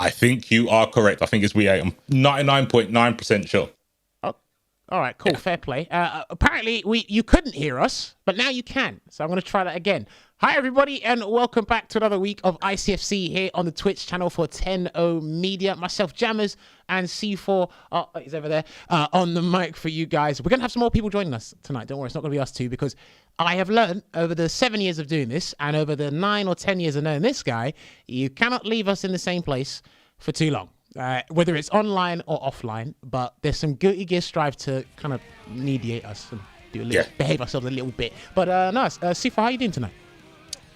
I think you are correct. I think it's V8. I'm 99.9% sure. All right, cool, fair play. Apparently, you couldn't hear us, but now you can. So I'm going to try that again. Hi, everybody, and welcome back to another week of ICFC here on the Twitch channel for 10O Media. Myself, Jammers, and C4 is over there on the mic for you guys. We're going to have some more people joining us tonight. Don't worry, it's not going to be us two, because I have learned over the 7 years of doing this and over the 9 or 10 years of knowing this guy, you cannot leave us in the same place for too long. Whether it's online or offline, but there's some guilty gear strive to kind of mediate us and do a little, behave ourselves a little bit. But nice. Sifa, how you doing tonight?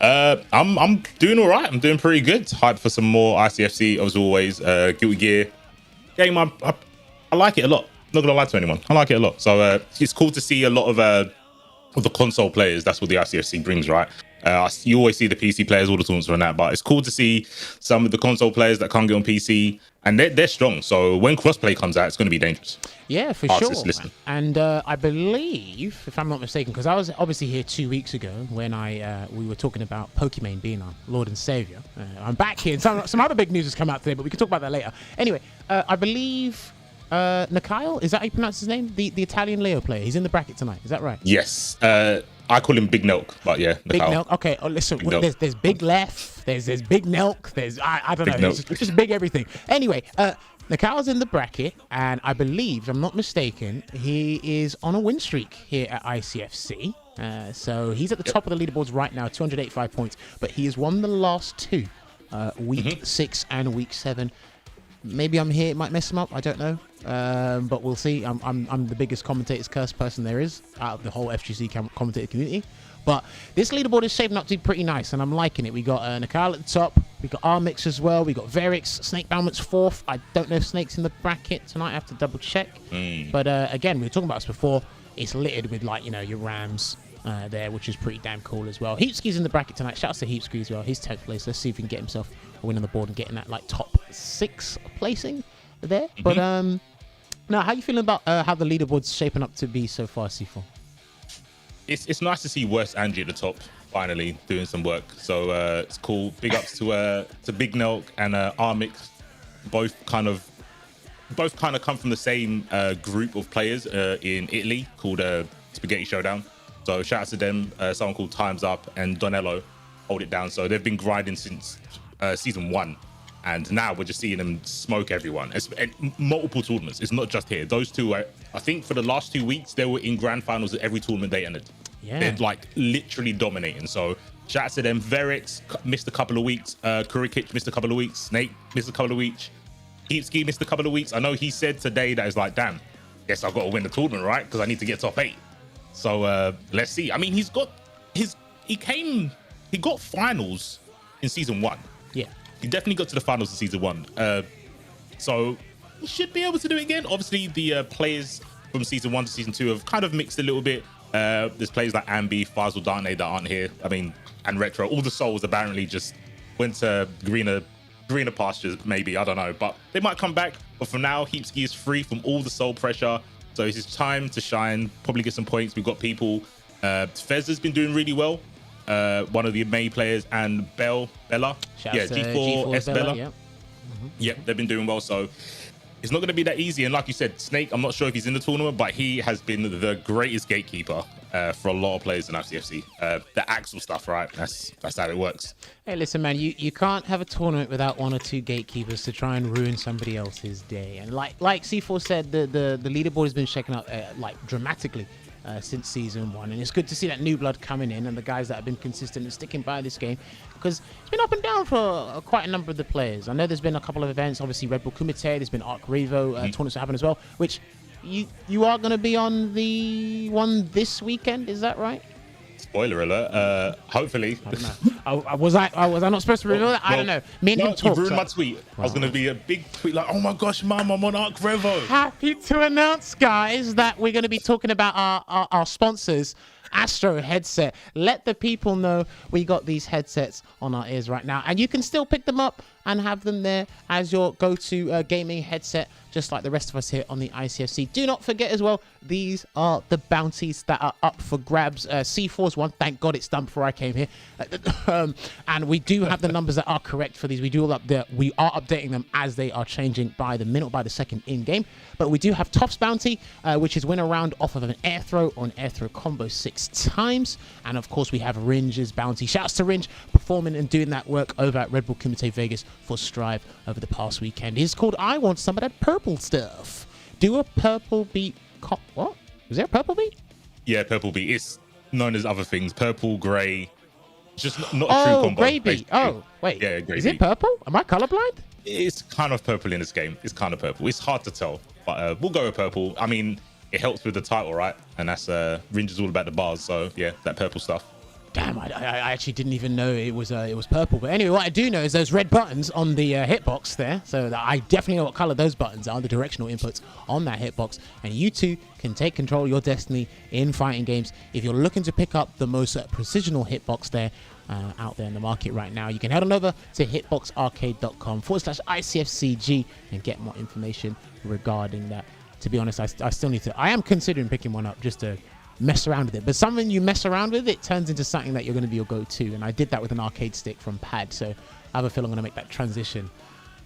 I'm doing all right. I'm doing pretty good. Hyped for some more ICFC as always. Guilty Gear game. I like it a lot. Not gonna lie to anyone. I like it a lot. So it's cool to see a lot of the console players. That's what the ICFC brings, right? You always see the PC players, all the tournaments and that, but it's cool to see some of the console players that can't get on PC, and they're strong. So when crossplay comes out, it's going to be dangerous. Yeah, for sure. And I believe, if I'm not mistaken, because I was obviously here 2 weeks ago when we were talking about Pokemon being our Lord and Savior. I'm back here, and some other big news has come out today, but we can talk about that later. Anyway, I believe Nelkhael, is that how you pronounce his name? The Italian Leo player. He's in the bracket tonight. Is that right? Yes. I call him Big Nelk, but yeah, Big Nelk. Okay, listen. There's Big Left. There's Big Nelk. There's I don't know. It's just big everything. Anyway, Nelkhael's in the bracket, and I believe, if I'm not mistaken, he is on a win streak here at ICFC. So he's at the top of the leaderboards right now, 285 points. But he has won the last two, week 6 and week 7. Maybe I'm here, it might mess him up, I don't know, but we'll see. I'm the biggest commentator's curse person there is out of the whole FGC commentator community, but this leaderboard is shaping up to be pretty nice, and I'm liking it. We got Nelkhael at the top, we got Armix as well, we got Verix, Snakebelmont's 4th. I don't know if Snake's in the bracket tonight, I have to double check, but again, we were talking about this before, it's littered with, like, you know, your Rams there, which is pretty damn cool as well. Heapski's in the bracket tonight, shout out to Heapski as well, he's 10th place. Let's see if he can get himself a win on the board and getting that, like, top 6 placing there. But now, how you feeling about how the leaderboard's shaping up to be so far, C4? It's nice to see Worst Angie at the top finally doing some work. So it's cool. Big ups to Big Nelk and Armix, both kind of come from the same group of players in Italy called Spaghetti Showdown. So shout out to them. Someone called Times Up and Donello hold it down. So they've been grinding since season 1, and now we're just seeing them smoke everyone. It's multiple tournaments. It's not just here. Those two, I think for the last 2 weeks, they were in grand finals at every tournament they entered. Yeah. They're like literally dominating. So shout out to them. Verix missed a couple of weeks. Kurokich missed a couple of weeks. Snake missed a couple of weeks. Heapski missed a couple of weeks. I know he said today that it's like, damn, guess I've got to win the tournament, right? Because I need to get top 8. So let's see. I mean, he got finals in season 1. Yeah, he definitely got to the finals of season 1. So he should be able to do it again. Obviously, the players from season 1 to season 2 have kind of mixed a little bit. There's players like Ambi, Faisal Dante that aren't here. I mean, and Retro. All the souls apparently just went to greener pastures, maybe. I don't know. But they might come back. But for now, Heapski is free from all the soul pressure. So it's his time to shine, probably get some points. We've got people. Fez has been doing really well. One of the main players, and Bella. G4S Bella. Yep, they've been doing well. So it's not going to be that easy. And like you said, Snake, I'm not sure if he's in the tournament, but he has been the greatest gatekeeper for a lot of players in ICFC. The Axel stuff, right? That's how it works. Hey, listen, man, you can't have a tournament without 1 or 2 gatekeepers to try and ruin somebody else's day. And like C4 said, the leaderboard has been shaken up like dramatically since season 1, and it's good to see that new blood coming in and the guys that have been consistent and sticking by this game, because it's been up and down for quite a number of the players. I know there's been a couple of events, obviously Red Bull Kumite, there's been Arc Revo tournaments that happen as well, which you are going to be on the one this weekend, is that right? Spoiler alert. Hopefully. I don't know. Was I not supposed to reveal that? I don't know. Me and him talked. You ruined my tweet. Wow. I was going to be a big tweet like, oh my gosh, Mum, I'm on Arc Revo. Happy to announce, guys, that we're going to be talking about our sponsors, Astro headset. Let the people know we got these headsets on our ears right now, and you can still pick them up and have them there as your go-to gaming headset, just like the rest of us here on the ICFC. Do not forget as well, these are the bounties that are up for grabs. C4's one, thank God it's done before I came here. And we do have the numbers that are correct for these. We are updating them as they are changing by the minute or by the second in-game. But we do have Toff's bounty, which is win a round off of an air throw or an air throw combo 6 times. And of course, we have Ringe's bounty. Shouts to Ringe performing and doing that work over at Red Bull Kumite Vegas for Strive over the past weekend. It's called I Want Some of That Purple Stuff. Do a purple beat. What? Was there a purple beat? Yeah, purple beat. It's known as other things. Purple, grey. Just not a true combo. Grey beat. Oh, wait. Yeah, grey beat. Is it purple? Am I colorblind? It's kind of purple in this game. It's kind of purple. It's hard to tell, but we'll go with purple. I mean, it helps with the title, right? And that's Ringe is all about the bars. So yeah, that purple stuff. Damn, I actually didn't even know it was purple. But anyway, what I do know is those red buttons on the hitbox there. So I definitely know what color those buttons are, the directional inputs on that hitbox. And you too can take control of your destiny in fighting games. If you're looking to pick up the most precisional hitbox there, out there in the market right now, you can head on over to hitboxarcade.com/ICFCG and get more information regarding that. To be honest, I still need to. I am considering picking one up just to mess around with it, but something you mess around with, it turns into something that you're going to be your go-to. And I did that with an arcade stick from Pad, so I have a feeling I'm going to make that transition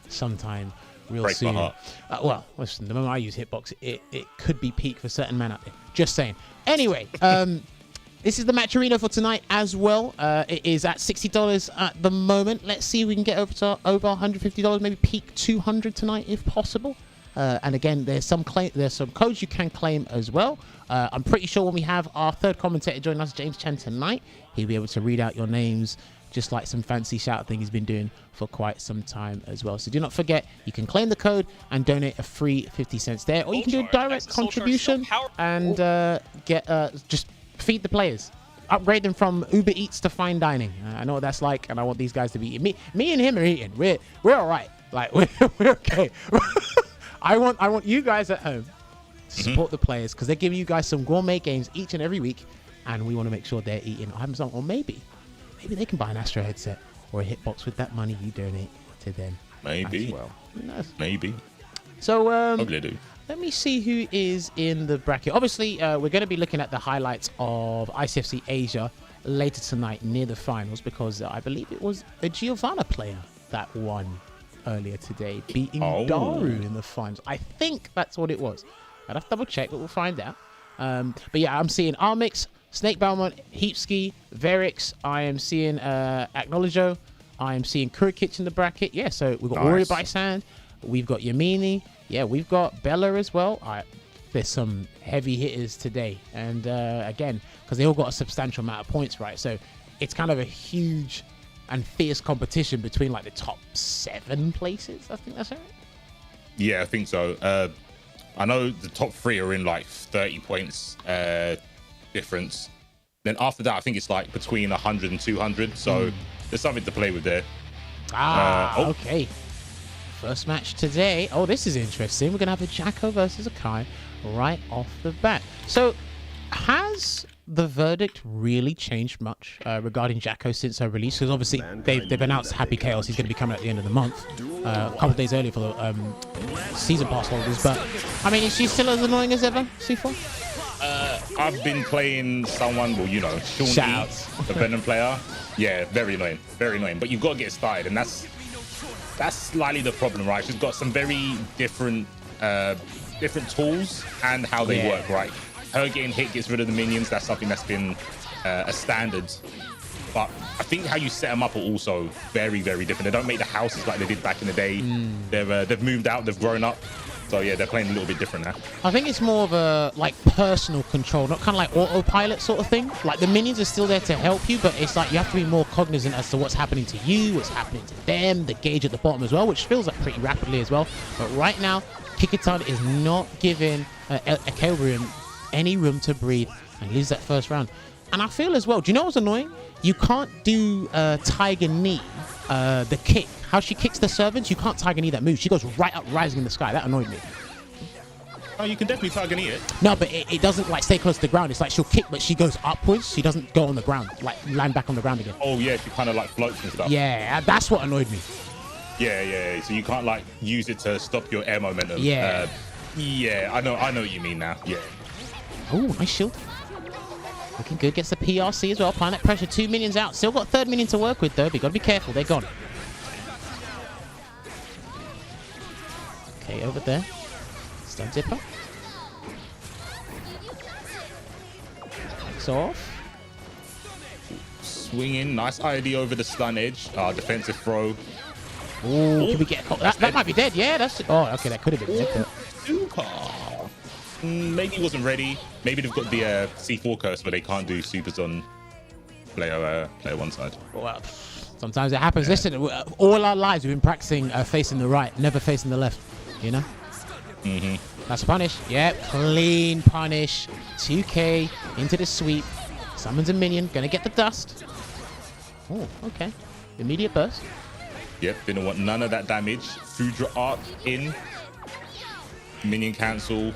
sometime real soon. Well, listen, the moment I use hitbox, it could be peak for certain men out there. Just saying. Anyway, this is the match arena for tonight as well. It is at $60 at the moment. Let's see if we can get over $150, maybe peak $200 tonight if possible. And again, there's some codes you can claim as well. I'm pretty sure when we have our third commentator join us, James Chen, tonight, he'll be able to read out your names, just like some fancy shout thing he's been doing for quite some time as well. So do not forget, you can claim the code and donate a free 50 cents there, or you can do a direct contribution and just feed the players. Upgrade them from Uber Eats to fine dining. I know what that's like, and I want these guys to be eating. Me and him are eating. We're all right. Like we're okay. I want you guys at home to support the players, because they give you guys some gourmet games each and every week, and we want to make sure they're eating or having some, or maybe they can buy an Astro headset or a hitbox with that money you donate to them. Maybe. Well, maybe. So probably do. Let me see who is in the bracket. Obviously, we're going to be looking at the highlights of ICFC Asia later tonight near the finals, because I believe it was a Giovanna player that won earlier today, beating Daru in the finals. I think that's what it was. I'd have to double check, but we'll find out. But yeah, I'm seeing Armix, Snakebelmont, heapski, Verix. I am seeing Acnologio. I am seeing Kurokich in the bracket. Yeah, so we've got Warrior by Sand. We've got Yammini. Yeah, we've got Bella as well. There's some heavy hitters today. And again, because they all got a substantial amount of points, right? So it's kind of a huge and fierce competition between like the top 7 places. I think that's right. Yeah, I think so. I know the top 3 are in like 30 points difference. Then after that, I think it's like between 100 and 200. So there's something to play with there. Okay. First match today. Oh, this is interesting. We're going to have a Jacko versus a Kai right off the bat. So has the verdict really changed much regarding Jacko since her release? Because obviously they've announced Happy Chaos. He's going to be coming at the end of the month, a couple of days earlier for the season pass holders. But I mean, is she still as annoying as ever, C4? I've been playing someone, well, you know, Sean E, the Venom player. Yeah, very annoying, very annoying. But you've got to get started, and that's slightly the problem, right? She's got some very different tools and how they work, right? Her getting hit gets rid of the minions. That's something that's been a standard. But I think how you set them up are also very, very different. They don't make the houses like they did back in the day. They've moved out. They've grown up. So yeah, they're playing a little bit different now. I think it's more of a like personal control, not kind of like autopilot sort of thing. Like the minions are still there to help you, but it's like you have to be more cognizant as to what's happening to you, what's happening to them, the gauge at the bottom as well, which fills up pretty rapidly as well. But right now, Kikitan is not giving ecalebrum any room to breathe and lose that first round. And I feel as well, do you know what's annoying? You can't do Tiger Knee, the kick. How she kicks the servants, you can't Tiger Knee that move. She goes right up, rising in the sky. That annoyed me. Oh, you can definitely Tiger Knee it. No, but it doesn't like stay close to the ground. It's like she'll kick, but she goes upwards. She doesn't go on the ground, like land back on the ground again. Oh yeah, she kind of like floats and stuff. Yeah, that's what annoyed me. Yeah. So you can't like use it to stop your air momentum. Yeah. Yeah, I know what you mean now. Yeah. Oh, nice shield. Looking good. Gets the PRC as well. Applying that pressure. 2 minions out. Still got third minion to work with, though. But you got to be careful. They're gone. Okay, over there. Stun zipper. Takes off. Swinging. Nice ID over the stun edge. Defensive throw. Ooh, can we get a that might be dead. Yeah, that's... Oh, okay. That could have been dead. Super. Maybe he wasn't ready. Maybe they've got the C4 curse where they can't do supers on player one side. Well, sometimes it happens. Yeah. Listen, all our lives we've been practicing facing the right, never facing the left. You know? Mm-hmm. That's a punish. Yep, clean punish. 2K into the sweep. Summons a minion. Gonna get the dust. Oh, okay. Immediate burst. Yep, didn't want none of that damage. Foudre arc in. Minion cancel.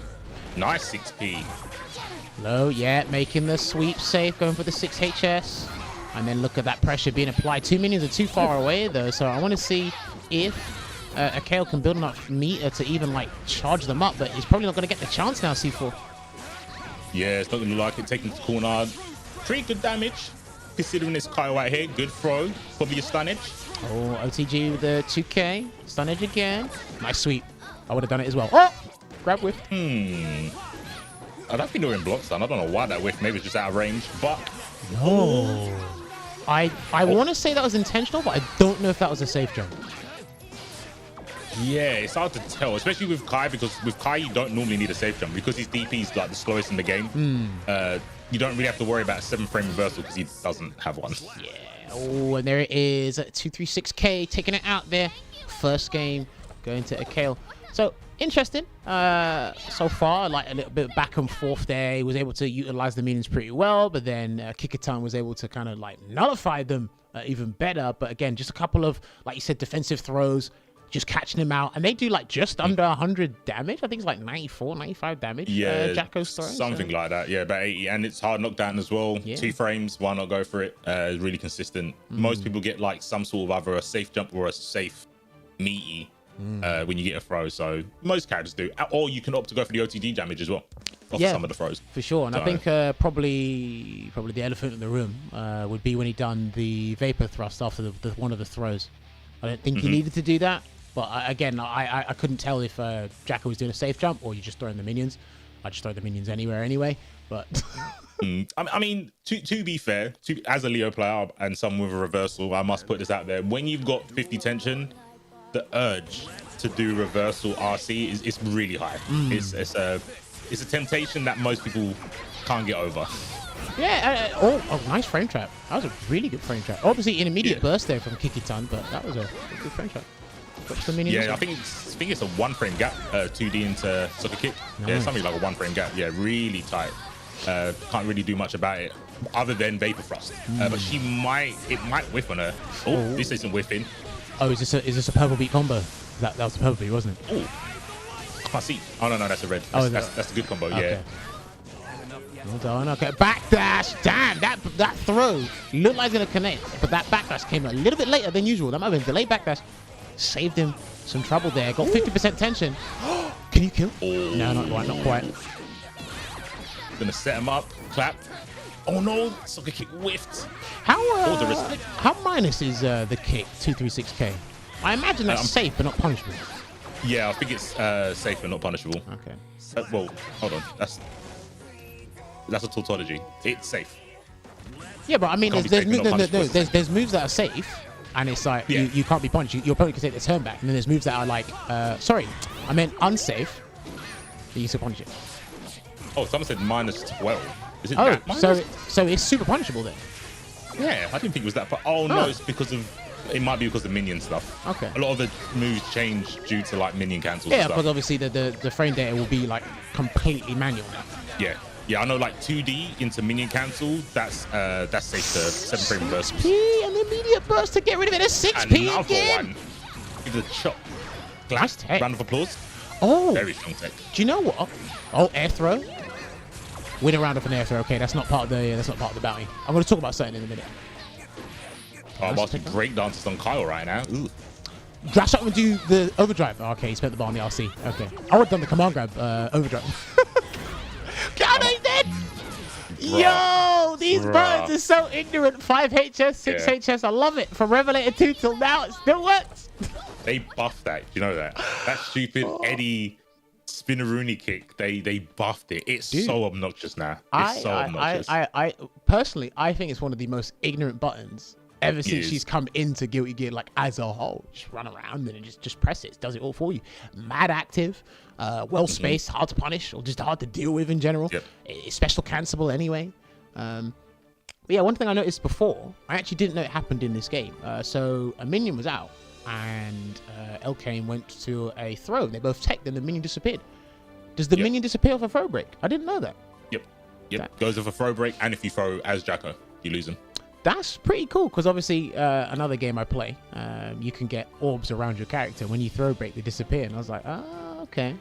Nice 6p. Low, yeah, making the sweep safe, going for the 6 HS. And then look at that pressure being applied. 2 minions are too far away, though, so I want to see if Ecalebrum can build enough meter to even, like, charge them up, but he's probably not going to get the chance now, C4. Yeah, it's not going to like it. Taking the corner. Pretty good damage, considering it's Kyle right here. Good throw. Probably a stun edge. Oh, OTG with the 2K. Stun edge again. Nice sweep. I would have done it as well. Oh! Grab whiff. I don't think they were in block stun. I don't know why that whiff. Maybe it's just out of range. But no, I want to say that was intentional, but I don't know if that was a safe jump. Yeah, it's hard to tell, especially with Kai, because with Kai you don't normally need a safe jump because his DP is like the slowest in the game. You don't really have to worry about a 7-frame reversal because he doesn't have one. Yeah. Oh, and there it is. 236K taking it out there. First game going to Ecalebrum. So interesting so far, like a little bit back and forth there. He was able to utilize the minions pretty well, but then Kickerton was able to kind of like nullify them even better. But again, just a couple of, like you said, defensive throws, just catching him out. And they do like just under 100 damage. I think it's like 94, 95 damage. Yeah, Jacko's throw. Something like that. Yeah, about 80. And it's hard knockdown as well. Yeah. 2 frames, why not go for it? It's really consistent. Most people get like some sort of either a safe jump or a safe meaty when you get a throw. So most characters do. Or you can opt to go for the OTD damage as well. Off some of the throws. For sure. And so, I think probably the elephant in the room would be when he done the vapor thrust after one of the throws. I don't think he needed to do that. But again, I couldn't tell if Jacko was doing a safe jump or you just throwing the minions. I just throw the minions anywhere anyway. But I mean, to be fair, as a Leo player and someone with a reversal, I must put this out there. When you've got 50 tension, the urge to do reversal RC is really high. It's a temptation that most people can't get over. Yeah. Oh, nice frame trap. That was a really good frame trap. Obviously, an immediate burst there from Kickerton, but that was a good frame trap. Yeah, I think it's a 1-frame gap, 2D into soccer kick. Nice. Yeah, something like a 1-frame gap. Yeah, really tight. Can't really do much about it other than vapor thrust. But it might whiff on her. Oh, this isn't whiffing. Oh, is this a purple beat combo? That was a purple beat, wasn't it? Oh, I can't see. Oh no, that's a red. That's a good combo. Okay. Yeah. Well done. Okay, backdash. Damn, that throw looked like it's gonna connect, but that backdash came a little bit later than usual. That might have been delayed backdash. Saved him some trouble there. Got 50% tension. Can you kill? Oh. No, not quite. Gonna set him up. Clap. Oh no, soccer kick whiffed. How minus is the kick 236K? I imagine that's safe but not punishable. Yeah, I think it's safe but not punishable. Okay. Well, hold on. That's a tautology. It's safe. Yeah, but I mean, there's moves that are safe. And it's like, you can't be punished. Your opponent can take the turn back. And then there's moves that are like, sorry, I meant unsafe. But you still punish it. Oh, someone said minus 12. Is it that minus? So it's super punishable then? Yeah, I didn't think it was that. But no, it's because of, it might be because of minion stuff. Okay. A lot of the moves change due to like minion cancels. Yeah, because obviously the frame data will be like completely manual now. Yeah. Yeah, I know like 2D into minion cancel, that's safe to 7-frame reversals. 6p and immediate burst to get rid of it. A 6p Another again. One. Give it a chop. Nice tech. Round of applause. Oh. Very strong tech. Do you know what? Oh, air throw. Win a round of an air throw. Okay, that's not part of the bounty. I'm going to talk about something in a minute. Oh, I'm watching great dances on Kyle right now. Ooh. Dash up and do the overdrive. Oh, okay, he spent the ball on the RC. Okay. I would have done the command grab overdrive. God, he's dead! Yo, these buttons are so ignorant. 5 HS, 6 HS. I love it. From Revelator 2 till now, it still works. They buffed that. You know that? That stupid Eddie Spinneroonie kick. They buffed it. It's so obnoxious now. It's so obnoxious. I personally, I think it's one of the most ignorant buttons ever since she's come into Guilty Gear, like as a whole. Just run around and just press it. It does it all for you. Mad active, well spaced, hard to punish, or just hard to deal with in general. It's special cancelable anyway. But yeah, one thing I noticed before, I actually didn't know it happened in this game. So a minion was out, and Elkane went to a throw. They both teched, and the minion disappeared. Does the minion disappear off a throw break? I didn't know that. Yep. Goes off a throw break, and if you throw as Jacko, you lose him. That's pretty cool, because obviously another game I play, you can get orbs around your character. When you throw break, they disappear. And I was like, oh, okay.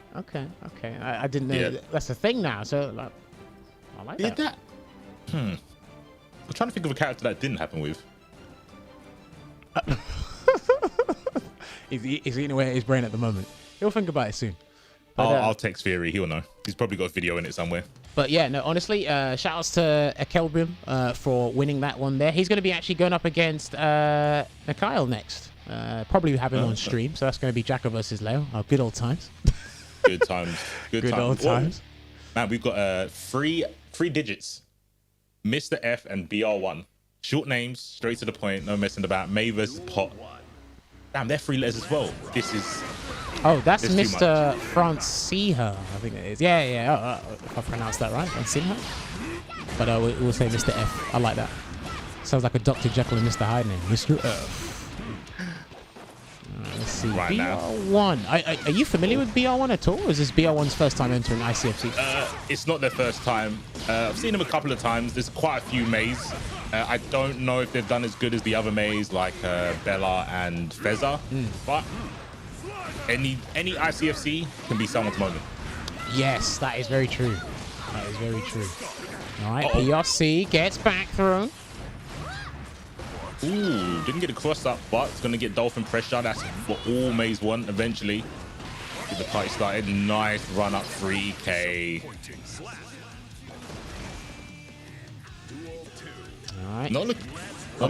I didn't know that's a thing now. So like, I like that. I'm trying to think of a character that didn't happen with. He's eating away at his brain at the moment. He'll think about it soon. But, I'll text Theory. He'll know. He's probably got a video in it somewhere. But yeah, no, honestly, shout outs to ecalebrum for winning that one there. He's going to be actually going up against Nelkhael next. Probably have him on stream. So that's going to be Jacko versus Leo. Oh, good old times. Good times. Good old times. Man, we've got three digits. Mr. F and BR1. Short names, straight to the point, no messing about. May versus Pot. Damn, they're 3 letters as well. This is... Oh, that's Mr. Franciha, I think it is. Yeah. If I pronounced that right, Franciha. But we'll say Mr. F. I like that. Sounds like a Dr. Jekyll and Mr. Hyde name. Mr. F. Let's see. Right BR1. now. Are you familiar with BR1 at all? Or is this BR1's first time entering ICFC? It's not their first time. I've seen them a couple of times. There's quite a few Mays. I don't know if they've done as good as the other Mays, like Bella and Feza. But any ICFC can be someone's moment. Yes, that is very true. That is very true. All right, PRC gets back through. Ooh, didn't get a cross up, but it's going to get Dolphin pressure. That's what all Mays want eventually. Get the party started. Nice run up 3K. All right. Not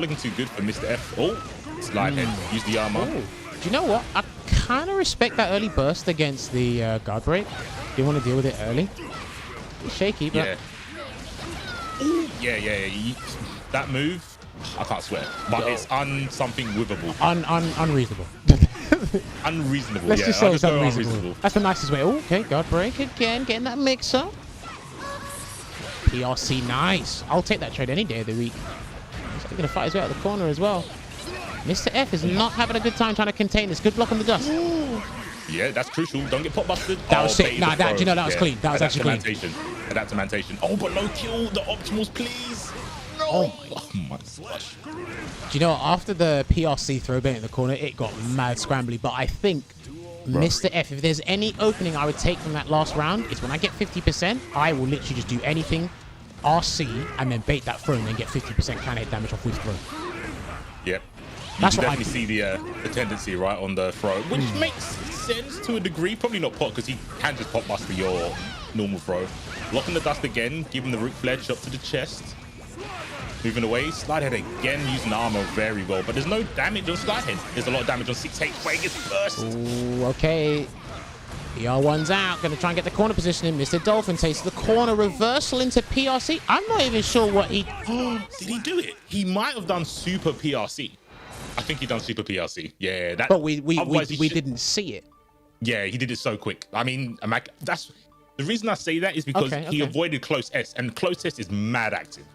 looking too good for Mr. F. Oh, slide head. Use the armor. Ooh. Do you know what? I kind of respect that early burst against the guard break. Do you want to deal with it early? It's shaky, but... Yeah. Ooh, yeah. That move, I can't swear, but it's something withable. Unreasonable. Unreasonable, Let's just say it's unreasonable. That's the nicest way. Oh, okay, guard break again, getting that mix up. PRC, nice. I'll take that trade any day of the week. He's going to fight his way out of the corner as well. Mr. F is not having a good time trying to contain this. Good block on the dust. Yeah, that's crucial. Don't get pot busted. That was sick. Nah, that was clean. That was actually clean. Adaptation. Oh, but no kill. The optimals, please. No. Oh my gosh. Do you know, after the PRC throw bait in the corner, it got mad scrambly. But I think Mr. F, if there's any opening I would take from that last round, it's when I get 50%, I will literally just do anything, RC, and then bait that throw and then get 50% can hit damage off with throw. Yep. You can definitely see the tendency right on the throw, which makes sense to a degree. Probably not pot, because he can just pot bust for your normal throw. Locking the dust again, giving the root flare shot to the chest. Moving away, slide head again, using the armor very well, but there's no damage on slide head. There's a lot of damage on 6H where he gets burst. Ooh, okay. PR1's out, gonna try and get the corner position in. Mr. Dolphin takes the corner reversal into PRC. I'm not even sure what he... Did he do it? He might have done super PRC. I think he done super PRC. Yeah, that. But we didn't see it. Yeah, he did it so quick. I mean, that's the reason I say that is because he avoided close S, and close S is mad active.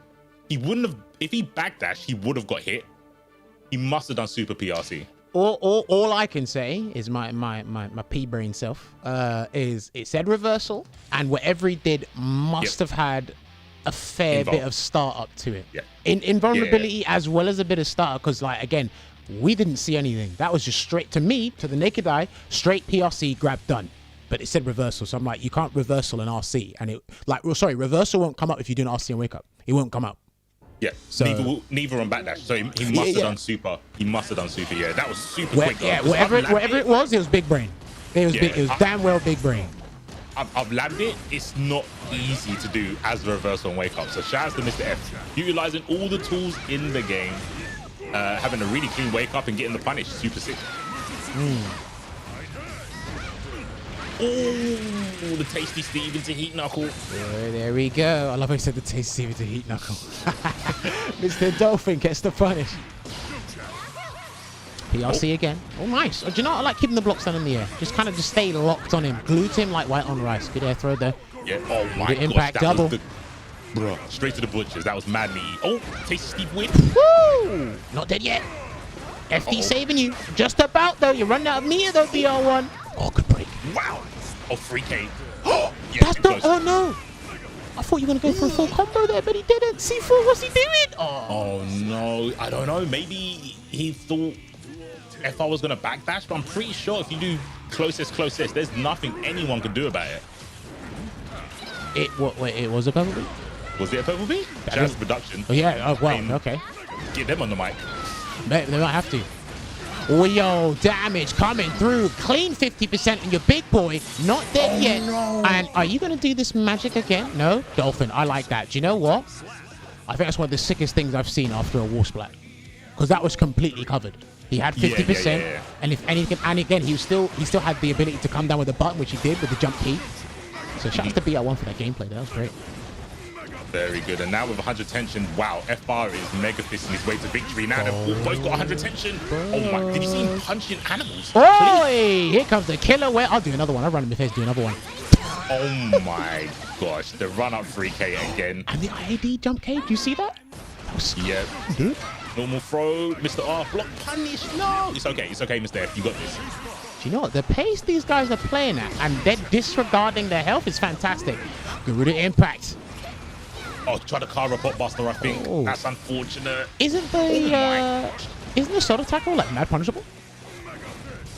He wouldn't have, if he backdashed, he would have got hit. He must have done super PRC. All I can say is my pea brain self is it said reversal, and whatever he did must have had a fair bit of startup to it. Yeah. In vulnerability as well as a bit of startup, because like again, we didn't see anything. That was just straight to me, to the naked eye, straight PRC grab done. But it said reversal, so I'm like, you can't reversal an RC, and reversal won't come up if you do an RC and wake up. It won't come up. Yeah, so neither on backdash. So he must have done super. He must have done super. Yeah, that was super quick. Yeah, whatever it was big brain. It was big. It was damn well big brain. I've landed it. It's not easy to do as a reversal and wake up. So shout out to Mr. F, utilizing all the tools in the game, having a really clean wake up and getting the punish. Super sick. Oh, the tasty Steve into heat knuckle. There we go. I love how he said the tasty Steve into heat knuckle. Mr. Dolphin gets the punish. PRC again. Oh, nice. Do you know what? I like keeping the blocks down in the air. Just kind of just stay locked on him. Glued him like white on rice. Good air throw there. Yeah. Oh my god. Impact double. Bro, straight to the butchers. That was mad neat. Oh, tasty Steve win. Woo! Not dead yet. FD saving you. Just about though. You're running out of meter though, BR1. Oh, good break. Wow. Oh, 3K. Oh, yeah, that's not. Oh no. I thought you were going to go for a full combo there, but he didn't. C4, what's he doing? Oh no. I don't know. Maybe he thought if I was going to backdash, but I'm pretty sure if you do closest, there's nothing anyone can do about it. It was a purple beat? Was it a purple beat? Just production. Oh, yeah. Oh, well, okay. Get them on the mic. They might have to. Oh, yo, damage coming through. Clean 50% and your big boy not dead yet. No. And are you going to do this magic again? No? Dolphin, I like that. Do you know what? I think that's one of the sickest things I've seen after a war splat. Because that was completely covered. He had 50%, and if anything, and again, he still had the ability to come down with a button, which he did with the jump key. So shout out to BR1 for that gameplay. That was great. Very good. And now with 100 tension, wow, F-Bar is mega fisting his way to victory. Now they've both got 100 tension. Oh my, did you see him punching animals? Oh, here comes the killer. Where I'll do another one. I'll run him in the face, do another one. Oh my gosh, the run up 3K again. And the IAD jump K, do you see that? Yeah. Dude. Normal throw, Mr. R, block punish. No, it's okay, Mr. F, you got this. Do you know what? The pace these guys are playing at, and they're disregarding their health is fantastic. Garuda impact. Oh, try to carve a pot buster, I think. Oh. That's unfortunate. Isn't the soda tackle like mad punishable?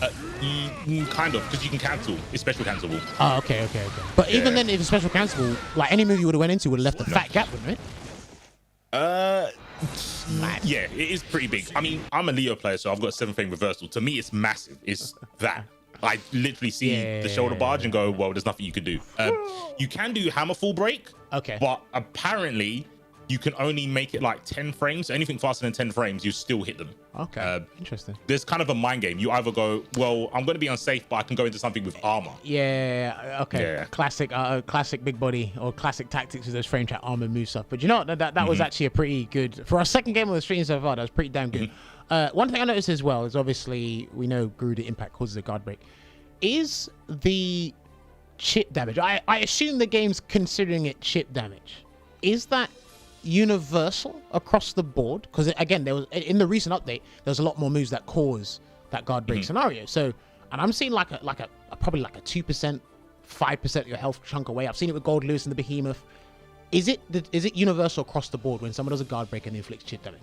Kind of, because you can cancel. It's special cancelable. Oh, okay. But even then, if it's special cancelable, like any move you would have went into would have left a fat gap, wouldn't it? Yeah, it is pretty big. I mean, I'm a Leo player, so I've got a 7-frame reversal. To me, it's massive. It's that. I literally see the shoulder barge and go, well, there's nothing you can do. You can do hammer full break. Okay. But apparently, you can only make it like 10 frames. Anything faster than 10 frames, you still hit them. Okay. Interesting. There's kind of a mind game. You either go, well, I'm going to be unsafe, but I can go into something with armor. Yeah. Okay. Yeah. Classic big body or classic tactics with those frame trap armor move stuff. But you know what? That was actually a pretty good for our second game on the stream so far. That was pretty damn good. One thing I noticed as well is obviously we know Garuda impact causes a guard break. Is the chip damage? I assume the game's considering it chip damage. Is that universal across the board? Because again, there was in the recent update, there's a lot more moves that cause that guard break scenario. So, and I'm seeing like a probably like a 2%, 5% of your health chunk away. I've seen it with Gold Lewis and the Behemoth. Is it universal across the board when someone does a guard break and inflicts chip damage?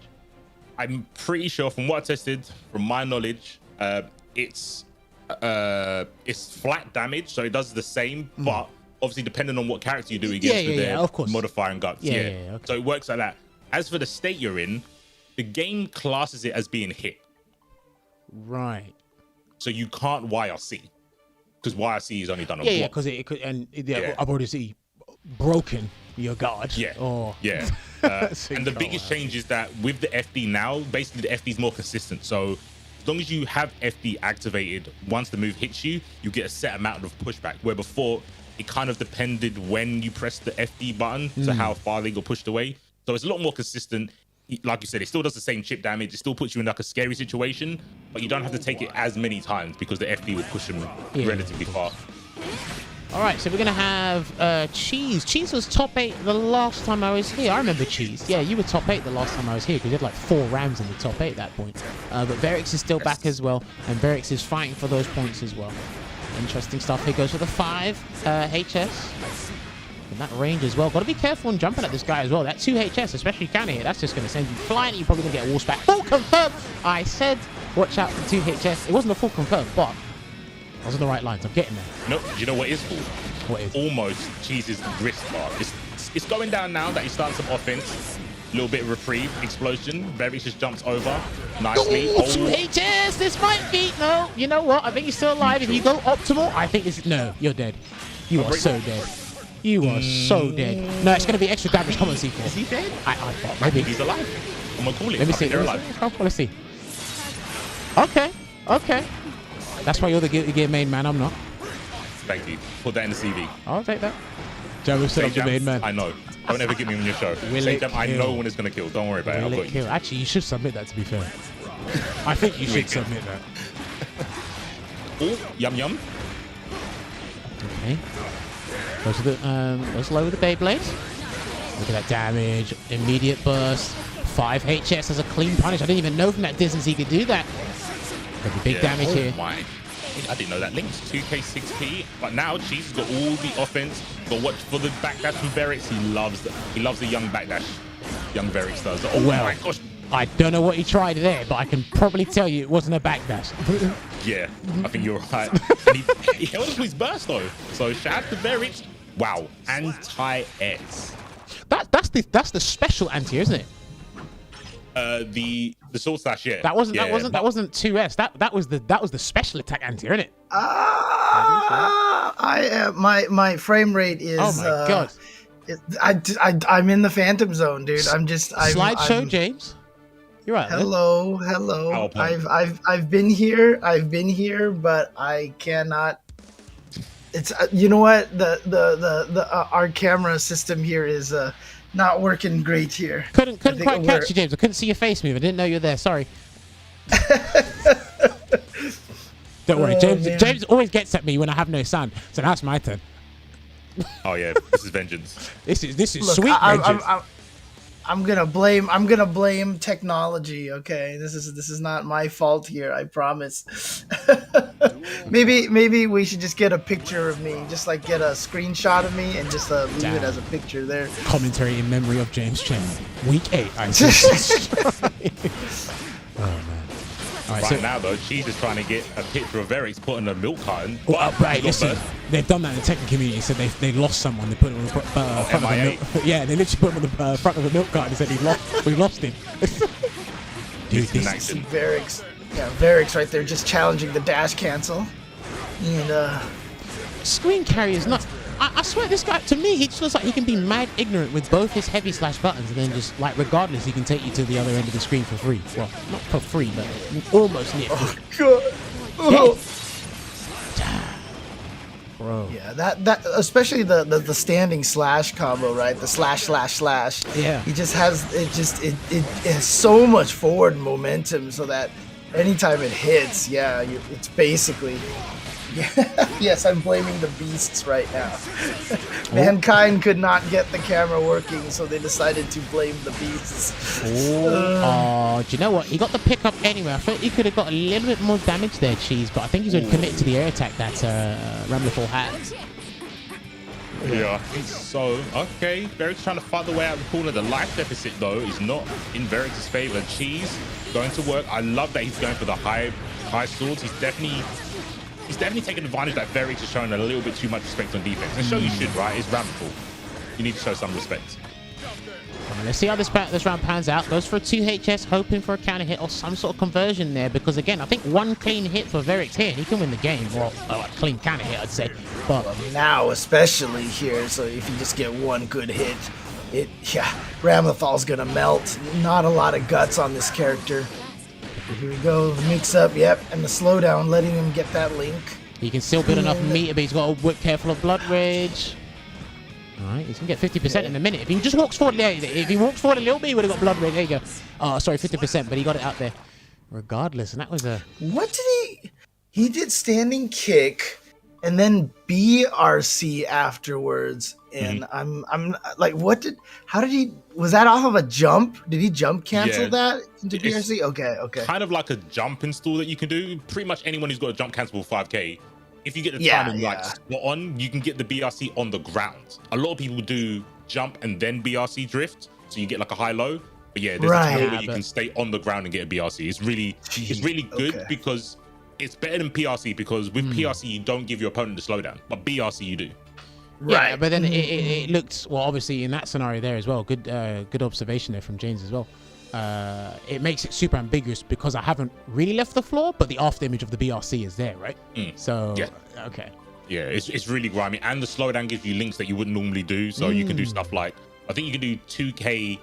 I'm pretty sure from what I tested, from my knowledge, it's flat damage, so it does the same, but obviously depending on what character you do against with their of course. modifying guts. Okay. So it works like that. As for the state you're in, the game classes it as being hit. Right. So you can't YRC because YRC is only done on block. Yeah, because it could, and I've already seen broken your guard. Yeah. Oh. Yeah. And the biggest change is that with the FD now, basically the FD is more consistent. So as long as you have FD activated, once the move hits you, you get a set amount of pushback. Where before, it kind of depended when you press the FD button to how far they got pushed away. So it's a lot more consistent. Like you said, it still does the same chip damage. It still puts you in like a scary situation, but you don't have to take it as many times because the FD will push them relatively far. All right, so we're going to have Cheese. Cheese was top 8 the last time I was here. I remember Cheese. Yeah, you were top 8 the last time I was here because you had like 4 Rams in the top 8 at that point. But Verix is still back as well, and Verix is fighting for those points as well. Interesting stuff. Here goes for the 5 HS. In that range as well. Got to be careful when jumping at this guy as well. That 2 HS, especially counter hit, that's just going to send you flying. You're probably going to get a wall back. Full confirm. I said watch out for 2 HS. It wasn't a full confirm, but I was on the right lines. I'm getting there. No, you know what is cool? What is? Almost Cheese's wrist bar. It's going down now that he's starting some offense. Little bit of reprieve, explosion. Verix just jumps over nicely. Ooh, 2 HS. This might be no. You know what? I think he's still alive. If you go optimal, I think it's no. You're dead. You are so dead. You are so dead. No, it's gonna be extra damage. Come on, C4. Is he dead? I maybe he's alive. I'm gonna call it. Let me see. They're alive. Let's see. Okay. That's why you're the Guilty Gear main man. I'm not. Thank you. Put that in the CV. I'll take that. Jam is still up the main man. I know. Don't ever get me on your show. I know when it's gonna kill. Don't worry about it. I'll got you. Actually, you should submit that. To be fair, I think you should submit that. Oh, yum. Okay. Go to the let's lower the Beyblade. Look at that damage. Immediate burst. 5 HS as a clean punish. I didn't even know from that distance he could do that. There'll be big damage here. My. I didn't know that links 2k 6p, but now Cheese has got all the offense. But watch for the backdash from Verix. He loves the young backdash. Young Verix does. Oh well, my gosh. I don't know what he tried there, but I can probably tell you it wasn't a backdash. Yeah, I think you're right. And he held up his burst though. So shout out to Verix. Wow, anti-S. That's the special anti, isn't it? The sword slash, yeah. That wasn't 2S. That was the special attack anti, isn't it? My frame rate is. Oh my god. I'm in the phantom zone, dude. Slideshow, James. You're right. Hello. I've been here, but I cannot. It's you know what, the our camera system here is not working great here. Couldn't quite catch you, James. I couldn't see your face move. I didn't know you were there. Sorry. Don't worry, James. Man. James always gets at me when I have no sound. So now it's my turn. Oh yeah, this is vengeance. This is Look, sweet vengeance. I'm gonna blame technology. Okay, this is not my fault here. I promise. maybe we should just get a picture of me, just like get a screenshot of me and just leave it as a picture there. Commentary in memory of James Chen. Week 8. Oh man. Right now though, she's just trying to get a picture of Verix put in a milk carton. Well, right, listen, they've done that in the Tekken community. So they lost someone. They put him on the front of a milk. Yeah, they literally put him on the front of a milk carton and said we lost him. Dude, this is Verix. Yeah, Verix right there, just challenging the dash cancel. And screen carry is nuts. I swear, this guy, to me, he just looks like he can be mad ignorant with both his heavy slash buttons, and then just, like, regardless, he can take you to the other end of the screen for free. Well, not for free, but almost near free. Oh, God. Bro. Yeah, that especially the standing slash combo, right? The slash. Yeah. He just has, it has so much forward momentum so that anytime it hits, yeah, it's basically... Yes, I'm blaming the beasts right now. Mankind could not get the camera working, so they decided to blame the beasts. Do you know what? He got the pickup anyway. I thought he could have got a little bit more damage there, Cheese, but I think he's going to commit to the air attack that Ramlethal had. Yeah. So, okay, Verix trying to fight the way out of the corner. The life deficit, though, is not in Verix's favor. Cheese going to work. I love that he's going for the high swords. He's definitely taking advantage that Verix is showing a little bit too much respect on defense. And show you should, right? It's Ramlethal. You need to show some respect. Let's see how this round pans out. Goes for a 2 HS, hoping for a counter hit or some sort of conversion there. Because again, I think one clean hit for Verix here, he can win the game. Well, a clean counter hit, I'd say. But now, especially here, so if you just get one good hit, Ramlethal's gonna melt. Not a lot of guts on this character. Here we go, the mix up, yep, and the slowdown, letting him get that link. He can still build enough meter, but he's got to be careful of Blood Rage. Alright, he's going to get 50% in a minute. If he just walks forward, if he walks forward a little bit, he would have got Blood Rage. There you go. Oh, sorry, 50%, but he got it out there. Regardless, and that was a... What did he... He did standing kick, and then BRC afterwards. And I'm like, how did he, was that off of a jump? Did he jump cancel that into BRC? Okay. Kind of like a jump install that you can do. Pretty much anyone who's got a jump cancelable 5k, if you get the timing like spot on, you can get the BRC on the ground. A lot of people do jump and then BRC drift, so you get like a high-low. But yeah, there's a time where you can stay on the ground and get a BRC. It's really good because it's better than PRC, because with PRC you don't give your opponent the slowdown, but BRC you do. Yeah, but then it looked, well, obviously in that scenario there as well. Good observation there from James as well. It makes it super ambiguous because I haven't really left the floor, but the after image of the BRC is there, right? So, okay. Yeah, it's really grimy. And the slowdown gives you links that you wouldn't normally do. So you can do stuff like, I think you can do 2K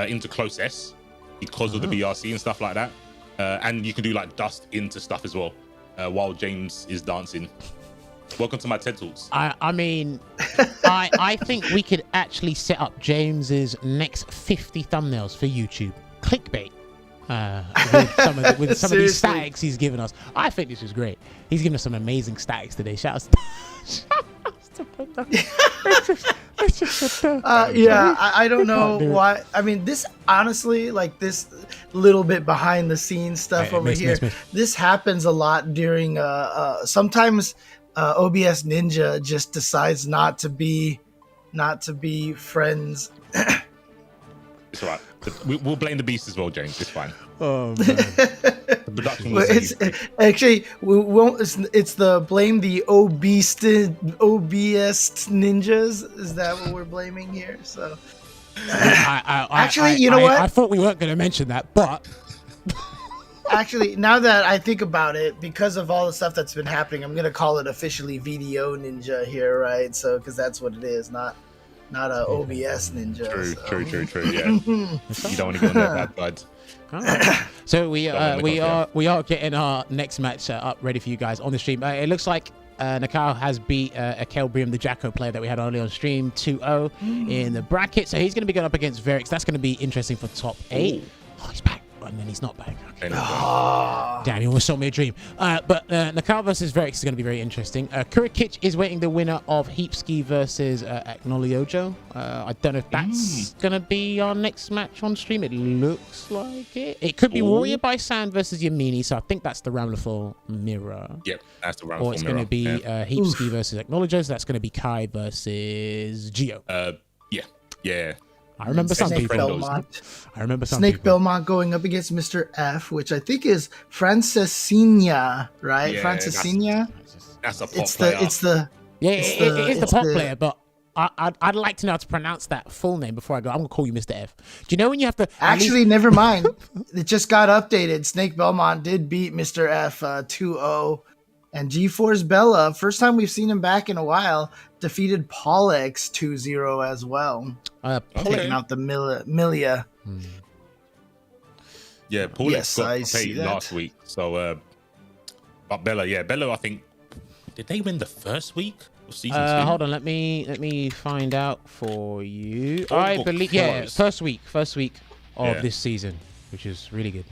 into close S because of the BRC and stuff like that. And you can do like dust into stuff as well while James is dancing. Welcome to my TED Talks. I mean, I think we could actually set up James's next 50 thumbnails for YouTube. Clickbait. With some of these statics he's given us. I think this is great. He's given us some amazing statics today. Shout out to I don't know why. I mean, this honestly, like this little bit behind the scenes stuff over here, this happens a lot during sometimes OBS Ninja just decides not to be friends. It's all right. We'll blame the beast as well, James. It's fine. Oh man. The production was actually we won't. It's the blame the obese ninjas. Is that what we're blaming here? So you know what? I thought we weren't going to mention that, but actually, now that I think about it, because of all the stuff that's been happening, I'm going to call it officially VDO Ninja here, right? So because that's what it is, not a OBS Ninja. True. Yeah, you don't want to go on that bad side. So we are getting our next match up ready for you guys on the stream. It looks like Nelkhael has beat ecalebrum, the Jacko player that we had earlier on stream, 2-0 in the bracket. So he's going to be going up against Verix. That's going to be interesting for top 8. Oh, he's back. And then he's not back. Okay. Damn, you almost sold me a dream. But Nelkhael versus Verix is going to be very interesting. Kurokich is waiting the winner of heapski versus Acnologio. I don't know if that's going to be our next match on stream. It looks like it. It could be Warrior by Sand versus Yammini. So I think that's the Ramlethal mirror. Yep, that's the Ramlethal mirror. Or it's going to be heapski versus Acnologio. So that's going to be Kai versus Gio. Yeah. I remember some people. Snakebelmont going up against Mr. F, which I think is Francesina, right? Yeah, Francesina. That's a pop player. It is the pop player, but I'd like to know how to pronounce that full name before I go. I'm gonna call you Mr. F. Do you know when you have to? Actually, never mind. It just got updated. Snakebelmont did beat Mr. F 2-0. And G4's Bella, first time we've seen him back in a while, defeated Pollex 2-0 as well. Taking out the Milia. Yeah, Pollex got paid last week. So, but Bella, I think, did they win the first week of season 2? Hold on, let me find out for you. I believe, first week of this season, which is really good.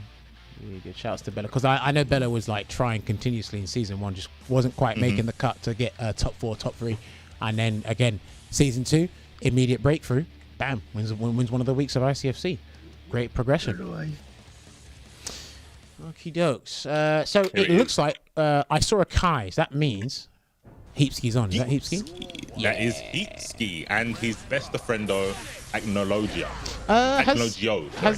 Really good. Shouts to Bella, because I know Bella was like trying continuously in season 1, just wasn't quite making the cut to get top 4, top 3, and then again season 2, immediate breakthrough, bam, wins one of the weeks of ICFC. Great progression. Okie dokes. So it looks like I saw a Kai. So that means heapski's on. Is that heapski? That is heapski, and his best friendo Acnologio. Has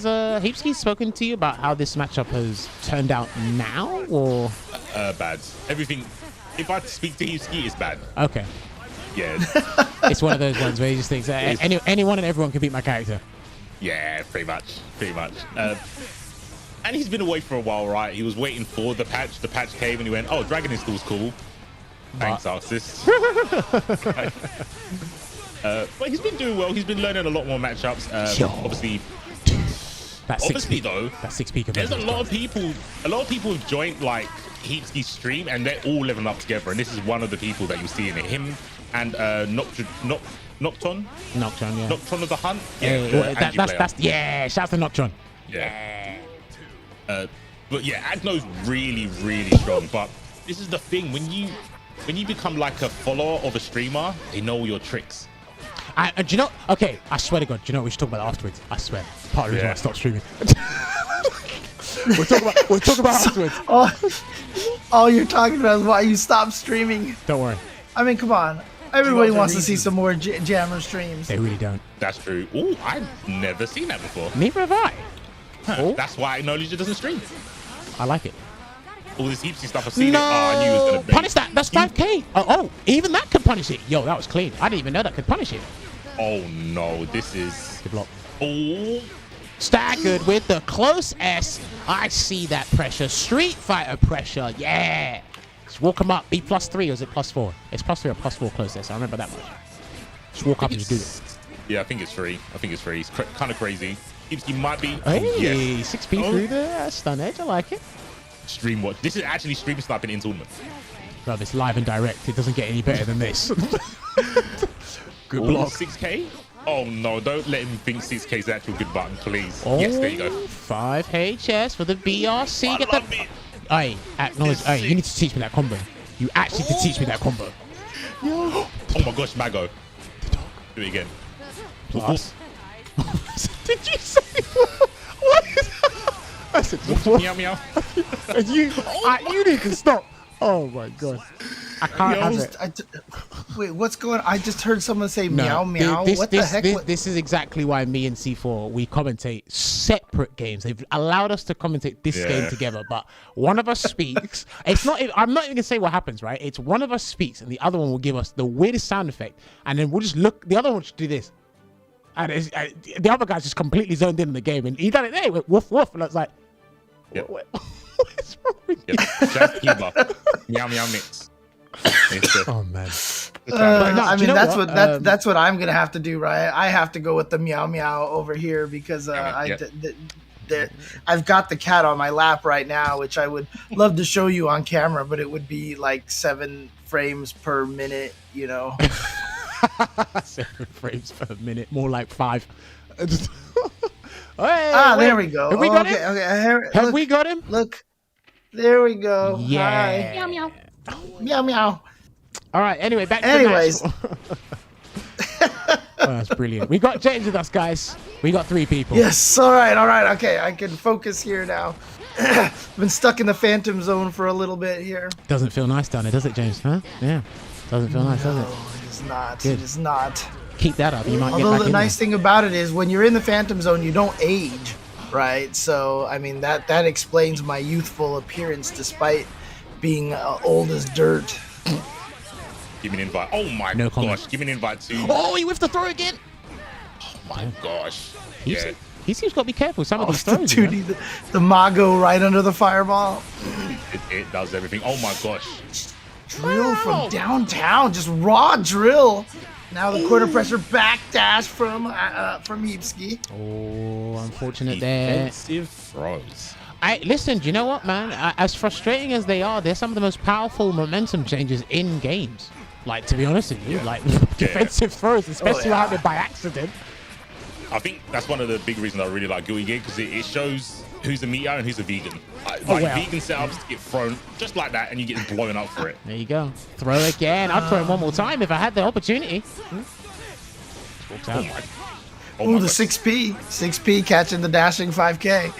heapski spoken to you about how this matchup has turned out now, or bad? Everything. If I speak to heapski, it's bad. Okay. Yeah. It's one of those ones where he just thinks anyone and everyone can beat my character. Yeah, pretty much. And he's been away for a while, right? He was waiting for the patch. The patch came, and he went, "Oh, Dragon Install's cool. Thanks, Arsis." But he's been doing well. He's been learning a lot more matchups. Obviously, though, that's 6 peak. There's a lot of people have joined like heapski's stream, and they're all leveling up together. And this is one of the people that you see in it. Him and Nocton. Nocton, yeah. Nocton of the Hunt. Yeah, shout out to Nocton. Yeah. But yeah, Agno's really, really strong. But this is the thing, when you become like a follower of a streamer, they know all your tricks. Do you know? Okay, I swear to God, do you know we should talk about that afterwards? I swear, part of the reason why I stopped streaming. we'll talk about afterwards. All you're talking about is why you stopped streaming. Don't worry. I mean, come on. Everybody wants to see some more Jammer streams. They really don't. That's true. Oh, I've never seen that before. Neither have I. That's why Acnologio doesn't stream. I like it. all this heapsy stuff. I see it. Oh, I knew it was gonna punish that. That's 5k. Oh, even that could punish it. Yo, that was clean. I didn't even know that could punish it. Oh no, this is good block. Oh, staggered with the close S. I see that pressure. Street Fighter pressure. Yeah. Just walk him up. Be +3 or is it +4? It's +3 or +4 close S. I remember that much. Just walk up and just do it. Yeah, I think it's 3. It's kind of crazy. He might be. Hey, 6p through the stun edge. I like it. Stream watch. This is actually stream sniping in tournament. Bro, it's live and direct. It doesn't get any better than this. Good block. 6k? Oh no, don't let him think 6k is the actual good button, please. Oh, yes, there you go. 5 HS for the BRC. Get the. Hey, acknowledge. Hey, you need to teach me that combo. You actually need to teach me that combo. Oh my gosh, Mago. Do it again. Plus. Did you say what is that? I said meow meow. You need to stop. Oh my god. I can't have it. Wait, what's going on? I just heard someone say meow meow. What the heck? This is exactly why me and C4 we commentate separate games. They've allowed us to commentate this game together, but one of us speaks. It's not. I'm not even gonna say what happens, right? It's one of us speaks, and the other one will give us the weirdest sound effect, and then we'll just look. The other one should do this, and the other guy's just completely zoned in the game, and he done it there. Went woof woof, and I was like, what is wrong with you? Just meow meow mix. Oh man. I mean, that's what I'm gonna have to do, right? I have to go with the meow meow over here because I've got the cat on my lap right now, which I would love to show you on camera, but it would be like 7 frames per minute, you know. 7 frames per minute, more like 5. There we go. Have we got him? Okay, have we got him? Look, there we go. Yeah. Hi. Meow meow. Meow meow. All right. Anyway, back to the match. Oh, that's brilliant. We got James with us, guys. We got 3 people. Yes. All right. Okay, I can focus here now. Been stuck in the phantom zone for a little bit here. Doesn't feel nice down there, does it, James? Huh? Yeah. Doesn't feel nice, does it? No, it is not. Good. It is not. Keep that up. You might get Although back the in nice there. thing about it is when you're in the phantom zone, you don't age, right? So I mean that explains my youthful appearance despite being old as dirt. Give me an invite. Oh my gosh. Give me an invite too. Oh, he whiffed the throw again. Oh my gosh. He seems got to be careful with some of these throws. The Mago right under the fireball. It does everything. Oh my gosh. Drill from downtown. Just raw drill. Now the quarter pressure backdash from heapski. Oh, unfortunate there. Defensive throws. Listen, do you know what, man? As frustrating as they are, they're some of the most powerful momentum changes in games. Like, to be honest with you, like defensive throws, especially when they're by accident. I think that's one of the big reasons I really like Guilty Gear because it shows who's a meter and who's a vegan. Vegan setups get thrown just like that and you get blown up for it. There you go. Throw again. I'd throw him one more time if I had the opportunity. Walks out. Oh, the 6P. 6P catching the dashing 5K.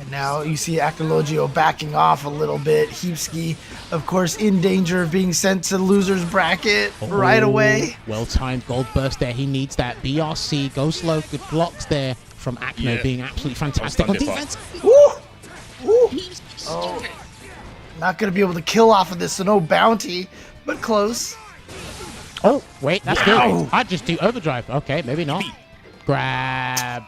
And now you see Acnologio backing off a little bit. Heapski, of course, in danger of being sent to loser's bracket right away. Well-timed gold burst there. He needs that. BRC, go slow. Good blocks there from Acno, being absolutely fantastic on defense. Oh, not going to be able to kill off of this, so no bounty, but close. Oh, wait, that's good. I'd just do overdrive. Okay, maybe not. Grab.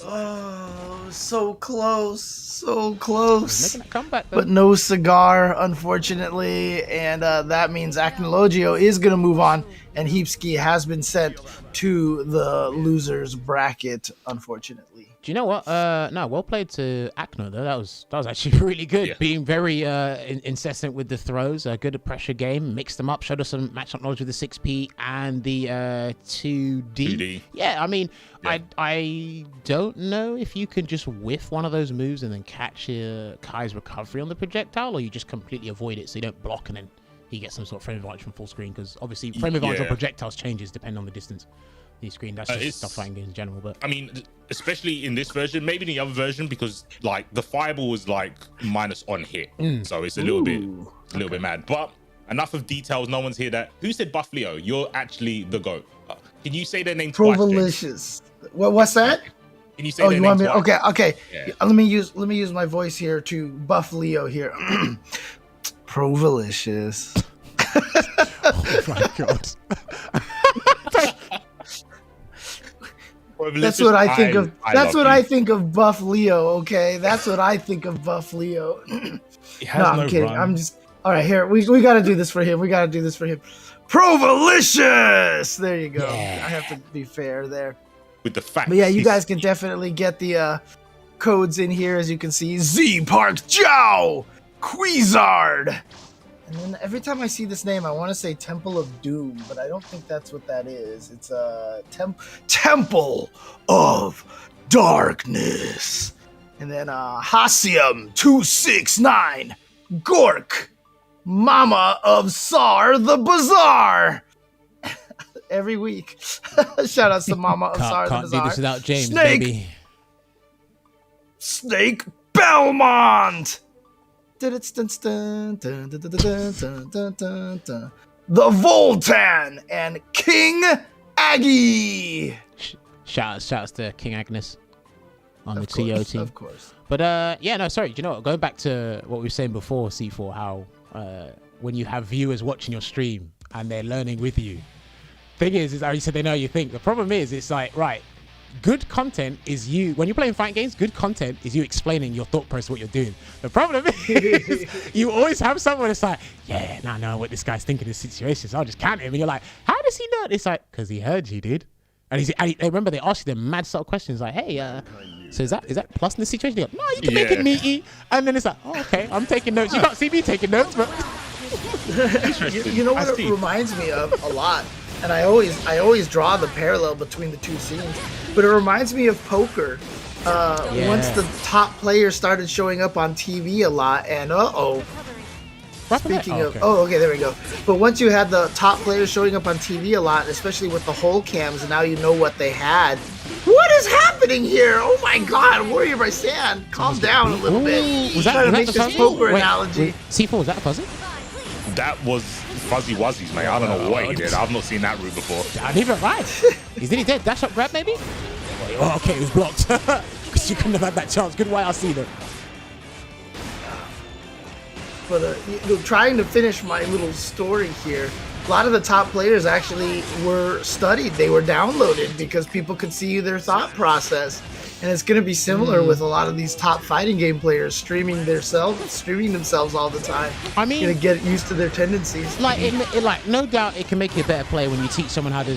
Oh, so close, so close. Making a comeback, though. But no cigar, unfortunately, and that means Acnologio is going to move on, and Heapski has been sent to the losers bracket, unfortunately. Do you know what? No, well played to Acno though. That was actually really good. Yeah. Being very incessant with the throws. A good pressure game. Mixed them up. Showed us some matchup knowledge with the 6P and the 2D. Yeah, I mean, I don't know if you can just whiff one of those moves and then catch Kai's recovery on the projectile, or you just completely avoid it so you don't block and then he gets some sort of frame advantage from full screen, because obviously frame advantage on projectiles changes depending on the distance. The screen, that's just stuff fighting games in general. But I mean, especially in this version, maybe in the other version, because like the fireball is like minus on hit, so it's a little bit mad. But enough of details. No one's here. That who said Buff Leo? You're actually the GOAT. Can you say their name twice? Provolicious. What's that? Can you say Oh, you want me? twice? Okay. Yeah. Let me use my voice here to buff Leo here. Provolicious. Oh my god. That's what I think of. That's what I think of Buff Leo. Okay, that's what I think of Buff Leo. I'm kidding. Run. I'm just. All right, here we got to do this for him. Provolicious. There you go. Yeah. I have to be fair there. With the fact. But yeah, you guys can definitely get the codes in here, as you can see. Z Park Jow Quizard. And then every time I see this name, I want to say Temple of Doom, but I don't think that's what that is. It's a Temple of Darkness. And then Hassium 269 Gork, Mama of Sar the Bazaar. Every week. Shout out to Mama of Sar the Bazaar. Can't do this without James, baby. Snakebelmont. The Voltan and King Aggie. Shouts to King Agnes on the TO team. Of course. But yeah, no, sorry. You know what? Going back to what we were saying before, C4, how when you have viewers watching your stream and they're learning with you. Thing is how you said they know you think. The problem is, it's like, right, good content is you, when you're playing fight games, good content is you explaining your thought process, what you're doing. The problem is, you always have someone that's like, yeah, now I know what this guy's thinking in this situation, so I'll just counter him. And you're like, how does he know? It's like, because he heard you, dude. And I remember they asked you them mad sort of questions like, hey, so is that plus in this situation? They go, no, you can make it meaty. And then it's like, oh, okay, I'm taking notes. You can't see me taking notes, but you know what it reminds me of a lot? And I always draw the parallel between the two scenes, but it reminds me of poker. Once the top players started showing up on TV a lot, and speaking of, okay, there we go. But once you had the top players showing up on TV a lot, especially with the whole cams, and now you know what they had. What is happening here? Oh my God, Warrior by Sand, calm down a little bit. Was that, trying to make this poker analogy. C4, was that a puzzle? That was Fuzzy Wuzzies, mate. I don't know what he did. I've not seen that route before. I didn't even right. Is he dead? Dash up grab, maybe? Oh, okay, it was blocked. Because you couldn't have had that chance. Good way I see them. But trying to finish my little story here, a lot of the top players actually were studied. They were downloaded because people could see their thought process. And it's going to be similar with a lot of these top fighting game players streaming themselves all the time. I mean, to get used to their tendencies. Like, no doubt, it can make you a better player when you teach someone how to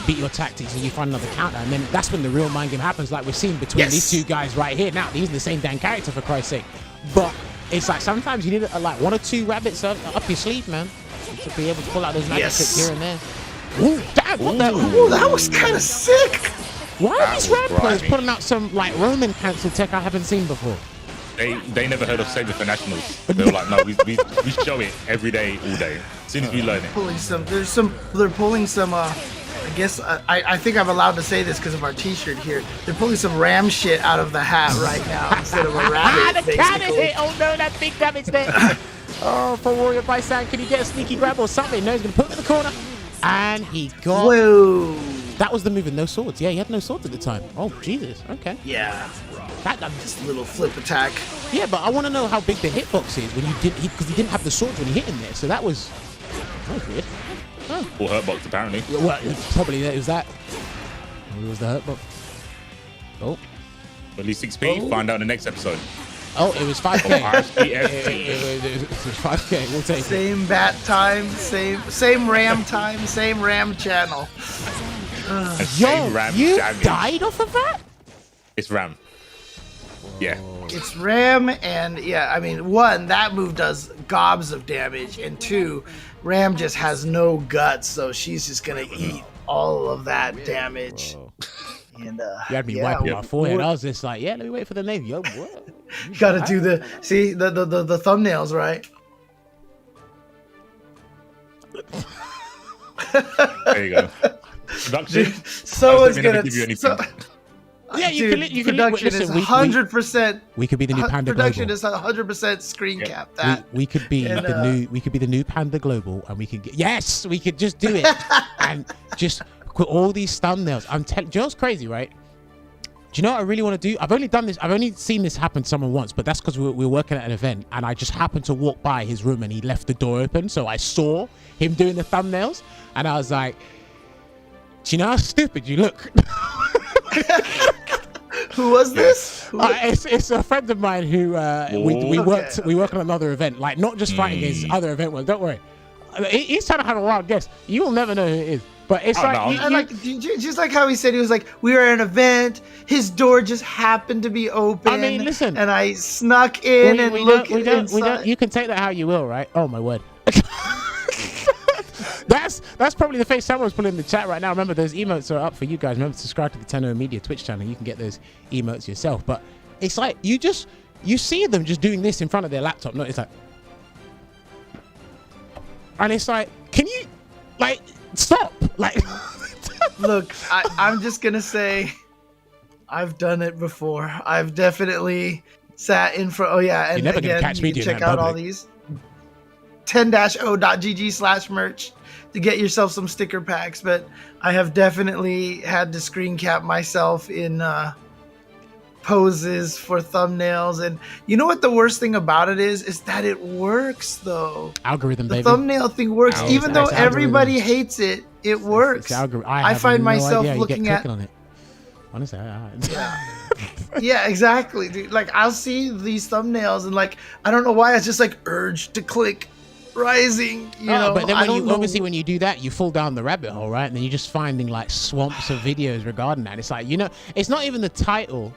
beat your tactics and you find another counter, and then that's when the real mind game happens. Like we're seeing between these two guys right here. Now, these are the same damn character, for Christ's sake. But it's like sometimes you need like one or two rabbits up your sleeve, man, to be able to pull out those magic tricks here and there. Ooh, damn! That was kind of sick. Why are these Ram players putting out some like Roman cancel tech I haven't seen before? They never heard of saving for nationals. They were like, no, we show it every day, all day. As soon as we learn it. They're pulling some. I guess I think I'm allowed to say this because of our T-shirt here. They're pulling some Ram shit out of the hat right now instead of a rabbit. The cannon hit! Oh no, that big damage there. Oh, for Warrior by Sand, can you get a sneaky grab or something? No, he's gonna put it in the corner, and he got. Whoa. That was the move with no swords. Yeah, he had no swords at the time. Oh, Jesus. Okay. Yeah. Just a little flip attack. Yeah, but I want to know how big the hitbox is when because he didn't have the swords when he hit him there. So that was weird. Oh. Or hurtbox, apparently. Well, probably it was that. It was the hurtbox. Oh. At least 6p. Find out in the next episode. Oh, it was 5K. It was 5K. We'll take same bat time, same RAM time, same RAM channel. Yo, you died off of that? It's RAM. Yeah. It's RAM, and yeah, I mean, one, that move does gobs of damage, and two, RAM just has no guts, so she's just gonna eat all of that damage. And you had me wiping my forehead. I was just like, yeah, let me wait for the name. Yo, what? Gotta do the thumbnails, right? There you go. Production. Someone's gonna give you anything. Yeah, you can production is 100%. We could be the new Panda production Global. Is 100% screen cap. That we could be the new Panda Global, and we could we could just do it and just put all these thumbnails. I'm telling you, know what's crazy, right? you know what I really want to do? I've only seen this happen to someone once, but that's because we were working at an event and I just happened to walk by his room and he left the door open. So I saw him doing the thumbnails and I was like, do you know how stupid you look? Who was this? It's a friend of mine who we work on another event, like not just fighting his other event work. Don't worry. He's trying to have a wild guess. You will never know who it is. But it's just like how he said, he was like, we were at an event, his door just happened to be open. I mean, listen, and I snuck in and looked inside. You can take that how you will, right? Oh my word. That's probably the face someone's putting in the chat right now. Remember, those emotes are up for you guys. Remember to subscribe to the Tenno Media Twitch channel. You can get those emotes yourself. But it's like you see them just doing this in front of their laptop. No, it's like, and it's like, can you stop? Like, look, I'm just gonna say, I've done it before. I've definitely sat in front. Oh yeah, and you're never again, gonna catch me you can doing check that out all these 10-o.gg/merch to get yourself some sticker packs. But I have definitely had to screen cap myself in poses for thumbnails. And you know what the worst thing about it is that it works though. Algorithm, the baby. Thumbnail thing works. Even though everybody hates it, it works. I find myself looking at on it. Honestly, yeah, exactly, dude. Like, I'll see these thumbnails and like, I don't know why, it's just like urge to click rising, you know. But then when you do that, you fall down the rabbit hole, right? And then you're just finding like swamps of videos regarding that. It's like, you know, it's not even the title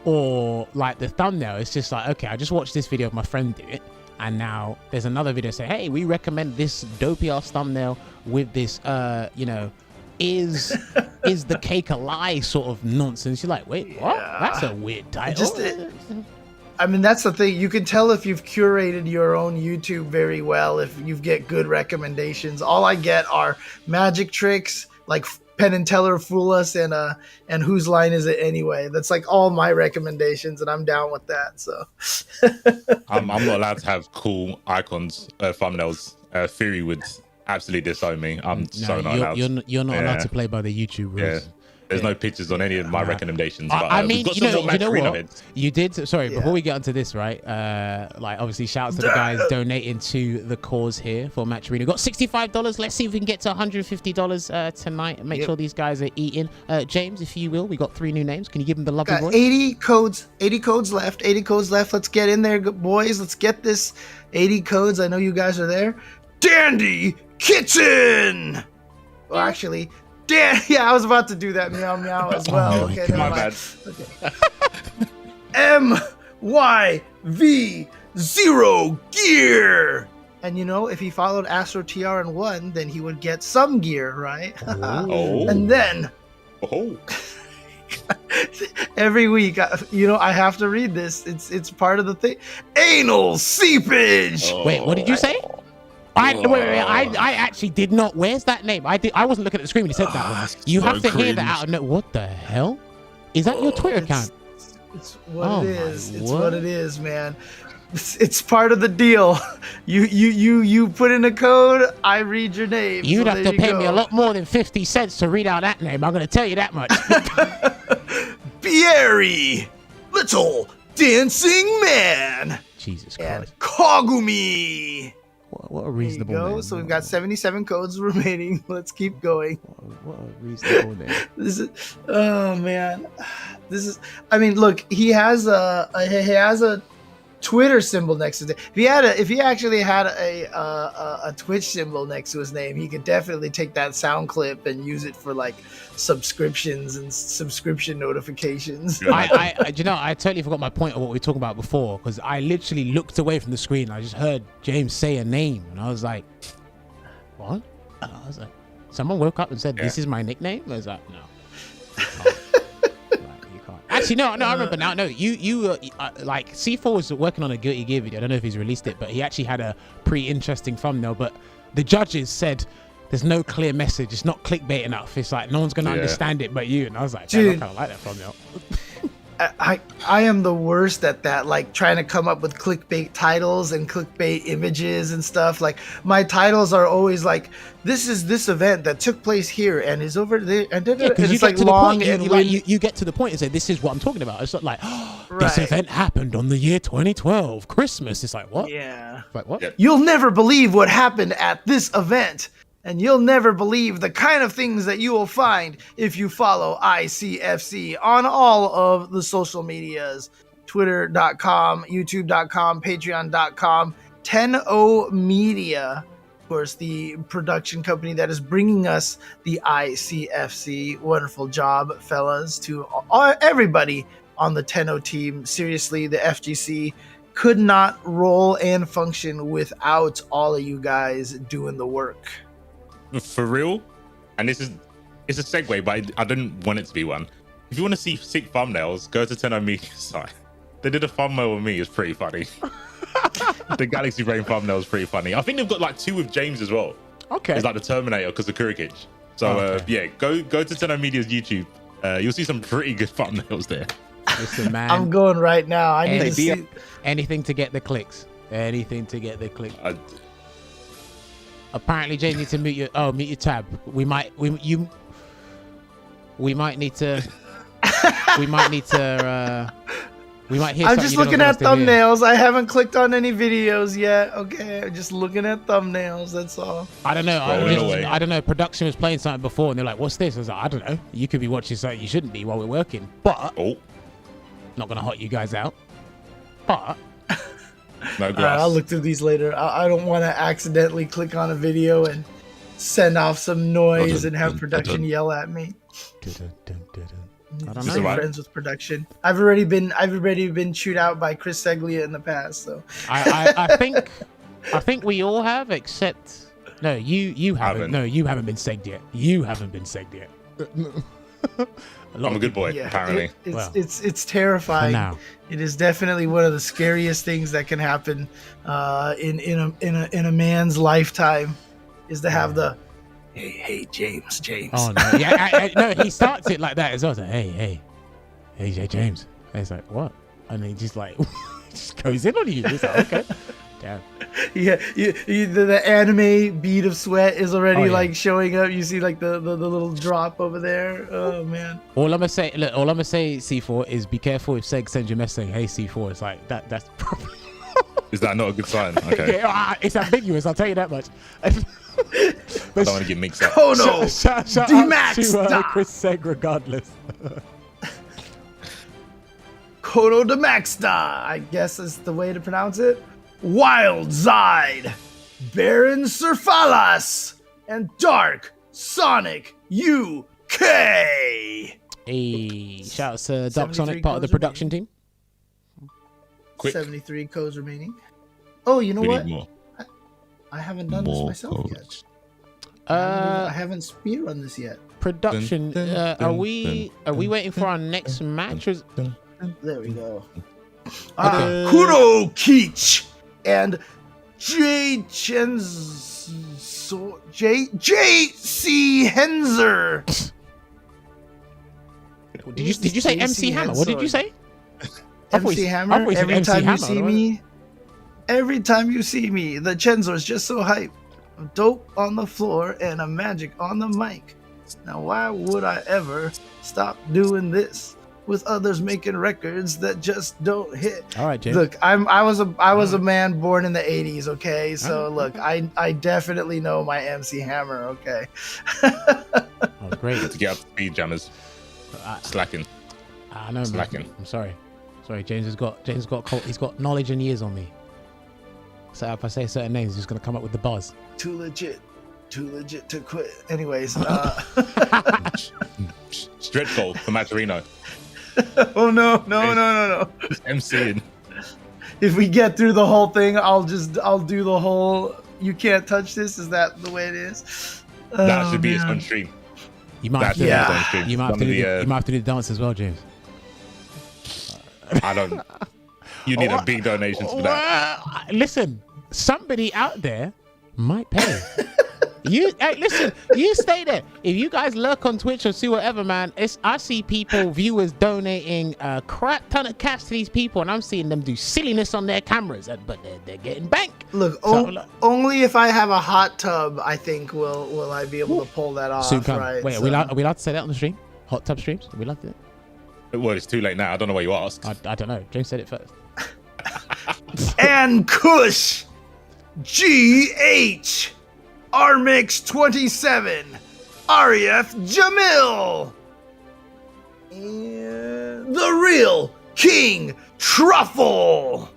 or like the thumbnail. It's just like, okay, I just watched this video of my friend do it, and now there's another video saying, hey, we recommend this dopey ass thumbnail with this you know, is the cake a lie sort of nonsense. You're like, wait, what? That's a weird title. I mean, that's the thing. You can tell if you've curated your own YouTube very well, if you get good recommendations. All I get are magic tricks, like Penn and Teller Fool Us, and Whose Line Is It Anyway? That's like all my recommendations, and I'm down with that. So I'm not allowed to have cool icons, thumbnails. Theory would absolutely disown me. So not allowed. You're not allowed to play by the YouTube rules. Yeah. There's no pictures on any of my recommendations. But, I mean, you know what? You did. Sorry, before we get onto this, right? Like, obviously, shout out to the guys donating to the cause here for Match Arena. Got $65. Let's see if we can get to $150 tonight. Make sure these guys are eating. James, if you will, we got 3 new names. Can you give them the lovely voice? 80 codes left. Let's get in there, boys. Let's get this 80 codes. I know you guys are there. Dandy Kitchen. Well, actually. Yeah, I was about to do that meow meow as well. Okay, my bad. Okay. MYV0 gear. And you know, if he followed Astro TRN1, then he would get some gear, right? Oh. And then every week, you know, I have to read this. It's part of the thing. Anal seepage. Wait, what did you say? I actually did not. Where's that name? I wasn't looking at the screen when you said that one. You have to hear that out of no. What the hell? Is that your Twitter account? It's what it is. It's what it is, man. It's part of the deal. You put in a code, I read your name. You'd have to pay me a lot more than 50 cents to read out that name. I'm going to tell you that much. Pierre, little dancing man. Jesus Christ. And Kogumi. What a reasonable name. So we've got 77 codes remaining. Let's keep going. What a reasonable name. Oh man, I mean, look, he has a Twitter symbol next to it. If he actually had a Twitch symbol next to his name, he could definitely take that sound clip and use it for like subscriptions and subscription notifications. I totally forgot my point of what we were talking about before, because I literally looked away from the screen. I just heard James say a name, and I was like, "What?" And I was like, "Someone woke up and said this is my nickname." I was like, "No." Actually, no, I remember now. No, you like C4 was working on a Guilty Gear video. I don't know if he's released it, but he actually had a pretty interesting thumbnail. But the judges said there's no clear message. It's not clickbait enough. It's like no one's gonna understand it but you. And I was like, dude, I kind of like that thumbnail. I am the worst at that, like trying to come up with clickbait titles and clickbait images and stuff. Like my titles are always like, this is this event that took place here and is over there, and, and it's like long and you get to the point and say, this is what I'm talking about. It's not like, oh, this event happened on the year 2012 Christmas. It's like, what? Yeah. Like what? You'll never believe what happened at this event. And you'll never believe the kind of things that you will find if you follow ICFC on all of the social medias. Twitter.com, YouTube.com, Patreon.com, 10O Media, of course, the production company that is bringing us the ICFC. Wonderful job, fellas, to everybody on the 10O team. Seriously, the FGC could not roll and function without all of you guys doing the work. For real, and it's a segue, but I didn't want it to be one. If you want to see sick thumbnails, go to 10O Media site. They did a thumbnail with me. It's pretty funny. The Galaxy Brain thumbnail is pretty funny. I think they've got like 2 with James as well. Okay. It's like the Terminator because of Kurokich. So yeah, go to 10O Media's YouTube. You'll see some pretty good thumbnails there. Listen, man. I'm going right now. I need to see anything to get the clicks. Anything to get the clicks. Apparently, Jay needs to mute your tab. We might need to we might hear. I'm just looking at thumbnails. I haven't clicked on any videos yet. Okay, I'm just looking at thumbnails. That's all. I don't know. I don't know. Production was playing something before, and they're like, "What's this?" I was like, "I don't know. You could be watching something you shouldn't be while we're working." But not gonna hot you guys out. But. No grass. I'll look through these later. I don't want to accidentally click on a video and send off some noise and have production yell at me. I don't know. Friends with production. I've already been chewed out by Chris Seglia in the past. So I think we all have, except no, you haven't. No, you haven't been segged yet. You haven't been segged yet. I'm a good boy, apparently. It's terrifying. Now. It is definitely one of the scariest things that can happen in a man's lifetime, is to have the hey James. Oh no, yeah, no, he starts it like that as well. It's like, hey James. And it's like, what? And he just like just goes in on you. It's like, okay. Damn. Yeah, the anime bead of sweat is already like showing up. You see like the little drop over there. Oh man. All I'm gonna say, C4, is be careful if Seg sends you a message saying, "Hey C4." It's like that's probably. Is that not a good sign? Okay. It's ambiguous. I'll tell you that much. I don't want to get mixed up. Oh no! Shout out to Chris Seg regardless. Kono de Maxta, I guess is the way to pronounce it. Wild Zide, Baron Surfalas, and Dark Sonic UK. Hey, shout out to Dark Sonic, part of the production team. Quick. 73 codes remaining. Oh, you know what? More. I haven't done this myself yet. I haven't speedrun this yet. Production. Are we waiting for our next match? There we go. Kurokich and J.C. Henzer. Did you say MC Hammer? What did you say? MC Hammer. Every time you see me, the Chenzo is just so hype. Dope on the floor and a magic on the mic. Now, why would I ever stop doing this with others making records that just don't hit? All right, James. Look, I was a man born in the 80s, okay? So look, I definitely know my MC Hammer, okay? Oh, great. To get up to speed, jammers. Slacking. I know, slacking. Man. I'm sorry. James has got knowledge and years on me. So if I say certain names, he's gonna come up with the buzz. Too legit to quit. Anyways, stretch goal for Maturino. Oh no. MCing. If we get through the whole thing, I'll do the whole you can't touch this. Is that the way it is? That should be its own stream. You might have to do the dance as well, James. I don't. You need a big donation for that. Listen, somebody out there might pay. Listen, you stay there. If you guys lurk on Twitch or see whatever, man, I see people, viewers donating a crap ton of cash to these people, and I'm seeing them do silliness on their cameras, but they're getting bank. Look, only if I have a hot tub, I think will I be able to pull that off. Soon come. Right? Wait, are we allowed to say that on the stream? Hot tub streams? Are we allowed to do it? Well, it's too late now. I don't know why you asked. I don't know. James said it first. And Kush GH Armix 27 REF Jamil and the real King Truffle.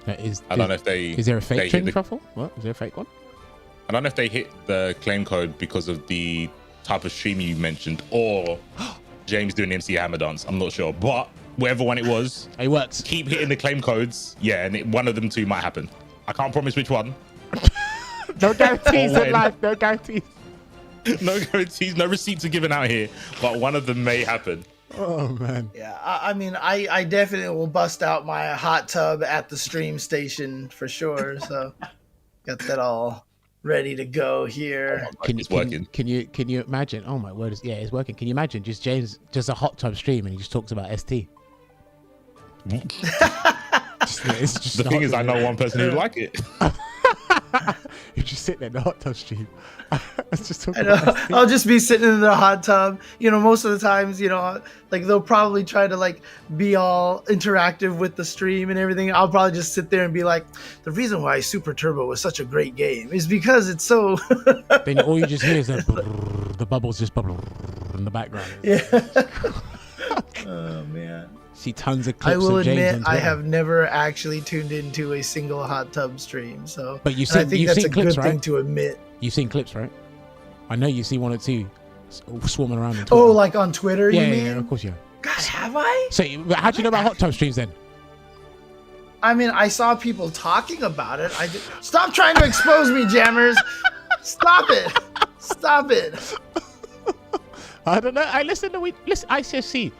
Is there a fake King Truffle? What? Is there a fake one? I don't know if they hit the claim code because of the type of stream you mentioned or James doing the MC Hammer dance. I'm not sure, but whatever one it was, it works. Keep hitting the claim codes, and one of them two might happen. I can't promise which one. No guarantees in life. No guarantees. No guarantees. No receipts are given out here, but one of them may happen. Oh man. Yeah, I mean, I definitely will bust out my hot tub at the stream station for sure. So got that all ready to go here. It's working. Can you imagine? Oh my word! It's working. Can you imagine just James just a hot tub stream and he just talks about ST? The thing is, I know one person who would like it. You just sit there in the hot tub stream. I'll just be sitting in the hot tub. Most of the times, like they'll probably try to like be all interactive with the stream and everything. I'll probably just sit there and be like, the reason why Super Turbo was such a great game is because it's so. Then all you just hear is the bubbles just in the background. Yeah. Oh man. See tons of clips. I will admit I have never actually tuned into a single hot tub stream. So, but I think that's a good thing to admit. You've seen clips, right? I know you see one or two swarming around. On Twitter. Oh, like on Twitter? Yeah, you mean? Yeah, of course, yeah. God, have I? So, how do you know about hot tub streams then? I mean, I saw people talking about it. Stop trying to expose me, jammers. Stop it. Stop it. I don't know. Listen, ICFC.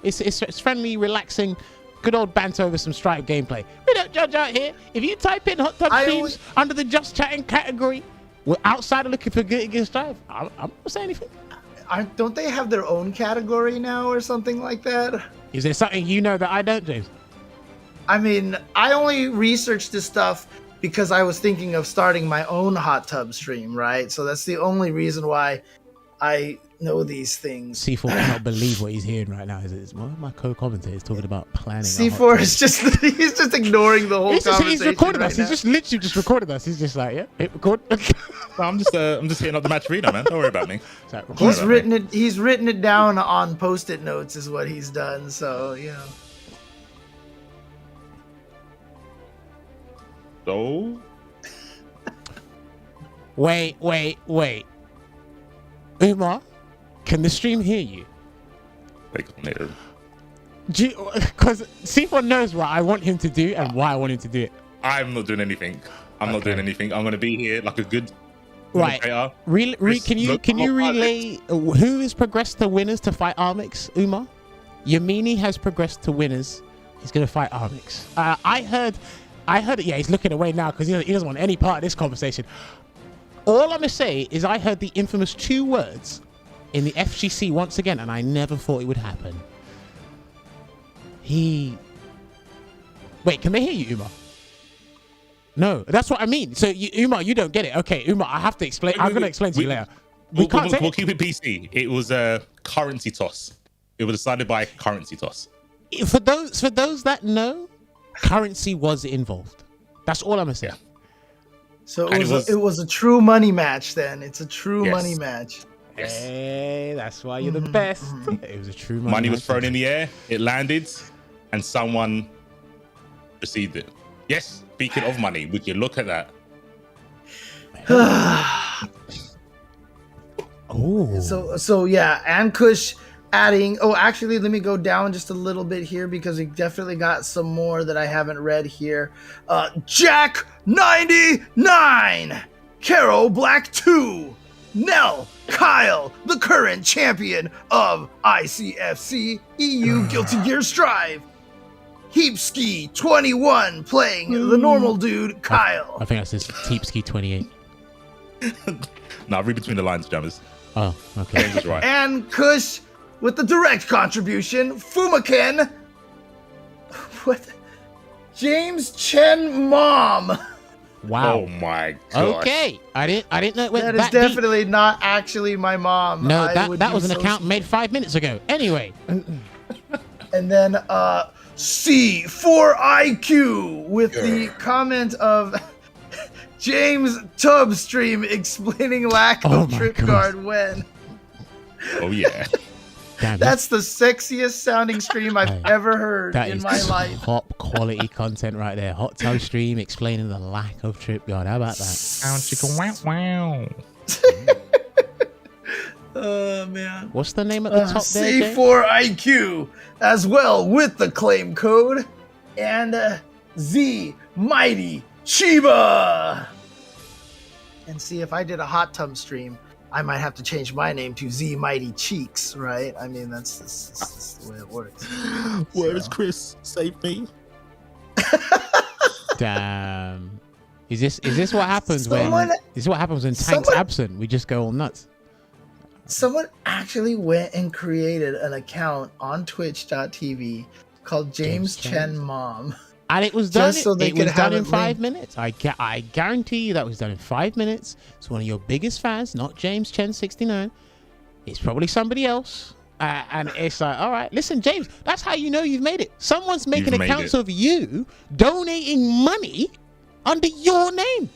It's friendly, relaxing, good old banter over some Stripe gameplay. We don't judge out here. If you type in hot tub streams under the just chatting category, we're outside looking for good against Stripe. I'm not saying anything. Don't they have their own category now or something like that? Is there something you know that I don't, James? I mean, I only researched this stuff because I was thinking of starting my own hot tub stream, right? So that's the only reason why I know these things. C4 cannot believe what he's hearing right now. One of my co-commentators talking about planning. C4 is he's just ignoring the whole conversation. He's recording us. He's just literally just recorded us. He's just like, yeah, hit record. I'm just hitting up the match arena, man. Don't worry about me. He's written it down on post-it notes is what he's done. So So wait. Umar, can the stream hear you? Because C4 knows what I want him to do and why I want him to do it. I'm not doing anything. I'm not doing anything. I'm going to be here like a good right. Can you relay who has progressed to winners to fight Armix, Umar? Yammini has progressed to winners. He's going to fight Armix. I heard it. Yeah, he's looking away now because he doesn't want any part of this conversation. All I'm going to say is I heard the infamous 2 words in the FGC once again, and I never thought it would happen. Wait, can they hear you, Umar? No, that's what I mean. So, Umar, you don't get it. Okay, Umar, I have to explain. I'm going to explain to you later. We'll keep it PC. It was a currency toss. It was decided by currency toss. For those that know, currency was involved. That's all I'm going to say. Yeah. So it was a true money match then. It's a true money match. Yes. Hey, that's why you're the best. It was a true money was thrown in the air, it landed, and someone received it. Yes, speaking of money, would you look at that? Oh. So yeah, and Kush adding, actually, let me go down just a little bit here because we definitely got some more that I haven't read here. Jack 99, Carol Black 2, Nelkhael, the current champion of ICFC EU Guilty Gear Strive, heapski 21 playing the normal dude Kyle. I think that says heapski 28. Nah, read between the lines, Jammers. Oh, okay. James is right. And Kush with the direct contribution. Fumaken. What? James Chen Mom. Wow. Oh my god. Okay. I didn't know it went That is that deep. definitely not actually my mom. No, that was an account made 5 minutes ago. Anyway. And then C4IQ with the comment of James Tubb stream explaining lack of trip guard when. Oh yeah. Damn, that's the sexiest sounding stream I've ever heard in my life. Top quality content right there. Hot tub stream explaining the lack of trip guard. How about that? Wow. Oh man. What's the name at the top there? C4IQ as well with the claim code and Z Mighty Chiba. And see, if I did a hot tub stream, I might have to change my name to Z Mighty Cheeks, right? I mean, that's the way it works. Where is Chris? Save me. Damn. Is this what happens when Tank's absent? We just go all nuts. Someone actually went and created an account on Twitch.tv called James Chen Mom. And it was done. So it was done in 5 minutes. I guarantee you that was done in 5 minutes. It's one of your biggest fans, not James Chen 69. It's probably somebody else. And it's like, all right, listen, James, that's how you know you've made it. Someone's making accounts of you donating money under your name.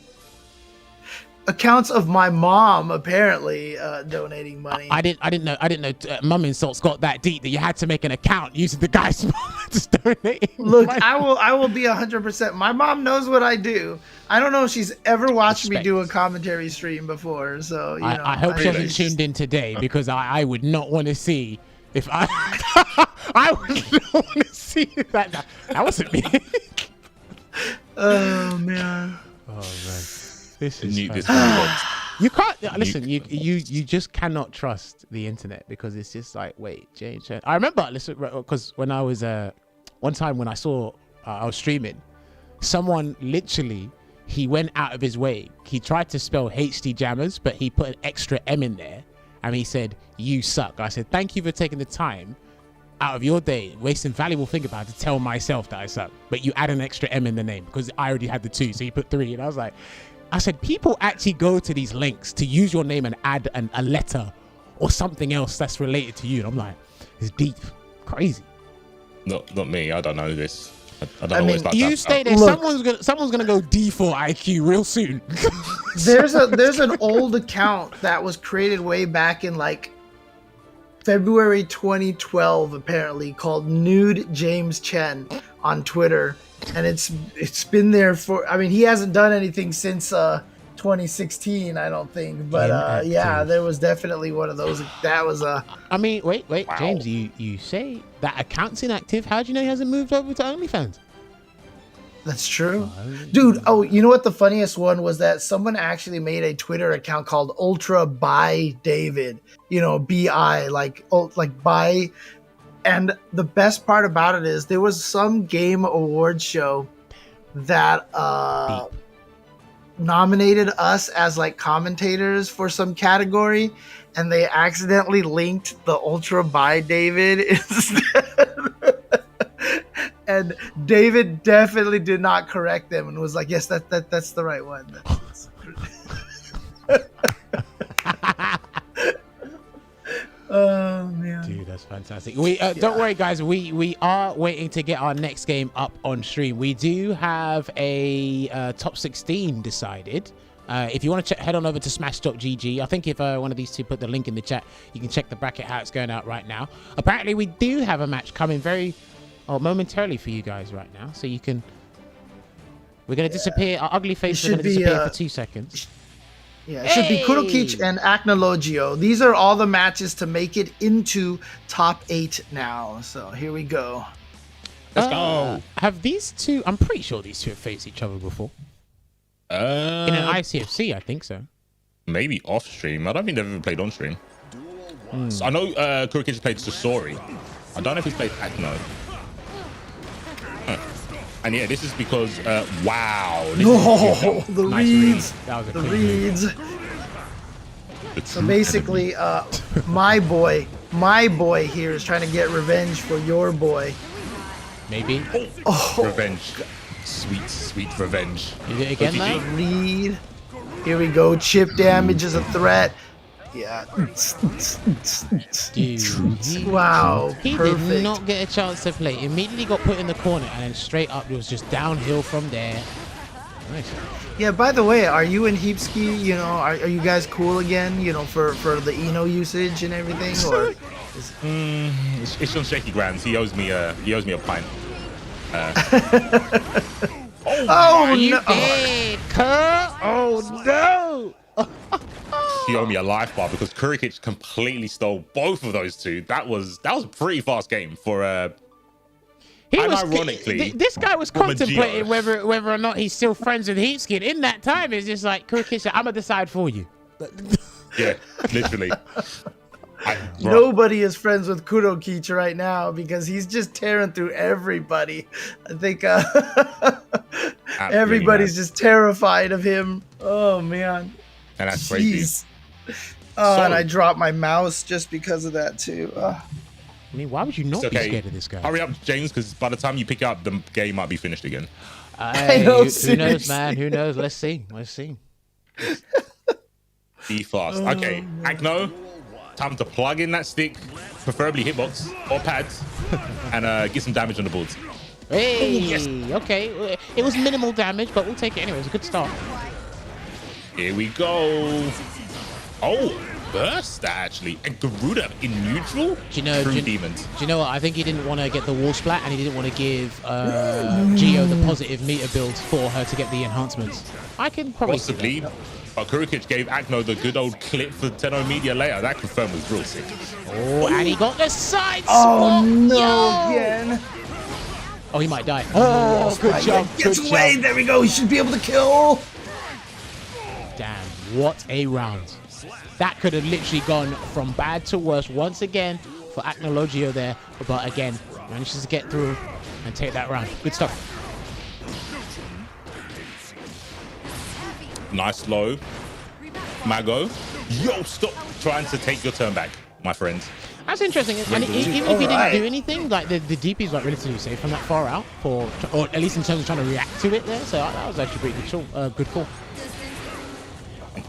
Accounts of my mom apparently donating money. I didn't know. Mum insults got that deep that you had to make an account using the guy's mom to donate. Look, money. I will be 100%. My mom knows what I do. I don't know if she's ever watched me do a commentary stream before. So you know, I hope she hasn't tuned in today because I would not want to see if I I would not want to see that. That wasn't me. Oh man. Oh man. This is you can't listen. You just cannot trust the internet because it's just like, wait, James. I remember because when I was one time when I saw I was streaming, someone literally he went out of his way. He tried to spell HD Jammers, but he put an extra M in there, and he said, "You suck." I said, "Thank you for taking the time out of your day, wasting valuable think about it to tell myself that I suck, but you add an extra M in the name because I already had the 2, so you put 3." And I was like. I said, people actually go to these links to use your name and add a letter or something else that's related to you. And I'm like, it's deep, crazy. Not me. I don't know this. I don't know what it's like. You stay there. Look, someone's gonna go D4IQ real soon. there's an old account that was created way back in like February 2012, apparently, called Nude James Chen on Twitter. And it's been there for, I mean, he hasn't done anything since 2016, I don't think. But yeah, there was definitely one of those. That was I mean, wait, wow. James, you say that account's inactive. How do you know he hasn't moved over to OnlyFans? That's true. Dude, oh, you know what the funniest one was? That someone actually made a Twitter account called Ultra by David. You know, BI, like by. And the best part about it is there was some game award show that nominated us as like commentators for some category, and they accidentally linked the Ultra by David instead. And David definitely did not correct them and was like, "Yes, that's the right one." Oh man, dude, that's fantastic. Don't worry, guys. We are waiting to get our next game up on stream. We do have a top 16 decided. If you want to head on over to smash.gg. I think if one of these two put the link in the chat, you can check the bracket how it's going out right now. Apparently, we do have a match coming momentarily for you guys right now, so you can. We're gonna disappear. Our ugly faces are gonna disappear for 2 seconds. Yeah, it should be Kurokich and Acnologio. These are all the matches to make it into top 8 now. So here we go. Let's go. Have these two? I'm pretty sure these two have faced each other before. In an ICFC, I think so. Maybe off stream. I don't think they've ever played on stream. So I know Kurokich played Sasori. I don't know if he's played Acno. And yeah, this is because wow. No, the nice reads. That was a the clean reads. So basically, my boy here is trying to get revenge for your boy. Maybe. Revenge. Sweet revenge. You did it again, man? Reed. Here we go. Chip damage is a threat. Yeah. Dude, Wow. he Perfect. did not get a chance to play. Immediately got put in the corner, and then straight up, it was just downhill from there. Nice. Yeah, by the way, are you and heapski, you know, are you guys cool again, you know, for the Eno usage and everything? Or it's on shaky grounds. He owes me a pint. Oh, You no. dead, cuz? Oh, no. He owed me a life bar because Kurokich completely stole both of those two. That was a pretty fast game for ironically, this guy was from a contemplating Geo. whether or not he's still friends with heapski. And in that time, it's just like, Kurokich, I'm going to decide for you. Yeah, literally. Nobody is friends with Kurokich right now because he's just tearing through everybody. I think everybody's just terrified of him. Oh, man. And that's crazy. And I dropped my mouse just because of that, too. I mean, why would you not be scared of this guy? Hurry up, James, because by the time you pick it up, the game might be finished again. I know, who knows, man? Who knows? Let's see. Be fast. Okay, Acno, time to plug in that stick, preferably hitbox or pads, and get some damage on the boards. Hey, okay. It was minimal damage, but we'll take it anyway. It was a good start. Here we go. Oh, burst actually. And Garuda in neutral? Do you Demons. Do you know what? I think he didn't want to get the wall splat, and he didn't want to give Geo the positive meter build for her to get the enhancements. I can probably Possibly. see that. But Kurokich gave Acno the good old clip for Tenno Media later. That confirmed was real sick. Oh, and he got the side Oh, swap. no, Yo! again. Oh, he might die. Oh, good job. Gets away. There we go. He should be able to kill. Damn, what a round. That could have literally gone from bad to worse once again for Acnologio there. But again, manages to get through and take that round. Good stuff. Nice low. Mago. Yo, stop trying to take your turn back, my friends. That's interesting. And even if he didn't do anything, like the DP is like relatively safe from that far out, or at least in terms of trying to react to it there. So that was actually pretty good call.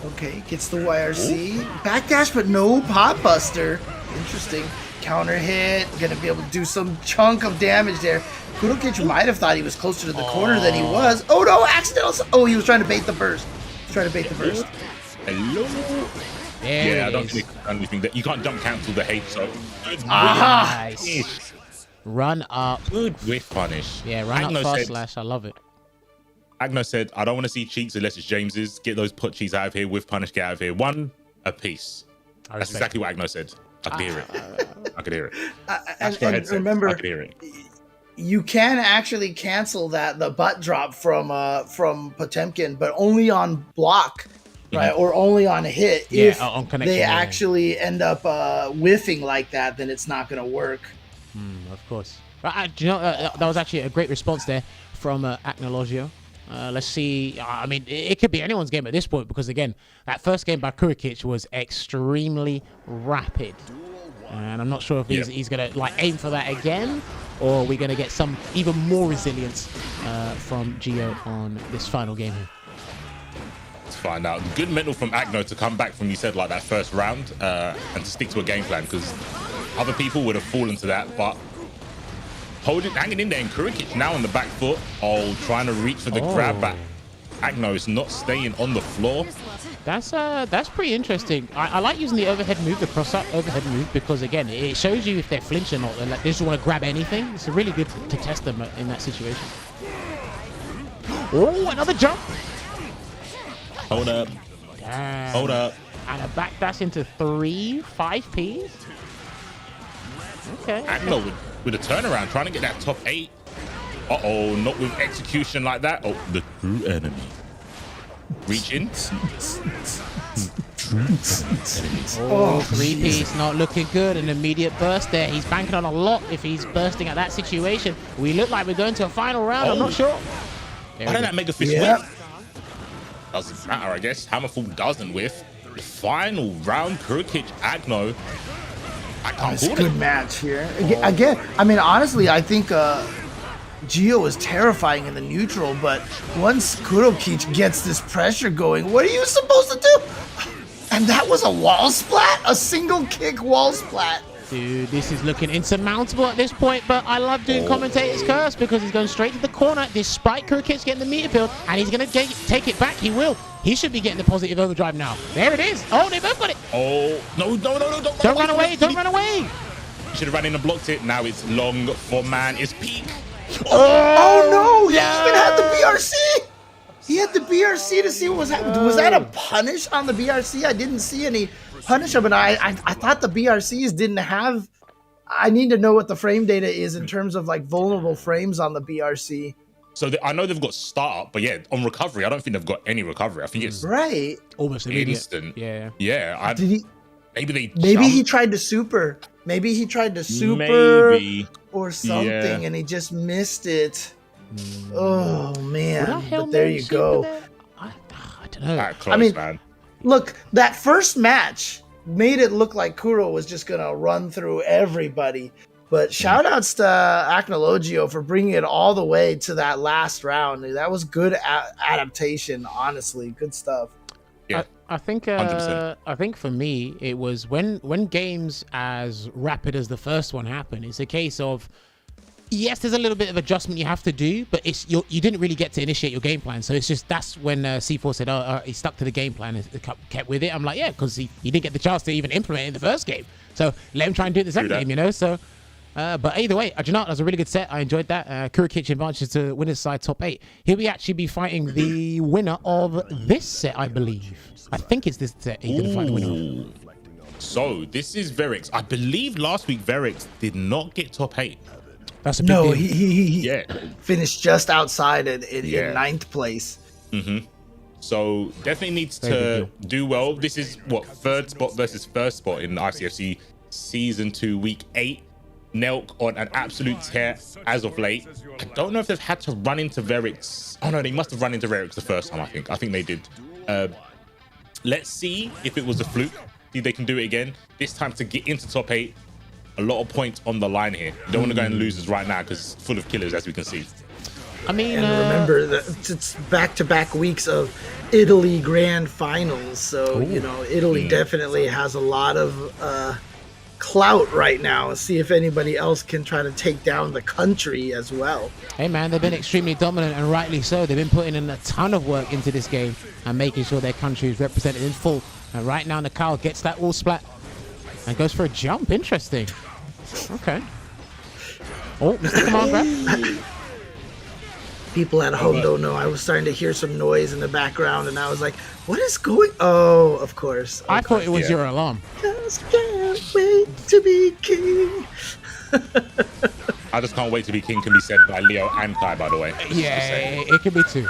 Okay, gets the YRC. Backdash, but no pot buster. Interesting. Counter hit. Gonna be able to do some chunk of damage there. Kurokich might have thought he was closer to the corner than he was. Oh no, accidental. Oh, he was trying to bait the burst. Hello. There Yeah, I it don't is. think anything that you can't jump cancel the hate, so Nice. Run up. Good whiff punish. Yeah, run Agno up fast said, slash. I love it. Agno said, I don't want to see cheeks unless it's James's. Get those put cheeks out of here. Whiff punish, get out of here. One apiece. That's exactly what Agno said. I could hear it. I could hear it. And remember, I could hear it. you can actually cancel the butt drop from Potemkin, but only on block, right? Or only on a hit. Yeah, if on connection, they yeah. actually end up whiffing like that, then it's not going to work. Of course. Do you know, that was actually a great response there from Acnologio. Let's see. I mean, it could be anyone's game at this point because, again, that first game by Kurokich was extremely rapid. And I'm not sure if he's going to like aim for that again, or we're going to get some even more resilience from Geo on this final game here. Let's find out. Good mental from Acno to come back from, you said, like that first round and to stick to a game plan, because other people would have fallen to that, but hanging in there, and Kurokich now on the back foot. Oh, trying to reach for the grab back. Agno is not staying on the floor. That's pretty interesting. I like using the overhead move, the cross-up overhead move, because again, it shows you if they're flinching or not. Like, they just want to grab anything. It's really good to test them in that situation. Oh, another jump. Hold up. Damn. Hold up. And a backdash into 5 Ps. Okay. Agno with a turnaround, trying to get that top 8. Uh-oh, not with execution like that. Oh, the true enemy. Reach in. Oh, 3-piece not looking good. An immediate burst there. He's banking on a lot if he's bursting at that situation. We look like we're going to a final round. I'm not sure. Why did that make a fist whiff? Doesn't matter, I guess. Hammerfall doesn't whiff. final round, Kurokich, Agno. I can't It's a call good it. match here. Again, I mean, honestly, I think Gio is terrifying in the neutral, but once Kurokich gets this pressure going, what are you supposed to do? And that was a wall splat? A single kick wall splat. Dude, this is looking insurmountable at this point, but I love doing commentator's curse because he's going straight to the corner despite Kurokich getting the meter build, and he's going to take it back. He will. He should be getting the positive overdrive now. There it is. Oh, they both got it. Oh, no. Don't run away. Don't run away. Should have ran in and blocked it. Now it's long for man. It's peak. Oh no, he even had the BRC. He had the BRC to see what was happening. Was that a punish on the BRC? I didn't see any punish, but I thought the BRCs didn't have. I need to know what the frame data is in terms of like vulnerable frames on the BRC. So I know they've got startup, but yeah, on recovery, I don't think they've got any recovery. I think it's right, almost immediate. Instant. Yeah. Did he? Maybe he tried to super. Maybe he tried to super or something, and he just missed it. Oh man! But there you go. I don't know. Close, I mean, man. Look, that first match made it look like Kuro was just gonna run through everybody. But shout outs to Acnologio for bringing it all the way to that last round. That was good adaptation, honestly. Good stuff. Yeah, I think for me it was when games as rapid as the first one happen, it's a case of yes, there's a little bit of adjustment you have to do, but you didn't really get to initiate your game plan. So it's just that's when C4 said, he stuck to the game plan and kept with it. I'm like, yeah, because he didn't get the chance to even implement it in the first game. So let him try and do it the second game, you know? So, but either way, do you know what? That was a really good set. I enjoyed that. Kurokich advances to winner's side top 8. He'll be actually be fighting the winner of this set, I believe. I think it's this set he's going to fight the winner of. So this is Verix. I believe last week Verix did not get top 8. That's a big deal. He finished just outside in 9th place. So definitely needs to do well. This is what, 3rd spot versus 1st spot in the ICFC Season 2 Week 8. Nelk on an absolute tear as of late. I don't know if they've had to run into Verix. Oh no, they must have run into Verix the first time, I think they did. Let's see if it was a fluke. See if they can do it again. This time to get into top 8. A lot of points on the line here. You don't want to go and lose this right now because it's full of killers, as we can see. I mean, and remember that it's back-to-back weeks of Italy Grand Finals. So, you know, Italy definitely has a lot of clout right now. See if anybody else can try to take down the country as well. Hey man, they've been extremely dominant, and rightly so. They've been putting in a ton of work into this game and making sure their country is represented in full. And right now, Nelkhael gets that all splat and goes for a jump. Interesting. Okay. Oh, Mr. Command grab. People at home don't know. I was starting to hear some noise in the background, and I was like, what is going... Oh, of course. I thought it was your alarm. Just can't wait to be king. I just can't wait to be king can be said by Leo and Kai, by the way. Yeah, it could be too.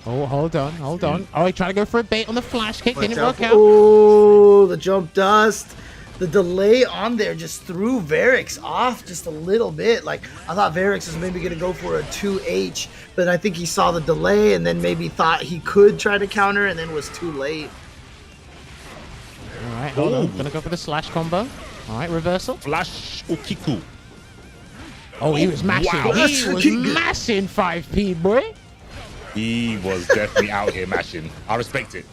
Oh, hold on. Oh, he tried to go for a bait on the flash kick. Didn't work out. Oh, the jump dust. The delay on there just threw Verix off just a little bit. Like, I thought Verix was maybe going to go for a 2H, but I think he saw the delay and then maybe thought he could try to counter and then was too late. All right, hold on. Going to go for the slash combo. All right, reversal. Flash Okiku. Oh, he was mashing. Wow. He was mashing 5P, boy. He was definitely out here mashing. I respect it.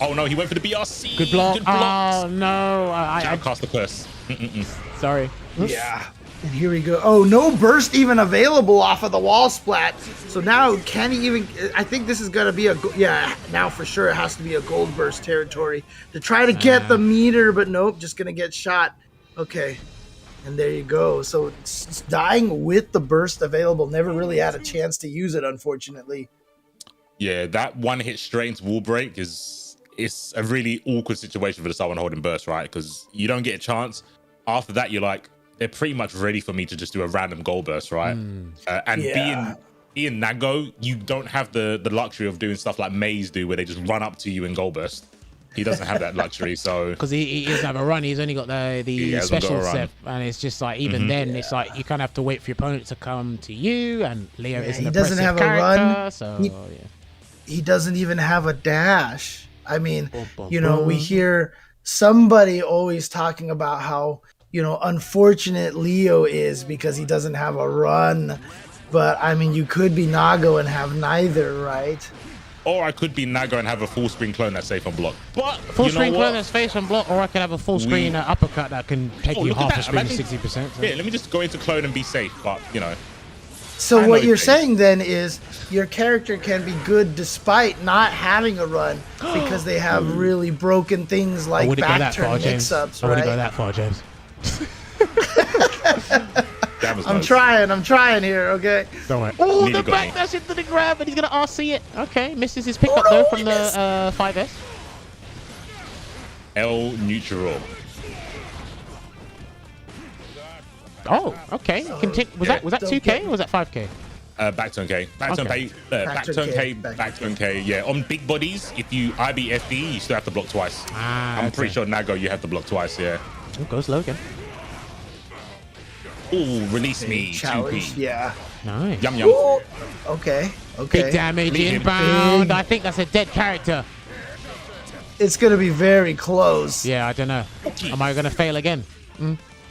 Oh no, he went for the BRC. Good block. Oh no. I cast the curse. Sorry. Yeah. And here we go. Oh, no burst even available off of the wall splat. So now can he even... I think this is going to be a... Yeah, now for sure it has to be a gold burst territory to try to get the meter, but nope, just going to get shot. Okay. And there you go. So it's dying with the burst available. Never really had a chance to use it, unfortunately. Yeah, that one hit straight into wall break it's a really awkward situation for the someone holding burst, right? Because you don't get a chance. After that, you're like, they're pretty much ready for me to just do a random goal burst, right? Being Nago, you don't have the luxury of doing stuff like Maze do, where they just run up to you and goal burst. He doesn't have that luxury, so because he doesn't have a run. He's only got the special set, and it's just like even then, it's like you kind of have to wait for your opponent to come to you. And Leo isn't a doesn't have a run. So he doesn't even have a dash. I mean, you know, we hear somebody always talking about how, you know, unfortunate Leo is because he doesn't have a run. But, I mean, you could be Nago and have neither, right? Or I could be Nago and have a full screen clone that's safe on block. But full screen clone that's safe on block, or I can have a full screen uppercut that can take you half a screen to 60%. Yeah, let me just go into clone and be safe, but, you know. So what you're saying then is your character can be good despite not having a run because they have really broken things like back turn mix-ups, right? I wouldn't go that far, James. I'm trying here, okay? Don't worry. Oh, the back dash into the grab, and he's going to RC it. Okay, misses his pickup though from the 5S. L neutral. Oh, okay. Was that 2K or was that 5K? Back turn K. Back turn K. Back turn K. Back turn K. Yeah, on big bodies, if you IBFD, you still have to block twice. I'm pretty sure Nago, you have to block twice, yeah. Oh, goes low again. Ooh, release me. Challenge, 2P. yeah. Nice. Yum, yum. Ooh, okay. Big damage inbound. I think that's a dead character. It's going to be very close. Yeah, I don't know. Am I going to fail again?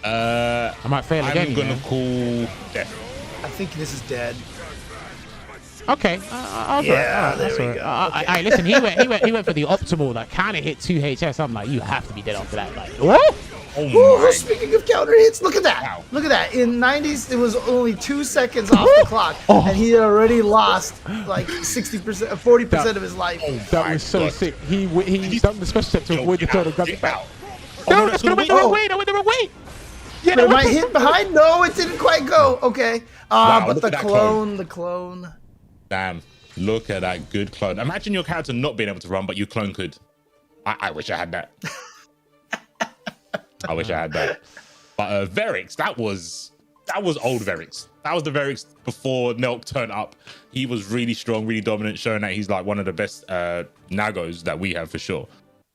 I might fail again. I'm going to call death. I think this is dead. Okay. I'll go. There we go. Okay. Listen, he went for the optimal that kind of hit 2 HS. I'm like, you have to be dead after that. Like, what? Oh, speaking of counter hits, look at that. Wow. Look at that. In 90s, it was only 2 seconds off the clock, and he had already lost like 60%, 40% of his life. That was so sick. He done the special step to avoid the turtle. Grab it back. No, that's going to went the wrong way. That went the wrong way. Yeah, but it might hit behind. No, it didn't quite go. Okay. But the clone. Damn. Look at that good clone. Imagine your character not being able to run, but your clone could. I wish I had that. I wish I had that. But Verix, that was old Verix. That was the Verix before Nelk turned up. He was really strong, really dominant, showing that he's like one of the best Nagos that we have for sure.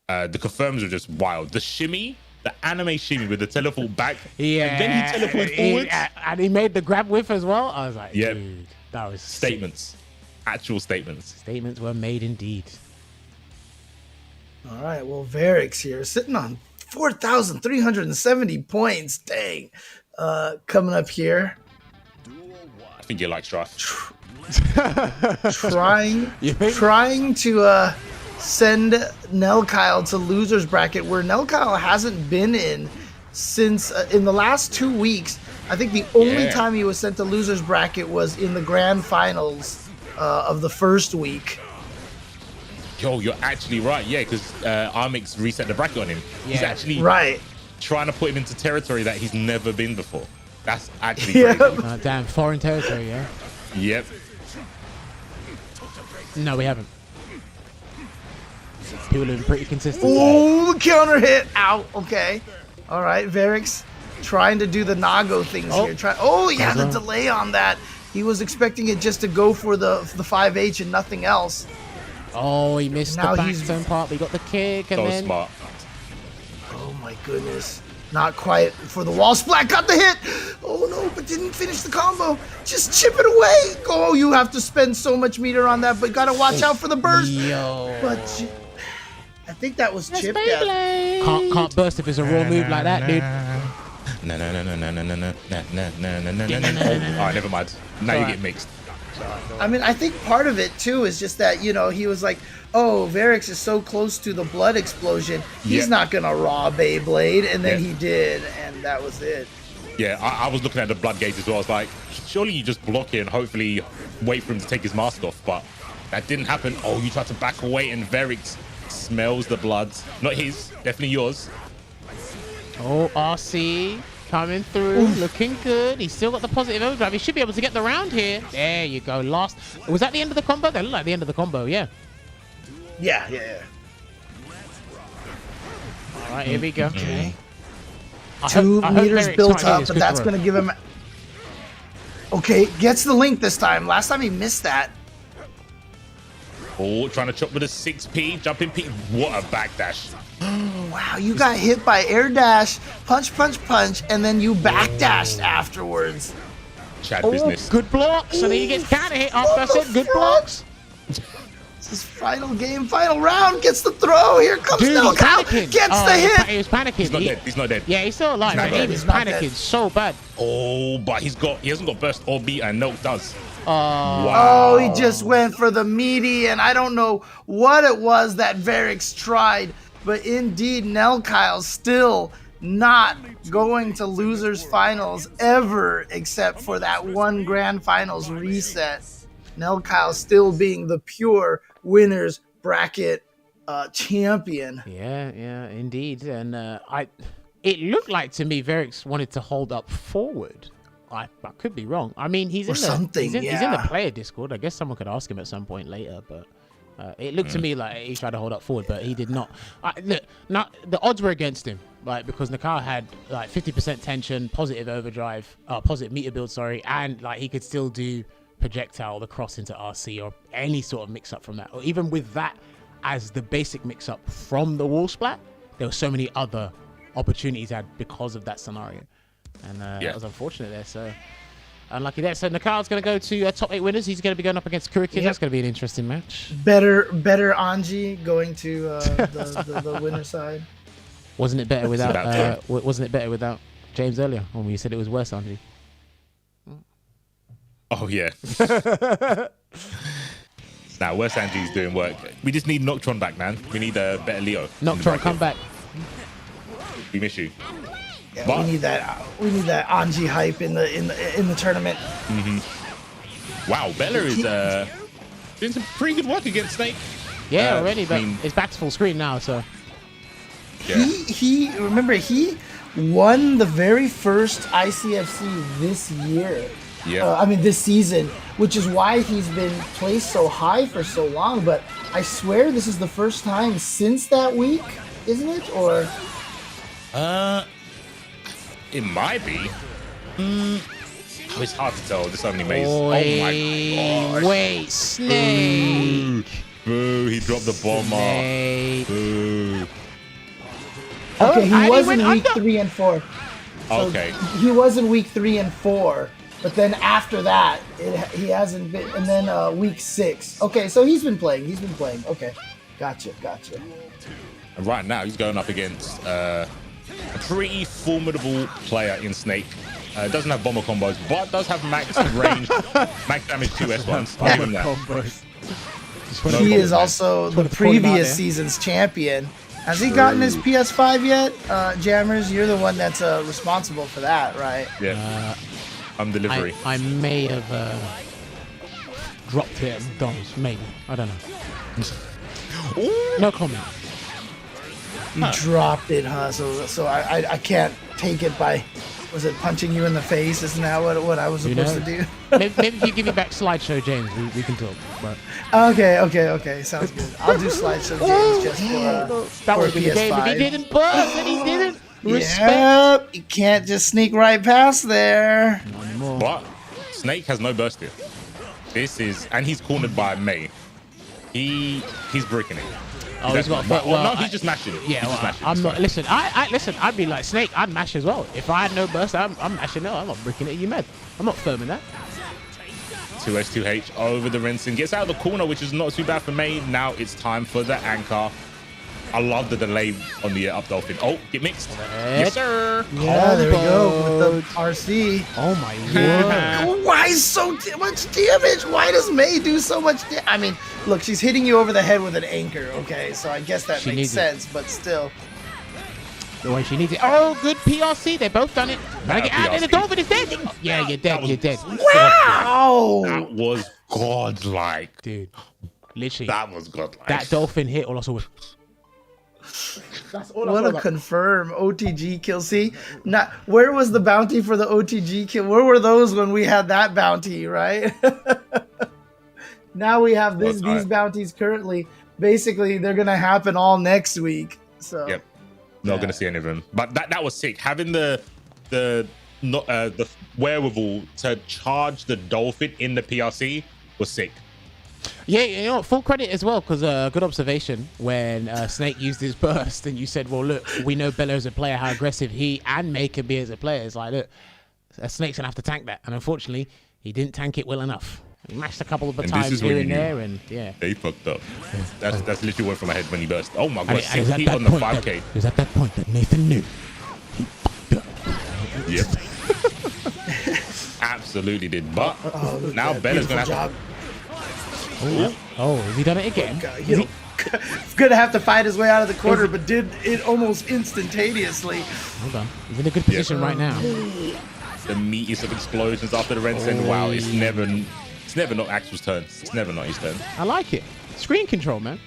The confirms were just wild. The shimmy, the anime shimmy with the teleport back. Yeah. And then he teleported forward. And he made the grab whiff as well. I was like, dude, that was statements. Sick. Actual statements. Statements were made indeed. All right, well, Verix here sitting on 4,370 points. Dang. Coming up here. I think you like Strife. trying to send Nelkhael to losers bracket where Nelkhael hasn't been in since in the last 2 weeks. I think the only time he was sent to losers bracket was in the grand finals of the first week. Yo, you're actually right. Yeah, because Armix reset the bracket on him. Yeah. He's actually trying to put him into territory that he's never been before. That's actually crazy. Damn, foreign territory, yeah? Yep. No, we haven't. People have been pretty consistent. Ooh, counter hit. Ow. Okay. All right, Verix trying to do the Nago things here. The delay on that. He was expecting it just to go for the 5H and nothing else. Oh, he missed the back turn part, but he got the kick and then... smart. Oh my goodness. Not quite for the wall splat. Got the hit. Oh no, but didn't finish the combo. Just chip it away. Oh, you have to spend so much meter on that, but gotta watch out for the burst. Yo. But I think that was chip death. Can't burst if it's a raw move like that, dude. No. Alright, never mind. Now you get mixed. I mean, I think part of it too is just that, you know, he was like, oh, Verix is so close to the blood explosion, he's not gonna raw Beyblade, and then he did, and that was it. Yeah, I was looking at the blood gauge as well. I was like, surely you just block it and hopefully wait for him to take his mask off, but that didn't happen. Oh, you tried to back away and Verix smells the blood. Not his, definitely yours. Oh, RC coming through, looking good. He's still got the positive overdrive. He should be able to get the round here. There you go. Last. Was that the end of the combo? That looked like the end of the combo, yeah. Yeah. All right, here we go. Okay. 2 meters built up, but that's going to give him... Okay, gets the link this time. Last time he missed that. Oh, trying to chop with a 6P, jumping P. What a backdash. Wow, you got hit by air dash, punch, and then you backdashed afterwards. Chad business. Good blocks, and then he gets counter hit after I said good blocks. This final game, final round, gets the throw. Here comes Nelkhael, gets the hit. He was panicking. He's not dead. Yeah, he's still alive, but he was panicking so bad. Oh, but he hasn't got burst or beat, and Nelk does. Wow. Oh, he just went for the meaty, and I don't know what it was that Varix tried, but indeed, Nelkhael still not going to losers finals ever, except for that one grand finals reset. Nelkhael still being the pure winners bracket champion. Yeah, indeed. And it looked like to me Varix wanted to hold up forward. I could be wrong. I mean, he's in the player Discord. I guess someone could ask him at some point later, but it looked to me like he tried to hold up forward, but he did not. Look, the odds were against him, like, because Nelkhael had like 50% tension, positive overdrive, positive meter build, and like he could still do projectile the cross into RC or any sort of mix up from that, or even with that as the basic mix up from the wall splat, there were so many other opportunities had because of that scenario, and that was unfortunate there. So unlucky there. So Nelkhael's going to go to top 8 winners. He's going to be going up against Kurokich. Yep. That's going to be an interesting match. Better Anji going to the winner side. Wasn't it better without James earlier when we said it was worse, Anji? Oh yeah. Now, worse Anji's doing work. We just need Noctron back, man. We need a better Leo. Noctron, come back. We miss you. Yeah, but we need that Anji hype in the tournament. Mm-hmm. Wow, Bella is doing some pretty good work against Snake. Yeah, already, but it's back to full screen now, so. Yeah. He won the very first ICFC this year. Yeah. This season, which is why he's been placed so high for so long. But I swear this is the first time since that week, isn't it? Or it might be. It's hard to tell. There's so many mazes. Oh my gosh. Wait, Snake. Boo, he dropped the bomb off. Boo. Okay, he was in week 3 and 4. So okay. He was in week 3 and 4. But then after that, he hasn't been. And then week 6. Okay, so he's been playing. Okay, gotcha. And right now, he's going up against a pretty formidable player in Snake. Doesn't have bomber combos, but does have max range, max damage 2 S1s. I'll give him that. He is also the previous season's champion. Has he gotten his PS5 yet? Jammers, you're the one that's responsible for that, right? Yeah. I'm delivery. I may have dropped it at McDonald's, maybe. I don't know. No comment. You dropped it, huh? So I can't take it by, was it punching you in the face? Isn't that what I was supposed to do? maybe if you give me back slideshow, James, we can talk. But. Okay. Sounds good. I'll do slideshow, James, just that for would be the game if he didn't burst and he didn't. Respect. Yep, you can't just sneak right past there. Not anymore. But Snake has no burst here. And he's cornered by May. He's bricking it. He's got. No, he's just mashing. Yeah, I'm not. Listen, I'd be like Snake. I'd mash as well. If I had no burst, I'm mashing. No, I'm not bricking it. You mad? I'm not firming that. 2S2H over the rinsing. Gets out of the corner, which is not too bad for May. Now it's time for the anchor. I love the delay on the up dolphin. Oh, get mixed. Yes, sir. Yeah, there we go with the RC. Oh my word. Why so much damage? Why does May do so much damage? I mean, look, she's hitting you over the head with an anchor, okay? So I guess that makes sense, but still. The way she needs it. Oh, good PRC. They both done it. Gotta get out there. The dolphin is dead. Yeah, you're dead. You're dead. Wow. That was godlike. Dude, literally. That was godlike. That dolphin hit all I saw was... What a confirm OTG kill. See, where was the bounty for the OTG kill? Where were those when we had that bounty, right? Now we have these bounties currently. Basically, they're gonna happen all next week. So yep, not gonna see any of them. But that was sick. Having the wherewithal to charge the dolphin in the PRC was sick. Yeah, you know, full credit as well, because good observation when Snake used his burst and you said, well, look, we know Bello as a player, how aggressive he and May can be as a player. It's like, look, Snake's going to have to tank that. And unfortunately, he didn't tank it well enough. He mashed a couple of times here and there, and yeah. They fucked up. That's literally went from my head when he burst. Oh my god, And 60 on the 5K. It was at that point that Nathan knew. He fucked up. Yep. Absolutely did. But now Bella's going to have to... Oh, has he done it again? He's gonna have to fight his way out of the corner, but did it almost instantaneously. Hold on. He's in a good position right now. The meatiest of explosions after the Ren send. Wow, it's never not Axel's turn. It's never not his turn. I like it. Screen control, man.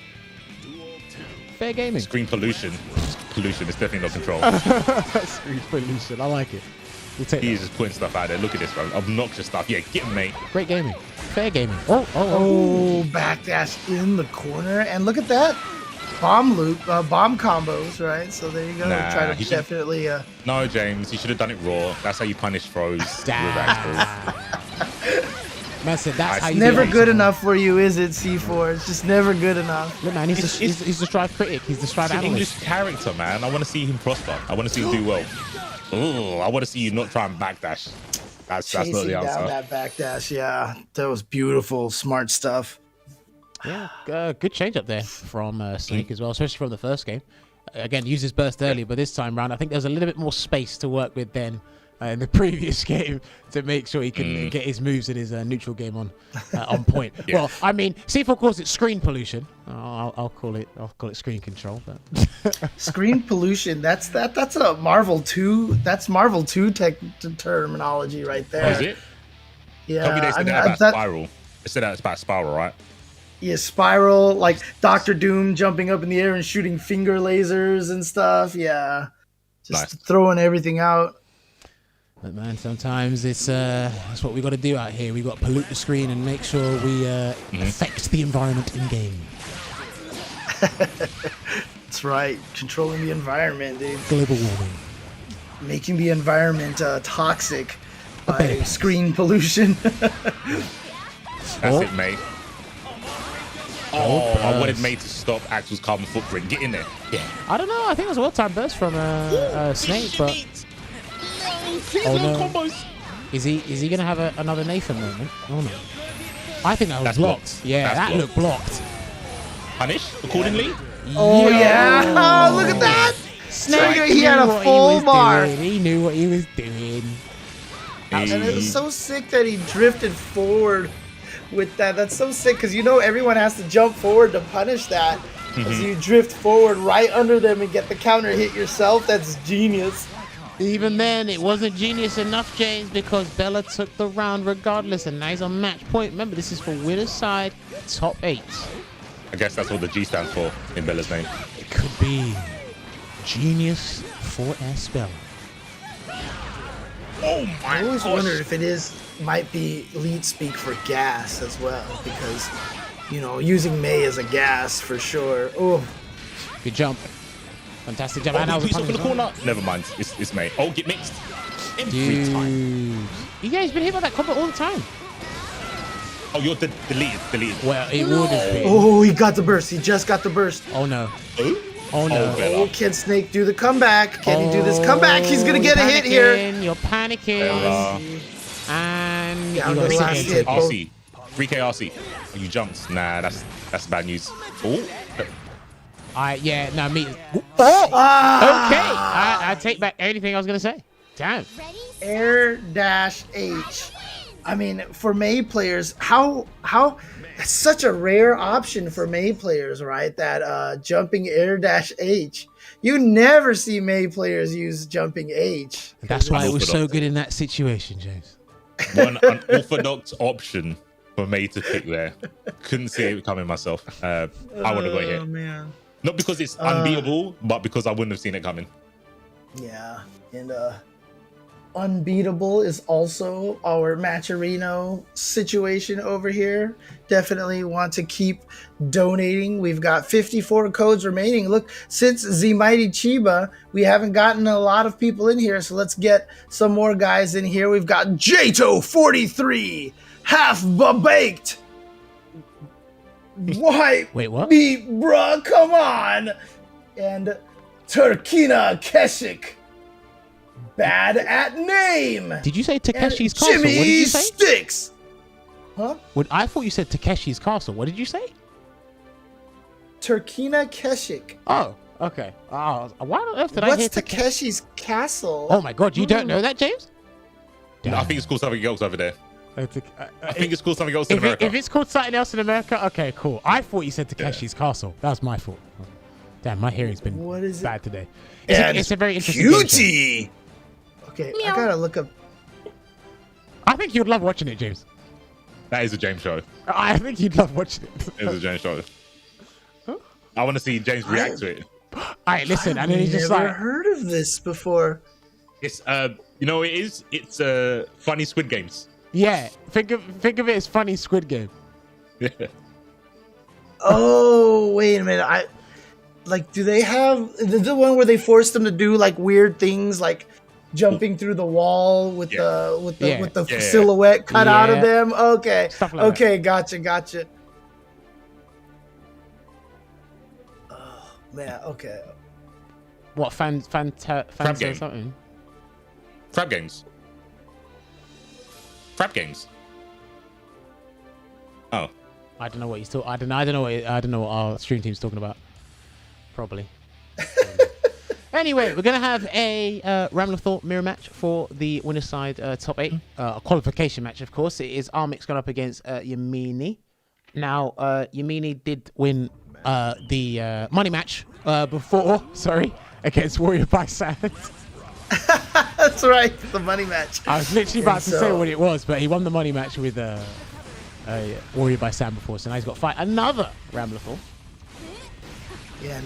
Fair gaming. Screen pollution. Pollution is definitely not control. Screen pollution. I like it. We'll take He's just putting stuff out there. Look at this, bro. Obnoxious stuff. Yeah, get him, mate. Great gaming. Fair gaming. Oh, backdash in the corner. And look at that. Bomb loop, bomb combos, right? So there you go. Nah, Try to definitely... No, James. You should have done it raw. That's how you punish throws. Man said that's how you never good enough for you, is it, C4? It's just never good enough. Look, man, he's the Strive critic. He's the Strive analyst. English character, man. I want to see him prosper. I want to see him do well. Oh, I want to see you not try and backdash. That's not the answer. Down that backdash, yeah. That was beautiful, smart stuff. Yeah, good change up there from Snake as well, especially from the first game. Again, used his burst early, but this time round, I think there's a little bit more space to work with than in the previous game to make sure he can get his moves and his neutral game on point. Yeah. Well, I mean, C4 calls it screen pollution. I'll call it screen control. But screen pollution. That's a Marvel 2. That's Marvel 2 terminology right there. Oh, is it? Yeah. Tell me they said that about Spiral. They said that about Spiral, right? Yeah, Spiral, like Doctor Doom jumping up in the air and shooting finger lasers and stuff. Yeah, just throwing everything out. But man, sometimes that's what we got to do out here. We got to pollute the screen and make sure we affect the environment in game. That's right, controlling the environment, dude. Global warming, making the environment toxic by screen pollution. That's it, mate. Oh, I wanted mate to stop Axel's carbon footprint. Get in there. Yeah. I don't know. I think it was a well-timed burst from Snake, but. Oh no! Combos. Is he gonna have another Nathan moment? Oh no! I think that was blocked. Yeah, that looked blocked. Punish accordingly. Oh yeah! Oh, look at that! Snake, he had a full bar. He knew what he was doing. And it was so sick that he drifted forward with that. That's so sick because everyone has to jump forward to punish that. So you drift forward right under them and get the counter hit yourself. That's genius. Even then, it wasn't genius enough, James, because Bella took the round regardless, and now he's on match point. Remember, this is for winner's side, top 8. I guess that's what the G stands for in Bella's name. It could be Genius 4S Bella. Oh my! I always wondered if it might be lead speak for gas as well, because using May as a gas for sure. Oh, good jump. Fantastic jump. Oh, he's off in the corner. Never mind. It's May. Oh, get mixed. Every time. Yeah, he's been hit by that combo all the time. Oh, you're deleted. Well, it would have been. Oh, he got the burst. He just got the burst. Oh, no. Oh, no. Oh, can Snake do the comeback? Can he do this comeback? He's going to get a hit here. You're panicking. And you got the last hit. RC. 3K RC. Oh, you jumped. Nah, that's bad news. Oh. Okay. I take back anything I was gonna say. Damn. Air dash H. I mean, for May players, how it's such a rare option for May players, right? That jumping air dash H. You never see May players use jumping H. That's why it was so good in that situation, James. One unorthodox option for May to pick there. Couldn't see it coming myself. I would have got hit. Oh man. Not because it's unbeatable, but because I wouldn't have seen it coming. Yeah, and unbeatable is also our Matcherino situation over here. Definitely want to keep donating. We've got 54 codes remaining. Look, since the Mighty Chiba, we haven't gotten a lot of people in here, so let's get some more guys in here. We've got Jato43, half baked. Why? Wait, what? Me, bruh, come on. And Turkina Keshik, bad at name. Did you say Takeshi's Castle? Jimmy What did you say? Sticks. Huh? I thought you said Takeshi's Castle. What did you say? Turkina Keshik. Oh, okay. Why on earth did I hear What's Takeshi's Castle? Oh my God, you don't know that, James? No, I think it's called something else over there. I think it's called something else in America. If it's called something else in America, okay, cool. I thought you said Takeshi's Castle. That was my fault. Damn, my hearing's been bad today. It's a very interesting Cutie. Okay, I gotta look up. I think you'd love watching it, James. That is a James show. I think you'd love watching it. It's a James show. I want to see James react to it. All right, listen, and then he's just like, I've never heard of this before. It's you know what it is? It's funny Squid Games. Yeah, think of it as funny Squid Game. Yeah. Oh, wait a minute. Do they have the one where they forced them to do like weird things, like jumping through the wall with the silhouette cut out of them? Okay, okay, gotcha. Oh man, okay. What fan say something? Crab games. Crab games. Oh. I don't know what he's talking. I don't know what our stream team's talking about. Probably. Anyway, we're gonna have a Ramlethal mirror match for the winner's side top 8. A qualification match, of course. It is Armix going up against Yammini. Now, Yammini did win the money match before. Sorry, against Warrior by Sand. That's right, the money match. I was literally about to say what it was, but he won the money match with Warrior by Sam before, so now he's got to fight another Ramlethal. Yeah.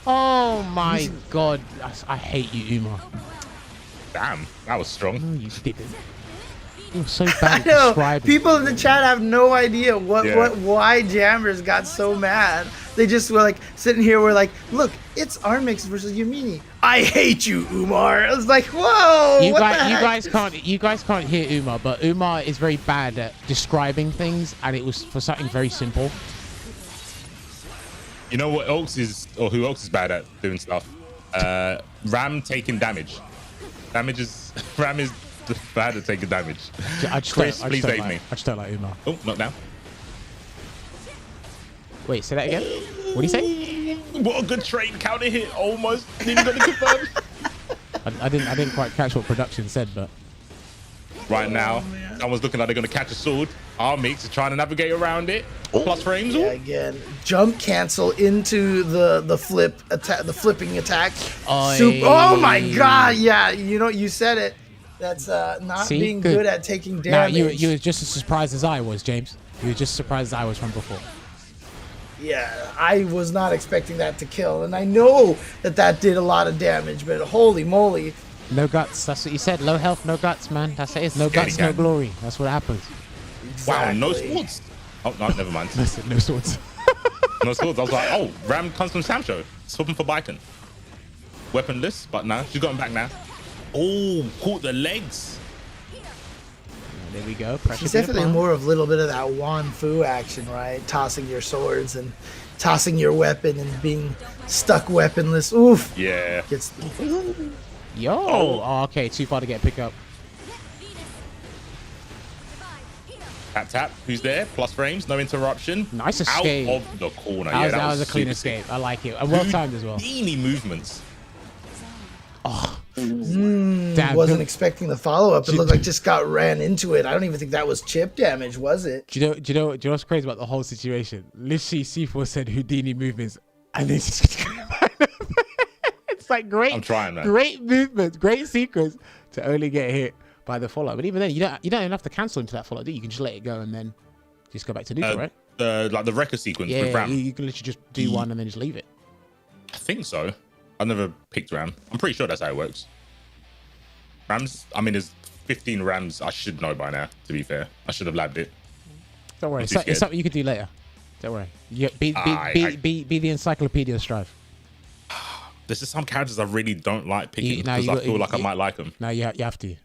Oh my God, I hate you, Umar. Damn, that was strong. No, you didn't. You're so bad at describing. People in the chat have no idea why Jammers got so mad. They just were like sitting here. We're like, look, it's Armix versus Yammini. I hate you, Umar. I was like, whoa. You guys can't hear Umar, but Umar is very bad at describing things, and it was for something very simple. You know what who Oaks is bad at doing stuff? Ram taking damage. Ram is bad at taking damage. Chris, please save me. I just don't like Umar. Oh, not now. Wait, say that again. What do you say? What a good trade counter hit! Almost didn't get it confirmed. I didn't quite catch what production said, but right now, someone's looking like they're going to catch a sword. Armix is trying to navigate around it. Plus frames. Yeah, again, jump cancel into the flip attack, the flipping attack. Oh my God! Yeah, you said it. That's not being good at taking damage. Now you were just as surprised as I was, James. You were just surprised as I was from before. Yeah, I was not expecting that to kill, and I know that did a lot of damage, but holy moly. No guts, that's what you said. Low health, no guts, man. That's it. It's no guts, no glory. That's what happens. Exactly. Wow, no swords. Oh, no, never mind. Listen, no swords. No swords. I was like, oh, Ram comes from Sam Show. Swapping for Bicon. Weaponless, but now she's got him back now. Oh, caught the legs. There we go. She's definitely more of a little bit of that Wan Fu action, right? Tossing your swords and tossing your weapon and being stuck weaponless. Oof. Yeah. Yo. Oh, okay. Too far to get a pickup. Tap, tap. Who's there? Plus frames. No interruption. Nice escape. Out of the corner. That was a clean escape. I like it. And well timed as well. Houdini movements. Oh. Damn, wasn't expecting the follow-up. It looked like just ran into it. I don't even think that was chip damage, was it? Do you know what's crazy about the whole situation? Literally, C4 said Houdini movements, and it's just it's like great. I'm trying, man. Great movements, great sequence to only get hit by the follow. But even then, you don't even have to cancel into that follow, do you? You can just let it go and then just go back to neutral, right? Like the Wrecker sequence with Ram. You can literally just do one and then just leave it. I think so. I've never picked Ram. I'm pretty sure that's how it works. Rams, I mean, there's 15 Rams. I should know by now, to be fair. I should have labbed it. Don't worry. It's something you can do later. Don't worry. Be the encyclopedia of Strive. There's just some characters I really don't like picking because I feel like I might like them. No, you have to.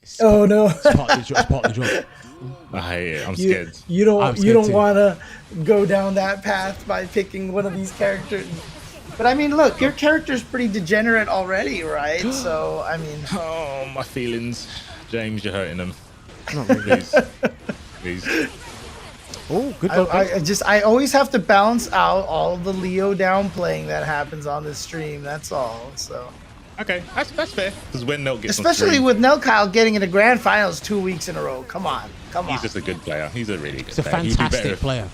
It's part of the job. I hate it. I'm scared. You don't want to go down that path by picking one of these characters. But I mean, look, your character's pretty degenerate already, right? So, I mean... Oh, my feelings. James, you're hurting them. Not really. Oh, good. I always have to balance out all the Leo downplaying that happens on this stream. That's all. So. Okay, that's fair. Because when Nelk gets especially with Nelkhael getting into grand finals 2 weeks in a row. Come on. He's just a good player. He's a really good player. He's a fantastic player.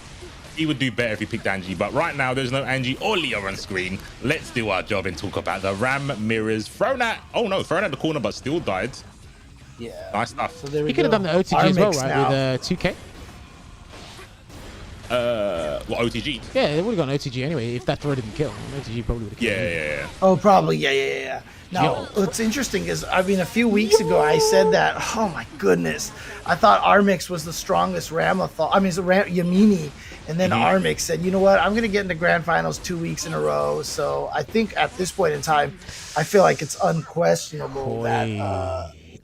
He would do better if he picked Angie, but right now there's no Angie or Leo on screen. Let's do our job and talk about the Ram mirrors thrown at the corner, but still died. Yeah, nice stuff. So he could have done the OTG as well, right? Now. With 2K. What OTG? Yeah, they would have gone OTG anyway. If that throw didn't kill, OTG probably would have killed. Yeah. Oh, probably. Yeah. Now, what's interesting is, I mean, a few weeks ago, I said that, oh my goodness, I thought Armix was the strongest Ramlethal. I mean, it's Yammini. And then Armix said, you know what, I'm going to get into grand finals 2 weeks in a row. So I think at this point in time, I feel like it's unquestionable that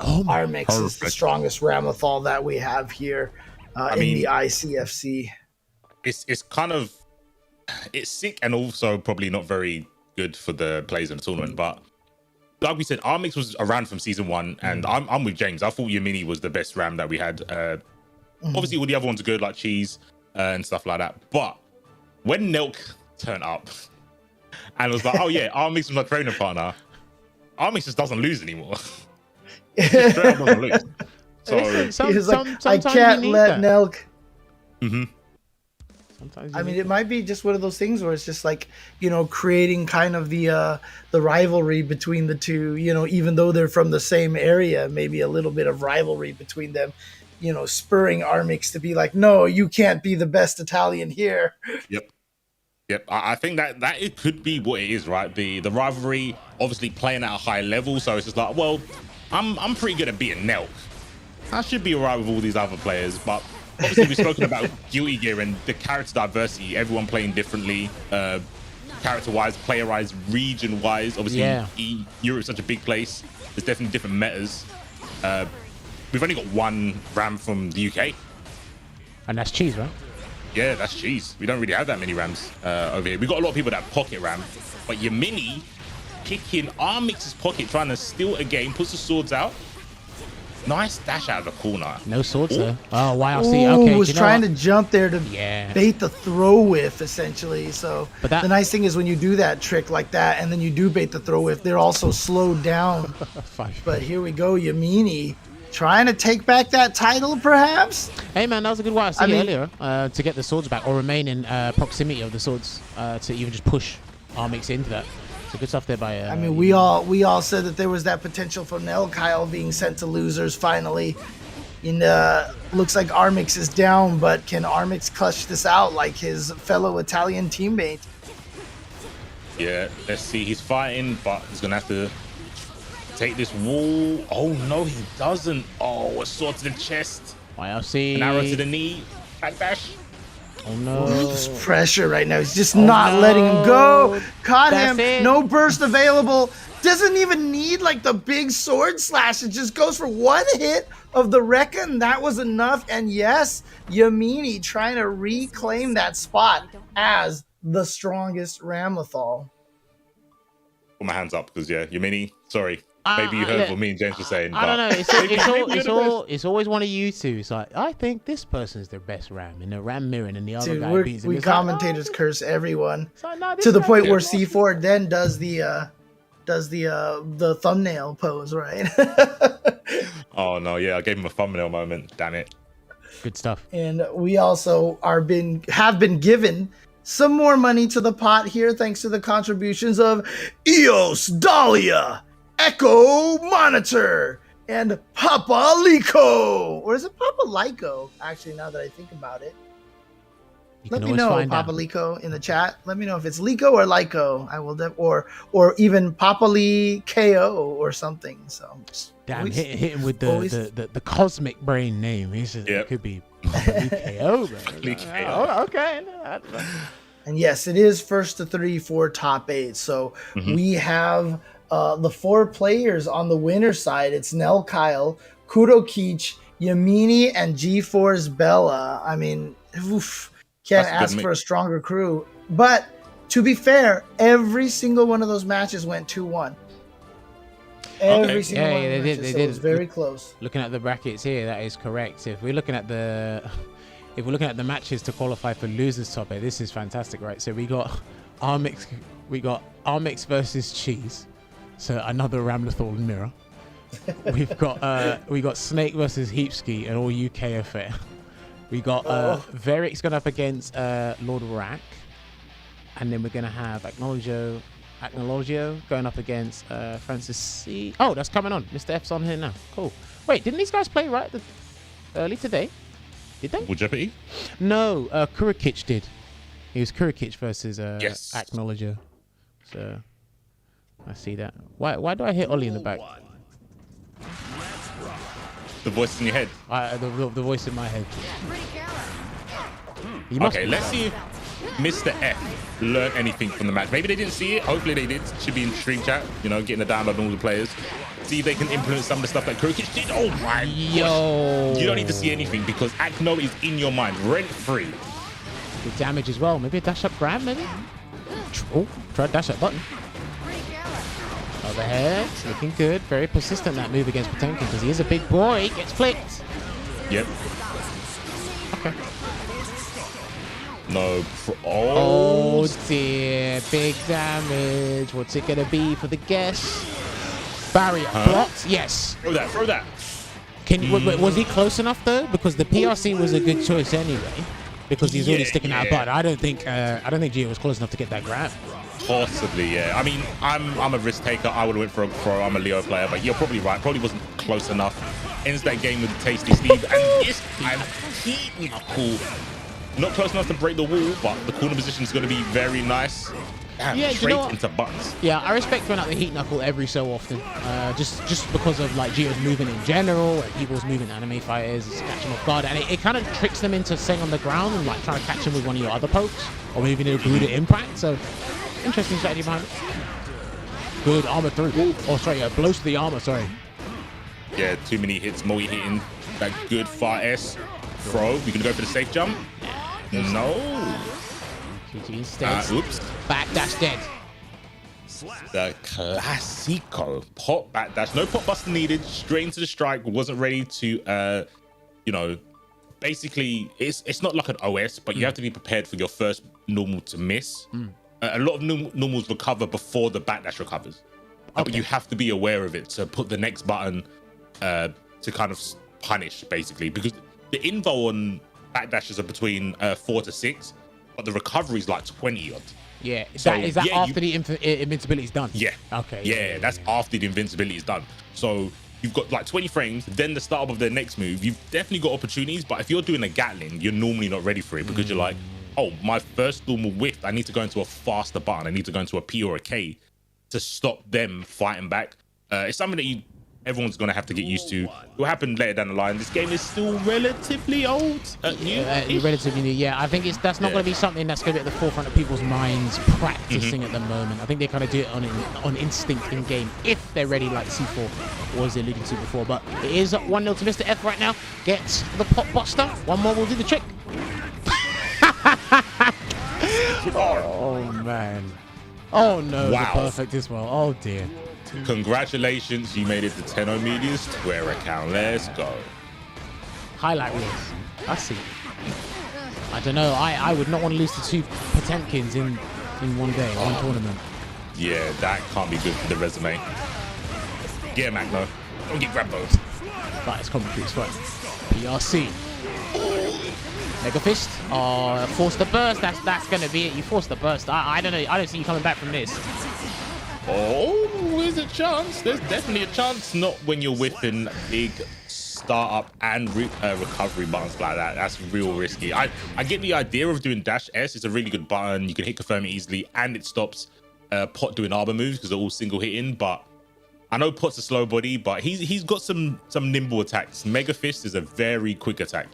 Armix is the strongest Ramlethal that we have here in the ICFC. It's kind of, it's sick and also probably not very good for the players in the tournament, but like we said, Armix was around from season 1, and I'm with James. I thought Yammini was the best Ram that we had. Obviously, all the other ones are good, like Cheese and stuff like that. But when Nelk turned up and was like, oh yeah, Armix was my training partner, Armix just doesn't lose anymore. Straight up doesn't lose. So I can't let Nelk. Sometimes I mean, it might be just one of those things where it's just like, creating kind of the rivalry between the two, even though they're from the same area, maybe a little bit of rivalry between them, spurring Armix to be like, no, you can't be the best Italian here. Yep. I think that it could be what it is, right? The rivalry, obviously playing at a high level. So it's just like, well, I'm pretty good at beating Nelk. I should be all right with all these other players, but obviously we've spoken about Guilty Gear and the character diversity, everyone playing differently, character-wise, player-wise, region-wise. Obviously, Europe's such a big place. There's definitely different metas. We've only got one Ram from the UK. And that's Cheese, right? Yeah, that's Cheese. We don't really have that many Rams over here. We've got a lot of people that pocket Ram, but Yammini kicking Armix's pocket, trying to steal a game, puts the swords out. Nice dash out of the corner. No swords though. Oh, YLC. Okay. Was trying to jump there to bait the throw whiff, essentially. So the nice thing is when you do that trick like that, and then you do bait the throw whiff, they're also slowed down. But here we go, Yammini trying to take back that title, perhaps. Hey man, that was a good YLC earlier to get the swords back or remain in proximity of the swords to even just push Armix into that. So good stuff there by. I mean, we all said that there was that potential for Nelkhael being sent to losers finally. And looks like Armix is down, but can Armix clutch this out like his fellow Italian teammate? Yeah, let's see. He's fighting, but he's gonna have to take this wall. Oh no, he doesn't. Oh, a sword to the chest. YLC. An arrow to the knee. Backdash. Oh no. This pressure right now. He's just not letting him go. Caught him. No burst available. Doesn't even need like the big sword slash. It just goes for one hit of the Rekka, and that was enough. And yes, Yammini trying to reclaim that spot as the strongest Ramlethal. Put my hands up because Yammini, sorry. Maybe you heard what me and James were saying. I don't know. It's always one of you two. It's like, I think this person's their best Ram, and the Ram mirroring, and the other guy beats him. We commentators curse everyone to the point where C4 then does the thumbnail pose, right? Oh no, I gave him a thumbnail moment. Damn it. Good stuff. And we also have been given some more money to the pot here, thanks to the contributions of Eos Dahlia, Echo Monitor, and Papa Lico. Or is it Papa Lyco? Actually, now that I think about it. Let me know, Papa Lico, in the chat. Let me know if it's Lico or Lyco. I will, or even Papa Lee KO or something. So damn, hit him with the cosmic brain name. It could be KO. Okay. And yes, it is first to 3 for top 8. So we have the 4 players on the winner's side. It's Nelkhael, Kurokich, Yammini, and G4's Bella. I mean, can't ask for a stronger crew. But to be fair, every single one of those matches went 2-1. Every single one. They did. So it was very close. Looking at the brackets here, that is correct. If we're looking at the matches to qualify for losers top 8, this is fantastic, right? So we got Armix versus Cheese, so another Ramlethal mirror. We've got Snake versus Heapski, an all UK affair. We got Verix going up against Lordrak, and then we're gonna have Acnologio going up against Francis C. Oh, that's coming on. Mr. F's on here now. Cool. Wait, didn't these guys play right early today? Did they? Would Jeopardy? No, Kurokich did. It was Kurokich versus yes. Acnologio. So I see that. Why do I hear Ollie in the back? The voice in your head. The voice in my head. Okay, let's see if Mr. F learned anything from the match. Maybe they didn't see it. Hopefully they did. Should be in stream chat, getting a download on all the players. See if they can implement some of the stuff that Kurokich did. Oh my gosh. You don't need to see anything because Acno is in your mind, rent-free. Good damage as well. Maybe a dash-up grab, maybe? Oh, try a dash-up button. Overhead, looking good. Very persistent, that move against Potemkin, because he is a big boy. Gets flicked. Yep. Okay. No. Oh dear. Big damage. What's it going to be for the guess? Barrier blocked. Yes. Throw that. Was he close enough, though? Because the PRC was a good choice anyway. Because he's already sticking out a butt. I don't think Gio was close enough to get that grab. Possibly, yeah. I mean, I'm a risk taker. I would have went for a pro. I'm a Leo player, but you're probably right. Probably wasn't close enough. Ends that game with Tasty Steve, and this time heat knuckle. Not close enough to break the wall, but the corner position is going to be very nice. Damn, straight into buttons. Yeah, I respect throwing out the heat knuckle every so often. Just because of like Gio's movement in general, and people's movement, anime fighters, catch them off guard, and it kind of tricks them into staying on the ground and like trying to catch them with one of your other pokes, or maybe a Buddha impact. So interesting strategy behind it. Good armor through. Oh, sorry, blows to the armor. Sorry. Yeah, too many hits. Moe hitting that good far S throw. We gonna go for the safe jump? No. Oops. Backdash dead. The classico pop backdash. No pop buster needed. Straight into the strike. Wasn't ready to, basically, it's not like an OS, but you have to be prepared for your first normal to miss. A lot of normals recover before the backdash recovers. Okay. But you have to be aware of it to put the next button to kind of punish, basically, because the info on backdashes are between 4 to 6, but the recovery is like 20 odd. Yeah, is that after the invincibility is done? Yeah. Okay. Yeah, that's after the invincibility is done. So you've got like 20 frames, then the start of the next move. You've definitely got opportunities, but if you're doing a Gatling, you're normally not ready for it because you're like, oh, my first normal whiff, I need to go into a faster button. I need to go into a P or a K to stop them fighting back. It's something that everyone's going to have to get used to. It will happen later down the line. This game is still relatively old. Relatively new, yeah. I think that's not going to be something that's going to be at the forefront of people's minds practicing at the moment. I think they kind of do it on instinct in game if they're ready, like C4 was alluding to before. But it is 1-0 to Mr. F right now. Gets the pop buster. One more will do the trick. Oh, man. Oh, no. Wow. The perfect as well. Oh, dear. Congratulations, you made it to 10 Media's Twitter account. Let's go. Highlight reels. I see. I don't know. I would not want to lose to 2 Potemkins in one day, one tournament. Yeah, that can't be good for the resume. Get him, Acno. Don't get grabbed those. That is commentary. It's fine. PRC. Mega Fist. Oh, force the burst. That's going to be it. You force the burst. I don't know. I don't see you coming back from this. Oh, there's a chance. There's definitely a chance. Not when you're whipping big startup and recovery buttons like that. That's real risky. I get the idea of doing dash S. It's a really good button. You can hit confirm it easily, and it stops Pot doing arbor moves because they're all single hitting. But I know Pot's a slow body, but he's got some nimble attacks. Mega Fist is a very quick attack.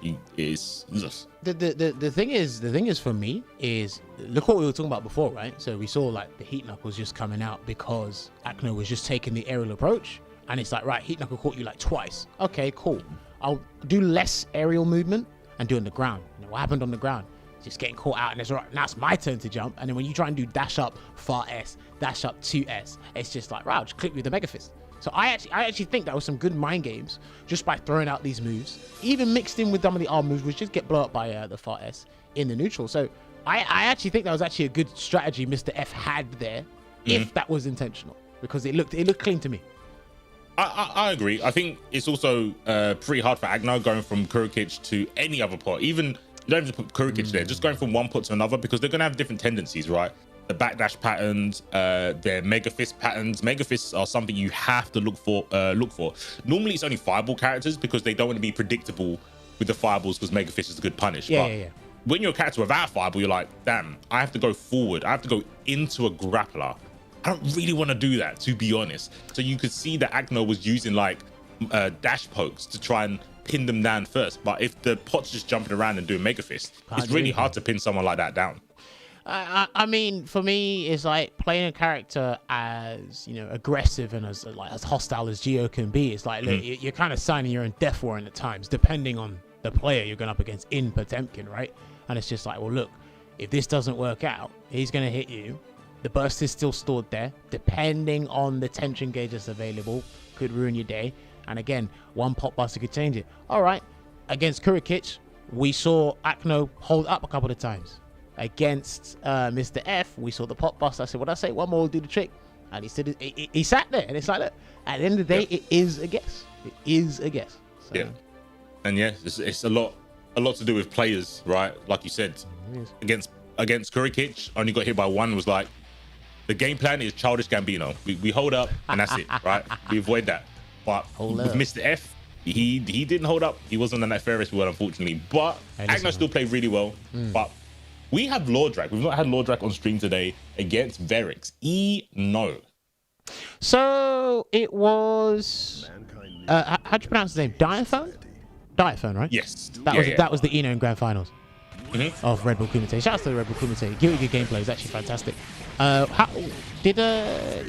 The thing is for me is, look what we were talking about before, right? So we saw like the heat knuckles just coming out because Acno was just taking the aerial approach, and it's like, right, heat knuckle caught you like twice. Okay, cool. I'll do less aerial movement and do on the ground. And what happened on the ground? Just getting caught out, and it's all right. Now it's my turn to jump. And then when you try and do dash up far S, dash up 2S, it's just like, right, I'll just click with the Mega Fist. So I actually think that was some good mind games just by throwing out these moves, even mixed in with some of the arm moves, which just get blown up by the Fart S in the neutral. So I actually think that was actually a good strategy Mr. F had there, if that was intentional, because it looked clean to me. I agree. I think it's also pretty hard for Agno going from Kurokich to any other pot. Even, you don't have to put Kurokich there, just going from one pot to another, because they're going to have different tendencies, right? The backdash patterns, their Mega Fist patterns. Mega Fists are something you have to look for. Normally, it's only fireball characters because they don't want to be predictable with the fireballs, because Mega Fist is a good punish. Yeah. When you're a character without fireball, you're like, damn, I have to go forward. I have to go into a grappler. I don't really want to do that, to be honest. So you could see that Acno was using like dash pokes to try and pin them down first. But if the pot's just jumping around and doing Mega Fist, it's really hard to pin someone like that down. I mean, for me, it's like playing a character as, aggressive and as hostile as Geo can be. It's like, look, you're kind of signing your own death warrant at times, depending on the player you're going up against in Potemkin, right? And it's just like, well, look, if this doesn't work out, he's going to hit you. The burst is still stored there. Depending on the tension gauge that's available, could ruin your day. And again, one pop buster could change it. All right, against Kurokich, we saw Acno hold up a couple of times. Against Mr. F, we saw the pop buster. I said, what I say? One more will do the trick. And he said, he sat there, and it's like, look, at the end of the day, it is a guess. It is a guess. So. Yeah, and yeah, it's a lot to do with players, right? Like you said, against Kurokich, only got hit by one. Was like, the game plan is childish Gambino. We hold up and that's it, right? We avoid that. But with Mr. F, he didn't hold up. He wasn't on that Ferris wheel, unfortunately. But Agno still played really well. But we have Lordrak. We've not had Lordrak on stream today against Verix. No. So it was how'd you pronounce his name? Diaphone, right? Yes. That was the Eno in Grand Finals. Of Red Bull Kumite. Shout out to the Red Bull Kumite. Good gameplay. It's actually fantastic. How did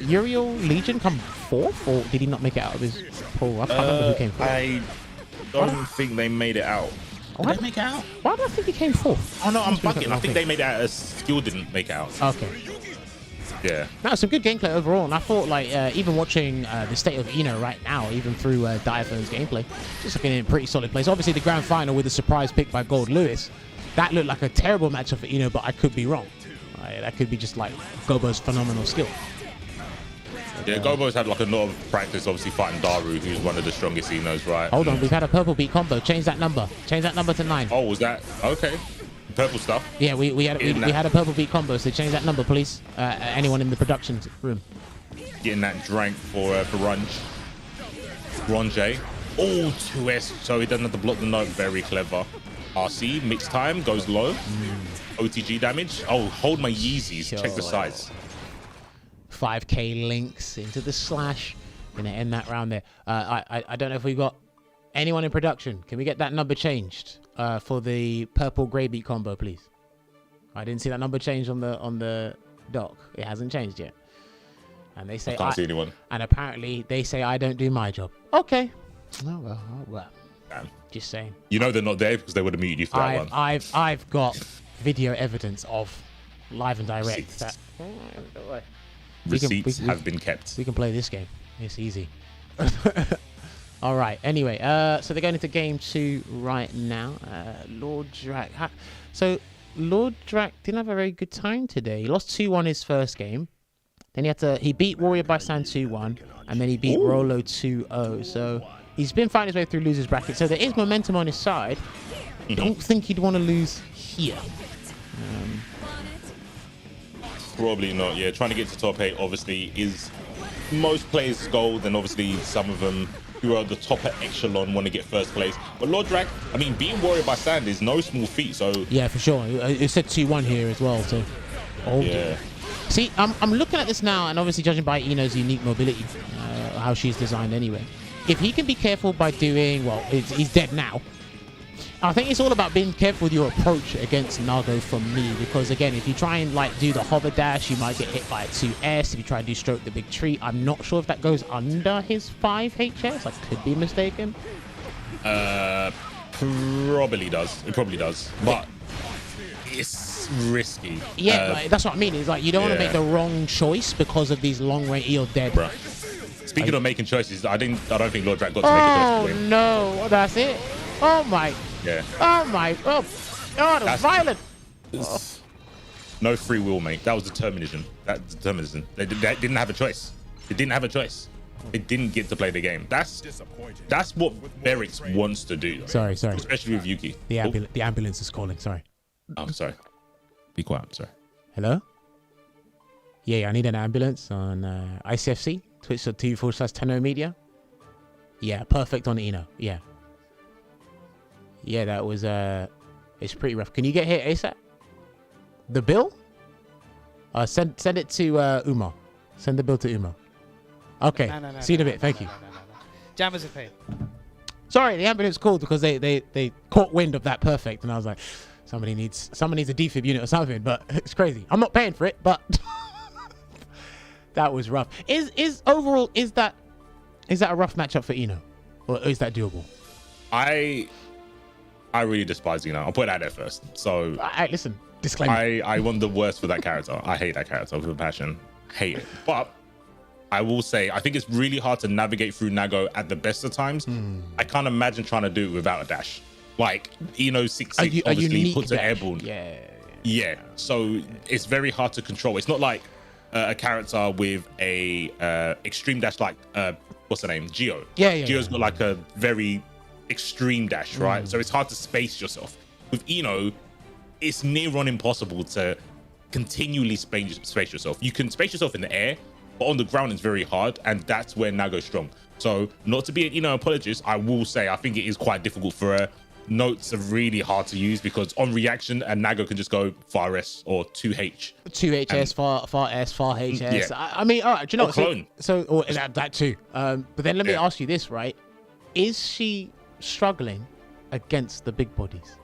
Uriel Legion come fourth, or did he not make it out of his pool? I can't remember who came fourth. I don't think they made it out. Did they make it out? Why do I think he came fourth? Oh no, I'm bugging. I think they made it out as Skill didn't make it out. Okay. Yeah. No, some good gameplay overall, and I thought even watching the state of Eno right now, even through Diaphone's gameplay, just looking in a pretty solid place. Obviously, the grand final with the surprise pick by Gold Lewis, that looked like a terrible matchup for Eno, but I could be wrong. That could be just like Gobo's phenomenal skill. Yeah, Gobo's had like a lot of practice, obviously fighting Daru, who's one of the strongest Enos, right? Hold on, we've had a purple beat combo. Change that number. Change that number to 9. Oh, was that okay? Purple stuff. Yeah, we had a purple beat combo. So change that number, please. Anyone in the production room. Getting that drank for Runge. Ronje. Oh, 2S, so he doesn't have to block the note. Very clever. RC, mixed time, goes low. OTG damage. Oh, hold my Yeezys. Check the size. 5k links into the slash. Gonna end that round there. I don't know if we got anyone in production. Can we get that number changed for the purple grey beat combo, please? I didn't see that number changed on the doc. It hasn't changed yet. And they say I can't see anyone. And apparently they say I don't do my job. Okay. Oh well. Damn. Just saying. You know they're not there because they would have muted you for that one. I've got video evidence of live and direct. Receipts have been kept. We can play this game. It's easy. All right. Anyway, so they're going into game 2 right now. Lordrak. So Lordrak didn't have a very good time today. He lost 2-1 his first game. Then he beat Warrior by Stand 2-1, and then he beat Rolo 2-0. So he's been fighting his way through losers bracket. So there is momentum on his side. I don't think he'd want to lose here. Probably not. Yeah, trying to get to top 8 obviously is most players' goal. Then obviously some of them who are at the top echelon want to get first place. But Lordrak, I mean, beating Warrior by Stand is no small feat. So yeah, for sure. It said 2-1 here as well. So yeah. See, I'm looking at this now, and obviously judging by Eno's unique mobility, how she's designed anyway. If he can be careful by doing, well, he's dead now. I think it's all about being careful with your approach against Nago for me, because again, if you try and do the hover dash, you might get hit by a 2S. If you try to do stroke the big tree, I'm not sure if that goes under his 5 HS. I could be mistaken. Probably does. It probably does. But it's risky. Yeah, that's what I mean. It's like you don't want to make the wrong choice because of these long range. You're dead. Bruh. Speaking of making choices, I don't think Lordrak got to make a choice. Oh no, that's it. Oh my. Yeah. Oh my. Oh, that's violent. No free will, mate. That was determinism. They didn't have a choice. They didn't have a choice. They didn't get to play the game. That's what Berix wants to do. Sorry. Especially with Yuki. The ambulance is calling. Sorry. I'm sorry. Be quiet. I'm sorry. Hello? Yeah, I need an ambulance on ICFC, twitch.tv/Tenno Media. Yeah, perfect on Eno. Yeah. Yeah, that was, it's pretty rough. Can you get here ASAP? The bill? Send it to Uma. Send the bill to Uma. Okay. No, see you in a bit. Thank you. No. Jammers are paid. Sorry, the ambulance called because they caught wind of that perfect, and I was like, somebody needs a defib unit or something. But it's crazy. I'm not paying for it, but that was rough. Is overall that a rough matchup for Eno, or is that doable? I really despise Eno. I'll put it out there first. So listen, disclaimer. I want the worst for that character. I hate that character with a passion. Hate it. But I will say, I think it's really hard to navigate through Nago at the best of times. I can't imagine trying to do it without a dash. Like, Eno 6'6", obviously puts an airborne. Yeah. So it's very hard to control. It's not like a character with a extreme dash like, what's her name? Geo. Geo's got like a very extreme dash, right? So it's hard to space yourself. With Eno, it's near on impossible to continually space yourself. You can space yourself in the air, but on the ground it's very hard, and that's where Nago's strong. So not to be an Eno apologist, I will say I think it is quite difficult for her. Notes are really hard to use because on reaction, and Nago can just go far S or 2H. 2HS, far S, far HS. Yeah. I mean, all right, do you know what? That too. But then let me ask you this, right? Is she struggling against the big bodies?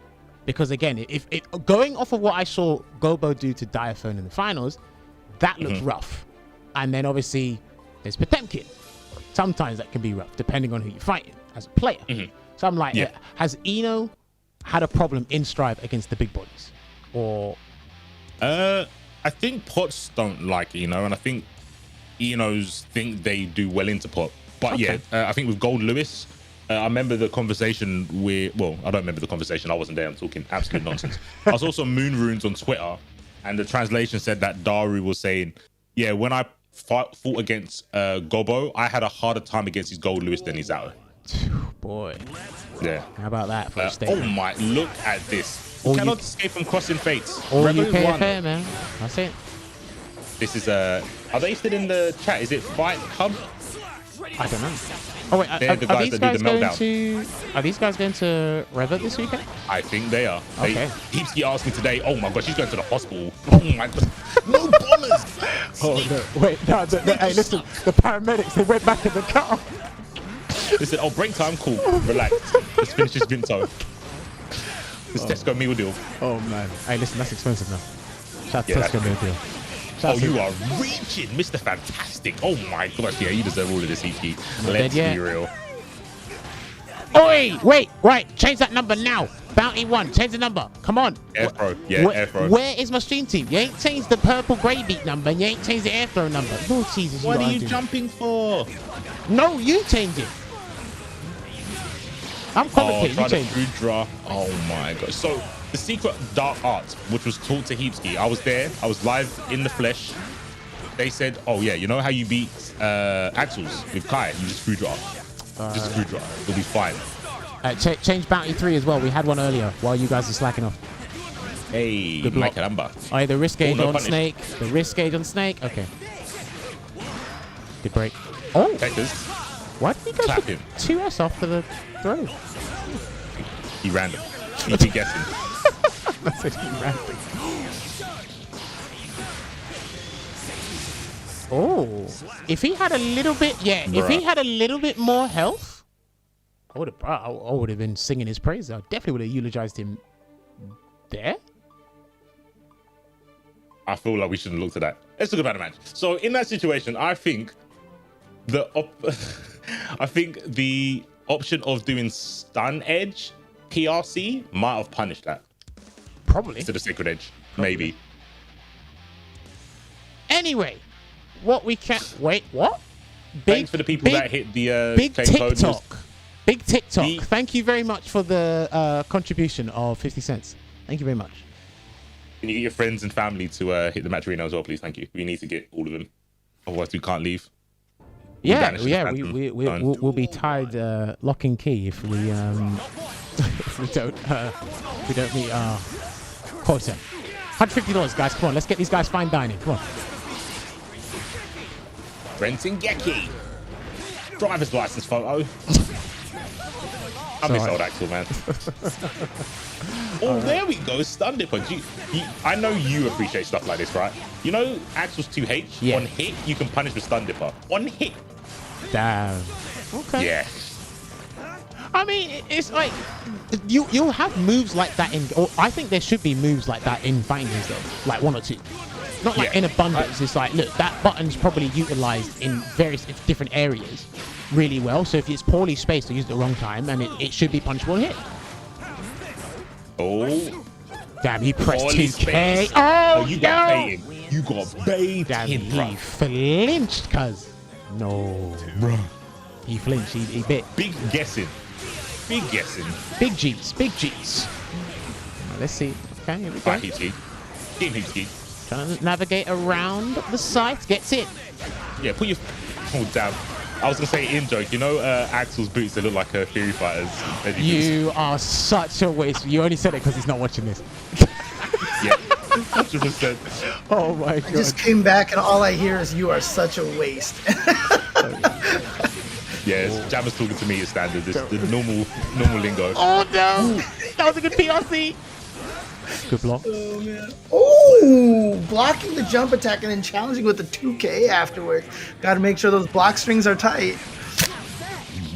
Because again, if going off of what I saw Gobo do to Diaphone in the finals, that looks rough. And then obviously there's Potemkin. Sometimes that can be rough, depending on who you're fighting as a player. So I'm like, has Eno had a problem in Strive against the big bodies? Or I think Pots don't like Eno, and I think Enos think they do well into Pot. But I think with Gold Lewis, I remember the conversation with, well, I don't remember the conversation. I wasn't there. I'm talking absolute nonsense. I was also Moon Runes on Twitter, and the translation said that Daru was saying, yeah, when I fought against Gobo, I had a harder time against his Gold Lewis than his Zao. Boy. Yeah. How about that for a oh my, look at this. You cannot escape from crossing fates. All UKFA, man. That's it. This is are they still in the chat? Is it Fight Hub? I don't know. Oh wait, are these guys going to Revit this weekend? I think they are. Okay. Heapski asked me today, oh my god, she's going to the hospital. Oh my god. No bombers. Oh no, wait, no, hey, listen, the paramedics, they went back in the car. They said, oh, break time, cool, relax. Let's finish this Vinto. This Tesco meal deal. Oh man. Hey, listen, that's expensive now. Shout out to Tesco meal deal. You are reaching, Mr. Fantastic. Oh my gosh, yeah, you deserve all of this, Heapski. Let's be real. Oi, wait, change that number now. Bounty 1, change the number. Come on. Airthrow, Airthrow. Where is my stream team? You ain't changed the purple grey beat number, and you ain't changed the Airthrow number. Lord Jesus, what are you jumping for? No, you change it. I'm commentating, you change it. Draw. Oh my gosh. So, the secret dark art, which was taught to Heapski, I was there, I was live in the flesh. They said, oh yeah, you know how you beat Axles with Kai? You just screw draw. Just screw draw. It'll be fine. Change Bounty 3 as well. We had one earlier while you guys are slacking off. Hey, my caramba. Oh, yeah, the risk gauge on Snake. The risk gauge on Snake. Okay. Good break. Oh. Texas. Why did he go Clap him. 2S after the throw? He random. He keep guessing. That's it, he random. Oh. If he had a little bit, if he had a little bit more health, I would have been singing his praise. I definitely would have eulogized him there. I feel like we shouldn't look to that. Let's talk about the match. So in that situation, I think the option of doing stun edge PRC might have punished that. Probably. Instead of Sacred Edge. Maybe. Anyway, what we can... Wait, what? Thanks for the people that hit the big claim code. TikTok. Big TikTok. Thank you very much for the contribution of 50 cents. Thank you very much. Can you get your friends and family to hit the match arena as well, please? Thank you. We need to get all of them. Otherwise, we can't leave. We'll be tied lock and key if we if we don't meet our quota. $150, guys. Come on, let's get these guys fine dining. Come on. Brenton Gecki. Driver's license photo. I miss old Axel, man. Oh, there we go. Stun dipper. I know you appreciate stuff like this, right? You know Axel's 2H? Yeah. On hit, you can punish with stun dipper. On hit. Damn. Okay. Yeah. I mean, it's like you'll have moves like that in. Or I think there should be moves like that in fighting games, though. Like 1 or 2. Not like in abundance. It's like, look, that button's probably utilized in various different areas really well. So if it's poorly spaced or used at the wrong time, and it should be punchable hit. Oh. Damn, he pressed Poorly 2K. spaced. Oh, you got baited. You got baited. Damn, he flinched, cuz. No. Bro. He flinched. He bit. Big guessing. Big guessing. Big G's. Big G's. Right, let's see. Okay, here we go. Right, heapski. Game heapski. Trying to navigate around the site. Gets it. Yeah, put your... Oh, damn. I was going to say in joke. You know Axel's boots, they look like Fury Fighters. You are such a waste. You only said it because he's not watching this. Yeah. 100%. Oh, my God. I just came back and all I hear is you are such a waste. Yes, Jammer's talking to me as standard. This the normal lingo. Oh, no. That was a good PRC. Good block. Oh, man. Oh, blocking the jump attack and then challenging with the 2K afterwards. Got to make sure those block strings are tight.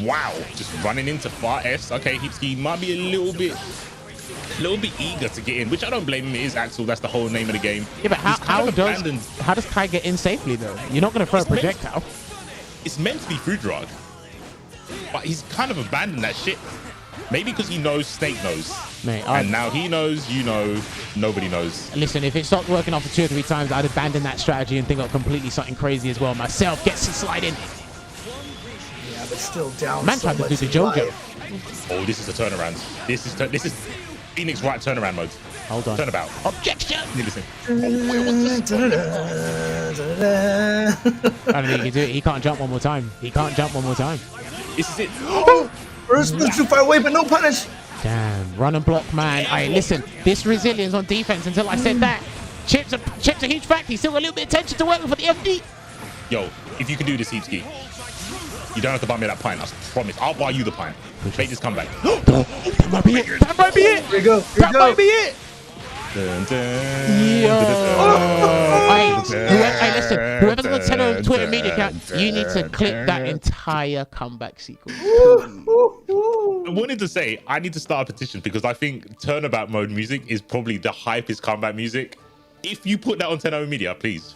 Wow, just running into far S. Okay, heapski might be a little bit eager to get in, which I don't blame him. It is Axel. That's the whole name of the game. Yeah, but how does Kai get in safely though? You're not going to throw a projectile. It's meant to be food drug, but he's kind of abandoned that shit. Maybe because he knows Snake knows. Mate, and now he knows, you know, nobody knows. Listen, if it stopped working after 2 or 3 times, I'd abandon that strategy and think of completely something crazy as well. Myself gets to slide in. Yeah, but still down. Man tried to do the JoJo. Oh, this is a turnaround. This is Phoenix Wright turnaround mode. Hold on. Turnabout. Objection. You listen. I don't think he can do it. He can't jump one more time. He can't jump one more time. This is it. First, too far away, but no punish. Damn, run and block, man. Hey, listen, this resilience on defense until I said that. Chip's a huge factor. He's still got a little bit of tension to work with for the FD. Yo, if you can do this, heapski, you don't have to buy me that pint. I promise. I'll buy you the pint. Make this comeback. That might be it. That might be it. Here you go. That might be it. Dun, dun, Hey, listen, whoever's got 10 on Twitter media account, you need to clip that entire comeback sequence. I wanted to say, I need to start a petition because I think turnabout mode music is probably the hypest comeback music. If you put that on 10 media, please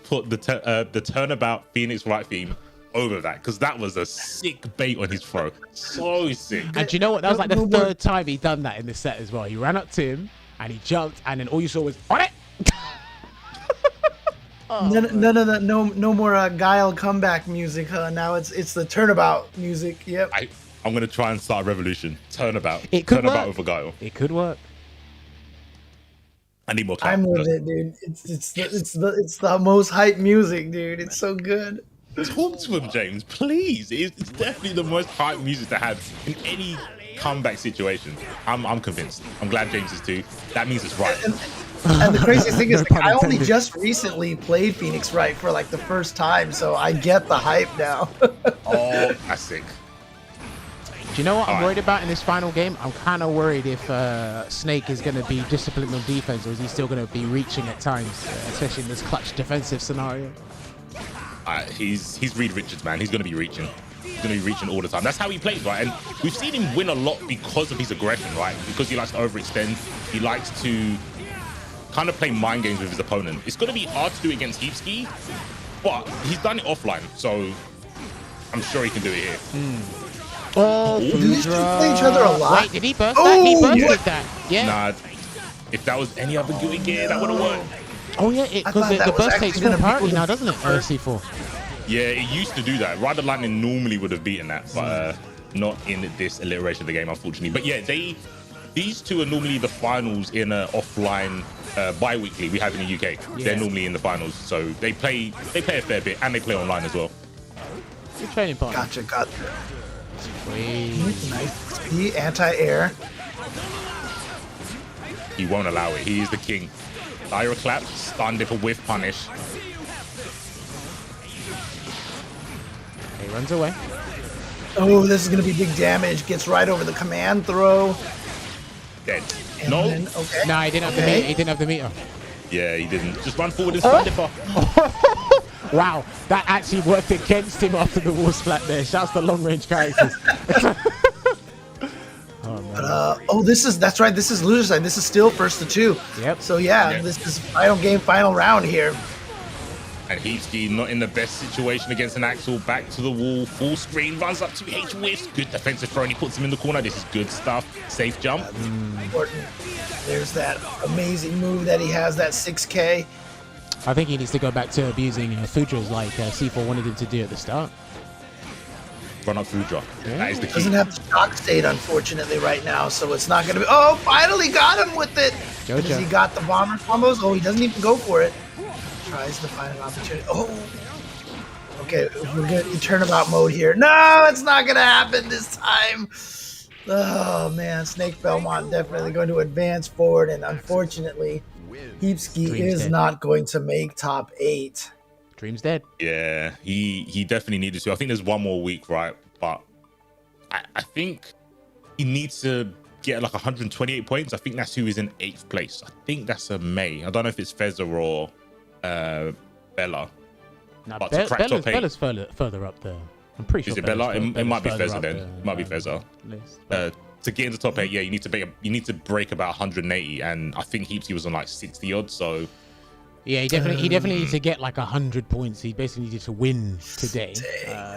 put the turnabout Phoenix Wright theme over that, because that was a sick bait on his throw. So sick. And do you know what? That was like the 3rd time he done that in this set as well. He ran up to him and he jumped, and then all you saw was on it. None of that. No more Guile comeback music. Now it's the turnabout music. Yep. I'm gonna try and start a revolution. Turnabout. It could turnabout work. over Guile. It could work. I need more time. I'm with it, dude. It's the most hype music, dude. It's so good. Talk to him, James, please. It's definitely the most hype music to have in any comeback situation. I'm convinced. I'm glad James is too. That means it's right. And the craziest thing is, like, I only just recently played Phoenix Wright for like the first time, so I get the hype now. Oh, that's sick. Do you know what I'm worried about in this final game? I'm kind of worried if Snake is going to be disciplined on defense, or is he still going to be reaching at times, especially in this clutch defensive scenario? He's Reed Richards, man. He's going to be reaching. He's going to be reaching all the time. That's how he plays, right? And we've seen him win a lot because of his aggression, right? Because he likes to overextend. He likes to kind of play mind games with his opponent. It's going to be hard to do against heapski, but he's done it offline, so I'm sure he can do it here. Oh, do these two play each other a lot? Wait, did he burst that? He bursted that. Yeah. Nah, if that was any other Gui gear, that would have worked. Oh yeah, because the burst takes full priority now, doesn't it? C4. Yeah, it used to do that. Rider Lightning normally would have beaten that, but not in this iteration of the game, unfortunately. But yeah, these two are normally the finals in an offline bi-weekly we have in the UK. Yeah. They're normally in the finals, so they play a fair bit, and they play online as well. Good training partner. Gotcha. Nice. He anti-air. He won't allow it. He is the king. Lyra clap, stun dip, a whiff punish. He runs away. Oh, this is going to be big damage. Gets right over the command throw. Dead. And no. Then, okay. No, he didn't have the meter. He didn't have the meter. Yeah, he didn't. Just run forward and stun dipper. Wow, that actually worked against him after the wall splat there. Shouts to long range characters. That's right. This is loser side. This is still first to 2. Yep. So yeah, this is final game, final round here. And heapski not in the best situation against an Axel. Back to the wall, full screen, runs up to H whiffs. Good defensive throw, and he puts him in the corner. This is good stuff. Safe jump. Important. There's that amazing move that he has, that 6K. I think he needs to go back to abusing Fudra's like C4 wanted him to do at the start. Run up Fudra. Yeah. That is the key. Doesn't have the shock state, unfortunately, right now, so it's not going to be... Oh, finally got him with it! Because he got the bomber combos. Oh, he doesn't even go for it. Tries to find an opportunity. Oh! Okay, we're going to turnabout mode here. No, it's not going to happen this time! Oh, man. Snakebelmont definitely going to advance forward, and unfortunately, heapski is not going to make top 8. Dream's dead. Yeah, he definitely needed to. I think there's one more week, right? But I think he needs to get like 128 points. I think that's who is in 8th place. I think that's a May. I don't know if it's Fezza or Bella. No, Bella's further up there. I'm pretty sure. Is it Bella? It might be Fezza then. It might be Fezza. To get into top 8, yeah, you need to break about 180, and I think heapski was on like 60 odd. So. Yeah, he definitely needs to get like 100 points. He basically needed to win today,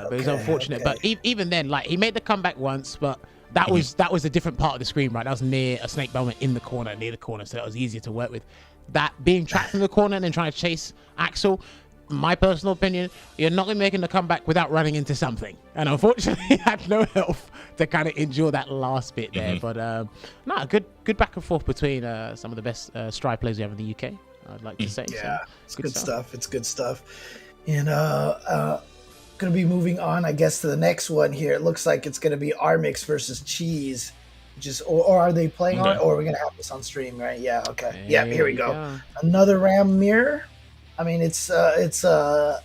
but it's unfortunate. But even then, like he made the comeback once, but that was a different part of the screen, right? That was near a Snakebelmont in the corner, so that was easier to work with. That being trapped in the corner and then trying to chase Axel, my personal opinion, you're not going to be making the comeback without running into something. And unfortunately, he had no health to kind of endure that last bit there. But no, good back and forth between some of the best stride players we have in the UK. I'd like to say. Yeah, so, it's good stuff. It's good stuff. And gonna be moving on, I guess, to the next one here. It looks like it's gonna be Armix versus Cheese. Or are they playing on it? Or are we gonna have this on stream, right? Yeah, okay. Yeah, here we go. Another Ram mirror. I mean, it's par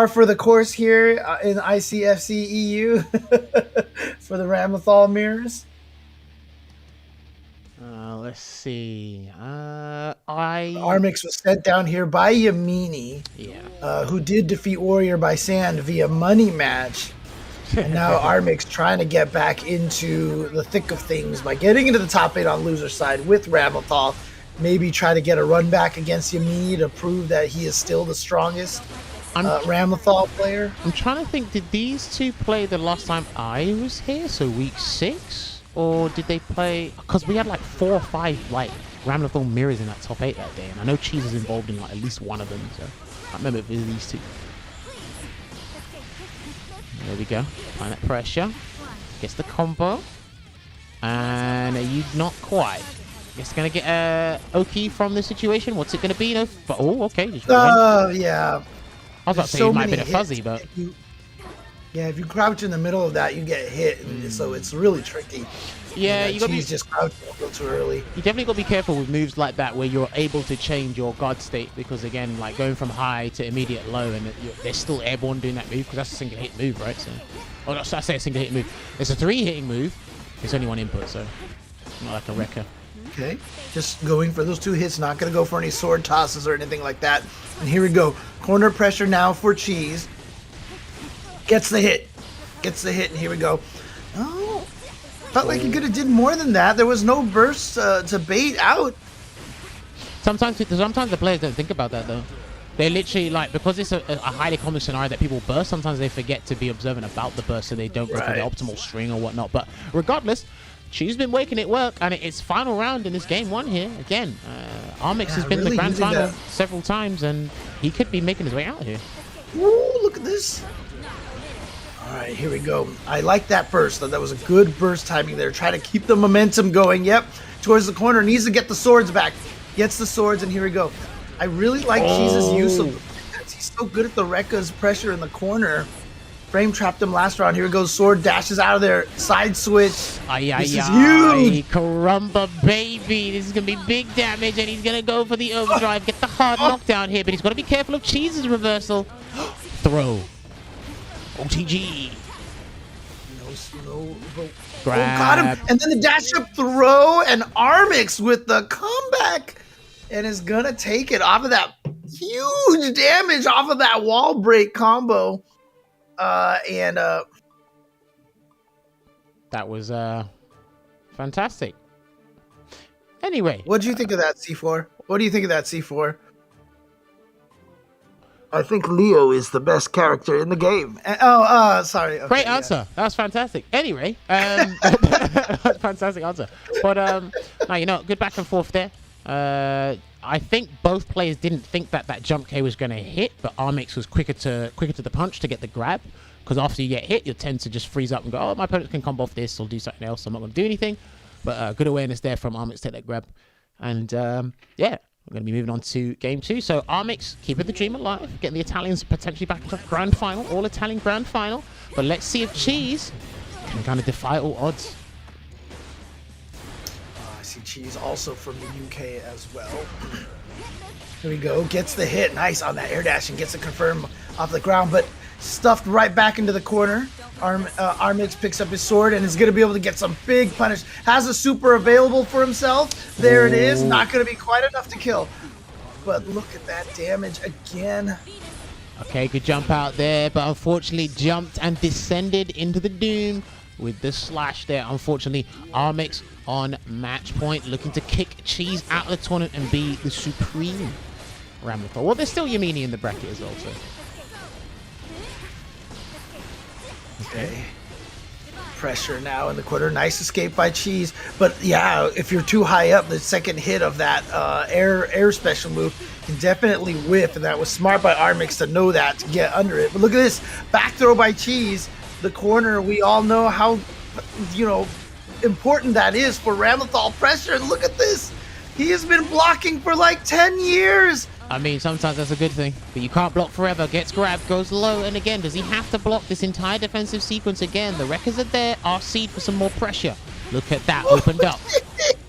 for the course here in ICFC EU for the Ramlethal mirrors. Let's see. Armix was sent down here by Yammini, who did defeat Warrior by Sand via money match. And now Armix trying to get back into the thick of things by getting into the top 8 on loser side with Ramlethal. Maybe try to get a run back against Yammini to prove that he is still the strongest Ramlethal player. I'm trying to think, did these two play the last time I was here? So week 6? Or did they play? Because we had like 4 or 5 like Ramlethal mirrors in that top 8 that day, and I know Cheese is involved in like at least one of them. So I can't remember if it was these two. There we go. Applying that pressure. Gets the combo, and you not quite. It's gonna get Oki from the situation. What's it gonna be? No. Oh, okay. Yeah. I was about to say it might be a fuzzy, but. Yeah, if you crouch in the middle of that, you get hit, and so it's really tricky. Yeah, you gotta be just crouching a little too early. You definitely gotta be careful with moves like that where you're able to change your guard state, because again, like going from high to immediate low, and they're still airborne doing that move because that's a single hit move, right? So, I say a single hit move. It's a 3 hitting move. It's only 1 input, so not like a wrecker. Okay, just going for those 2 hits. Not gonna go for any sword tosses or anything like that. And here we go. Corner pressure now for Cheese. Gets the hit, and here we go. Oh, felt like he could have did more than that. There was no burst to bait out. Sometimes the players don't think about that though. They literally, like, because it's a highly common scenario that people burst, sometimes they forget to be observant about the burst, so they don't go for the optimal string or whatnot. But regardless, she's been making it work, and it's final round in this game 1 here. Again, Armix has been in the grand final several times, and he could be making his way out here. Ooh, look at this. All right, here we go. I like that burst. That was a good burst timing there. Try to keep the momentum going. Yep, towards the corner. Needs to get the swords back. Gets the swords, and here we go. I really like Cheese's use of. He's so good at the Rekka's pressure in the corner. Frame trapped him last round. Here we go. Sword dashes out of there. Side switch. This is huge. Caramba, baby. This is going to be big damage, and he's going to go for the overdrive. Get the hard knockdown here, but he's got to be careful of Cheese's reversal. Throw. OTG. No. Grab. Got him. And then the dash up throw, and Armix with the comeback. And is going to take it off of that huge damage off of that wall break combo. That was fantastic. Anyway, what do you think of that, C4? What do you think of that, C4? I think Leo is the best character in the game. Sorry. Okay, great answer. That was fantastic. Anyway, fantastic answer. But no, good back and forth there. I think both players didn't think that jump K was going to hit, but Armix was quicker to the punch to get the grab. Because after you get hit, you tend to just freeze up and go, oh, my opponent can combo off this or do something else. So I'm not going to do anything. But good awareness there from Armix to take that grab. And yeah, we're going to be moving on to game 2. So Armix keeping the dream alive, getting the Italians potentially back into grand final, all Italian grand final. But let's see if Cheese can kind of defy all odds. I see Cheese also from the UK as well. Here we go. Gets the hit. Nice on that air dash and gets it confirmed off the ground. But stuffed right back into the corner. Armix picks up his sword and is going to be able to get some big punish. Has a super available for himself. There it is. Not going to be quite enough to kill. But look at that damage again. Okay, good jump out there, but unfortunately jumped and descended into the doom with the slash there. Unfortunately, Armix on match point, looking to kick Cheese out of the tournament and be the supreme Ramlethal. Well, there's still Yammini in the bracket as well, so. Okay. Pressure now in the corner. Nice escape by Cheese. But yeah, if you're too high up, the second hit of that air special move can definitely whiff. And that was smart by Armix to know that, to get under it. But look at this. Back throw by Cheese. The corner, we all know how, important that is for Ramlethal pressure. And look at this. He has been blocking for like 10 years. I mean, sometimes that's a good thing, but you can't block forever. Gets grabbed, goes low, and again, does he have to block this entire defensive sequence again? The Wreckers are there, RC'd for some more pressure. Look at that, opened up.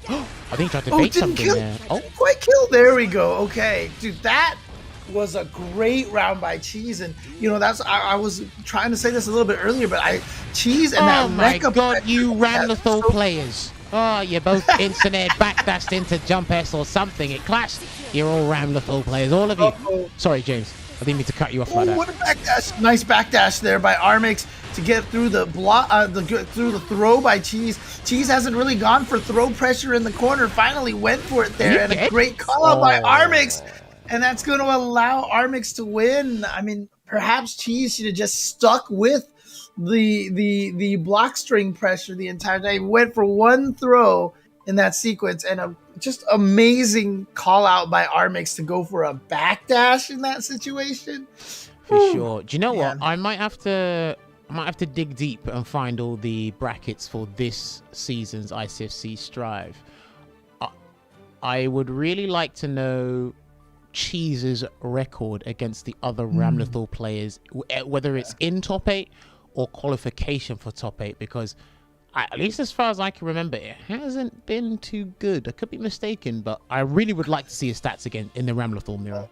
I think he tried to bait something there. Didn't quite kill. There we go. Okay, dude, that was a great round by Cheese, and that's I was trying to say this a little bit earlier, but Cheese and that. Oh my God, you Ramlethal players! Oh, you both instant backdashed into jump S or something. It clashed. You're all Ramlethal players, all of you. Sorry, James. I didn't mean to cut you off like that. What a backdash! Nice backdash there by Armix to get through the through the throw by Cheese. Cheese hasn't really gone for throw pressure in the corner. Finally went for it there, and a great call out by Armix, and that's going to allow Armix to win. I mean, perhaps Cheese should have just stuck with the block string pressure the entire time. Went for one throw in that sequence, and a just amazing call out by Armix to go for a backdash in that situation. For sure. Do you know what? I might have to dig deep and find all the brackets for this season's ICFC Strive. I would really like to know Cheese's record against the other Ramlethal players, whether it's in top 8 or qualification for top 8, because at least as far as I can remember, it hasn't been too good. I could be mistaken, but I really would like to see his stats again in the Ramlethal mirror.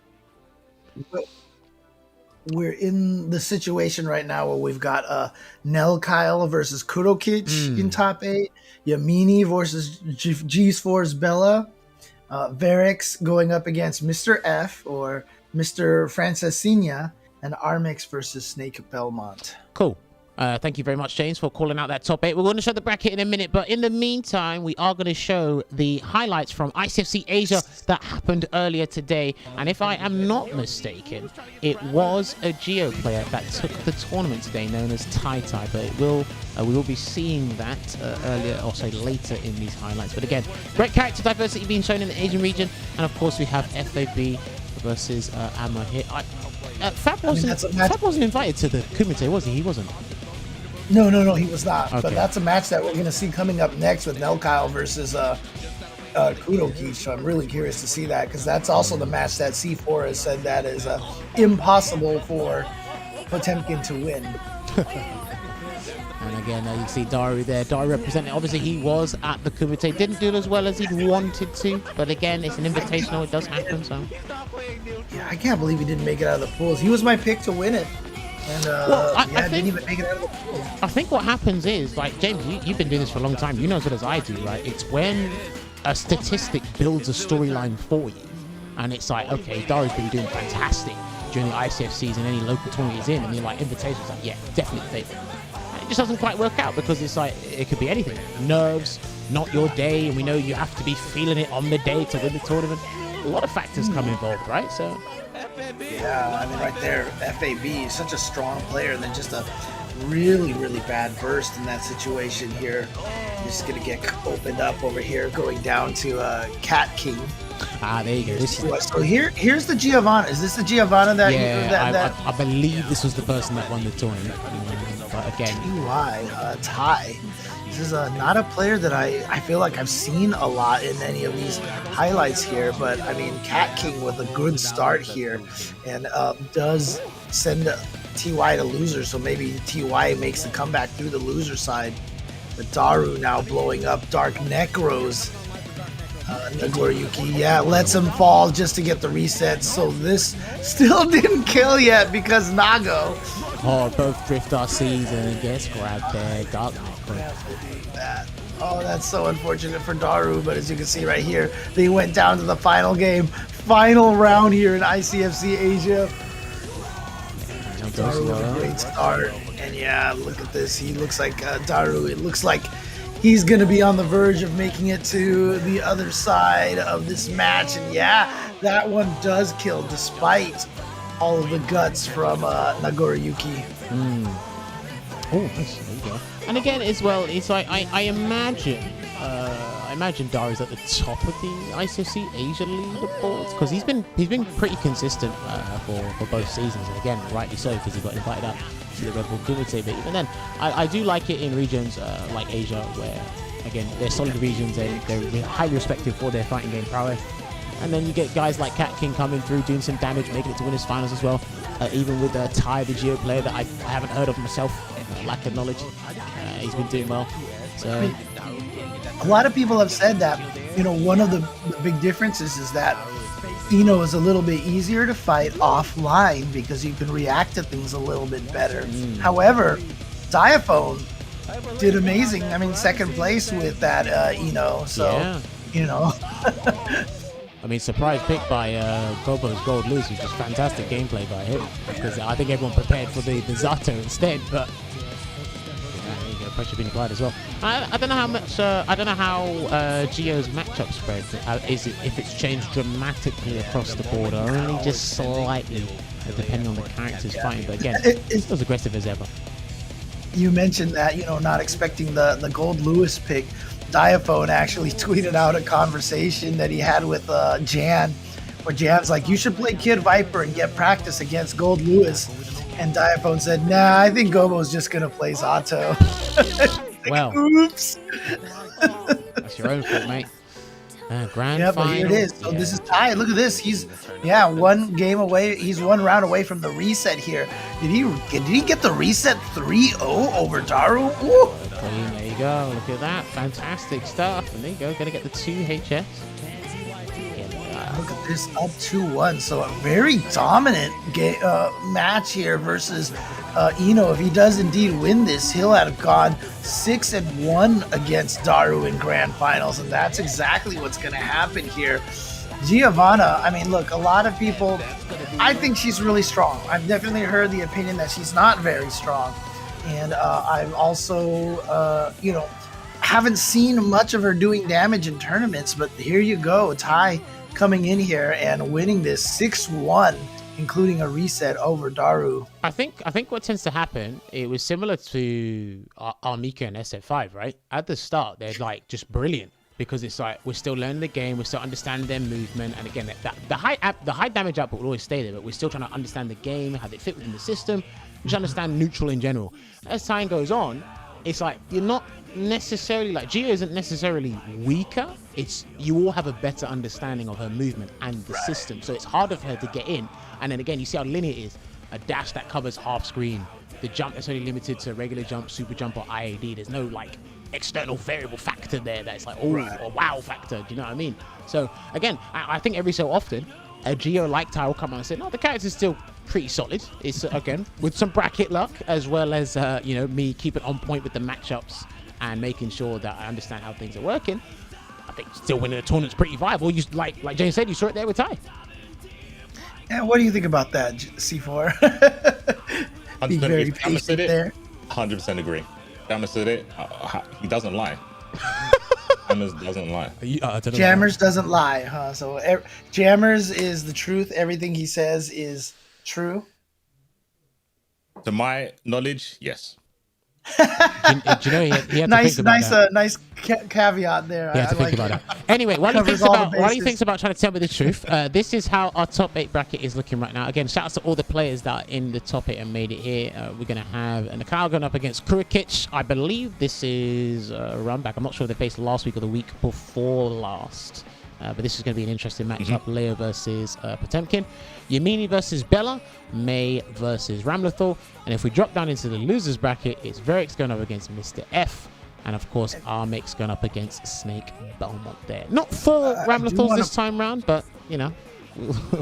We're in the situation right now where we've got Nelkhael versus Kurokich in top 8, Yammini versus G-Force Bella, Varix going up against Mr. F or Mr. Francesina, and Armix versus Snakebelmont. Cool. Thank you very much, James, for calling out that top 8. We're going to show the bracket in a minute, but in the meantime, we are going to show the highlights from ICFC Asia that happened earlier today. And if I am not mistaken, it was a Geo player that took the tournament today, known as Tai Tai. But we will be seeing that earlier, or say later in these highlights. But again, great character diversity being shown in the Asian region, and of course we have FAB versus Amma here. Fab wasn't invited to the Kumite, was he? He wasn't. No, he was not. Okay. But that's a match that we're going to see coming up next with Nelkhael versus Kurokich. So I'm really curious to see that because that's also the match that C4 has said that is impossible for Potemkin to win. And again, you see Daru there. Daru representing. Obviously, he was at the Kumite. Didn't do as well as he'd wanted to. But again, it's an invitational. It does happen. So. Yeah, I can't believe he didn't make it out of the pools. He was my pick to win it. And I didn't even make it out of the pool. I think what happens is, like, James, you've been doing this for a long time. You know as well as I do, right? It's when a statistic builds a storyline for you. And it's like, okay, Daru's been doing fantastic during the ICFCs and any local tournament he's in. And you're like, invitations, like, yeah, definitely favorite. And it just doesn't quite work out because it's like, it could be anything. Nerves, not your day. And we know you have to be feeling it on the day to win the tournament. A lot of factors come involved, right? So. Yeah, I mean, right there, FAB is such a strong player, and then just a really, really bad burst in that situation here. Just gonna get opened up over here, going down to Cat King. Ah, there you go. So here's the Giovanna. Is this the Giovanna that? Yeah, I believe this was the person that won the tournament. But again, Ty. This is not a player that I feel like I've seen a lot in any of these highlights here, but I mean, Cat King with a good start here and does send TY to loser, so maybe TY makes the comeback through the loser side. But Daru now blowing up Dark Necros. Nagoriyuki, lets him fall just to get the reset, so this still didn't kill yet because Nago. Oh, both Drift RCs and gets grabbed there. Dark Necro. Oh, that's so unfortunate for Daru, but as you can see right here, they went down to the final game, final round here in ICFC Asia. Daru with a great start, and yeah, look at this. He looks like Daru. It looks like he's gonna be on the verge of making it to the other side of this match, and yeah, that one does kill despite all of the guts from Nagoriyuki. Oh, nice. There you go. And again, as well, it's like I imagine Daru's at the top of the ICFC Asia leaderboards because he's been pretty consistent for both seasons, and again, rightly so because he got invited up to the Red Bull Kumite. But even then, I do like it in regions like Asia where, again, they're solid regions and they're highly respected for their fighting game prowess. And then you get guys like Cat King coming through, doing some damage, making it to winners finals as well. Even with Ty, the Geo player that I haven't heard of myself, lack of knowledge. He's been doing well. So a lot of people have said that, you know, one of the big differences is that Eno is a little bit easier to fight offline because you can react to things a little bit better. However, Diaphone did amazing. I mean, second place with that Eno. So, you know. I mean, surprise pick by Gobo's Gold Loose, which was fantastic gameplay by him. Because I think everyone prepared for the Zato instead, but there you go, pressure being applied as well. I don't know how much, I don't know how Geo's matchup spread is it, if it's changed dramatically across the board, or only just slightly, depending on the characters fighting. But again, it's as aggressive as ever. You mentioned that, you know, not expecting the Gold Lewis pick. Diaphone actually tweeted out a conversation that he had with Jan, where Jan's like, you should play Kid Viper and get practice against Gold Lewis. And Diaphone said, nah, I think Gobo's just going to play Zato. Well, oops. That's your own fault, mate. Grand yeah, final. But here it is. So this is Ty. Look at this. He's one game away. He's one round away from the reset here. Did he get the reset 3-0 over Daru? Ooh. There you go. Look at that. Fantastic stuff. And there you go. Gonna get the 2 HS. Look at this, up 2-1. So a very dominant match here versus Eno. If he does indeed win this, he'll have gone 6-1 against Daru in grand finals, and that's exactly what's going to happen here. Giovanna, I mean, look, a lot of people, I think she's really strong. I've definitely heard the opinion that she's not very strong, and I've also, haven't seen much of her doing damage in tournaments. But here you go, Ty coming in here and winning this 6-1, including a reset over Daru. I think what tends to happen, it was similar to Armika and SF5, right? At the start, they're like just brilliant because it's like we're still learning the game, we're still understanding their movement, and again, the high damage output will always stay there, but we're still trying to understand the game, how they fit within the system, just understand neutral in general. As time goes on, it's like you're not necessarily like Gio isn't necessarily weaker. It's you all have a better understanding of her movement and the system, so it's harder for her to get in. And then again, you see how linear it is. A dash that covers half screen. The jump that's only limited to regular jump, super jump, or IAD. There's no like external variable factor there that's like or wow factor. Do you know what I mean? So again, I think every so often a Geo like Ty will come out and say, no, the character's still pretty solid. It's again with some bracket luck as well as me keeping on point with the matchups and making sure that I understand how things are working. I think still winning the tournament's pretty viable. You like James said, you saw it there with Ty. Yeah, what do you think about that, C4? Be very patient there. 100% agree. Jammers said it. He doesn't lie. Jammers doesn't lie. Jammers doesn't lie, huh? So Jammers is the truth. Everything he says is true. To my knowledge, yes. Do you know he had nice, to think about nice caveat there. He had to think about that. Anyway, while he thinks about trying to tell me the truth, this is how our top 8 bracket is looking right now. Again, shout out to all the players that are in the top 8 and made it here. We're going to have Nelkhael going up against Kurokich. I believe this is a run back. I'm not sure if they faced last week or the week before last. But this is going to be an interesting matchup. Leo versus Potemkin. Yammini versus Bella. May versus Ramlethal. And if we drop down into the losers bracket, it's Verix going up against Mr. F. And of course, Armix going up against Snakebelmont there. Not for Ramlethals this time round, but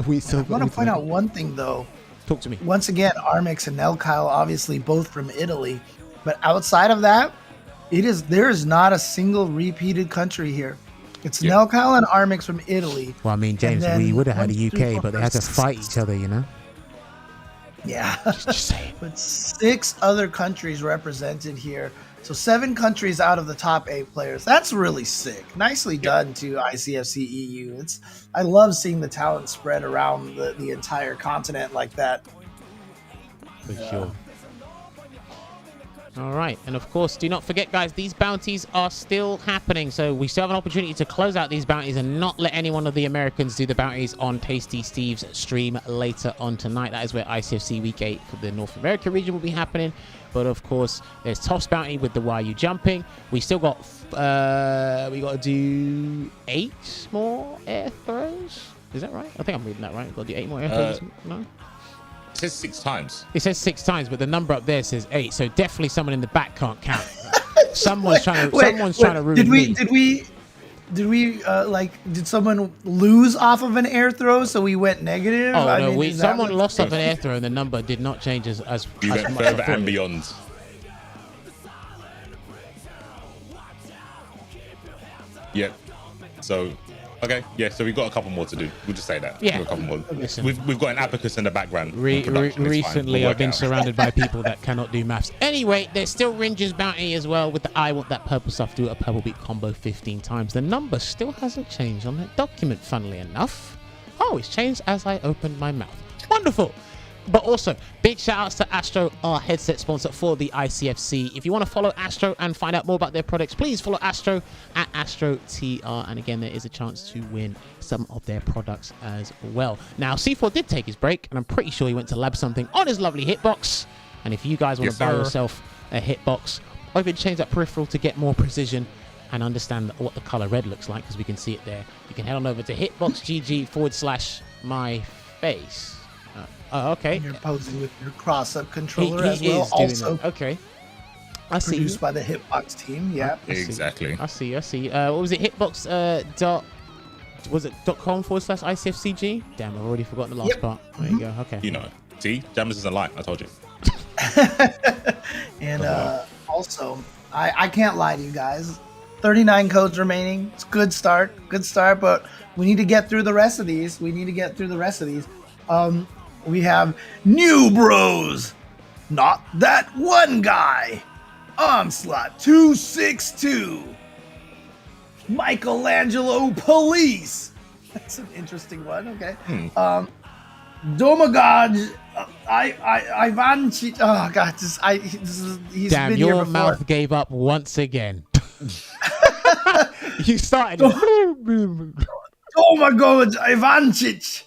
we still. I want to point out one thing though. Talk to me. Once again, Armix and Nelkhael, obviously both from Italy. But outside of that, there is not a single repeated country here. It's Nelkhael and Armix from Italy. Well, I mean, James, we would have had a UK, but they had to fight each other, you know? Yeah. Just saying. But 6 other countries represented here. So 7 countries out of the top 8 players. That's really sick. Nicely done to ICFC EU. I love seeing the talent spread around the entire continent like that. For sure. All right, and of course, do not forget, guys, these bounties are still happening, so we still have an opportunity to close out these bounties and not let any one of the Americans do the bounties on Tasty Steve's stream later on tonight. That is where ICFC Week 8 for the North America region will be happening. But of course, there's Toff's bounty with the Why You Jumping. We still got we got to do 8 more air throws. Is that right? I think I'm reading that right. We've got to do 8 more air throws. No. It says 6 times. It says 6 times, but the number up there says 8. So definitely someone in the back can't count. Someone's trying to ruin me. Did someone lose off of an air throw so we went negative? Oh, no, someone lost off an air throw and the number did not change as you went further and beyond. Yep. So, okay. Yeah, so we've got a couple more to do. We'll just say that. Yeah. We've got a couple more. We've got an abacus in the background. Recently, I've been surrounded by people that cannot do maths. Anyway, there's still Ringer's bounty as well with the I want that purple stuff. Do a purple beat combo 15 times. The number still hasn't changed on that document, funnily enough. Oh, it's changed as I opened my mouth. Wonderful. But also, big shout outs to Astro, our headset sponsor for the ICFC. If you want to follow Astro and find out more about their products, please follow Astro at AstroTR. And again, there is a chance to win some of their products as well. Now, C4 did take his break, and I'm pretty sure he went to lab something on his lovely hitbox. And if you guys want to buy yourself a hitbox, or even change that peripheral to get more precision and understand what the color red looks like, because we can see it there, you can head on over to hitboxgg/myface. Oh, okay. And you're posing with your cross-up controller as well. Also, okay. I see. Produced by the Hitbox team. Yeah. Exactly. I see. What was it? Hitbox .com/ICFCG? Damn, I've already forgotten the last part. There you go. Okay. You know. See, Jammers isn't lying. I told you. And also, I can't lie to you guys. 39 codes remaining. It's a good start. But we need to get through the rest of these. We have New Bros, Not That One Guy, Onslaught 262, Michelangelo Police. That's an interesting one. Okay. Domagoj, Ivanchi. Oh God, he's damn, been your here before. mouth gave up once again. You started. Oh my God, Ivancic.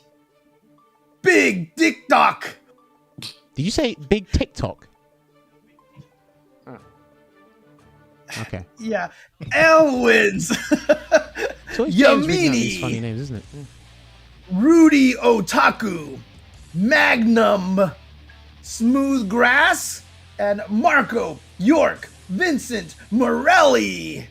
Big TikTok. Did you say big TikTok? Okay. Yeah. Elwins. Yammini. These funny names, isn't it? Rudy Otaku. Magnum. Smooth Grass. And Marco York. Vincent Morelli.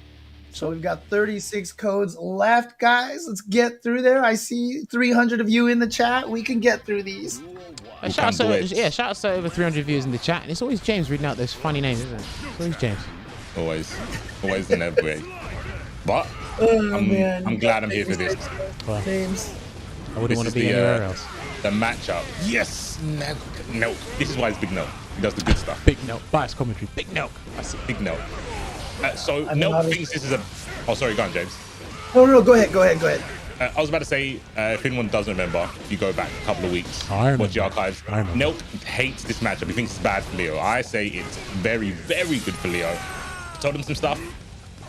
So we've got 36 codes left, guys. Let's get through there. I see 300 of you in the chat. We can get through these. Shout out to over 300 viewers in the chat. And it's always James reading out those funny names, isn't it? It's always James. Always and everywhere. But I'm glad I'm here for this. Names. I wouldn't want to be anywhere else. The matchup. Yes, Nelk. This is why it's Big Nelk. He does the good stuff. Big Nelk. Bias commentary. Big Nelk. I see. Big Nelk. So Nelk thinks this is a. Oh, sorry, go on, James. No, go ahead. I was about to say, if anyone doesn't remember, if you go back a couple of weeks, watch the archives, Nelk hates this matchup. He thinks it's bad for Leo. I say it's very, very good for Leo. Told him some stuff.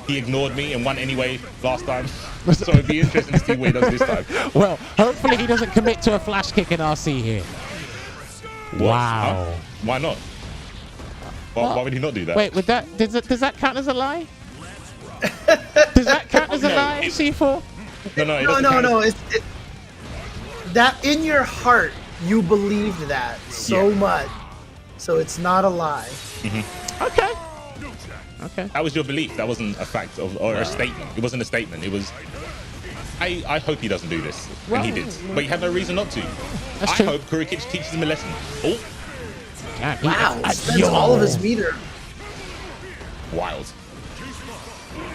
He ignored me and won anyway last time. So it'd be interesting to see what he does this time. Well, hopefully he doesn't commit to a flash kick in RC here. What? Wow. Huh? Why not? Why would he not do that? Wait, does that count as a lie? Does that count as a lie, C4? No. It's that in your heart you believed that so much, so it's not a lie. Mm-hmm. Okay. That was your belief. That wasn't a fact or a statement. It wasn't a statement. It was. I hope he doesn't do this, and he did, but he had no reason not to. I hope Kurokich teaches him a lesson. Oh, wow! He spends all of his meter. Wild.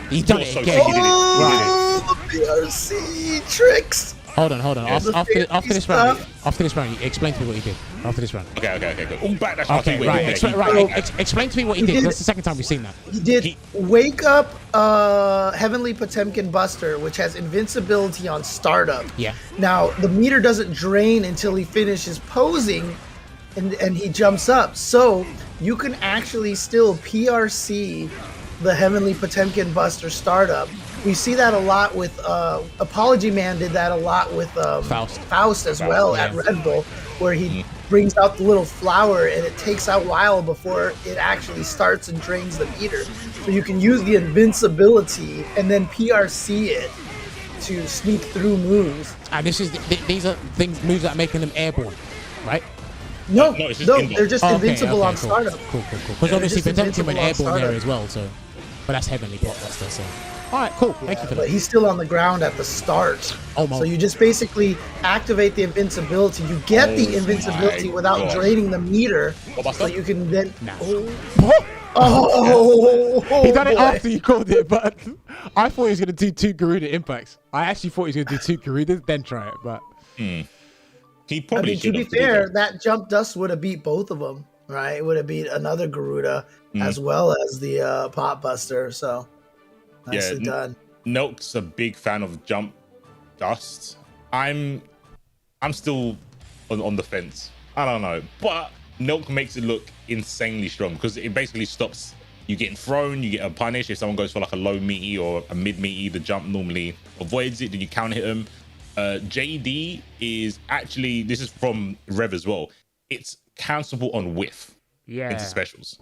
He's done it again. Oh, PRC tricks. Hold on. After this round, explain to me what he did. After this round. Okay, good. Oh, backdash. Okay, right. Explain to me what he did. That's the second time we've seen that. He did wake up Heavenly Potemkin Buster, which has invincibility on startup. Yeah. Now, the meter doesn't drain until he finishes posing, and he jumps up. So, you can actually still PRC the Heavenly Potemkin Buster startup. We see that a lot with Apology Man did that a lot with Faust as well at Red Bull, where he brings out the little flower and it takes a while before it actually starts and drains the meter. So you can use the invincibility and then PRC it to sneak through moves. And these are moves that are making them airborne, right? No, they're just invincible on startup. Cool. Because obviously Potemkin went airborne there as well, so. But that's Heavenly Blockbuster, so. All right, cool. Thank you for that. But he's still on the ground at the start. So you just basically activate the invincibility. You get the invincibility without draining the meter. So you can then... He done it after you called it, but I thought he was going to do 2 Garuda impacts. I actually thought he was going to do 2 Garudas, then try it, but... He probably to be fair, that jump dust would have beat both of them, right? It would have beat another Garuda as well as the Pop Buster, so... Nicely done. Nelk's a big fan of jump dust. I'm still on the fence. I don't know, but Nelk makes it look insanely strong because it basically stops you getting thrown. You get a punish if someone goes for like a low meaty or a mid meaty. The jump normally avoids it. Then you counter hit them. JD is actually, this is from Rev as well. It's cancelable on whiff into specials.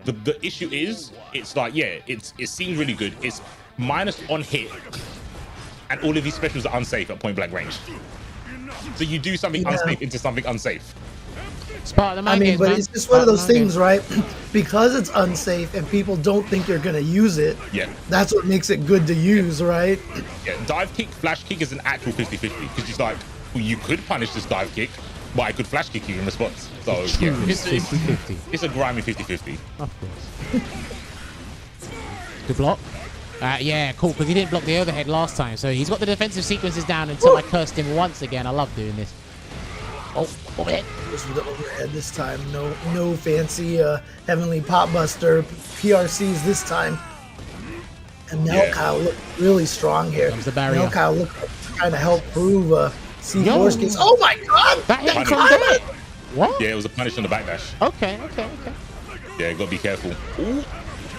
The issue is, it's like, it seems really good. It's minus on hit, and all of these specials are unsafe at point blank range. So you do something unsafe into something unsafe. It's part of the game, but it's just one of those things, right? Because it's unsafe and people don't think you're gonna use it. Yeah. That's what makes it good to use, right? Yeah. Dive kick, flash kick is an actual 50-50 because it's like, well, you could punish this dive kick, but I could flash kick you in response. So it's a grimy 50-50. Of course. Good block. Yeah, cool, because he didn't block the overhead last time, so he's got the defensive sequences down until I cursed him once again. I love doing this. Oh, overhead. Just with the overhead this time. No fancy Heavenly Pop Buster PRCs this time. And Nelkhael looked really strong here. Comes the barrier. Nelkhael looked like trying to help prove C4's case. Oh my god! That hit him from there. What? Yeah, it was a punish on the backdash. Okay. Yeah, you gotta be careful. Ooh.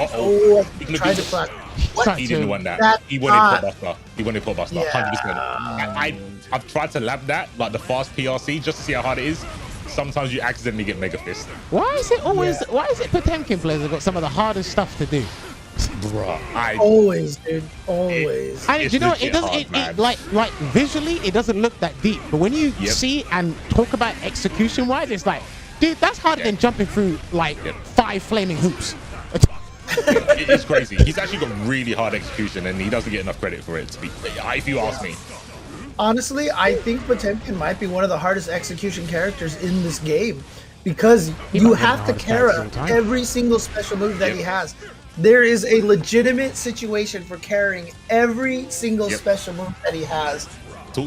Oh, he tried to flash. What? He didn't want that. That's He wanted not- Potbuster. He wanted Potbuster, Yeah. 100%. I've tried to lab that, like the fast PRC, just to see how hard it is. Sometimes you accidentally get Mega Fist. Why is it always? Why is it Potemkin players have got some of the hardest stuff to do? Bruh, Always, dude. Always. And It's you know, legit it doesn't. hard, It, man. like visually, it doesn't look that deep. But when you see and talk about execution wise, it's like, dude, that's harder than jumping through like 5 flaming hoops. It's crazy. He's actually got really hard execution, and he doesn't get enough credit for it. To be, if you ask me. Honestly, I think Potemkin might be one of the hardest execution characters in this game because you have to carry every single special move that he has. There is a legitimate situation for carrying every single special move that he has.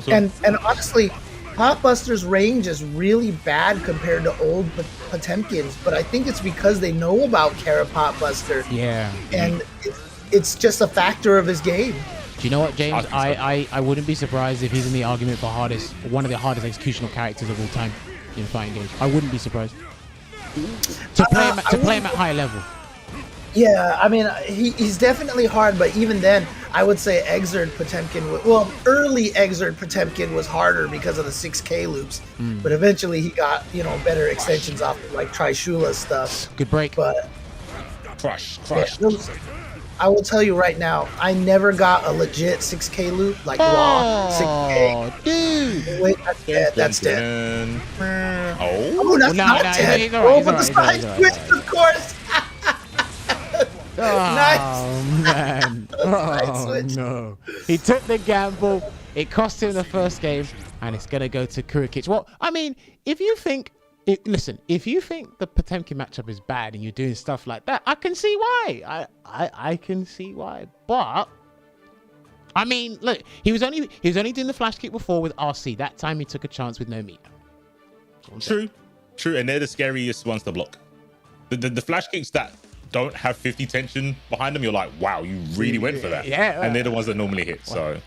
And honestly, Potbuster's range is really bad compared to old Potemkins, but I think it's because they know about Kara Potbuster. Yeah. And it's just a factor of his game. Do you know what, James? I wouldn't be surprised if he's in the argument for one of the hardest executional characters of all time in fighting games. I wouldn't be surprised. To play him at high level. Yeah, I mean, he's definitely hard, but even then, I would say Exert Potemkin, early Exert Potemkin was harder because of the 6K loops, but eventually he got, better extensions off of, like, Trishula stuff. Good break. But Crush. Yeah, I will tell you right now, I never got a legit 6K loop, like raw 6K. Oh, dude. Wait, that's dead. That's dead. Oh, that's not dead. He's all right, but the side switch, of course. Oh, Nice. Man. Oh, no. He took the gamble. It cost him the first game, and it's going to go to Kurokich. Well, I mean, if you think the Potemkin matchup is bad and you're doing stuff like that, I can see why. I can see why. But, I mean, look, he was only doing the flash kick before with RC. That time he took a chance with no meter. True, and they're the scariest ones to block. The flash kicks that don't have 50 tension behind them, you're like, wow, you really went for that. Yeah. And they're the ones that normally hit. So,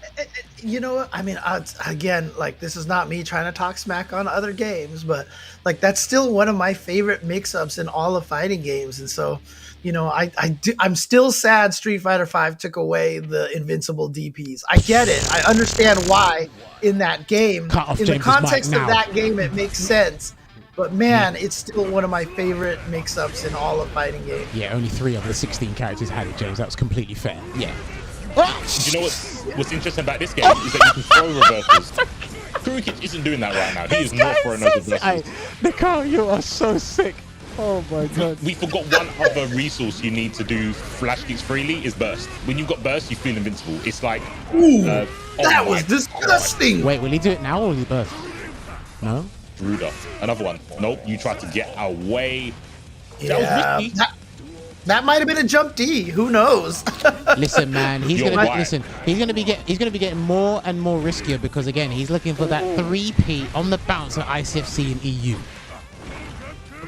you know what? I mean, again, like, this is not me trying to talk smack on other games, but like, that's still one of my favorite mix-ups in all of fighting games. And so, I'm still sad Street Fighter V took away the invincible DPs. I get it. I understand why in that game. In the context of that game, it makes sense. But man, it's still one of my favorite mix-ups in all of fighting games. Yeah, only 3 of the 16 characters had it, James. That was completely fair. Yeah. You know what's interesting about this game is that you can throw reversals. Kurokich isn't doing that right now. He is not throwing those reversals. Nicole, you are so sick. Oh my god. We forgot one other resource you need to do flash kicks freely is burst. When you've got burst, you feel invincible. It's like, that was disgusting. Wait, will he do it now or will he burst? No? Ruder. Another one. Nope. You tried to get away. Yeah. That might have been a jump D. Who knows? Listen, man. He's gonna be getting more and more riskier because again, he's looking for that 3P on the bounce at ICFC and EU.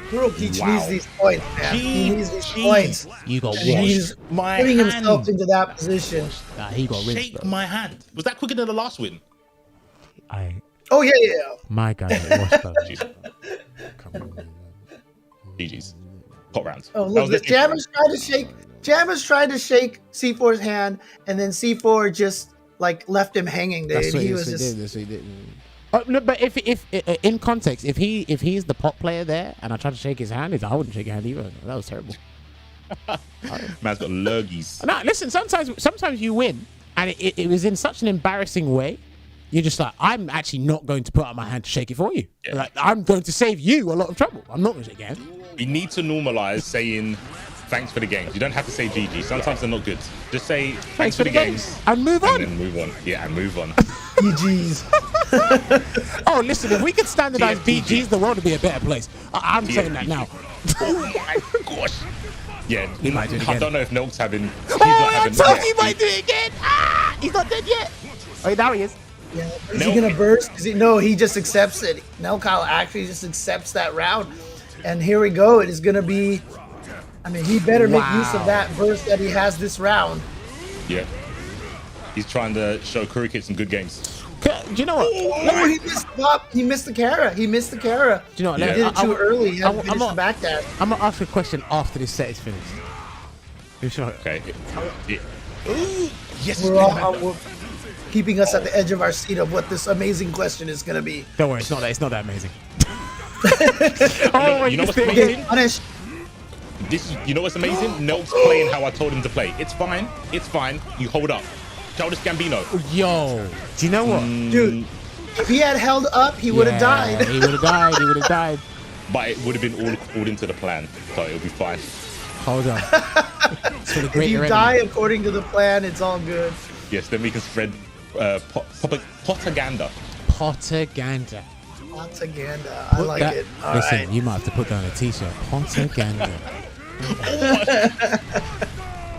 Kurokich needs these points, man. He needs these points. You got He's putting himself into that position. Nah, he got rinsed. Shake my hand. Was that quicker than the last win? Oh yeah. My God, it was Come on. GG's. Hot rounds. Oh look, Jammer's tried to shake C4's hand, and then C4 just like left him hanging there. That's what he did. No, but if in context, if he's the pot player there, and I tried to shake his hand, I wouldn't shake your hand either. That was terrible. Man's got lurgies. No, listen. Sometimes you win, and it was in such an embarrassing way. You're just like, I'm actually not going to put out my hand to shake it for you. Yeah. Like, I'm going to save you a lot of trouble. I'm not going to shake your hand. We need to normalize saying thanks for the games. You don't have to say GG. Sometimes they're not good. Just say thanks for the games. And move on. And then move on. Yeah, and move on. GGs. Oh, listen, if we could standardize BGs, the world would be a better place. I'm saying that now. Oh my gosh. Yeah, he might do it again. I don't know if Nelk's having... I told you he might do it again. He's not dead yet. Oh, now he is. Yeah, is he gonna burst? No, he just accepts it. Nelkhael actually just accepts that round, and here we go. It is gonna be. I mean, he better make use of that burst that he has this round. Yeah, he's trying to show Kurokich some good games. Do you know what? Oh, he missed the Kara. He missed the Kara. Do you know what? He did it too early. He had to finish the back dash. I'm gonna ask you a question after this set is finished. You sure? Okay. Yeah. Ooh, yes. We're keeping us at the edge of our seat of what this amazing question is going to be. Don't worry, it's not that amazing. You know what's amazing? Punished. You know what's amazing? Nelk's playing how I told him to play. It's fine. It's fine. You hold up. Childish Gambino. Yo, do you know what? Dude, if he had held up, he would have died. He would have died. He would have died. But it would have been all according to the plan, so it'll be fine. Hold on. If you die according to the plan, it's all good. Yes, then we can spread propaganda. Propaganda. Propaganda. I like it. All listen, right. you might have to put down a t-shirt. Propaganda.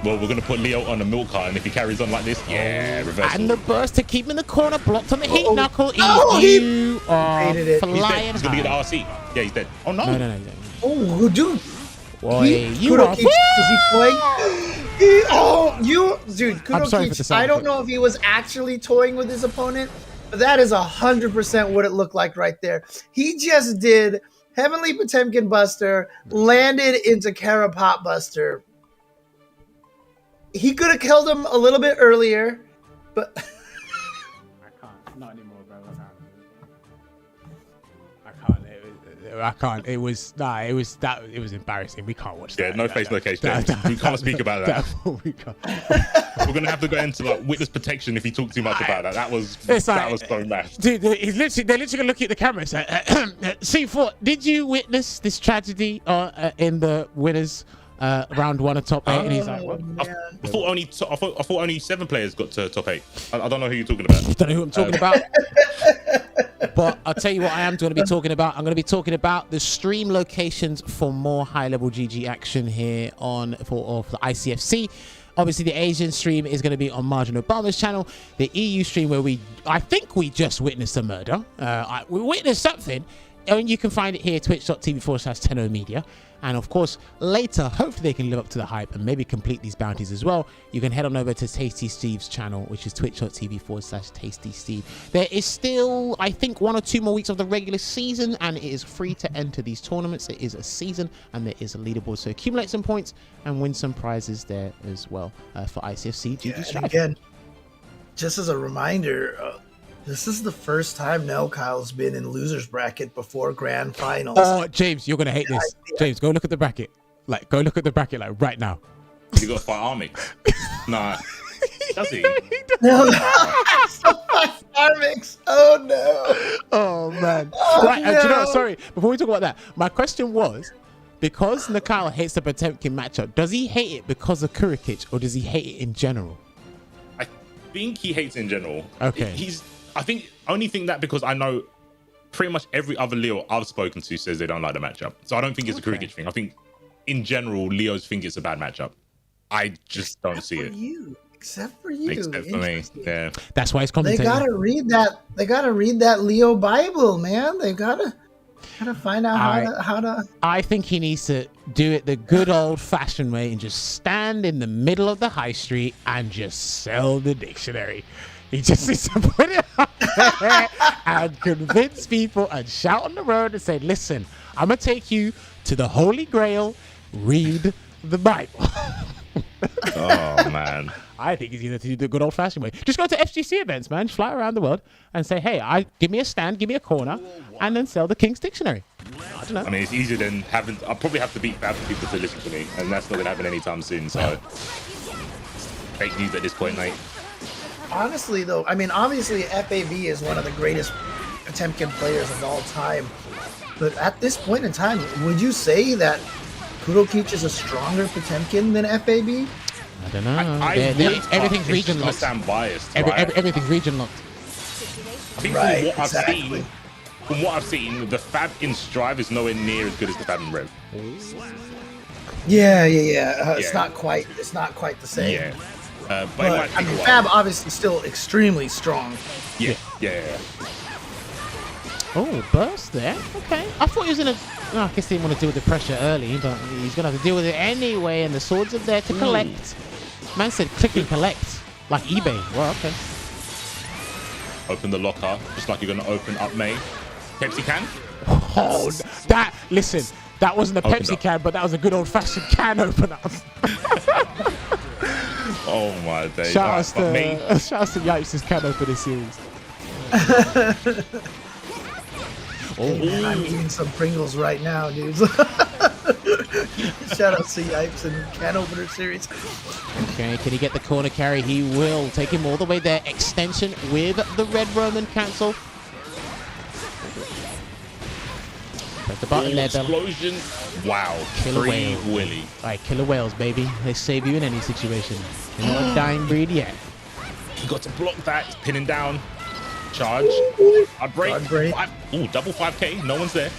Well, we're going to put Leo on a milk cart, and if he carries on like this, reversal. And the burst to keep him in the corner, blocked on the heat knuckle. He are it. flying. He's going to get the RC. Yeah, he's dead. Oh, no. No. Oh, dude. Boy, you are... Kurokich, is he toying? Dude, Kurokich, I don't know if he was actually toying with his opponent, but that is 100% what it looked like right there. He just did Heavenly Potemkin Buster, landed into Karapot Buster. He could have killed him a little bit earlier, but... I can't. Not anymore, bro. I can't. It was embarrassing. We can't watch that. Yeah, no face, no case. We can't speak about that. We can't. We're gonna have to go into like witness protection if you talk too much about that. That was so mad. Dude, they're literally gonna look at the camera and say, C4, did you witness this tragedy in the winners round 1 of top 8? And he's like, what? I thought only 7 players got to top 8. I don't know who you're talking about. I don't know who I'm talking about. But I'll tell you what I am going to be talking about. I'm going to be talking about the stream locations for more high-level GG action here for the ICFC. Obviously, the Asian stream is going to be on Margin Obama's channel. The EU stream, where I think we just witnessed a murder. We witnessed something. And you can find it here, twitch.tv/Tenno Media. And of course, later, hopefully they can live up to the hype and maybe complete these bounties as well. You can head on over to Tasty Steve's channel, which is twitch.tv/Tasty Steve. There is still, I think, 1 or 2 more weeks of the regular season, and it is free to enter these tournaments. It is a season, and there is a leaderboard. So accumulate some points and win some prizes there as well for ICFC GG Strive. Again, just as a reminder, this is the first time Nelkhael's been in loser's bracket before grand finals. Oh, James, you're gonna hate this. James, go look at the bracket. Go look at the bracket right now. You got to fight Army. Nah. Does he? No. Armix. Oh no. Oh man. Oh, right. no. Do you know what? Sorry. Before we talk about that, my question was, because Nelkhael hates the Potemkin matchup, does he hate it because of Kurokich, or does he hate it in general? I think he hates it in general. Okay. I think only think that because I know pretty much every other Leo I've spoken to says they don't like the matchup. So I don't think it's a Kurokich thing. I think in general, Leos think it's a bad matchup. I just don't see it. Except for you. Except for me. Yeah. That's why it's commentating. They gotta read that. They gotta read that Leo Bible, man. They gotta find out how to. I think he needs to do it the good old-fashioned way and just stand in the middle of the high street and just sell the dictionary. He just needs to put it up there and convince people and shout on the road and say, listen, I'm going to take you to the Holy Grail. Read the Bible. Oh, man. I think he's going to do the good old-fashioned way. Just go to FGC events, man. Just fly around the world and say, hey, give me a stand, give me a corner, and then sell the King's Dictionary. I don't know. I mean, it's easier than having... I'll probably have to beat bad for people to listen to me, and that's not going to happen anytime soon, so... Fake news at this point, mate. Honestly, though, I mean, obviously, FAV is one of the greatest Potemkin players of all time. But at this point in time, would you say that Kurokich is a stronger Potemkin than FAV? I don't know. Everything's region locked. Sound biased. Everything's region locked. I think from what I've seen, the Fab in Strive is nowhere near as good as the Fab in Rev. Yeah. It's not quite the same. Yeah. But I mean, Fab obviously still extremely strong. Yeah. Oh, burst there. Okay. I thought he was in a... Oh, I guess he didn't want to deal with the pressure early, but he's going to have to deal with it anyway, and the swords are there to collect. Man said click and collect, like eBay. Well, okay. Open the locker, just like you're going to open up May. Pepsi can? Oh, listen, That wasn't a Pepsi can, but that was a good old-fashioned can opener. Oh my days. Shout out to Yipes' can opener series. Man, I'm eating some Pringles right now, dudes. Shout out to Yipes and can opener series. Okay, can he get the corner carry? He will. Take him all the way there. Extension with the red Roman cancel. Press the button there, Bella. Explosion. Wow. Killer whale. Willy. All right, killer whales, baby. They save you in any situation. You're not a dying breed yet. You got to block that. Pin him down. Charge. I'd break. Ooh, double 5K. No one's there.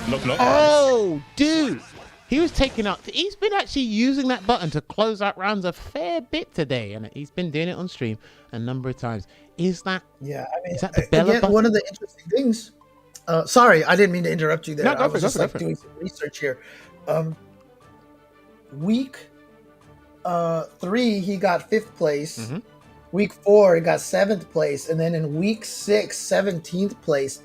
Knock. Oh, dude. He was taking up. He's been actually using that button to close out rounds a fair bit today, and he's been doing it on stream a number of times. Is that? Yeah, I mean, is that the Bella button? One of the interesting things. Sorry, I didn't mean to interrupt you there. No, I was just doing some research here. Week 3, he got 5th place. Mm-hmm. Week 4, he got 7th place, and then in week 6, 17th place.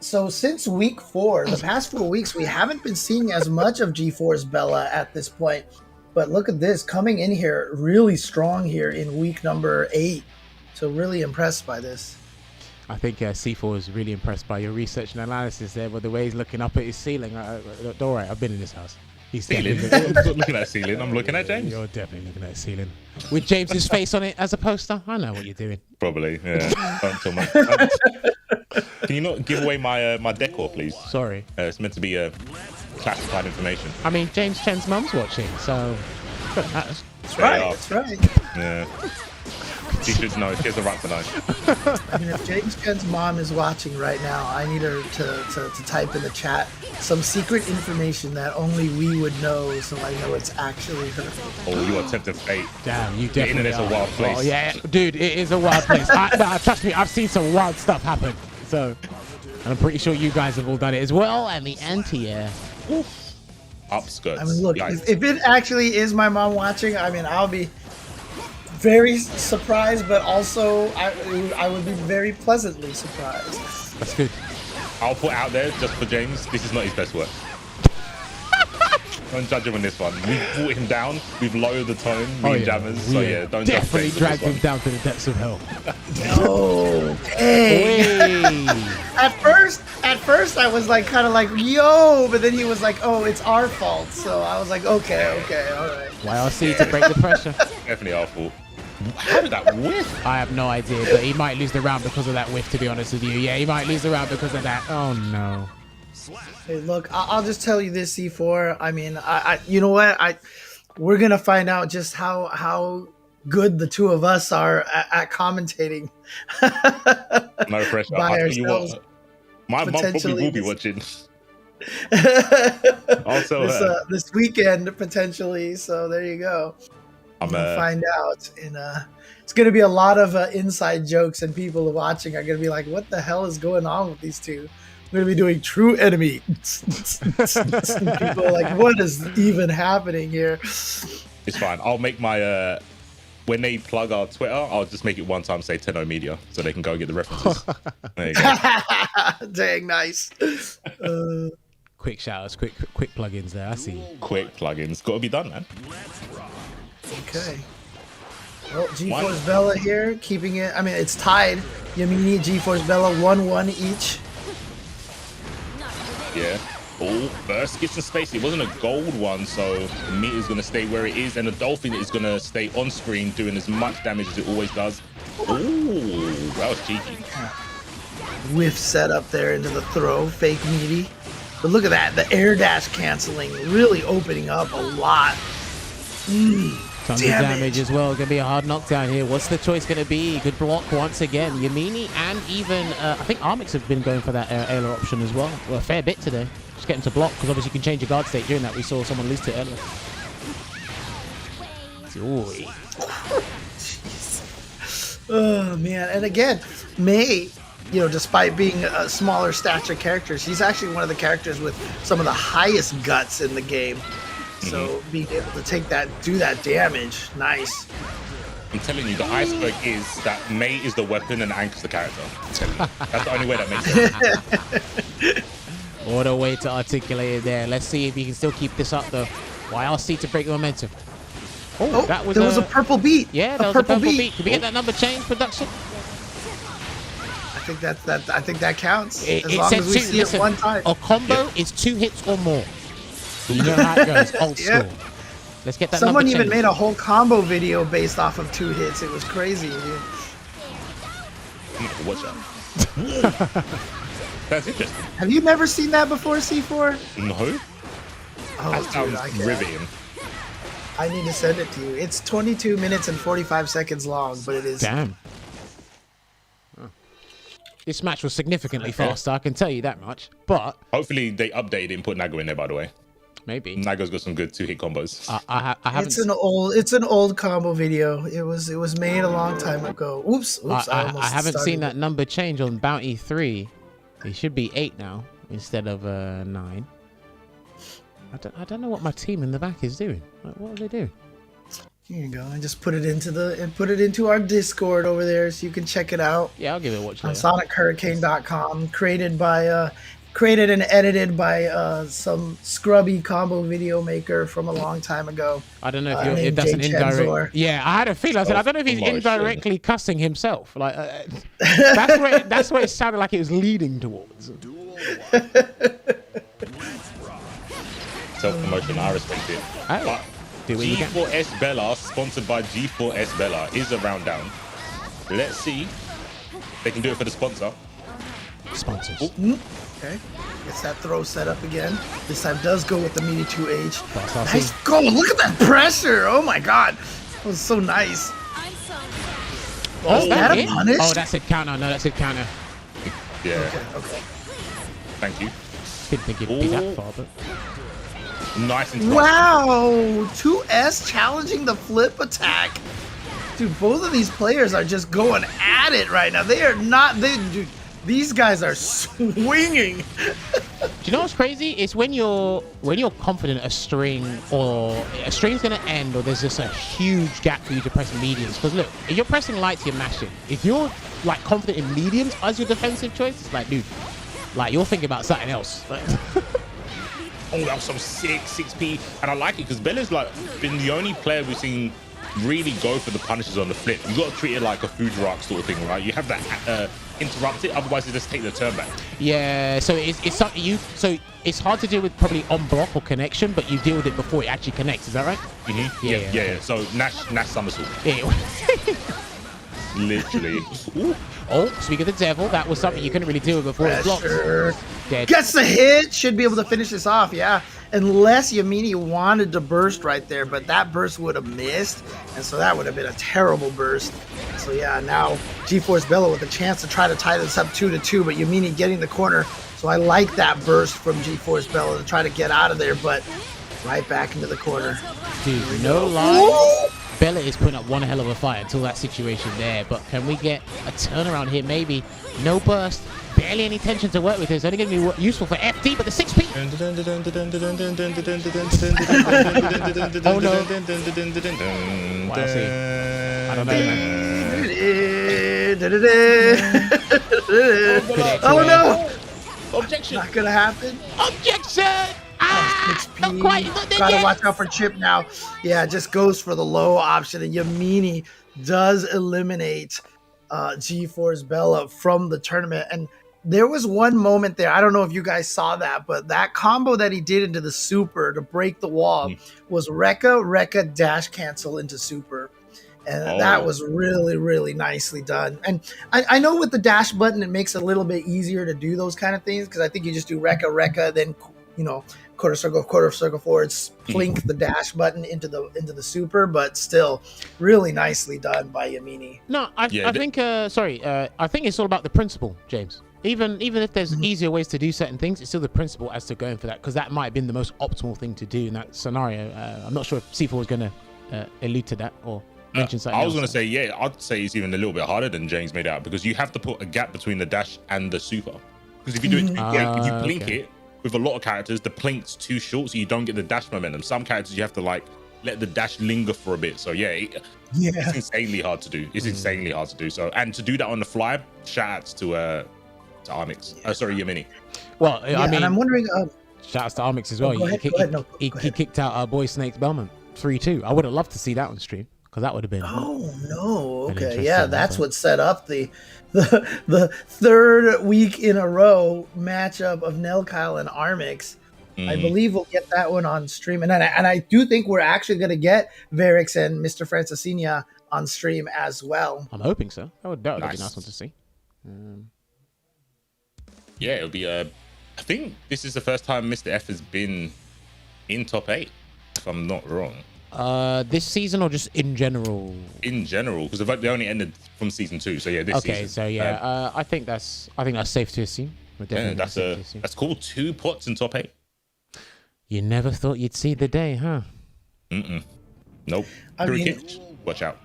So since week 4, the past 4 weeks, we haven't been seeing as much of G4's Bella at this point. But look at this, coming in here really strong here in week number 8. So really impressed by this. I think C4 is really impressed by your research and analysis there, with the way he's looking up at his ceiling. Don't worry, I've been in this house. He's ceiling. I'm not looking at ceiling. I'm looking at James. You're definitely looking at the ceiling with James's face on it as a poster. I know what you're doing. Probably, yeah. Can you not give away my decor, please? Sorry. It's meant to be classified information. I mean, James Chen's mum's watching, so that's right. That's right. Yeah. She should know. She has the right to know. I mean, if James Chen's mom is watching right now, I need her to type in the chat some secret information that only we would know, so I know it's actually her. Oh, you are tempting fate. Damn, you definitely The internet's a wild place. Oh, yeah, dude, it is a wild place. Trust me, I've seen some wild stuff happen. So, and I'm pretty sure you guys have all done it as well. And the anti-air. Upskirts. I mean, look, if it actually is my mom watching, I mean, I'll be very surprised, but also I would be very pleasantly surprised. That's good. I'll put out there just for James, this is not his best work. Don't judge him on this one. We've brought him down. We've lowered the tone. Jammers. So yeah, don't definitely drag him down to the depths of hell. No, dang. At first I was like kind of like yo, but then he was like, oh, it's our fault. So I was like, okay, all right. YRC to break the pressure. Definitely our fault. How did that whiff? I have no idea, but he might lose the round because of that whiff, to be honest with you. Yeah, he might lose the round because of that. Oh no. Hey, look, I'll just tell you this, C4. I mean, I you know what? We're gonna find out just how good the two of us are at commentating. No pressure. By I'll tell ourselves. you what. My mum probably will be watching. Also, this weekend potentially. So there you go. I'm gonna find out, and it's gonna be a lot of inside jokes, and people watching are gonna be like, "What the hell is going on with these two?" We're gonna be doing true enemy. People are like, "What is even happening here?" It's fine. I'll make my when they plug our Twitter, I'll just make it one time say Tenno Media so they can go get the references. There you go. Dang, nice. Quick shoutouts, quick plugins there. I see. Quick plugins, got to be done, man. Okay. Well, G-Force Bella here, keeping it. I mean, it's tied. Yammini, G-Force Bella, 1-1 each. Yeah. Oh, burst gets some space. It wasn't a gold one, so the meter's going to stay where it is, and the dolphin is going to stay on screen doing as much damage as it always does. Oh, that was cheeky. Whiff set up there into the throw, fake meaty. But look at that, the air dash canceling, really opening up a lot. Tons of damage as well. Going to be a hard knockdown here. What's the choice going to be? Good block once again. Yammini and even, I think Armix have been going for that Ayla option as well. Well, a fair bit today. Just getting to block, because obviously you can change your guard state during that. We saw someone lose to it earlier. Oh, man. And again, May, you know, despite being a smaller stature character, she's actually one of the characters with some of the highest guts in the game. So being able to take that, do that damage, nice. I'm telling you, the iceberg is that May is the weapon and Ank's the character. That's the only way that makes sense. All the way to articulated there. Let's see if he can still keep this up though. YRC to break the momentum. Oh, that was there was a purple beat. Yeah, that was a purple beat. Did we get that number change, production? I think that counts. It as long said as we see it one time. A combo is 2 hits or more. You know how it goes. Old school. Let's get that Someone number even changed. made a whole combo video based off of 2 hits. It was crazy, dude. What's up? That's interesting. Have you never seen that before, C4? No. Oh, That dude, sounds riveting. I need to send it to you. It's 22 minutes and 45 seconds long, but it is. Damn. This match was significantly faster, I can tell you that much. But hopefully they updated it and put Nago in there, by the way. Maybe. Nago's got some good 2-hit combos. I haven't. It's an old combo video. It was made a long time ago. Oops. I haven't seen that number change on Bounty 3. It should be 8 now instead of 9. I don't know what my team in the back is doing. What are they doing? Here you go. I just put it into our Discord over there so you can check it out. Yeah, I'll give it a watch on later. SonicHurricane.com. Created and edited by some scrubby combo video maker from a long time ago. I don't know if that's an indirect. Yeah, I had a feeling. I said I don't know if he's indirectly cussing himself. Like that's where it sounded like it was leading towards. Self-promotion, I respect it. But G4S Bella, sponsored by G4S Bella, is a round down. Let's see if they can do it for the sponsor. Sponsors. Okay. Gets that throw set up again. This time does go with the meaty 2H. Nice goal. Look at that pressure. Oh my god. That was so nice. Oh, is that a punish? Oh, that's a counter. No, that's a counter. Yeah. Okay. Thank you. Didn't think it'd be that far, but. Nice and wow. 2S challenging the flip attack. Dude, both of these players are just going at it right now. They are not. Dude, these guys are swinging. Do you know what's crazy? It's when you're confident a string's gonna end, or there's just a huge gap for you to press mediums. Because look, if you're pressing lights, you're mashing. If you're like confident in mediums as your defensive choice, it's like, dude, like you're thinking about something else. Oh, that was some sick 6P, and I like it because Bella's like been the only player we've seen really go for the punishes on the flip. You got to treat it like a food rock sort of thing, right? You have that interrupt it, otherwise they just take the turn back. Yeah, so it's something so it's hard to deal with probably on block or connection, but you deal with it before it actually connects. Is that right? Mm-hmm. Yeah. So Nash somersault. Yeah. Literally. Oh, speak of the devil, that was something you couldn't really deal with before it blocked. Dead. Gets the hit, should be able to finish this off, yeah. Unless Yammini wanted to burst right there, but that burst would have missed, and so that would have been a terrible burst. So yeah, now GeForce Bella with a chance to try to tie this up 2-2, but Yammini getting the corner. So I like that burst from GeForce Bella to try to get out of there, but right back into the corner. Dude, no lie. Bella is putting up one hell of a fight until that situation there, but can we get a turnaround here? Maybe. No burst, barely any tension to work with. It's only going to be useful for FD, but the 6P. Oh no. Wow, I don't know. Oh no. Objection. Not gonna happen. Objection. Not quite. Gotta watch out for Chip now. Yeah, just goes for the low option, and Yammini does eliminate GeForce Bella from the tournament. And there was one moment there, I don't know if you guys saw that, but that combo that he did into the super to break the wall was Rekka dash cancel into super. And that was really, really nicely done. And I know with the dash button, it makes it a little bit easier to do those kind of things, because I think you just do Rekka, then, you know, quarter circle forwards, plink the dash button into the super, but still really nicely done by Yammini. No, I think I think it's all about the principle, James. Even if there's easier ways to do certain things, it's still the principle as to going for that, because that might have been the most optimal thing to do in that scenario. I'm not sure if C4 was going to allude to that or mention something. I was going to say, yeah, I'd say it's even a little bit harder than James made out, because you have to put a gap between the dash and the super. Because if you do it, if you blink it, with a lot of characters, the plink's too short, so you don't get the dash momentum. Some characters, you have to like let the dash linger for a bit. So it's insanely hard to do. It's insanely hard to do. So, and to do that on the fly, shout outs to to Armix. Sorry, Yammini. Well, Yeah, I mean, and I'm wondering. shouts to Armix as well. Go ahead. He kicked out our boy Snakebelmont 3-2. I would have loved to see that on stream because that would have been. Oh no! an Okay, yeah, interesting that's one. what set up the third week in a row matchup of Nelkhael and Armix. I believe we'll get that one on stream, and I do think we're actually going to get Varix and Mr. Francesina on stream as well. I'm hoping so. That would be a Nice. nice one to see. Yeah, it'll be. I think this is the first time Mr. F has been in top 8, if I'm not wrong. This season or just in general? In general, because they only ended from season 2. So yeah, this season. Okay, so yeah, I think that's safe to assume. Yeah, that's cool. 2 pots in top 8. You never thought you'd see the day, huh? Nope. I mean- Kurokich, watch out.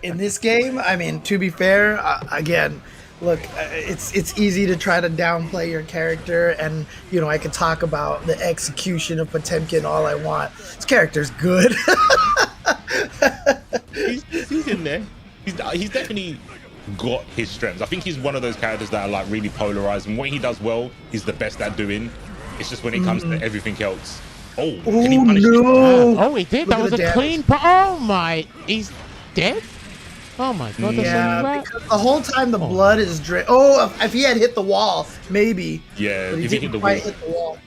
In this game, I mean, to be fair, again, look, it's easy to try to downplay your character, and you know I can talk about the execution of Potemkin all I want. This character's good. He's in there. He's definitely got his strengths. I think he's one of those characters that are like really polarized, and what he does well, he's the best at doing. It's just when it comes to everything else. Oh, can he punish this? Oh, he did. Look That at was the a damage. clean. Oh my, he's dead. Oh my god. Yeah, because the whole time the blood is drained. Oh, if he had hit the wall, maybe. Yeah, But he if he hit didn't the quite wall. hit the wall.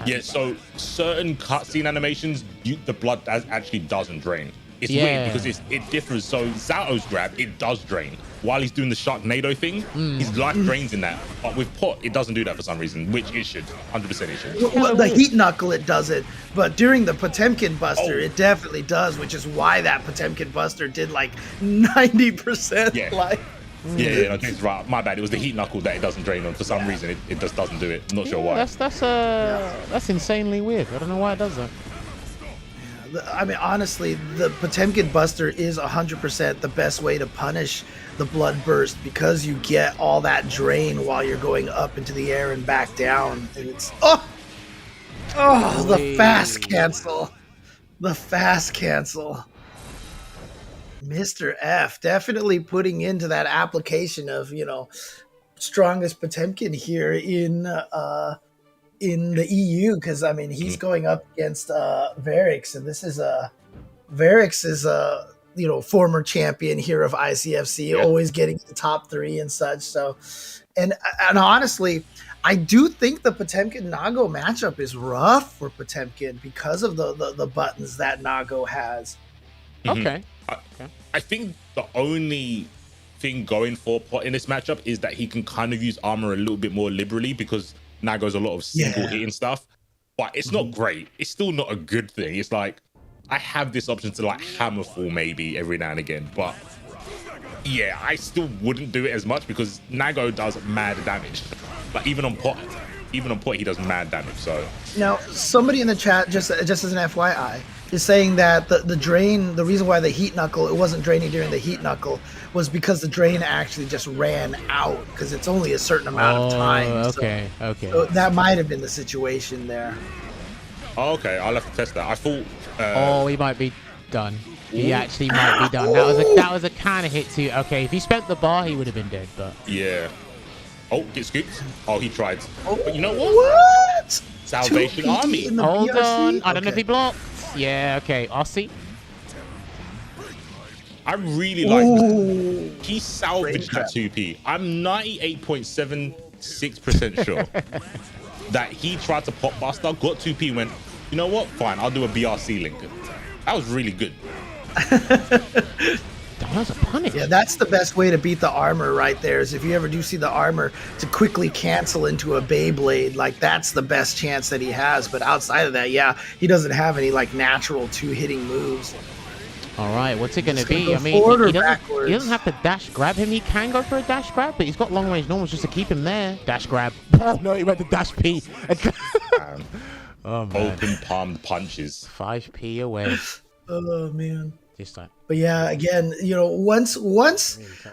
Yeah, so certain cutscene animations, the blood actually doesn't drain. It's Yeah. weird because it differs. So Zato's grab, it does drain. While he's doing the Sharknado thing, his life drains in that. But with Pot, it doesn't do that for some reason, which it should. 100% it should. Well, the heat knuckle it does it, but during the Potemkin Buster it definitely does, which is why that Potemkin Buster did like 90% Yeah. life. Yeah, no, James is right. My bad. It was the heat knuckle that it doesn't drain on. For some reason, it just doesn't do it. I'm not sure why. That's insanely weird. I don't know why it does that. I mean, honestly, the Potemkin Buster is 100% the best way to punish the blood burst because you get all that drain while you're going up into the air and back down. And it's the fast cancel. The fast cancel. Mr. F definitely putting into that application of, you know, strongest Potemkin here in the EU, because I mean he's going up against Varix, and this is Varix is a former champion here of ICFC, always getting the top 3 and such. So, and honestly, I do think the Potemkin Nago matchup is rough for Potemkin because of the buttons that Nago has. Okay. I think the only thing going for Pot in this matchup is that he can kind of use armor a little bit more liberally because Nago's a lot of single hitting stuff, but it's not great. It's still not a good thing. It's like I have this option to like hammerfall maybe every now and again, but yeah, I still wouldn't do it as much because Nago does mad damage. Like even on Pot he does mad damage. So now somebody in the chat, just as an FYI, is saying that the reason why the heat knuckle, it wasn't draining during the heat knuckle, was because the drain actually just ran out because it's only a certain amount of time. Okay. So that might have been the situation there. oh, okay, I'll have to test that. I thought He might be done. He actually might be done. That was a kind of hit too. Okay, if he spent the bar, he would have been dead. But yeah. Oh, get scooped. Oh, he tried. But you know what? What? Salvation 2P Army. in the hold BRC? on, I don't know if Okay. he blocked. Yeah, okay, Aussie. I really like Ooh. he salvaged that 2P. I'm 98.76% sure that he tried to pop buster, got 2P, went, you know what? Fine, I'll do a BRC link. That was really good. That was a punish. Yeah, that's the best way to beat the armor right there, is if you ever do see the armor, to quickly cancel into a Beyblade. Like, that's the best chance that he has. But outside of that, yeah, he doesn't have any, like, natural 2-hitting moves. All right, what's it going to He's gonna be? go I mean, forward or he backwards? doesn't have to dash grab him. He can go for a dash grab, but he's got long range normals just to keep him there. Dash grab. Oh, no, he went to dash P. Oh, man. Open palmed punches. 5P away. Oh, man. this time. But yeah, again, once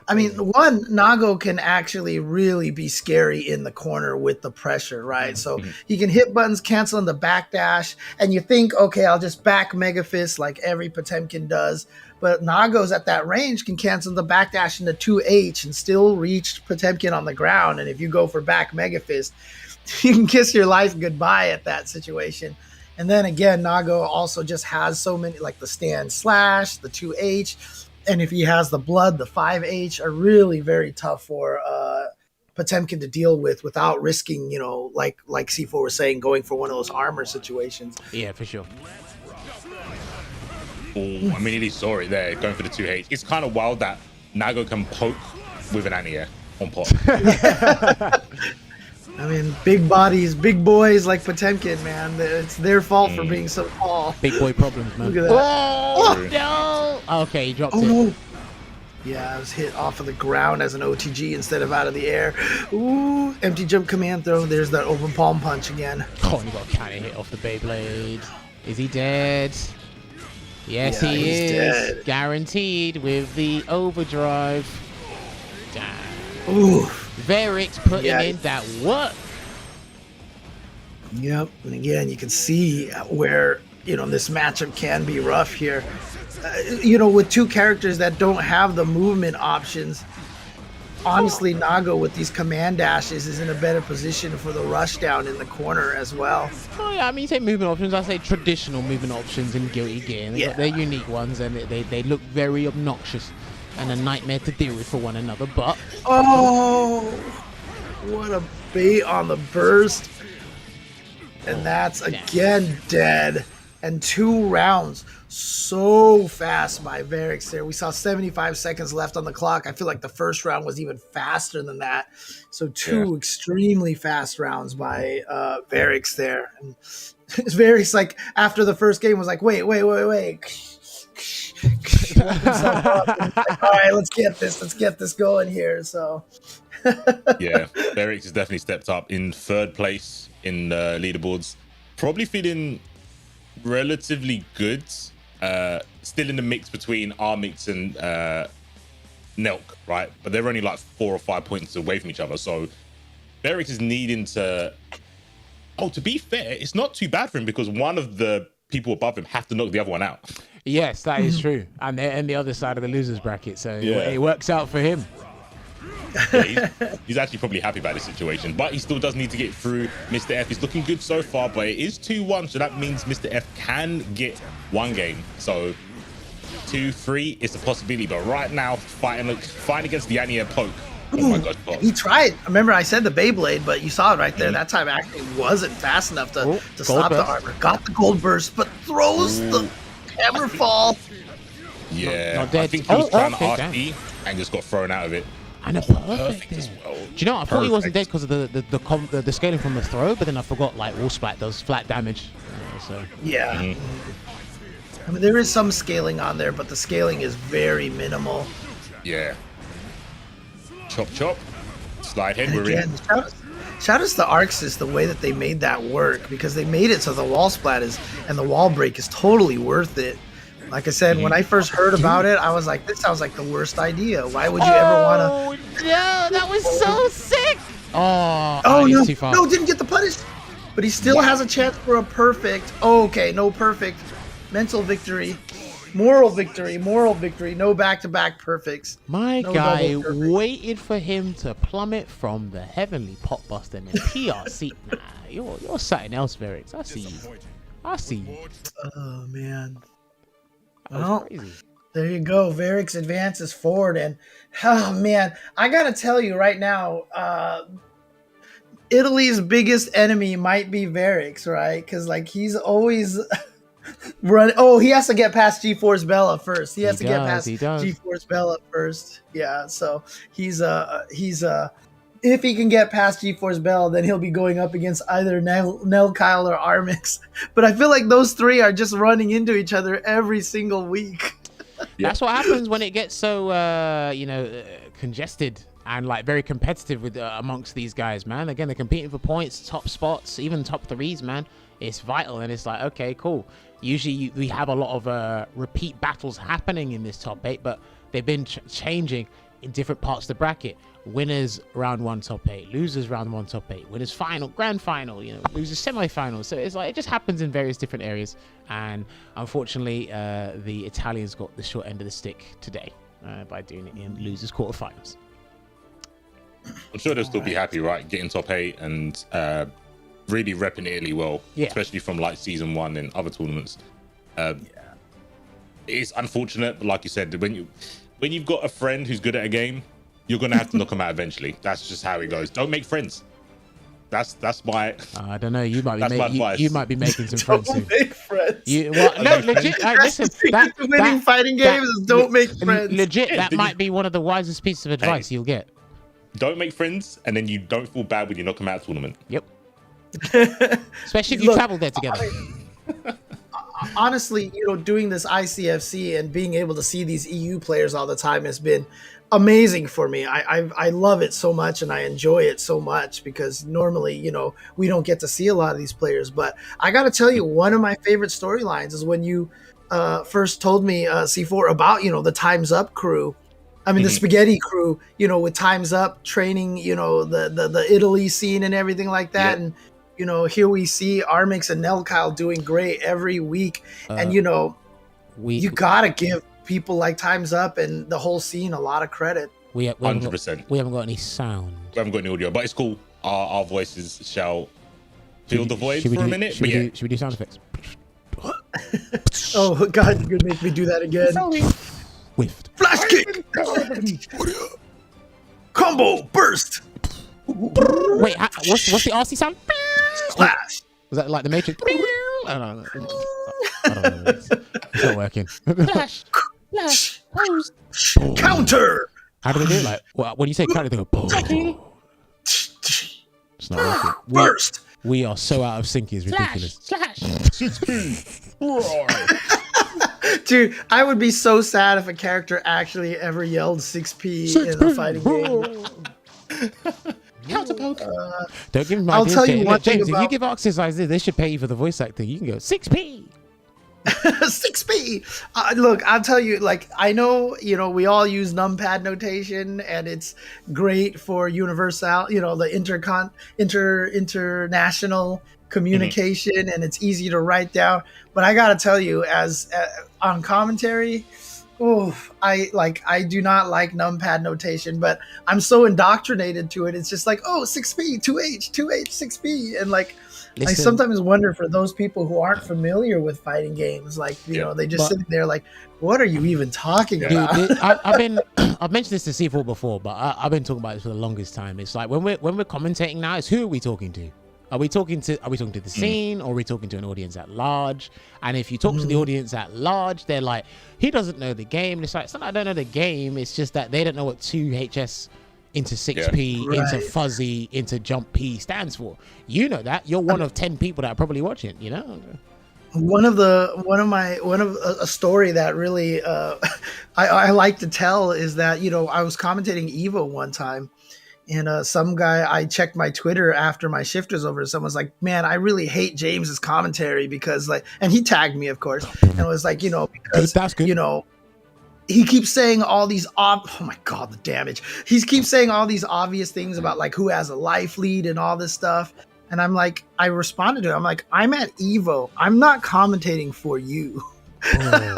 I mean, Nago can actually really be scary in the corner with the pressure, right? So he can hit buttons, canceling the backdash, and you think, okay, I'll just back Mega Fist like every Potemkin does. But Nago's at that range can cancel the backdash into 2H and still reach Potemkin on the ground. And if you go for back Mega Fist, you can kiss your life goodbye at that situation. And then again, Nago also just has so many, like the stand slash, the 2H, and if he has the blood, the 5H are really very tough for Potemkin to deal with without risking, like C4 was saying, going for one of those armor situations. Yeah, for sure. Oh, I mean, he saw it there, going for the 2H. It's kind of wild that Nago can poke with an anti-air on pot. I mean, big bodies, big boys like Potemkin, man. It's their fault for being so tall. Big boy problems, man. Look at that. Oh, no! Okay, he dropped it. No. Yeah, I was hit off of the ground as an OTG instead of out of the air. Ooh, empty jump command throw. There's that open palm punch again. Oh, and he got a counter hit off the Beyblade. Is he dead? Yes, yeah, he is. Dead. Guaranteed with the overdrive. Damn. Ooh. Verix putting in that work. Yep, and again, you can see where, this matchup can be rough here. With two characters that don't have the movement options, honestly, Nago with these command dashes is in a better position for the rush down in the corner as well. Oh yeah, I mean, you say movement options, I say traditional movement options in Guilty Gear. They got their unique ones, and they look very obnoxious and a nightmare to deal with for one another, but... Oh, what a bait on the burst. And that's again dead. And 2 rounds so fast by Verix there. We saw 75 seconds left on the clock. I feel like the first round was even faster than that. So 2 extremely fast rounds by Verix there. And Verix, like, after the first game was like, wait. All right, let's get this going here. So yeah, Verix has definitely stepped up in 3rd place in leaderboards, probably feeling relatively good, still in the mix between Armix and Nelk, right? But they're only like 4 or 5 points away from each other, so Verix is needing to to be fair, it's not too bad for him because one of the people above him have to knock the other one out. Yes, that is true. And they're on the other side of the losers bracket, so it works out for him. Yeah, he's actually probably happy about this situation, but he still does need to get through. Mr. F is looking good so far, but it is 2-1, so that means Mr. F can get 1 game. So 2-3 is a possibility, but right now, fighting against the anti-air poke. Oh my god, he tried. Remember, I said the Beyblade, but you saw it right there. That time actually wasn't fast enough to stop the armor. Got the gold burst, but throws the hammer fall. Yeah, not dead. I think he was trying to RT and just got thrown out of it. And a perfect as well. Do you know, I thought he wasn't dead because of the scaling from the throw, but then I forgot, like, Wall Splat does flat damage. Yeah. I mean, there is some scaling on there, but the scaling is very minimal. Yeah. Chop. Slide head, we're in. Shout out to the Arxis, the way that they made that work, because they made it so the wall splat and the wall break is totally worth it. Like I said, when I first heard about it, I was like, this sounds like the worst idea. Why would you ever want to... No, that was so sick! No, didn't get the punish. But he still has a chance for a perfect. Okay, no perfect. Mental victory. Moral victory. No back-to-back perfects. My guy waited for him to plummet from the heavenly pot buster and then PRC. Nah, you're something else, Verix. I see you. Oh, man. Well, there you go. Verix advances forward. And, oh, man, I got to tell you right now, Italy's biggest enemy might be Verix, right? Because, like, he's always... he has to get past G-Force Bella first. He has to get past G-Force Bella first. Yeah, so he's if he can get past G-Force Bella, then he'll be going up against either Nelkhael or Armix. But I feel like those 3 are just running into each other every single week. That's what happens when it gets so congested and like very competitive with amongst these guys, man. Again, they're competing for points, top spots, even top 3s, man. It's vital, and it's like, okay, cool. Usually we have a lot of repeat battles happening in this top 8, but they've been changing in different parts of the bracket. Winners round 1 top 8, losers round 1 top 8, winners final, grand final, losers semi-final. So it's like it just happens in various different areas. And unfortunately, the Italians got the short end of the stick today by doing it in losers quarterfinals. I'm sure they'll still be happy, right? Getting top 8 and really repping Italy well, especially from like season 1 and other tournaments. It's unfortunate, but like you said, when you've got a friend who's good at a game, you're gonna have to knock them out eventually. That's just how it goes. Don't make friends. That's my. I don't know. You might be might be making some friends soon. Don't make friends. No, legit. Listen, winning fighting games is don't make friends. Legit, that might be one of the wisest pieces of advice you'll get. Don't make friends, and then you don't feel bad when you knock them out of tournament. Yep. Especially if you travel there together. Honestly, doing this ICFC and being able to see these EU players all the time has been amazing for me. I love it so much, and I enjoy it so much because normally, we don't get to see a lot of these players. But I got to tell you, one of my favorite storylines is when you first told me, C4, about, the Time's Up crew. I mean, the Spaghetti crew, with Time's Up training, the Italy scene and everything like that. Yep. And, here we see Armix and Nelkhael doing great every week. And, you got to give people like Time's Up and the whole scene a lot of credit. 100%. We haven't got any sound. We haven't got any audio, but it's cool. Our voices shall fill the void for a minute. Should we do sound effects? Oh, God, you're going to make me do that again. Whiffed. Flash kick! Combo burst! Wait, what's the RC sound? Slash! Was that like the Matrix? I don't know. It's not working. Flash! Post! Counter! How do they do it? Like, when you say counter, they go boom. It's not working. Burst! We are so out of sync, it's ridiculous. Slash! 6P! Dude, I would be so sad if a character actually ever yelled 6P in a fighting game. Counter poke. Don't give him my I'll tell you one thing James, about... if you give exercises, they should pay you for the voice acting. You can go 6P. 6P. Look, I'll tell you, like, I know, we all use numpad notation and it's great for universal, the international communication, and it's easy to write down. But I gotta tell you, as on commentary, I do not like numpad notation, but I'm so indoctrinated to it. It's just like, 6P, 2H, 6P, and like, listen, I sometimes wonder for those people who aren't familiar with fighting games, like they just sit there like, what are you even talking about? Dude, I've mentioned this to C4 before, but I've been talking about this for the longest time. It's like when we're commentating now, it's who are we talking to? Are we talking to the scene, or are we talking to an audience at large? And if you talk to the audience at large, they're like, he doesn't know the game. And it's like, it's not that I don't know the game. It's just that they don't know what 2HS into 6P, into fuzzy, into jump P stands for. You know that. You're one of 10 people that are probably watching, A story that really I like to tell is that, I was commentating Evo one time. And some guy, I checked my Twitter after my shift was over. Someone's like, man, I really hate James's commentary because and he tagged me, of course. And it was like, because, that's good. He keeps saying all these, oh my God, the damage. He keeps saying all these obvious things about like who has a life lead and all this stuff. And I'm like, I responded to him. I'm like, I'm at Evo. I'm not commentating for you. I'm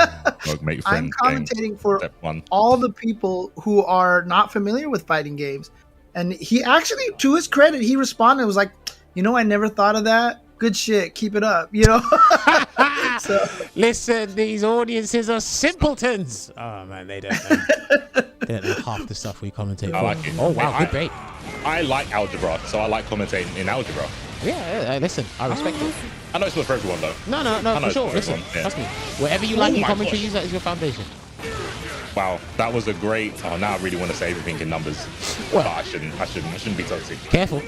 commentating for all the people who are not familiar with fighting games. And he actually, to his credit, he responded and was like, I never thought of that. Good shit. Keep it up, So, listen, these audiences are simpletons. Oh, man, they don't know. They don't know half the stuff we commentate I like it. Oh, wow, good bait. I like algebra, so I like commentating in algebra. Yeah, listen, I respect it. I know it's not for everyone, though. No, for sure. Listen, trust me. Whatever you like in commentary, use that as your foundation. Wow, that was a great. Oh, now I really want to say everything in numbers. Well, I shouldn't be toxic. Careful.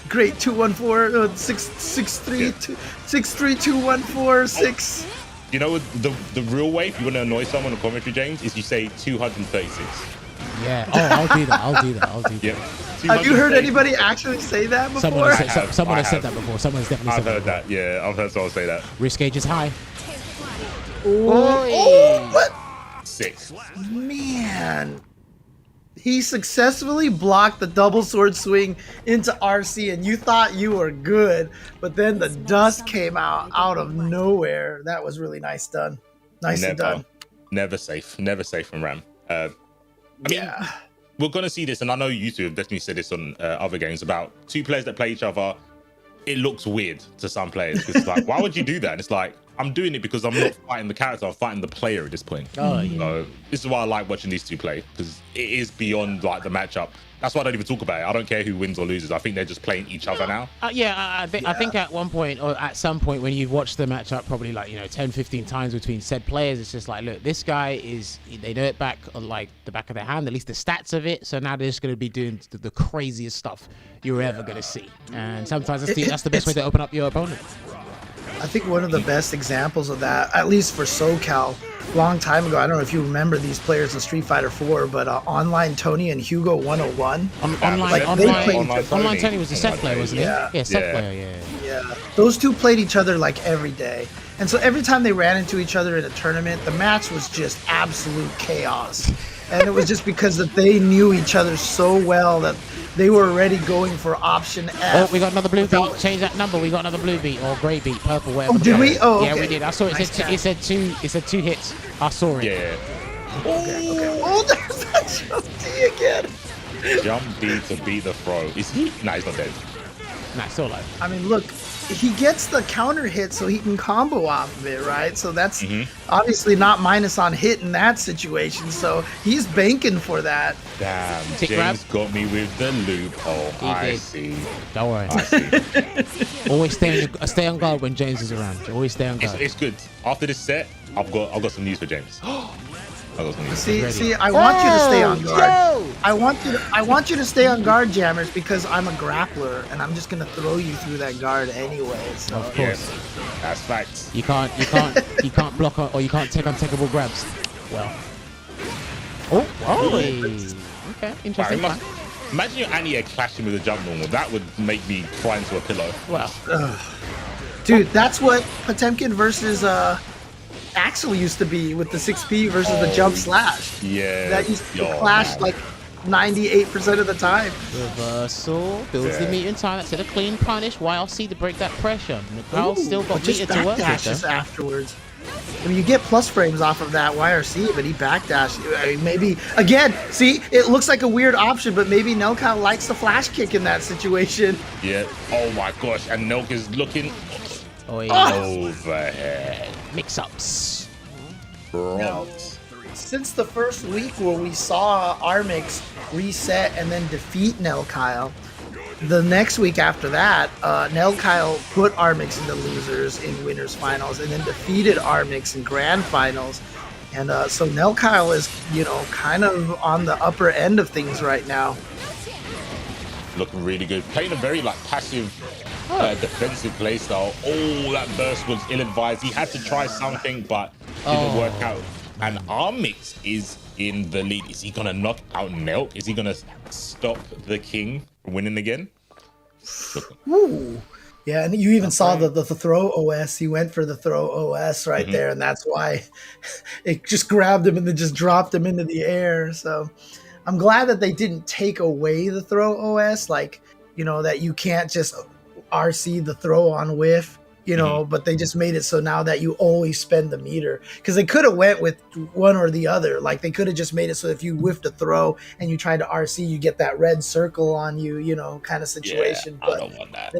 Great 214 663 63214 6. The real way if you want to annoy someone on commentary, James, is you say 236. Yeah. Oh, I'll do that. I'll do that. I'll do that. Yep. Have you heard anybody actually say that before? Someone has said that before. Someone has definitely said that. I've heard that. Yeah, I've heard someone say that. Risk gauge is high. Oh, what? 6. Man. He successfully blocked the double sword swing into RC, and you thought you were good, but then the dust came out of nowhere. That was really nice done. Nicely done. Never safe from Ram. I mean, we're going to see this, and I know you two have definitely said this on other games about two players that play each other. It looks weird to some players because it's like, why would you do that? And it's like, I'm doing it because I'm not fighting the character, I'm fighting the player at this point. Oh, yeah. So this is why I like watching these two play, because it is beyond like the matchup. That's why I don't even talk about it. I don't care who wins or loses. I think they're just playing each other now. I think at one point or at some point when you've watched the matchup probably like 10, 15 times between said players, it's just like, look, this guy they know it back on like the back of their hand, at least the stats of it. So now they're just going to be doing the craziest stuff you're ever going to see. And sometimes that's the best way to open up your opponent. I think one of the best examples of that, at least for SoCal, long time ago, I don't know if you remember these players in Street Fighter 4, but Online Tony and Hugo 101. Online Tony was a set player, wasn't he? Yeah, set player, yeah. Those two played each other like every day. And so every time they ran into each other in a tournament, the match was just absolute chaos. And it was just because that they knew each other so well that they were already going for option F. Oh, we got another blue beat. Change that number. We got another blue beat or grey beat, purple, whatever. Oh, did we? Oh, okay. Yeah, we did. I saw it. It said two hits. I saw it. Yeah. Okay. Oh, there's that jump D again. Jump D to beat the throw. Is he? Nah, he's not dead. Nah, still alive. I mean, look, he gets the counter hit so he can combo off of it, right? So that's obviously not minus on hit in that situation. So he's banking for that. Damn, Tick James grab. got me with the loophole. I did. see. Don't worry. I see. Always stay on guard when James is around. Always stay on guard. It's good. After this set, I've got some news for James. See, I want you to stay on guard. I want you to stay on guard, Jammers, because I'm a grappler and I'm just gonna throw you through that guard anyway. So. Of course, that's facts. You can't block or you can't take untakeable grabs. Well. Okay, interesting. Wow, imagine your anti-air clashing with a jump normal. That would make me cry into a pillow. Well, dude, that's what Potemkin versus Axel used to be with the 6P versus the jump slash. Yeah. That used to clash like 98% of the time. Reversal builds the meter in time. That's a clean punish. YLC to break that pressure. Nagoriyuki still got meter to work with. Afterwards. I mean, you get plus frames off of that YRC, but he backdashed. I mean, maybe again. See, it looks like a weird option, but maybe Nelkhael likes the flash kick in that situation. Yeah. Oh my gosh, and Nelk is looking overhead. Mix-ups. Now, since the first week where we saw Armix reset and then defeat Nelkhael, the next week after that, Nelkhael put Armix in the losers in winners finals and then defeated Armix in grand finals. And so Nelkhael is, kind of on the upper end of things right now. Looking really good. Playing a very passive defensive play style. Oh, that burst was ill-advised. He had to try something, but didn't work out. And Armix is in the lead. Is he gonna knock out Nelk? Is he gonna stop the king from winning again? Ooh. Yeah, and you even saw the throw OS. He went for the throw OS right there, and that's why it just grabbed him and then just dropped him into the air. So I'm glad that they didn't take away the throw OS, that you can't just RC the throw on whiff, but they just made it so now that you always spend the meter, because they could have went with one or the other. Like they could have just made it so if you whiffed a throw and you tried to RC, you get that red circle on you, kind of situation. Yeah, but I don't want that.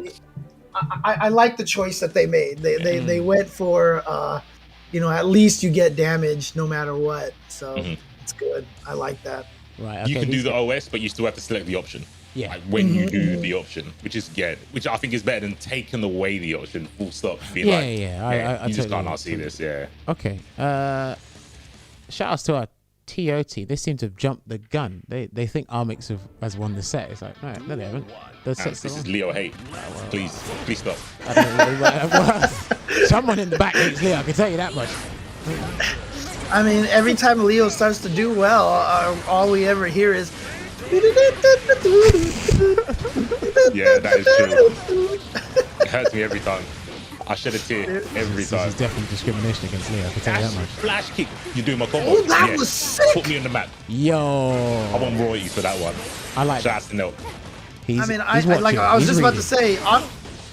I like the choice that they made. They went for at least you get damage no matter what. So it's good. I like that. Right. Okay, you can do the OS, but you still have to select the option. Yeah. When you do the option, which I think is better than taking away the option. Full stop. I just can't RC this. Yeah. Okay. Shout outs to our TOT. They seem to have jumped the gun. They think Armix has won the set. It's like, no, they haven't. This is Leo hate. Please stop. Someone in the back hates Leo. I can tell you that much. I mean, every time Leo starts to do well, all we ever hear is. Yeah, that is true. It hurts me every time. I shed a tear every time. This is definitely discrimination against Leo. I can tell you that much. Flash kick. You do my combo. Oh, that was sick. Put me on the map. Yo. I want royalties for that one. I like Shout out to Nelk. I was just about to say,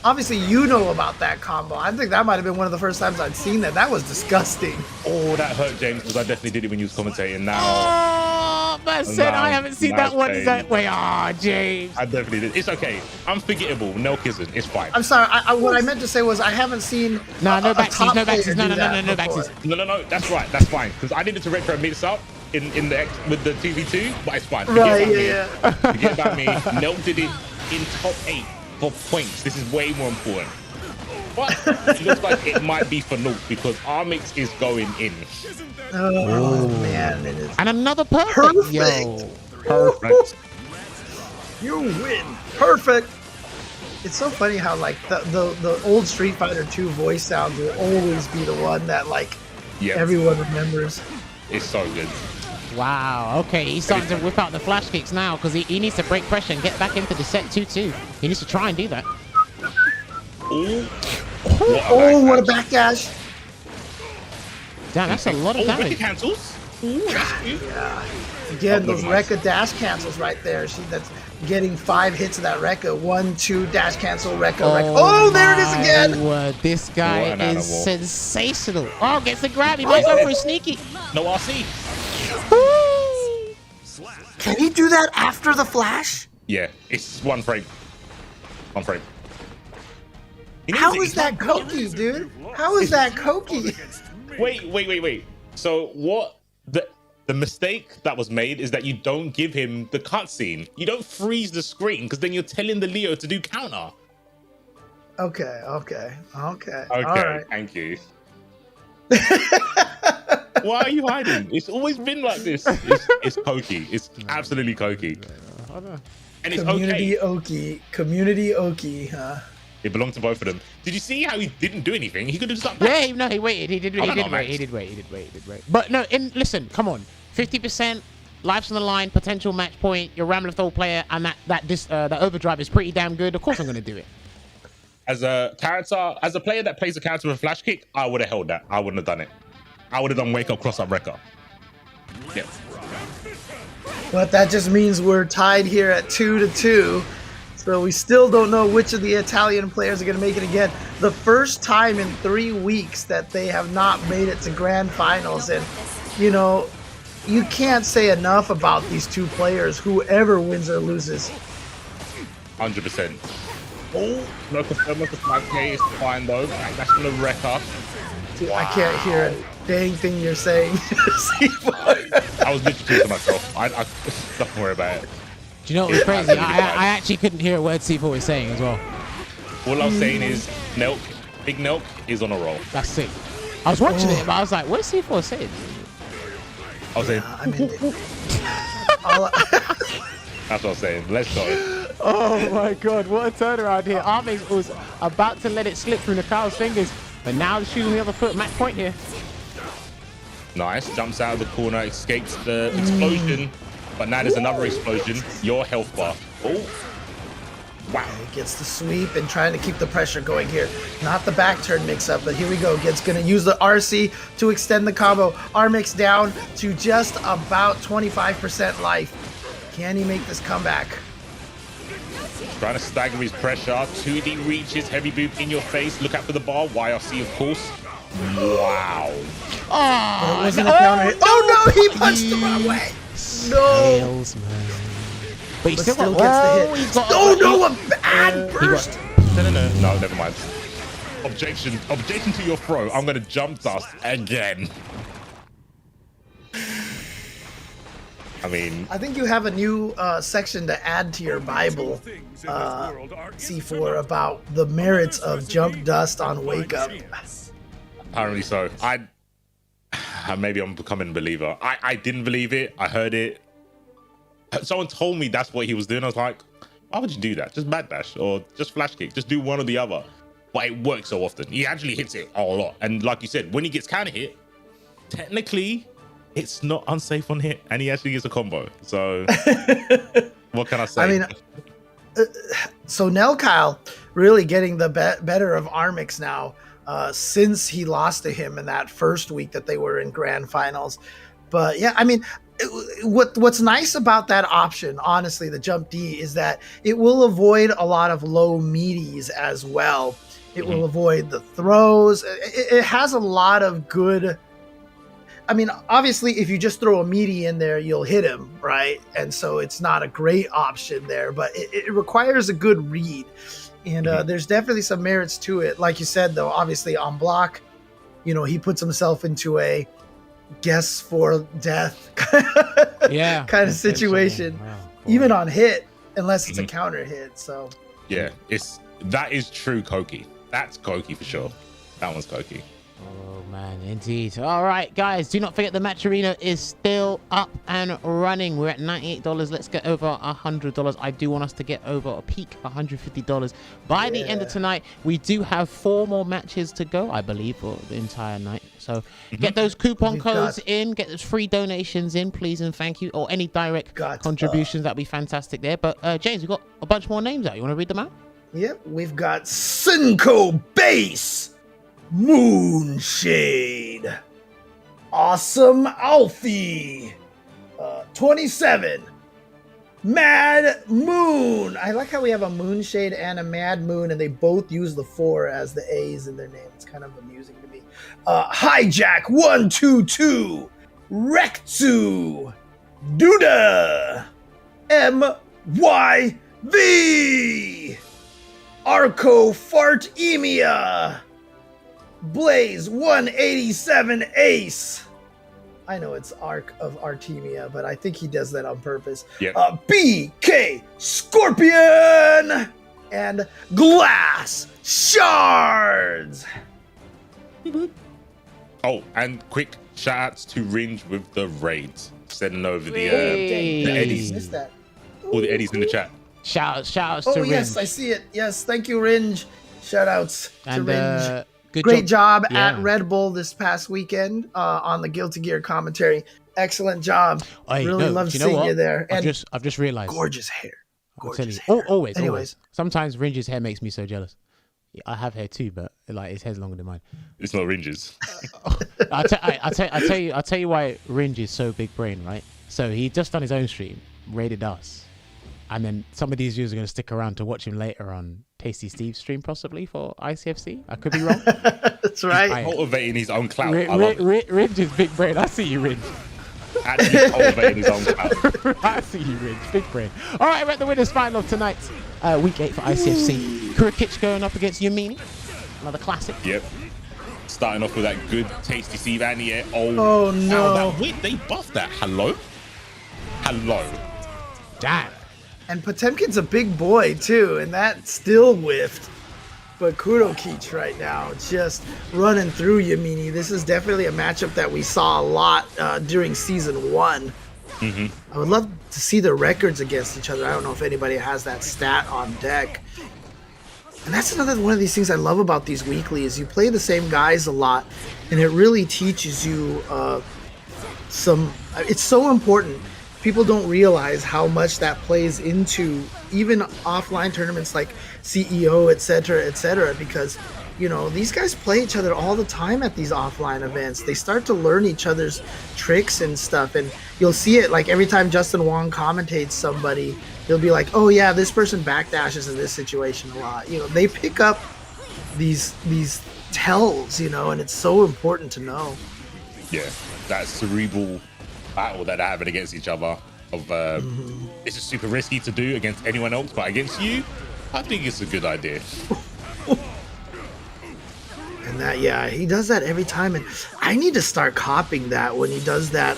obviously you know about that combo. I think that might have been one of the first times I'd seen that. That was disgusting. Oh, that hurt, James, because I definitely did it when you was commentating. Now, Oh, man said I haven't seen that one. Is that way? James. I definitely did. It's okay. Unforgettable. Nelk isn't. It's fine. I'm sorry. what I meant to say was I haven't seen. No backsies. No backsies. No backsies. No. That's right. That's fine. Because I needed to retro mix up in the with the TV2, but it's fine. Right. Yeah. Forget about me. Nelk did it in top 8 for points. This is way more important. But it looks like it might be for naught because Armix is going in. Oh man, it is. And another perfect. Yo. Perfect. You win. Perfect. It's so funny how like the old Street Fighter 2 voice sound will always be the one that like everyone remembers. It's so good. Wow. Okay, he's starting to whip out the flash kicks now because he needs to break pressure and get back into the set 2-2. He needs to try and do that. Ooh. What a backdash. Damn, that's a lot of damage. Cancels. Yeah. Again, those Rekka dash cancels right there. That's getting 5 hits of that Rekka. 1, 2, dash cancel, Rekka, Rekka. Oh, there it is again. Word. This guy is sensational. Oh, gets the grab. He might go for a sneaky. No RC. Can he do that after the flash? Yeah, it's one frame. One frame. How is that Koki, dude? How is that Koki? Wait. So what the mistake that was made is that you don't give him the cutscene. You don't freeze the screen because then you're telling the Leo to do counter. Okay. All right. Thank you. Why are you hiding? It's always been like this. It's Koki. It's absolutely Koki. And it's Community Oki, huh? It belonged to both of them. Did you see how he didn't do anything? He could have just stopped. Yeah, no, he waited. He did wait. But no, listen, come on. 50%, life's on the line, potential match point, your Ramlethal player, and that overdrive is pretty damn good. Of course I'm going to do it. As a player that plays a character with a flash kick, I would have held that. I wouldn't have done it. I would have done wake up, cross up, Rekka. Yeah. But that just means we're tied here at 2-2. So we still don't know which of the Italian players are going to make it again. The first time in 3 weeks that they have not made it to grand finals. And, you know, you can't say enough about these two players, whoever wins or loses. 100%. Oh, no confirm with the 5K is fine though. That's going to wreck us. Dude, wow. I can't hear a dang thing you're saying. I was literally to myself. I don't worry about it. Do you know what was crazy? I actually couldn't hear a word C4 was saying as well. All I was saying is Nelk, Big Nelk is on a roll. That's sick. I was watching it, but I was like, what is C4 saying? I was saying, that's what I was saying. Let's go. Oh my God, what a turnaround here. Armix was about to let it slip through Nelkhael's fingers, but now the shoes on the other foot. Match point here. Nice. Jumps out of the corner, escapes the explosion. But now there's another explosion. Your health bar. Oh. Wow. He gets the sweep and trying to keep the pressure going here. Not the back turn mix up, but here we go. Gets going to use the RC to extend the combo. Armix down to just about 25% life. Can he make this comeback? Trying to stagger his pressure. 2D reaches, heavy boot in your face. Look out for the bar. YRC, of course. Wow. Oh, it wasn't a counter hit. Oh no, he punched the wrong way. No. But he still gets the hit. No, a bad burst. No, never mind. Objection to your throw. I'm going to jump dust again. I mean, I think you have a new section to add to your Bible, C4, about the merits of jump dust on wake up. Apparently so. Maybe I'm becoming a believer. I didn't believe it. I heard it. Someone told me that's what he was doing. I was like, why would you do that? Just backdash or just flash kick. Just do one or the other. But it works so often. He actually hits it a lot. And like you said, when he gets counter hit, technically, it's not unsafe on hit, and he actually gets a combo. So, what can I say? I mean, so Nelkhael really getting the better of Armix now since he lost to him in that first week that they were in grand finals. But yeah, I mean, what's nice about that option, honestly, the jump D, is that it will avoid a lot of low meaties as well. It will avoid the throws. It has a lot of good. I mean, obviously, if you just throw a meaty in there, you'll hit him, right? And so it's not a great option there, but it requires a good read. And there's definitely some merits to it. Like you said, though, obviously on block, you know, he puts himself into a guess for death kind of situation. Wow, even on hit, unless it's a counter hit. So yeah, that is true Koki. That's Koki for sure. That one's Koki. Oh man, indeed. All right, guys, do not forget the match arena is still up and running. We're at $98. Let's get over $100. I do want us to get over a peak $150 by the end of tonight. We do have 4 more matches to go, I believe, for the entire night. So get those coupon codes in, get those free donations in, please and thank you, or any direct contributions. That'd be fantastic there. But James, we've got a bunch more names out. You want to read them out? Yep, we've got Cinco Base, Moonshade, Awesome Alfie, 27, Mad Moon. I like how we have a Moonshade and a Mad Moon, and they both use the 4 as the A's in their name. It's kind of amusing to me. Hijack 122, Rektu, Duda, MYV, Arco Fartemia, Blaze 187 Ace. I know it's Arc of Artemia, but I think he does that on purpose. Yep. BK Scorpion and Glass Shards. Oh, and quick shout outs to Ringe with the raids. Sending over the Eddies. Missed that. All the Eddies in the chat. Shout outs to Ringe. Oh, yes, I see it. Yes, thank you, Ringe. Shout outs to Ringe. Great job at Red Bull this past weekend on the Guilty Gear commentary. Excellent job. Really love seeing you there. And I've just realized. Gorgeous hair. Gorgeous hair. Always. Sometimes Ringe's hair makes me so jealous. I have hair too, but like his hair's longer than mine. It's not Ringe's. I'll tell you why Ringe is so big brain, right? So he just done his own stream, rated us, and then some of these viewers are going to stick around to watch him later on Tasty Steve's stream, possibly for ICFC. I could be wrong. That's right. Cultivating his own clout. Ringe is big brain. I see you, Ringe. Actually cultivating his own clout. I see you, Ringe. Big brain. All right, we're at the winners final of tonight's week 8 for ICFC. Kurokich going up against Yammini. Another classic. Yep. Starting off with that good Tasty Steve and yeah. Oh no. Wait, they buffed that. Hello. Damn. And Potemkin's a big boy too, and that still whiffed. But Kurokich right now, just running through Yammini. This is definitely a matchup that we saw a lot during season 1. I would love to see the records against each other. I don't know if anybody has that stat on deck. And that's another one of these things I love about these weeklies. You play the same guys a lot, and it really teaches you it's so important. People don't realize how much that plays into even offline tournaments like CEO, et cetera, because, you know, these guys play each other all the time at these offline events. They start to learn each other's tricks and stuff, and you'll see it like every time Justin Wong commentates somebody, he'll be like, oh yeah, this person backdashes in this situation a lot. You know, they pick up these tells, you know, and it's so important to know. Yeah, that cerebral battle that they're having against each other this is super risky to do against anyone else, but against you, I think it's a good idea. And that, yeah, he does that every time, and I need to start copying that when he does that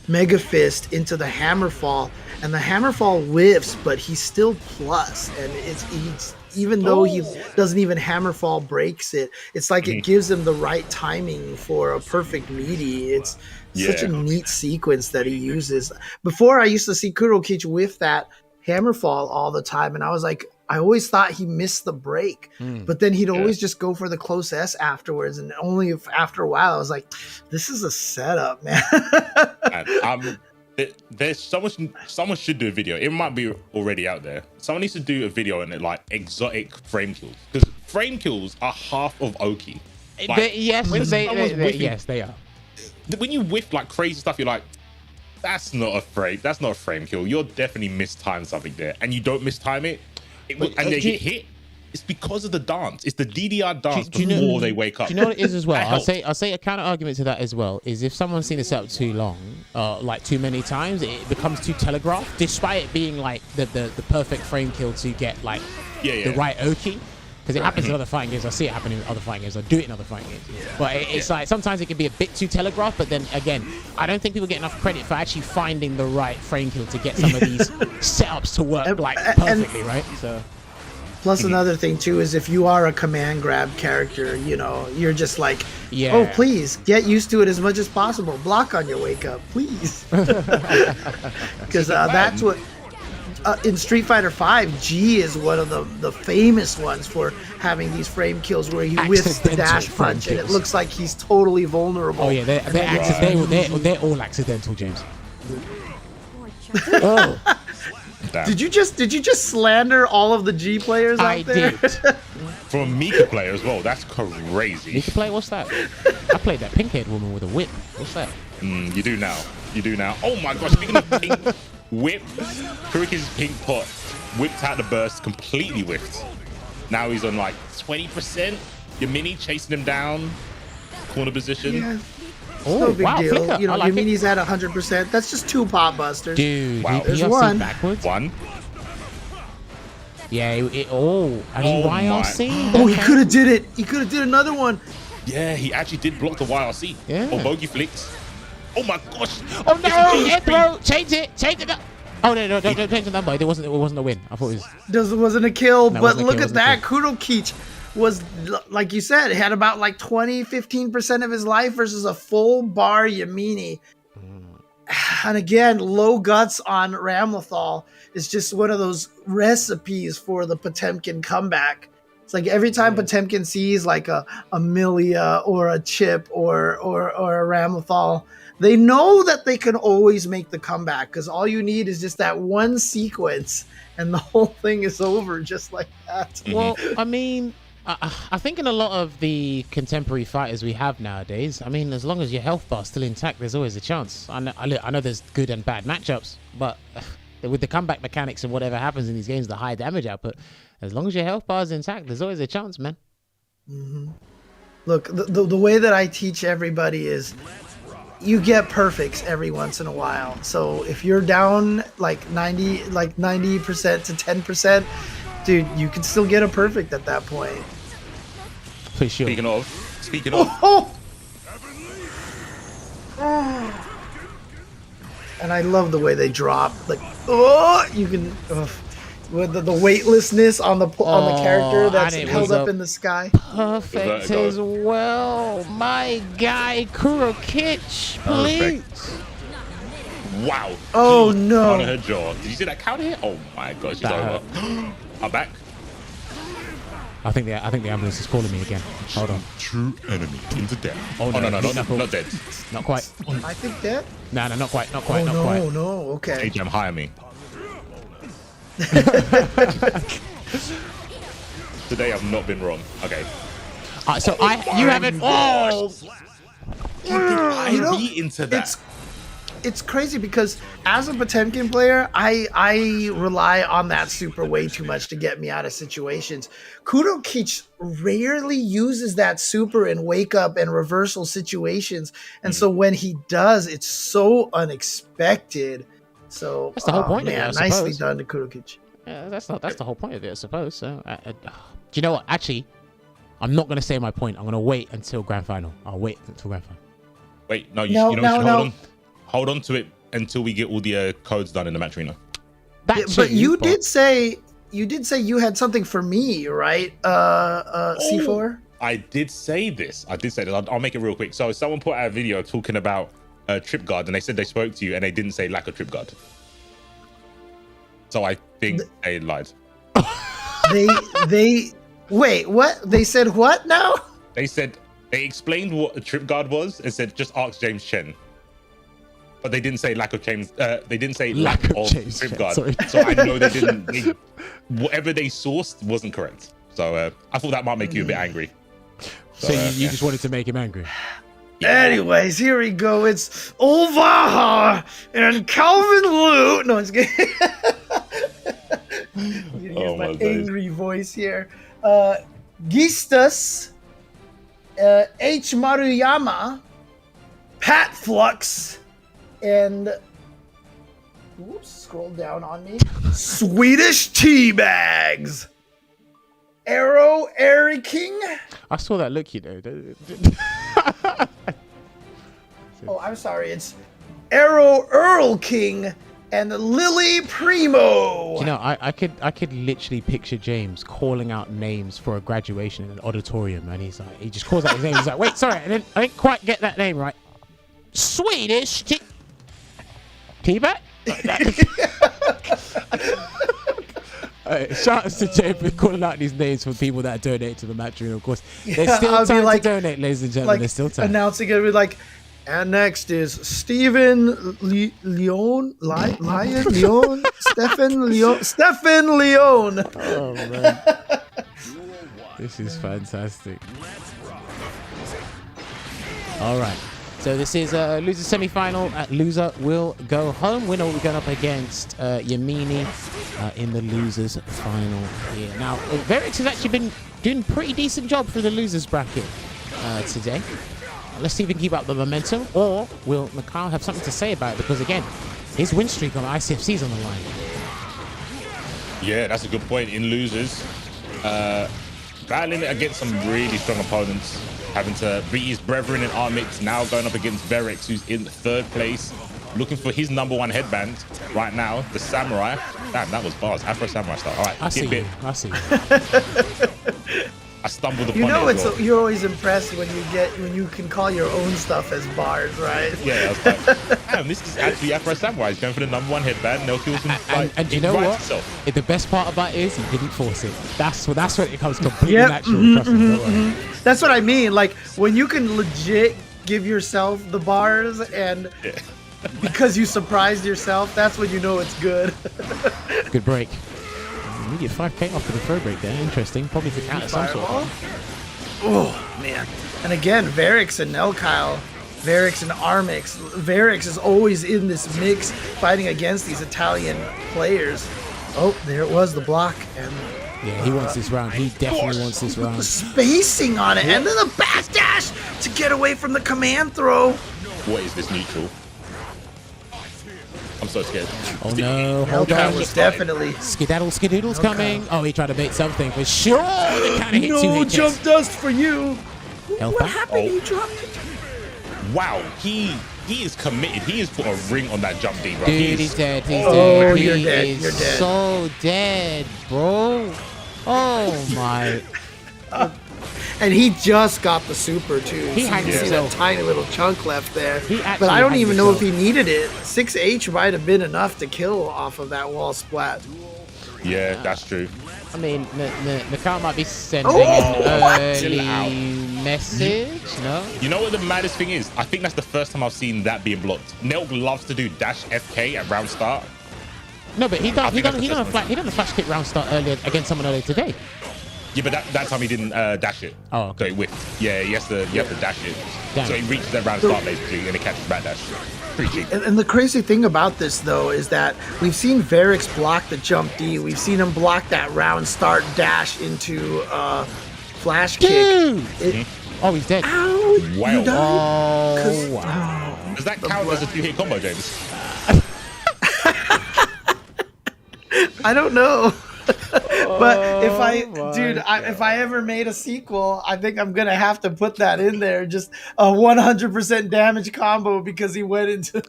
Mega Fist into the Hammerfall, and the Hammerfall whiffs, but he's still plus, and he's even though he doesn't even Hammerfall breaks it, it's like it gives him the right timing for a perfect meaty. It's such a neat sequence that he uses. Before, I used to see Kurokich with that Hammerfall all the time, and I was like, I always thought he missed the break, but then he'd always just go for the close S afterwards. And only after a while, I was like, this is a setup, man. There's someone should do a video. It might be already out there. Someone needs to do a video on it, like exotic frame kills, because frame kills are half of Oki. Like, yes, they are. When you whiff like crazy stuff, you're like, that's not a frame kill. You're definitely mistimed something there, and you don't mistime it, and they get hit. It's because of the dance. It's the DDR dance before they wake up. Do you know what it is as well? I'll say a counter argument to that as well is if someone's seen this up too long, like too many times, it becomes too telegraphed. Despite it being like the perfect frame kill to get like the right Oki. Because it happens in other fighting games. I see it happen in other fighting games. I do it in other fighting games. But it's like sometimes it can be a bit too telegraphed. But then again, I don't think people get enough credit for actually finding the right frame kill to get some of these setups to work like perfectly, right? So. Plus another thing too is if you are a command grab character, you know, you're just like, oh please get used to it as much as possible. Block on your wake up, please. Because that's what in Street Fighter V, G is one of the famous ones for having these frame kills where he whiffs the dash punch and it looks like he's totally vulnerable. Oh yeah, they're all accidental, James. Oh. Damn. Did you just slander all of the G players out there? I did. From a Mika player as well. That's crazy. Mika player? What's that? I played that pink-haired woman with a whip. What's that? You do now. Oh my gosh! Speaking of pink whip, Kurokich's pink pot whipped out the burst, completely whiffed. Now he's on like 20%. Yammini chasing him down, corner position. Yeah. Oh, no big deal. Flicker. You know, like Yammini's at 100%. That's just 2 pop busters. Dude, wow. There's one. Backwards. One. Yeah. And he YRC. Oh, he could have did it. He could have did another one. Yeah, he actually did block the YRC. Yeah. Or bogey flicks. Oh my gosh. Oh no! Air throw. Change it. Oh no! Don't change the number. It wasn't a win. I thought it was. Wasn't a kill. No, but look kill, at that. Kurokich was, like you said, had about like 15% of his life versus a full bar Yammini. And again, low guts on Ramlethal is just one of those recipes for the Potemkin comeback. It's like every time Potemkin sees like a Amelia or a Chip or a Ramlethal, they know that they can always make the comeback because all you need is just that one sequence and the whole thing is over just like that. Well, I mean, I think in a lot of the contemporary fighters we have nowadays, I mean, as long as your health bar's still intact, there's always a chance. I know there's good and bad matchups, but with the comeback mechanics and whatever happens in these games, the high damage output, as long as your health bar's intact, there's always a chance, man. Mm-hmm. Look, the way that I teach everybody is you get perfects every once in a while. So if you're down like 90% to 10%, dude, you can still get a perfect at that point. For sure. Speaking of. And I love the way they drop. Like, you can with the weightlessness on the character that's held up in the sky. Perfect as well. My guy Kurokich, please. Wow. Oh no. On her jaw. Did you see that counter hit? Oh my gosh, she's over. I'm back. I think the ambulance is calling me again. Hold on. True enemy into death. Oh no, not dead. Not quite. I think dead. No, not quite. Not quite. Oh, Okay. HM, hire me. Today I've not been wrong. Okay. So you haven't. Oh. I beat into that. It's crazy because as a Potemkin player, I rely on that super way too much to get me out of situations. Kurokich rarely uses that super in wake up and reversal situations, and so when he does, it's so unexpected. So that's the whole point of it, I suppose. Nicely done to Kurokich. Yeah, that's the whole point of it, I suppose. So, do you know what? Actually, I'm not going to say my point. I'm going to wait until grand final. I'll wait until grand final. Wait, no, you should hold on. Hold on to it until we get all the codes done in the match arena. But you did say you had something for me, right? C4. I did say this. I'll make it real quick. So someone put out a video talking about trip guard, and they said they spoke to you, and they didn't say lack of trip guard. So I think they lied. they wait, what? They said what now? They explained what a trip guard was and said just ask James Chen. But they didn't say lack of James. They didn't say lack of trip guard. Sorry. So I know they didn't. Whatever they sourced wasn't correct. So I thought that might make you a bit angry. So you just wanted to make him angry. Yeah. Anyways, here we go. It's Olvaha and Calvin Liu. No, it's good. Use my angry voice here. Gistas, H. Maruyama, Pat Flux, and scroll down on me. Swedish Teabags. Arrow Airy King. I saw that look, you know. Oh, I'm sorry. It's Arrow Earl King and Lily Primo. You know, I could literally picture James calling out names for a graduation in an auditorium, and he just calls out his name. He's like, wait, sorry, I didn't quite get that name right. Swedish Teabag? Shout out to Jay for calling out these names for people that donate to the match room. Of course, there's still time to donate, ladies and gentlemen. There's still time. Announcing it with and next is Stephen Leon, Stephen Leon. Oh man, this is fantastic. All right. So this is a loser semi-final. Loser will go home. Winner will be going up against Yammini in the losers final here. Now, Verix has actually been doing a pretty decent job for the losers bracket today. Let's see if we can keep up the momentum, or will Nelkhael have something to say about it? Because again, his win streak on ICFC is on the line. Yeah, that's a good point. In losers, battling against some really strong opponents, having to beat his brethren in Armix, now going up against Verix, who's in third place, looking for his #1 headband right now, the Samurai. Damn, that was bars. Afro Samurai style. All right, I see you. I stumbled upon it. You're always impressed when you can call your own stuff as bars, right? Yeah, I was like, damn, this is actually Afro Samurai. He's going for the #1 headband. And you know what? The best part about it is he didn't force it. That's when it comes completely natural. That's what I mean. Like when you can legit give yourself the bars and because you surprised yourself, that's when you know it's good. Good break. We get 5k off of the throw break there. Interesting. Probably to count some sort of. Oh, man. And again, Verix and Nelkhael, Verix and Armix. Verix is always in this mix fighting against these Italian players. Oh, there it was, the block. And yeah, he wants this round. He definitely wants this round. The spacing on it. And then the back dash to get away from the command throw. What is this neutral? I'm so scared. Oh no, hold on. Was definitely. Skedaddle's coming. Oh, he tried to bait something for sure. No jump dust for you. What happened? He dropped it. Wow, he is committed. He has put a ring on that jump D, bro. Dude, he's dead. He's dead. You're dead. You're dead. So dead, bro. Oh my. And he just got the super too. He so had you see that tiny little chunk left there. But I don't even know if he needed it. 6H might have been enough to kill off of that wall splat. Yeah, that's true. I mean, Nelkhael might be sending an early message, no? You know what the maddest thing is? I think that's the first time I've seen that being blocked. Nelk loves to do dash FK at round start. No, but he done a flash kick round start earlier against someone earlier today. Yeah, but that time he didn't dash it. Oh, okay. So he whipped. Yeah, you have to dash it. Damn. So he reaches that round start basically and he catches back dash. Pretty cheap. And the crazy thing about this though is that we've seen Verix block the jump D. We've seen him block that round start dash into flash kick. Oh, he's dead. Ow, wow. You died? Oh, wow. Does that count as a 2-hit combo, James? I don't know. But if I ever made a sequel, I think I'm gonna have to put that in there. Just a 100% damage combo because he went into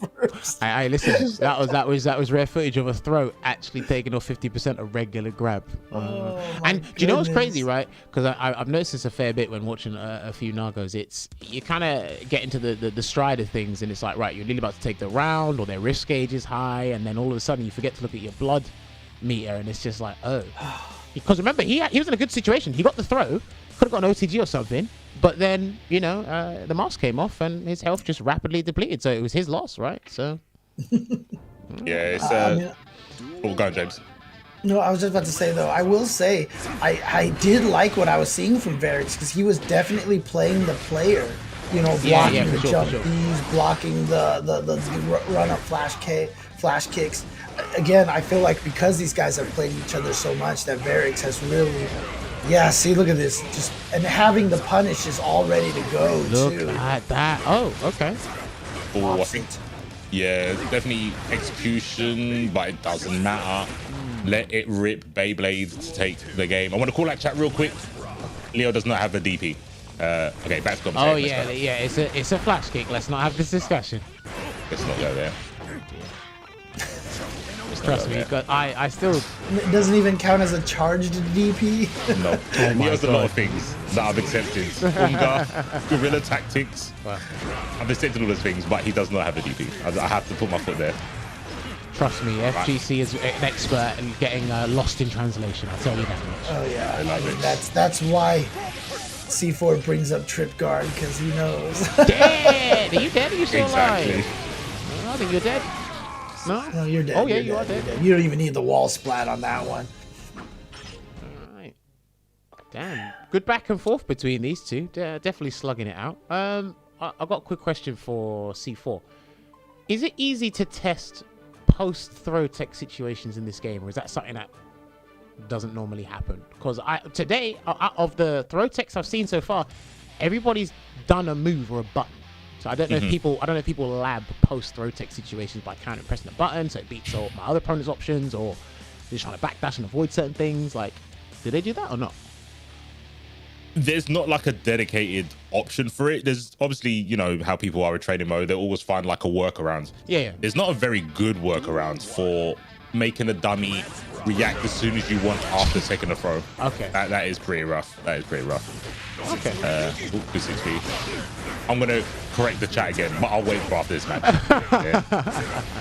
burst. I listen. That was rare footage of a throw actually taking off 50% of regular grab. And do you know what's crazy, right? Because I've noticed this a fair bit when watching a few Nagos. It's you kind of get into the stride of things, and it's like, right, you're really about to take the round, or their risk gauge is high, and then all of a sudden you forget to look at your blood meter, and it's just like, oh, because remember he was in a good situation. He got the throw, could have got an OTG or something, but then you know the mask came off and his health just rapidly depleted. So it was his loss, right? So yeah, it's all go on, James. No, I was just about to say though, I will say I did like what I was seeing from Varix because he was definitely playing the player. You know, blocking the jump Bs, blocking the run up flash kicks. Again, I feel like because these guys have played each other so much that Varix has really, see, look at this, just and having the punish is all ready to go too. Look at that. Oh, okay. Oh, I think, yeah, definitely execution, but it doesn't matter. Let it rip. Beyblade to take the game. I want to call that chat real quick. Leo does not have a DP. Okay, back to conversation. Oh yeah, it's a flash kick. Let's not have this discussion. Let's not go there. Trust me, but I still. It doesn't even count as a charged DP. No, he has a lot of things that I've accepted. Unga, guerrilla tactics. Wow. I've accepted all those things, but he does not have a DP. I have to put my foot there. Trust me, FGC is an expert in getting lost in translation. I'll tell you that much. Oh yeah, I love it. That's why C4 brings up trip guard because he knows. Dead! Are you dead? Or are you still Exactly. alive? I think you're dead. No, you're dead. Oh yeah, you are dead. You don't even need the wall splat on that one. All right. Damn. Good back and forth between these two. Definitely slugging it out. I've got a quick question for C4. Is it easy to test post-throw tech situations in this game, or is that something that doesn't normally happen? Because today, out of the throw techs I've seen so far, everybody's done a move or a button. So I don't know if people lab post-throw tech situations by counter pressing a button so it beats all my other opponent's options, or they're trying to backdash and avoid certain things. Like, do they do that or not? There's not like a dedicated option for it. There's obviously, you know, how people are in training mode. They always find like a workaround. Yeah. There's not a very good workaround for making a dummy react as soon as you want after taking a throw. Okay. That is pretty rough. That is pretty rough. Okay. 260. I'm gonna correct the chat again, but I'll wait for after this match.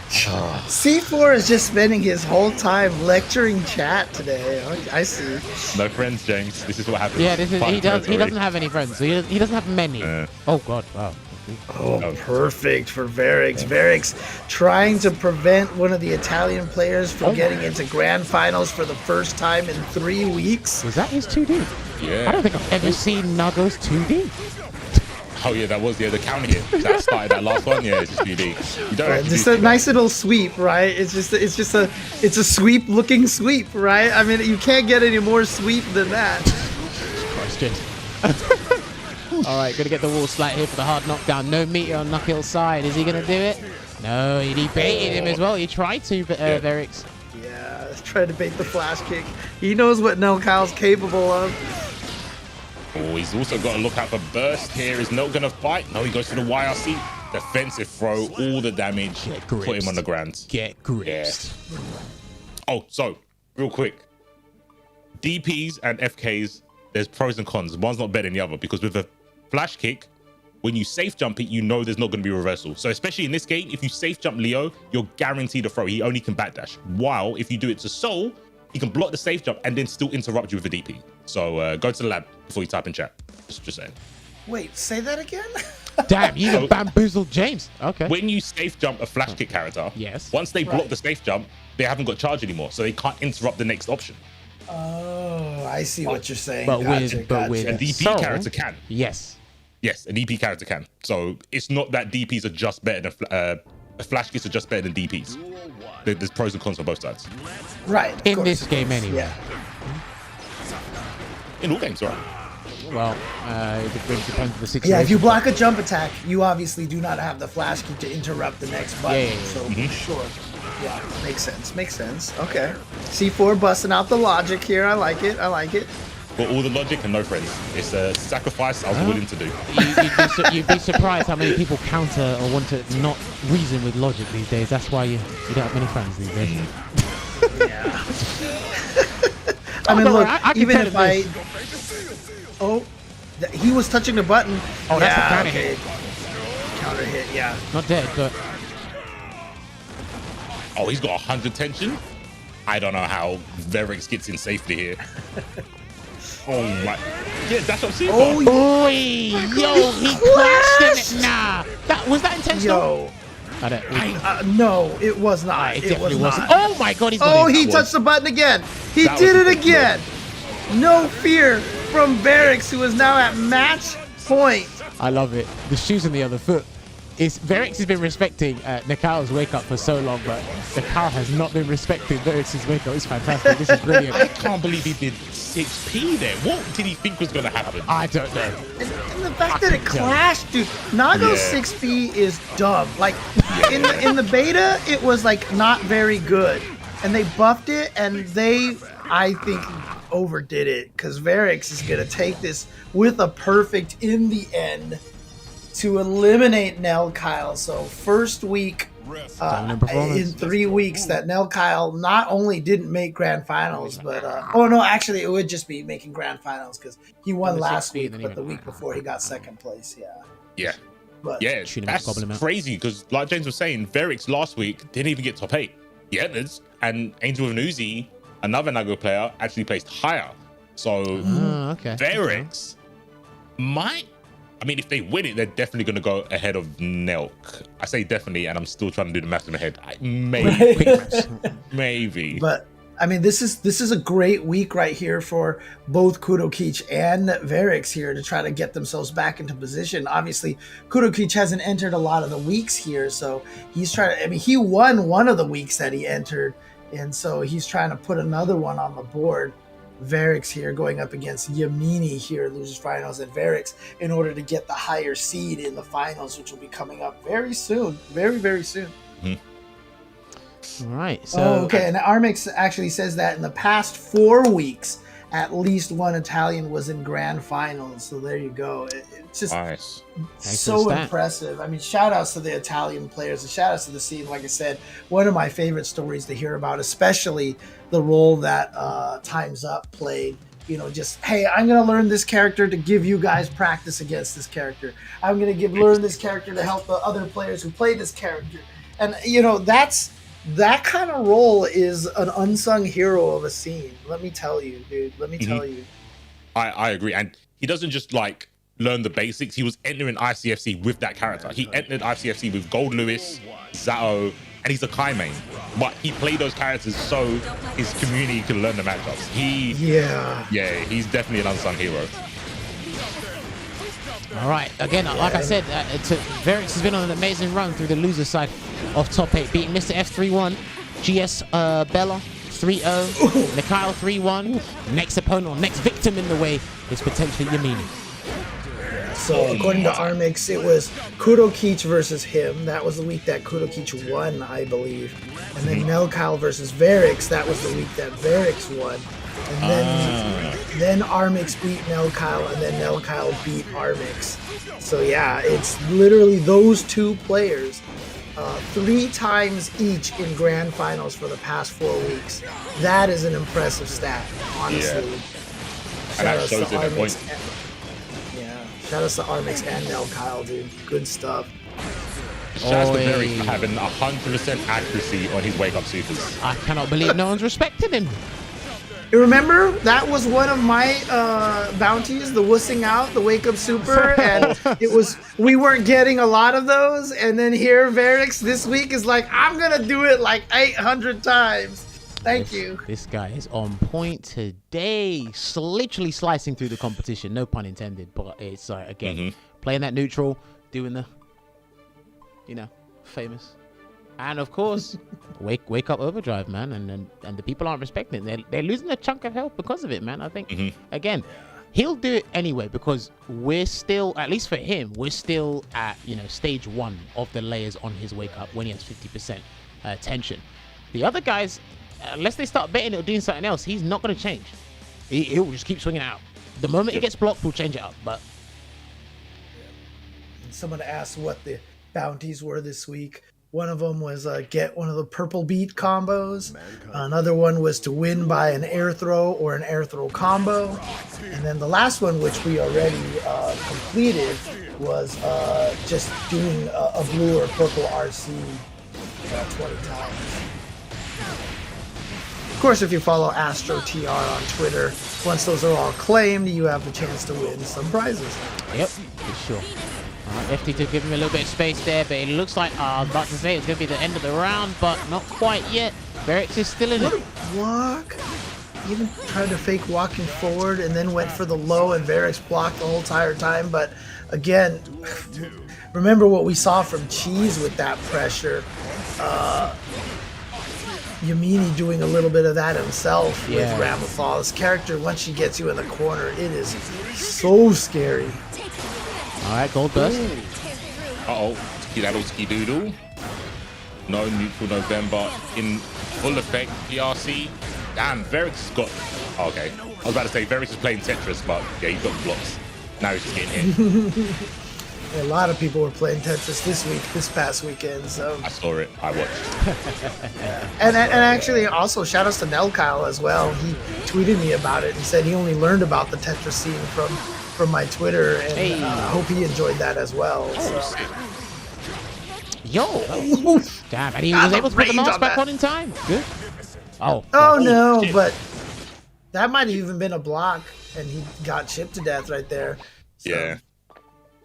C4 is just spending his whole time lecturing chat today. I see. No friends, James. This is what happens. Yeah, he doesn't have any friends. So he doesn't have many. Oh god, wow. Oh, perfect for Varix. Varix trying to prevent one of the Italian players from getting into grand finals for the first time in 3 weeks. Was that his 2D? Yeah. I don't think I've ever seen Nago's 2D. Oh yeah, that was the counter hit that started that last one. Yeah, it's just 2D. You don't have to just a nice little sweep, right? It's a sweep looking sweep, right? I mean, you can't get any more sweep than that. Question. All right, gonna get the wall slight here for the hard knockdown. No meteor on Nagoriyuki's side. Is he gonna do it? No, he baited him as well. He tried to, but Varix. Yeah, tried to bait the flash kick. He knows what Nelkhael's capable of. Oh, he's also got to look out for burst here. Is Nelk gonna fight? No, he goes for the YRC. Defensive throw, all the damage. Put him on the ground. Get gripped. Yeah. Oh, so real quick. DPs and FKs, there's pros and cons. One's not better than the other because with a flash kick, when you safe jump it, you know there's not going to be reversal. So especially in this game, if you safe jump Leo, you're guaranteed a throw. He only can backdash. While if you do it to Soul, he can block the safe jump and then still interrupt you with a DP. So go to the lab before you type in chat. Just saying. Wait, say that again? Damn, you so, bamboozled James. Okay. When you safe jump a flash kick character, yes. Once they block the safe jump, they haven't got charge anymore, so they can't interrupt the next option. Oh, I see what you're saying. But gotcha. A DP character can. Yes. Yes, a DP character can. So it's not that DPs are just better than flash kicks are just better than DPs. There's pros and cons on both sides. Right. In this game, anyway. Yeah. In all games, right? Well, it depends on the situation. Yeah, if you block a jump attack, you obviously do not have the flash kick to interrupt the next button. Yeah. So sure. Yeah, makes sense. Makes sense. Okay. C4 busting out the logic here. I like it. I like it. But all the logic and no friends. It's a sacrifice I was willing to do. You'd be surprised how many people counter or want to not reason with logic these days. That's why you don't have many friends these days. Yeah. I mean, look, even if I... Oh, he was touching the button. Oh, that's a counter hit. Counter hit, yeah. Not dead, but... Oh, he's got 100 tension? I don't know how Verix gets in safely here. Oh my! Yeah, that's what I'm saying. Oh, boy, yo, he clashed in it. Nah, was that intentional? Yo. I don't. No, it was not. It definitely wasn't. Oh my God, he's got he touched the button again. He did it again. No fear from Verix, who is now at match point. I love it. The shoes on the other foot. Verix has been respecting Nelkhael's wake up for so long, but Nelkhael has not been respecting Verix's wake up. It's fantastic. This is brilliant. I can't believe he did 6p there. What did he think was going to happen? I don't know. And the fact that it clashed, dude. Nago's 6p is dumb. Like in the beta, it was like not very good, and they buffed it, and I think, overdid it because Verix is gonna take this with a perfect in the end to eliminate Nelkhael. So first week in 3 weeks that Nelkhael not only didn't make grand finals, but actually it would just be making grand finals because he won last week, but the week before he got second place. But that's crazy because like James was saying, Verix last week didn't even get top 8. And Angel with an Uzi, another Nago player, actually placed higher. So Verix might. I mean, if they win it, they're definitely going to go ahead of Nelk. I say definitely, and I'm still trying to do the math in my head. Maybe. But I mean, this is a great week right here for both Kurokich and Verix here to try to get themselves back into position. Obviously, Kurokich hasn't entered a lot of the weeks here, so he's trying to. I mean, he won one of the weeks that he entered, and so he's trying to put another one on the board. Verix here going up against Yammini here, losers finals, and Verix in order to get the higher seed in the finals, which will be coming up very soon, very, very soon. All right. So and Armix actually says that in the past 4 weeks, at least one Italian was in grand finals. So there you go. It's just nice. So impressive. I mean, shout outs to the Italian players and shout outs to the scene. Like I said, one of my favorite stories to hear about, especially the role that Time's Up played. You know, just, hey, I'm going to learn this character to give you guys practice against this character. I'm going to learn this character to help the other players who play this character. And, you know, that kind of role is an unsung hero of a scene. Let me tell you, dude. Let me tell you. I agree. And he doesn't just like learn the basics. He was entering ICFC with that character. He entered ICFC with Gold Lewis, Zato, and he's a Kai main. But he played those characters so his community can learn the matchups. He's definitely an unsung hero. All right. Again, like I said, Verix has been on an amazing run through the loser side of top 8, beating Mr. F3-1, GS Bella 3-0, Nelkhael 3-1. Next opponent, or next victim in the way is potentially Yammini. So according to Armix, it was Kurokich versus him. That was the week that Kurokich won, I believe. And then Nelkhael versus Verix. That was the week that Verix won. And then Armix beat Nelkhael, and then Nelkhael beat Armix. So yeah, it's literally those two players 3 times each in grand finals for the past 4 weeks. That is an impressive stat, honestly. Shout out to Armix. Shout out to Armix and Nelkhael, dude. Good stuff. Shout out to Verix having 100% accuracy on his wake-up supers. I cannot believe no one's respected him. You remember that was one of my bounties, the wussing out, the wake up super, and we weren't getting a lot of those. And then here Verix this week is like, I'm gonna do it like 800 times. Thank you. This guy is on point today, literally slicing through the competition. No pun intended, but it's again playing that neutral, doing the, famous. And of course, wake up overdrive, man, and the people aren't respecting it. They're losing a chunk of health because of it, man. I think again, he'll do it anyway because we're still, at least for him, we're still at stage 1 of the layers on his wake up when he has 50% tension. The other guys, unless they start betting or doing something else, he's not going to change. He'll just keep swinging it out. The moment it gets blocked, we'll change it up. But someone asked what the bounties were this week. One of them was get one of the purple beat combos. Another one was to win by an air throw or an air throw combo. And then the last one, which we already completed, was just doing a blue or purple RC 20 times. Of course, if you follow AstroTR on Twitter, once those are all claimed, you have the chance to win some prizes. Yep, for sure. FT to give him a little bit of space there, but it looks like, I was about to say it's going to be the end of the round, but not quite yet. Verix is still in it. What a block. Even tried to fake walking forward and then went for the low, and Verix blocked the whole entire time. But again, remember what we saw from Cheese with that pressure. Yammini doing a little bit of that himself with Ramlethal. His character, once she gets you in the corner, it is so scary. All right, gold burst. Uh-oh, skedaddle ski-doodle. No neutral November in full effect. PRC. Damn, Verix has got... Oh, okay. I was about to say Verix is playing Tetris, but yeah, he's got the blocks. Now he's just getting hit. A lot of people were playing Tetris this past weekend, so... I saw it. I watched. and actually, also, shout-outs to Nelkhael as well. He tweeted me about it and said he only learned about the Tetris scene from my Twitter, and I hope he enjoyed that as well. So. Yo! Damn, and he was able to put the mask back on in time. Good. Oh no, but that might have even been a block, and he got chipped to death right there. So. Yeah.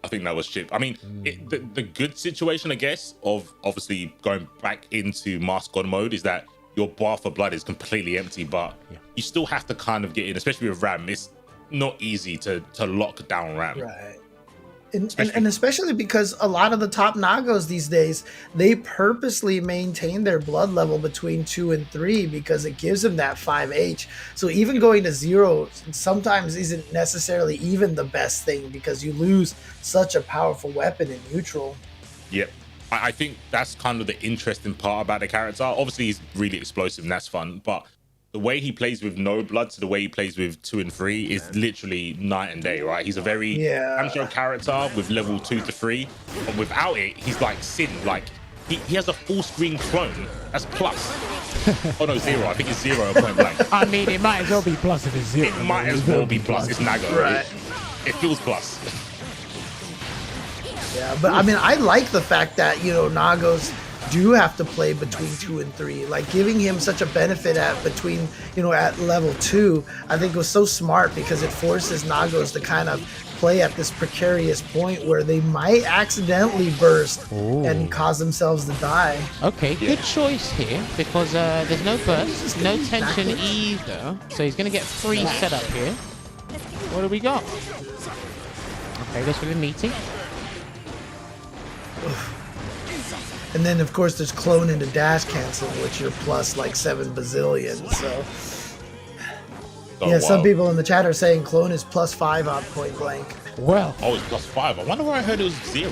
I think that was chip. I mean, the good situation, I guess, of obviously going back into mask on mode is that your bar for blood is completely empty, but you still have to kind of get in, especially with Ram. It's not easy to lock down Ram. Right. And especially because a lot of the top Nagos these days, they purposely maintain their blood level between 2 and 3 because it gives them that 5H. So even going to 0 sometimes isn't necessarily even the best thing because you lose such a powerful weapon in neutral. Yep. I think that's kind of the interesting part about the character. Obviously, he's really explosive and that's fun, but the way he plays with no blood to the way he plays with 2 and 3 is literally night and day, right? He's a very amateur character with level 2 to 3, but without it, he's like Sin. Like he has a full screen clone. That's plus. Oh no, 0. I think it's 0 at point blank. I mean, it might as well be plus if it's 0. It might as well be plus. It's Nago. Right. It feels plus. Yeah, but I mean, I like the fact that, Nagos do have to play between 2 and 3, like giving him such a benefit at level 2. I think was so smart because it forces Nagos to kind of play at this precarious point where they might accidentally burst and cause themselves to die. Okay, good choice here because there's no burst, no tension either, so he's gonna get free setup here. What do we got? Okay, goes for the meeting. And then, of course, there's clone into dash cancel, which you're plus like 7 bazillion. So, some people in the chat are saying clone is plus 5 on point blank. Well, it's plus 5. I wonder where I heard it was 0.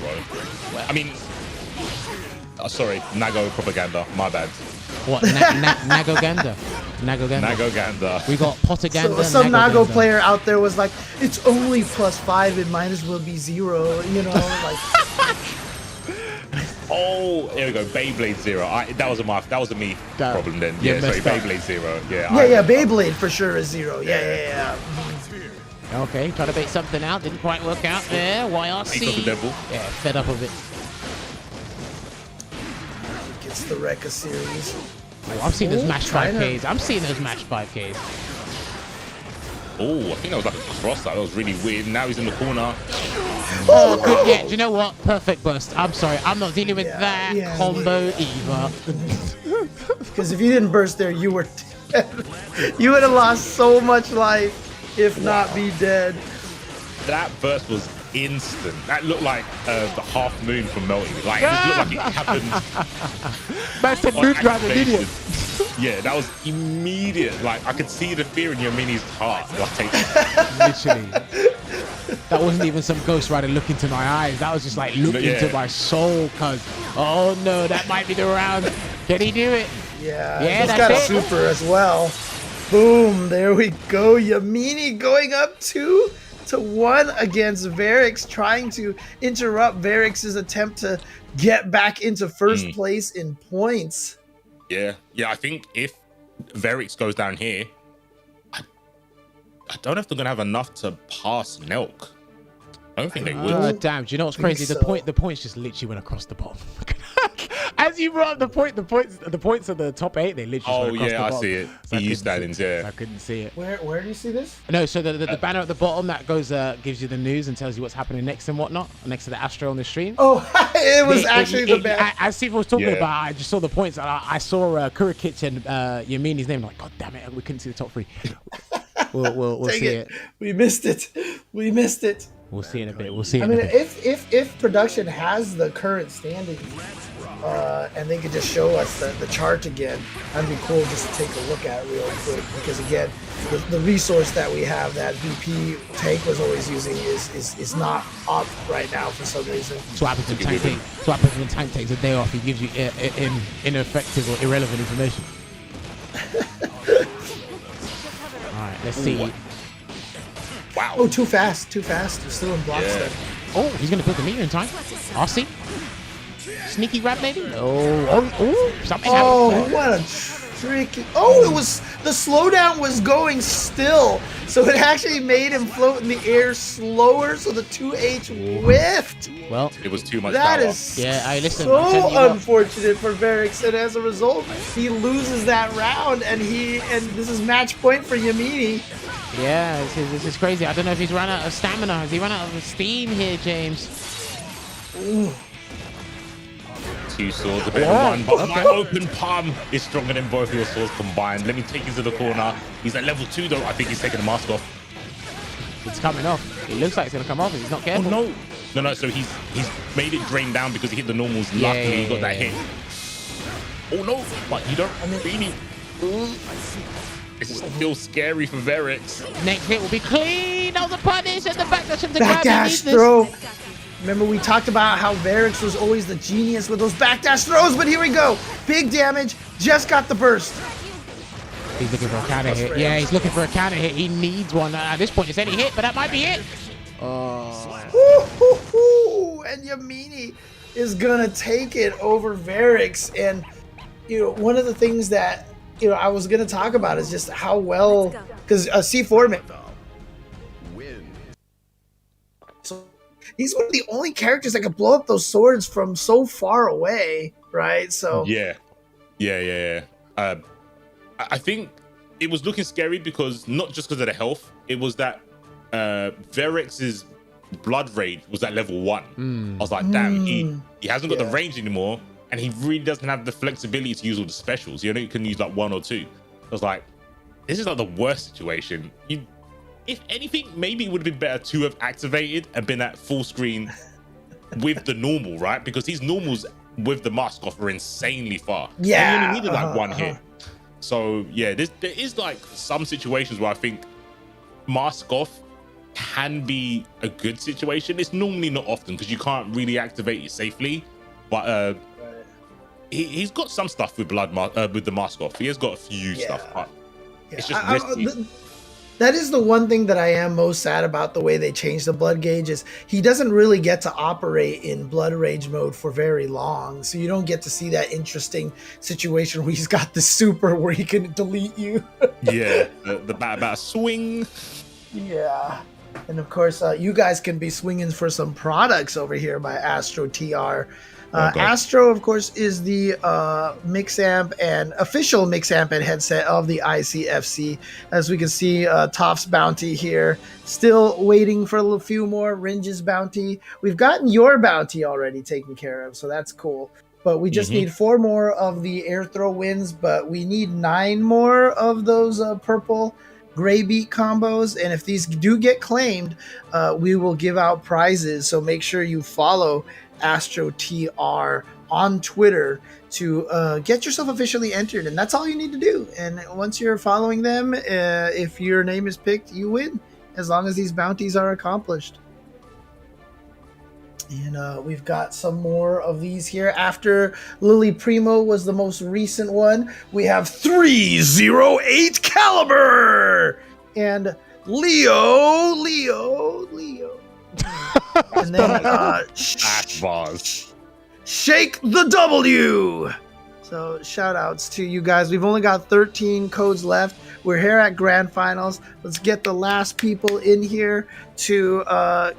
I mean, sorry, Nago propaganda. My bad. What? Nagoganda. Nagoganda. We got Potemkin. So some Nago player out there was like, it's only plus 5. It might as well be 0. Like. Oh, here we go. Beyblade 0. That was a me problem then. Yeah, sorry, Beyblade 0. Yeah, Beyblade for sure is 0. Yeah. Okay, try to bait something out. Didn't quite work out there. YRC. Yeah, fed up of it. Gets the Rekka series. Oh, I've seen those match 5Ks. I'm seeing those match 5Ks. Oh, I think that was like a cross. That was really weird. Now he's in the corner. Oh, good. Yeah, do you know what? Perfect burst. I'm sorry. I'm not dealing with that combo either. Because if you didn't burst there, you were dead. You would have lost so much life, if not be dead. That burst was instant. That looked like the half moon from melting. Like, it looked like it happened. That's a moon driver video. Yeah, that was immediate. Like, I could see the fear in Yammini's heart. Like, literally. That wasn't even some Ghost Rider look into my eyes. That was just like look into my soul, cuz. Oh no, that might be the round. Can he do it? Yeah, he's got a super as well. Boom, there we go. Yammini going up 2-1 against Verix, trying to interrupt Verix's attempt to get back into first place in points. Yeah, I think if Verix goes down here, I don't know if they're gonna have enough to pass Nelk. I don't think they will. Damn, do you know what's crazy? The points just literally went across the bottom. And as you brought up the points of the top 8, they literally. Oh yeah, I see it. So EU standings, yeah. I couldn't see it. Where do you see this? No, so the banner at the bottom that goes gives you the news and tells you what's happening next and whatnot, next to the Astro on the stream. Oh, it was actually the banner. As Steve was talking about, I just saw the points. I saw Kurokich and Yammini's name. Like, God damn it, we couldn't see the top 3. We'll see it. We missed it. We'll see in a bit. We'll see. I mean, if production has the current standings, and they could just show us the chart again, that'd be cool just to take a look at real quick. Because again, the resource that we have that BP Tank was always using is not up right now for some reason. So what happens when Tank takes? So what happens when Tank takes a day off? He gives you ineffective or irrelevant information. All right, let's see. Wow. Oh, too fast. You're still in block step. Oh, he's gonna put the meter in time. RC. Sneaky grab maybe? Oh, something happened. Oh, what a tricky. Oh, it was, the slowdown was going still. So it actually made him float in the air slower, so the 2H whiffed. Well, it was too much that power. Is listen, so unfortunate for Verix, and as a result, he loses that round, and this is match point for Yammini. Yeah, this is crazy. I don't know if he's run out of stamina. Has he run out of steam here, James? Ooh. 2 swords, a bit of one, but my open palm is stronger than both of your swords combined. Let me take you to the corner. He's at level 2 though. I think he's taking the mask off. It's coming off. It looks like it's gonna come off if he's not careful. Oh no. So he's made it drain down because he hit the normals. Luckily he got that hit. Oh no, but you don't really. This is still scary for Verix. Next hit will be clean. Oh, the punish and the backdash of the grab. Backdash throw. Remember, we talked about how Verix was always the genius with those backdash throws, but here we go. Big damage, just got the burst. He's looking for a counter hit. Yeah, he's looking for a counter hit. He needs one. At this point, it's any hit, but that might be it. And Yammini is gonna take it over Verix. And one of the things that I was gonna talk about is just how well, because C4 so he's one of the only characters that can blow up those swords from so far away, right? So yeah. I think it was looking scary because not just because of the health, it was that Verix's blood rage was at level 1. I was like, damn, he hasn't got the range anymore, and he really doesn't have the flexibility to use all the specials. You can use like 1 or 2. I was like, this is like the worst situation. If anything, maybe it would have been better to have activated and been at full screen with the normal, right? Because these normals with the mask off are insanely far. Yeah. You only needed like 1 hit. So yeah, there is like some situations where I think mask off can be a good situation. It's normally not often because you can't really activate it safely. But he's got some stuff with with the mask off. He has got a few stuff. But it's just risky. That is the one thing that I am most sad about the way they changed the blood gauge is he doesn't really get to operate in blood rage mode for very long. So you don't get to see that interesting situation where he's got the super where he can delete you. Yeah, the bat swing. Yeah. And of course, you guys can be swinging for some products over here by Astro TR. Astro, of course, is the mix-amp and official mix-amp and headset of the ICFC. As we can see, Toph's bounty here. Still waiting for a few more. Ringe's bounty. We've gotten your bounty already taken care of, so that's cool. But we just need 4 more of the air throw wins, but we need 9 more of those purple gray beat combos. And if these do get claimed, we will give out prizes. So make sure you follow Astro TR on Twitter to get yourself officially entered, and that's all you need to do. And once you're following them, if your name is picked, you win, as long as these bounties are accomplished. And we've got some more of these here. After Lily Primo was the most recent one, we have 308 Caliber and Leo. And then Shake the W. So shout outs to you guys. We've only got 13 codes left. We're here at Grand Finals. Let's get the last people in here to I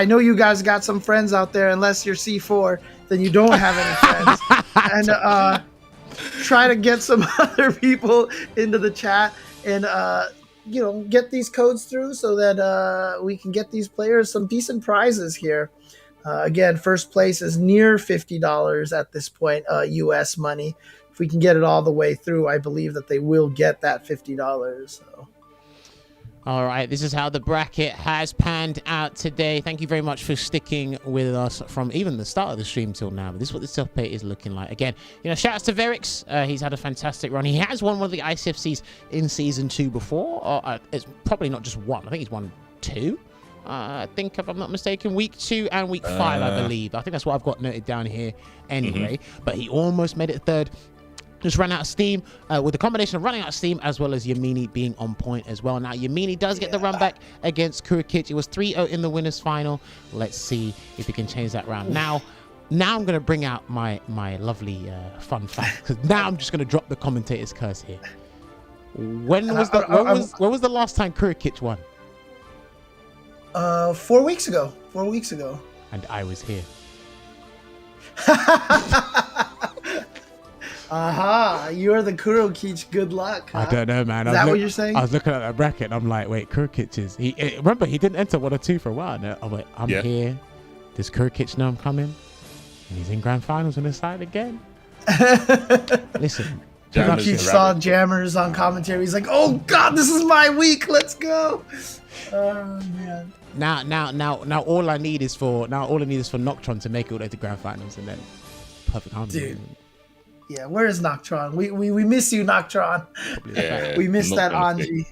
know you guys got some friends out there. Unless you're C4, then you don't have any friends. and try to get some other people into the chat and get these codes through so that we can get these players some decent prizes here. Again, first place is near $50 at this point, US money. If we can get it all the way through, I believe that they will get that $50. So. All right, this is how the bracket has panned out today. Thank you very much for sticking with us from even the start of the stream till now. But this is what the self-pay is looking like. Again, shout outs to Verix. He's had a fantastic run. He has won one of the ICFCs in season 2 before. It's probably not just one. I think he's won 2. I think, if I'm not mistaken, week 2 and week 5, I believe. I think that's what I've got noted down here anyway. But he almost made it 3rd. Just ran out of steam with the combination of running out of steam as well as Yammini being on point as well. Now, Yammini does get the run back against Kurokich. It was 3-0 in the winners final. Let's see if he can change that round. Now I'm going to bring out my lovely fun fact, because now I'm just going to drop the commentator's curse here. When was the last time Kurokich won? 4 weeks ago. 4 weeks ago. And I was here. Aha, you're the Kurokich. Good luck. Huh? I don't know, man. Is that what you're saying? I was looking at that bracket and I'm like, wait, Kurokich is... remember, he didn't enter 1 or 2 for a while. No, I'm like, I'm here. Does Kurokich know I'm coming? And he's in grand finals on his side again. Listen. Kurokich saw Jammers on commentary. He's like, oh, God, this is my week. Let's go. Oh, man. Now, all I need is for Noctron to make it all the way to grand finals, and then perfect harmony. Dude. Yeah, where is Noctron? We miss you, Noctron. Yeah, we miss that Anji.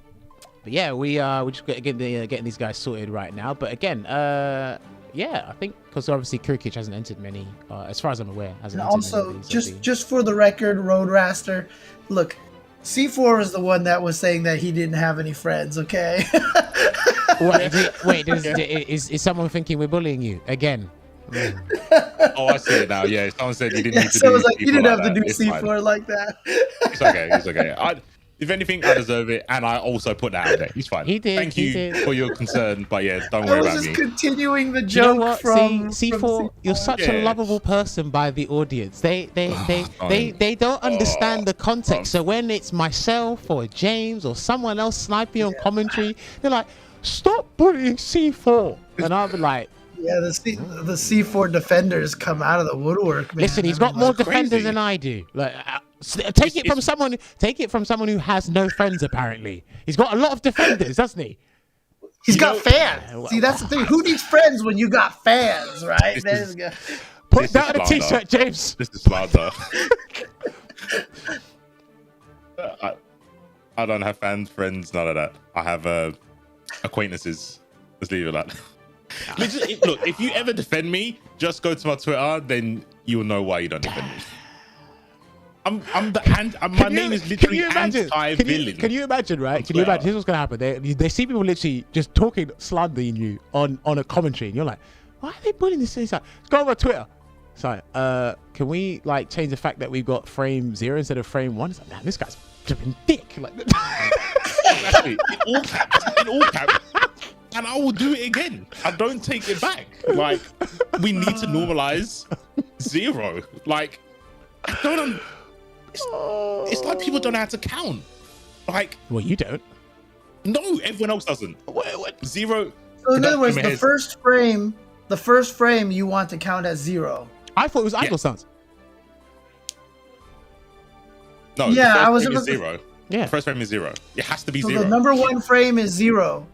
But yeah, we just getting these guys sorted right now. But again, I think because obviously Kurokich hasn't entered many, as far as I'm aware. And also, just for the record, Roadraster, look, C4 is the one that was saying that he didn't have any friends. Okay. Wait, is someone thinking we're bullying you again? Oh, I see it now. Yeah, someone said you didn't need to so do was like, you didn't have to do It's C4 fine. like that. It's okay. If anything, I deserve it, and I also put that out there. It's fine. He did. Thank you for your concern, but yeah, don't worry about me. I was just continuing the joke. You know what? from C4, you're such a lovable person by the audience. They don't understand the context. So when it's myself or James or someone else sniping on commentary, they're like, "Stop bullying C4," and I'll be like. Yeah, the C4 defenders come out of the woodwork, man. Listen, he's got more defenders than I do. Like, take it from someone who has no friends. Apparently, he's got a lot of defenders, doesn't he? He's got fans. See, that's the thing. Who needs friends when you got fans, right? Put that on a t-shirt, James. This is slander. I don't have fans, friends, none of that. I have acquaintances. Let's leave it at that. Look, if you ever defend me, just go to my Twitter, then you'll know why you don't defend me. My name is literally anti-villain. Can you imagine, right? Can you imagine? Here's what's gonna happen. They see people literally just talking, slandering you on a commentary, and you're like, why are they bullying this? It's like, go over Twitter. It's like, can we like change the fact that we've got frame 0 instead of frame 1? It's like, man, this guy's flipping thick. Like, exactly. In all caps. And I will do it again. I don't take it back. Like, we need to normalize 0. Like, I don't. It's like people don't know how to count. Like, well, you don't. No, everyone else doesn't. What? 0. So in other words, the first frame you want to count as 0. I thought it was idle sounds. No, yeah, I was 0. Yeah, the first frame is 0. It has to be 0. The number 1 frame is 0.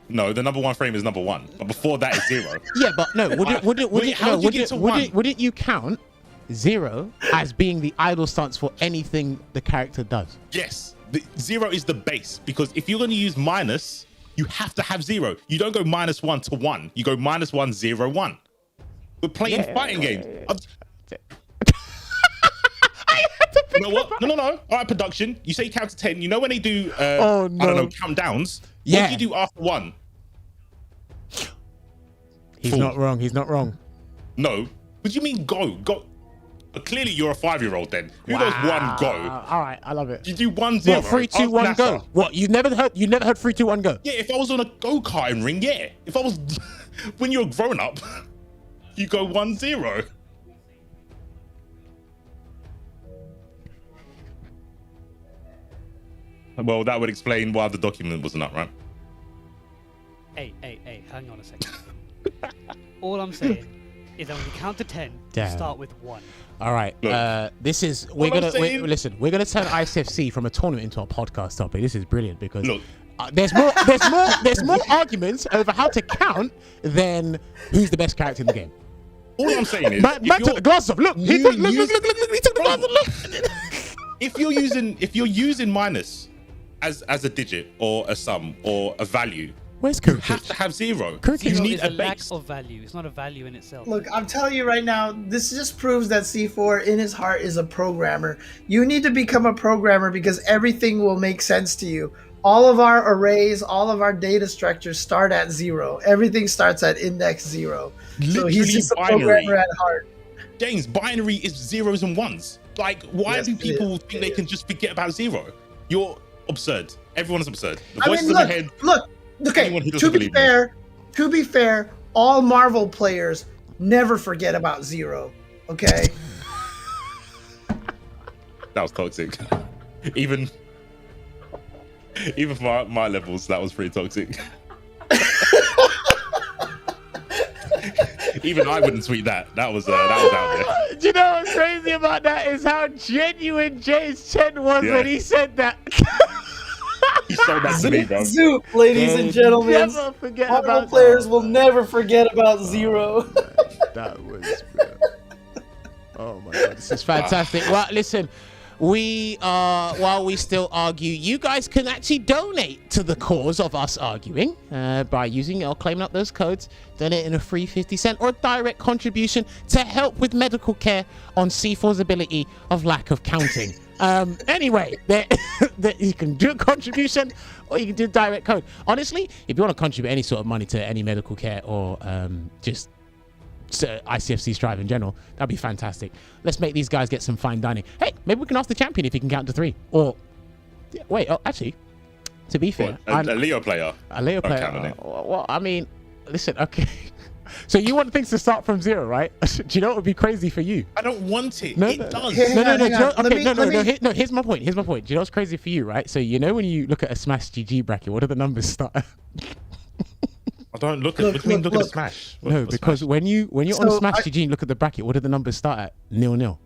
No, the number 1 frame is number 1, but before that is 0. Yeah, but no, wouldn't you count 0 as being the idle stance for anything the character does? Yes, the 0 is the base, because if you're going to use minus, you have to have 0. You don't go -1 to 1. You go -1, 0, 1. We're playing fighting games. You know what? No. All right, production. You say count to 10. You know when they do, I don't know, countdowns? Yeah. What do you do after 1? He's not wrong. No. What do you mean go? Go. But clearly you're a 5-year-old then. Who goes 1 go? All right, I love it. You do 1 0. What, 3, 2, 1 go? What? You never heard 3, 2, 1 go? Yeah, if I was on a go-karting ring, yeah. If I was when you're grown up, you go 1 0. Well, that would explain why the document wasn't up, right? Hey, hang on a second. All I'm saying is that when you count to 10, you start with 1. All right. Look, this is we're gonna listen. We're gonna turn ICFC from a tournament into a podcast topic. This is brilliant because look, there's more arguments over how to count than who's the best character in the game. all I'm saying is, Man took the glasses off. Look, he took the glasses off. Look. if you're using minus as a digit or a sum or a value, Where's you Kurokich? have to have 0. Kurokich You Zero need is a a lack base. of value. It's not a value in itself. Look, I'm telling you right now, this just proves that C4 in his heart is a programmer. You need to become a programmer because everything will make sense to you. All of our arrays, all of our data structures start at 0. Everything starts at index 0. So Literally he's just a binary. programmer at heart. James, binary is 0s and 1s. Like, why Yes, do it people is. think they can just forget about 0? You're absurd. Everyone is absurd. The I voices mean, in my head. look. Okay, Anyone who doesn't to be believe me. fair, all Marvel players never forget about 0. Okay. That was toxic. Even for my levels, that was pretty toxic. Even I wouldn't tweet that. That was out there. Do you know what's crazy about that is how genuine James Chen was when he said that. He sold that to me, bro. Zoop, ladies and gentlemen. Never forget Marvel about players will never forget about 0. That was. Oh my god, this is fantastic. Well, listen, while we still argue, you guys can actually donate to the cause of us arguing by using or claiming up those codes, donating a free 50 cent or a direct contribution to help with medical care on C4's ability of lack of counting. Anyway, you can do a contribution or you can do a direct code. Honestly, if you want to contribute any sort of money to any medical care or just ICFC Strive in general, that'd be fantastic. Let's make these guys get some fine dining. Hey, maybe we can ask the champion if he can count to 3. Or wait, actually, to be fair, A Leo player. A Leo Don't player. count on it. Well, I mean, listen, okay. So you want things to start from 0, right? Do you know what would be crazy for you? I don't want it. No, It no. does. Hang on, hang on. No. Here's my point. Do you know what's crazy for you, right? So you know when you look at a Smash GG bracket, what do the numbers start at? I don't look at. What do you mean look at the Smash? No, because Smash? when you're on Smash GG and look at the bracket, what do the numbers start at? 0-0.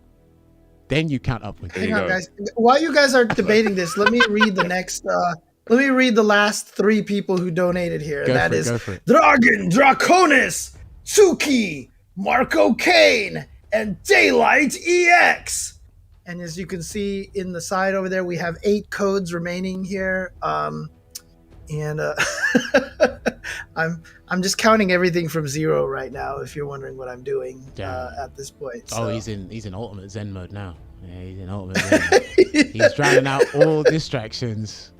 Then you count upwards. There you Hang on, go. guys. While you guys are debating this, let me read the next. Let me read the last 3 people who donated here. Go That for it. Dragon, Draconis, Tsuki, Marco Kane, and Daylight EX. And as you can see in the side over there, we have 8 codes remaining here. I'm just counting everything from 0 right now. If you're wondering what I'm doing at this point. So. Oh, he's in ultimate Zen mode now. Yeah, he's in ultimate Zen mode. He's drowning out all distractions.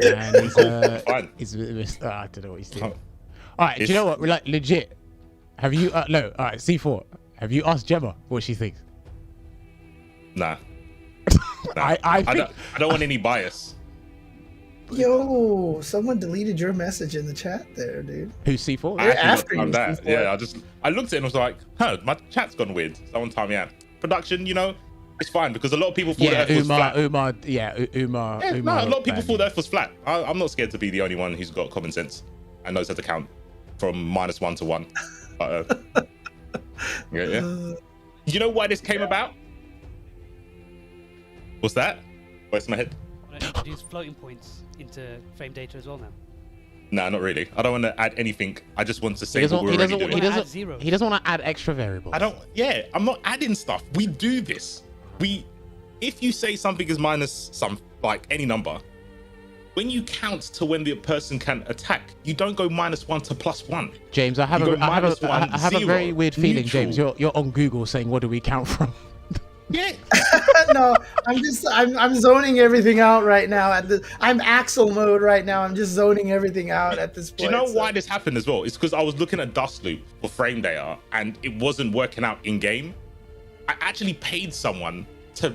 And he's Fine. I don't know what he's doing. All right, do you know what? Like legit. Have you no? All right, C4. Have you asked Gemma what she thinks? Nah. I think I don't want any bias. Yo, someone deleted your message in the chat there, dude. who's C4? I actually after got you, that. before. Yeah, I looked at it and was like, my chat's gone weird. Someone tell me out. Production, it's fine because a lot of people thought the Earth was flat. Umar. No, a lot of people thought the Earth was flat. I'm not scared to be the only one who's got common sense and knows how to count from -1 to 1. But, yeah. You know why this came about? What's that? Where's my head? I'm going to introduce floating points into frame data as well now. Nah, not really. I don't want to add anything. I just want to say He what we're already doing. Add zeros. He doesn't want to add extra variables. I'm not adding stuff. We do this. If you say something is minus some, like any number, when you count to when the person can attack, you don't go -1 to +1. James, I have You go a -1, very weird feeling, neutral. James. You're on Google saying, what do we count from? Yeah. No, I'm zoning everything out right now. I'm Axel mode right now. I'm just zoning everything out at this point. Do you know why this happened as well? It's because I was looking at Dust Loop for frame data and it wasn't working out in game. I actually paid someone to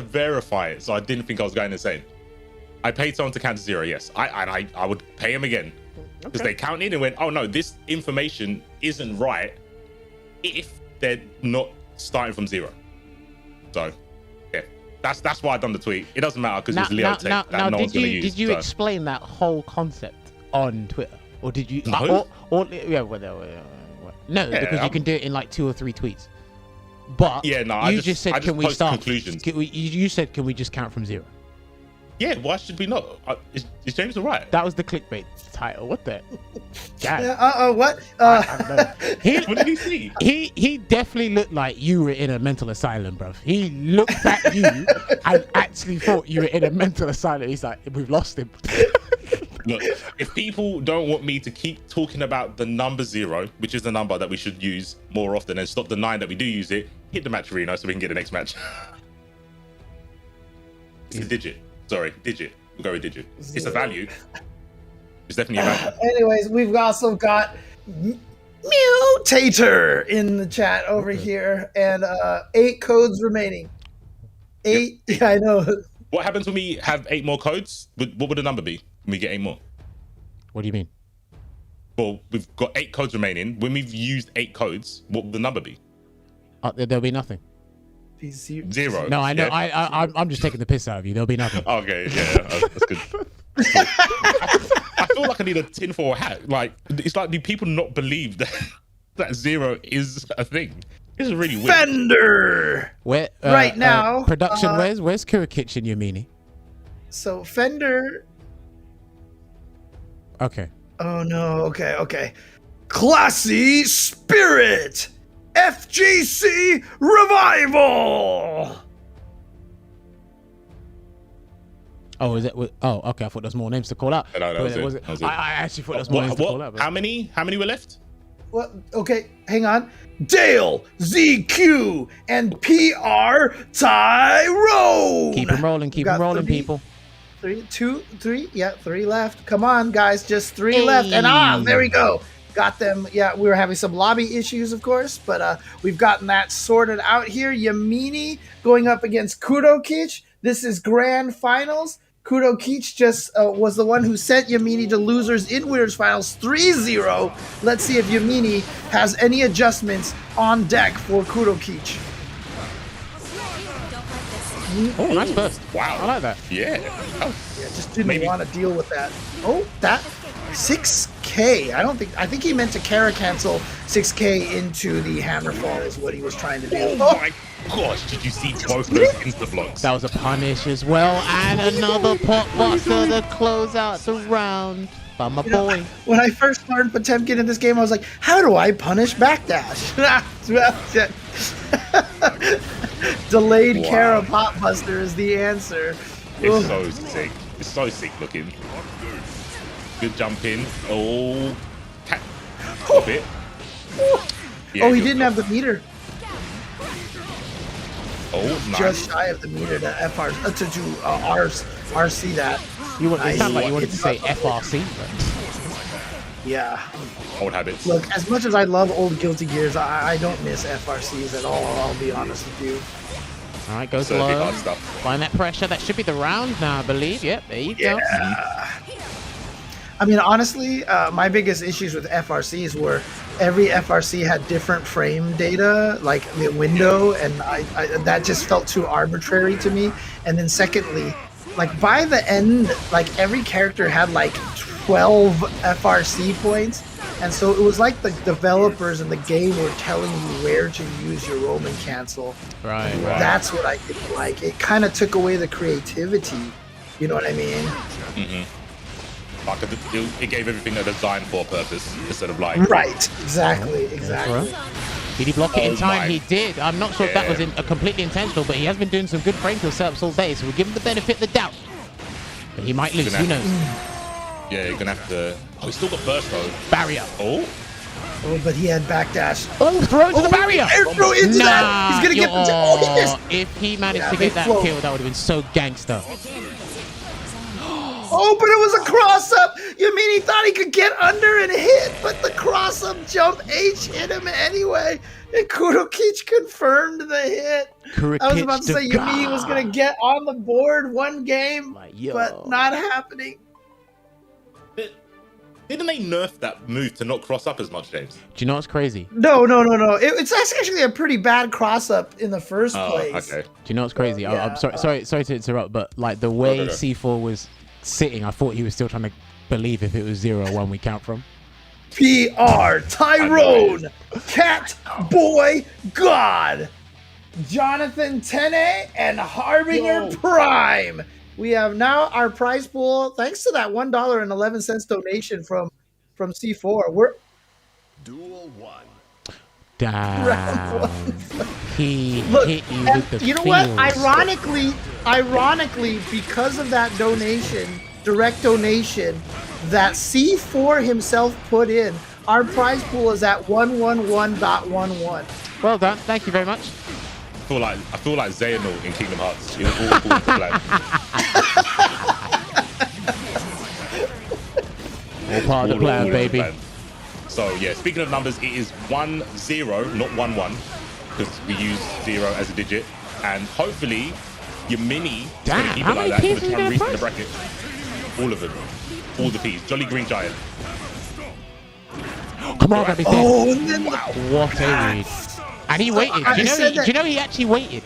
verify it, so I didn't think I was going insane. I paid someone to count to 0, yes. I would pay him again because they counted and went, oh no, this information isn't right if they're not starting from 0. So yeah, That's why I done the tweet. It doesn't matter because it's Leo tech that no one's gonna use. Did you explain that whole concept on Twitter, or did you? No. No, because you can do it in like 2 or 3 tweets. But you just said, can we start? You said, can we just count from 0? Yeah, why should we not? Is James all right? That was the clickbait title. What the? What? I don't know. What did he see? He definitely looked like you were in a mental asylum, bruv. He looked at you and actually thought you were in a mental asylum. He's like, we've lost him. Look, if people don't want me to keep talking about the number 0, which is the number that we should use more often, and stop denying that we do use it, hit the match arena so we can get the next match. It's a digit. Sorry, digit. We'll go with digit. 0. It's a value. It's definitely a value. Anyways, we've also got Mutator in the chat over here, and 8 codes remaining. 8. Yep. Yeah, I know. What happens when we have 8 more codes? What would the number be when we get 8 more? What do you mean? Well, we've got 8 codes remaining. When we've used 8 codes, what would the number be? There'll be nothing. 0. No, I know. Yeah. I'm just taking the piss out of you. There'll be nothing. Okay, yeah, that's good. I feel like I need a tinfoil hat. Like, it's like, do people not believe that 0 is a thing? This is really weird. Fender. Where right now? Production. Where's Kurokich and Yammini? So Fender. Okay. Oh no. Okay. Classy Spirit. FGC Revival. Oh, is it? Oh, okay. I thought there was more names to call out. No, that was it. I actually thought there was more names to call out. But... How many were left? Well, okay, hang on. Dale, ZQ, and PR Tyrone. Keep them rolling, people. 3, 2, 3. Yeah, 3 left. Come on, guys, just 3 left. And there we go. Got them. Yeah, we were having some lobby issues, of course, but we've gotten that sorted out here. Yammini going up against Kurokich. This is grand finals. Kurokich just was the one who sent Yammini to losers in winners finals 3-0. Let's see if Yammini has any adjustments on deck for Kurokich. Oh, nice burst. Wow. I like that. Yeah. Yeah, just didn't want to deal with that. Oh, that 6K. I think he meant to Kara cancel 6K into the Hammerfall is what he was trying to do. Oh my gosh, did you see both those insta blocks? That was a punish as well, and another pot buster to close out the round by my boy. When I first learned Potemkin in this game, I was like, how do I punish backdash? Delayed Kara pot buster is the answer. It's so sick. It's so sick looking. Good jump in. Oh, a bit. Yeah, he didn't have the meter. Oh, nice. Just shy of the meter to RC that. It sounded like you wanted to say FRC. But... Yeah. Old habits. Look, as much as I love old Guilty Gears, I don't miss FRCs at all. I'll be honest with you. All right, go slow. Find that pressure. That should be the round now, I believe. Yep, there you go. I mean, honestly, my biggest issues with FRCs were every FRC had different frame data, like the window, and that just felt too arbitrary to me. And then secondly, like by the end, like every character had like 12 FRC points. And so it was like the developers in the game were telling you where to use your Roman cancel. Right. That's what I didn't like. It kind of took away the creativity. You know what I mean? Mm-hmm. Like it gave everything a design for a purpose instead of like... Right. Exactly. Did he block it in time? He did. I'm not sure if that was completely intentional, but he has been doing some good frame kill setups all day, so we'll give him the benefit of the doubt. But he might lose. Who knows? Yeah, you're gonna have to. Oh, he's still got burst though. Barrier. Oh, but he had backdash. Oh, throw into the barrier. Air throw into that. He's gonna get the. Oh, yes. If he managed to get that kill, that would have been so gangster. Oh, but it was a cross up. You mean he thought he could get under and hit, but the cross up jump H hit him anyway. And Kurokich confirmed the hit. I was about to say Yammini was gonna get on the board one game, but not happening. Didn't they nerf that move to not cross up as much, James? Do you know what's crazy? No. It's actually a pretty bad cross up in the first place. Okay. Do you know what's crazy? Yeah. I'm sorry to interrupt, but like the way No. C4 was sitting, I thought he was still trying to believe if it was 0-1 we count from. PR Tyrone, Cat Boy God, Jonathan Tene, and Harbinger Prime. We have now our prize pool, thanks to that $1.11 donation from C4. We're Duel 1. Damn. He Look, hit you and with the you know what? feels. Ironically, because of that direct donation that C4 himself put in, our prize pool is at 111.11. Well done. Thank you very much. I feel like Xehanort in Kingdom Hearts. It was all cool to play. All part of the plan, baby. So yeah, speaking of numbers, it is 1-0, not 1-1, because we use 0 as a digit, and hopefully Yammini is going to keep how it like many that. Ps Going to try and is reach there the bracket. All of them, all the Ps. Jolly Green Giant. Come on, baby. Oh, and then What a read. And he waited. Do you know he actually waited?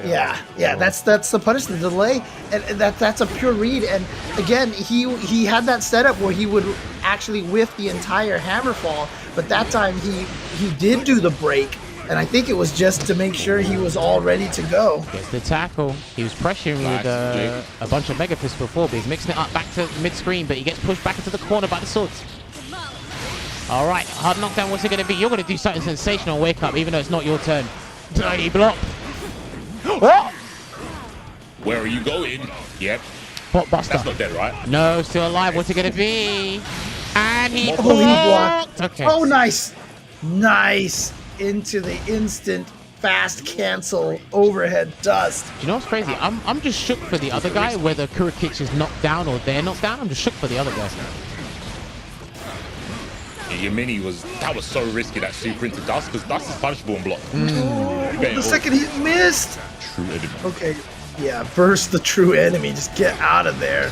Yeah, that's the punishment, the delay, and that's a pure read. And again, he had that setup where he would actually whiff the entire hammerfall, but that time he did do the break, and I think it was just to make sure he was all ready to go. Gets the tackle. He was pressuring with a bunch of mega fists before, but he's mixing it up back to mid-screen, but he gets pushed back into the corner by the swords. All right, hard knockdown. What's it going to be? You're going to do something sensational. Wake up, even though it's not your turn. Dirty block. What? Where are you going? Yep. Buster. That's not dead, right? No, still alive. What's it going to be? And he blocked. Okay. Oh, nice into the instant fast cancel overhead dust. Do you know what's crazy? I'm just shook for the other guy, whether Kurokich is knocked down or they're knocked down. I'm just shook for the other guy. Yammini was so risky, that super into dust, because dust is punishable and block. The second he missed. True enemy. Okay, yeah, burst the true enemy. Just get out of there.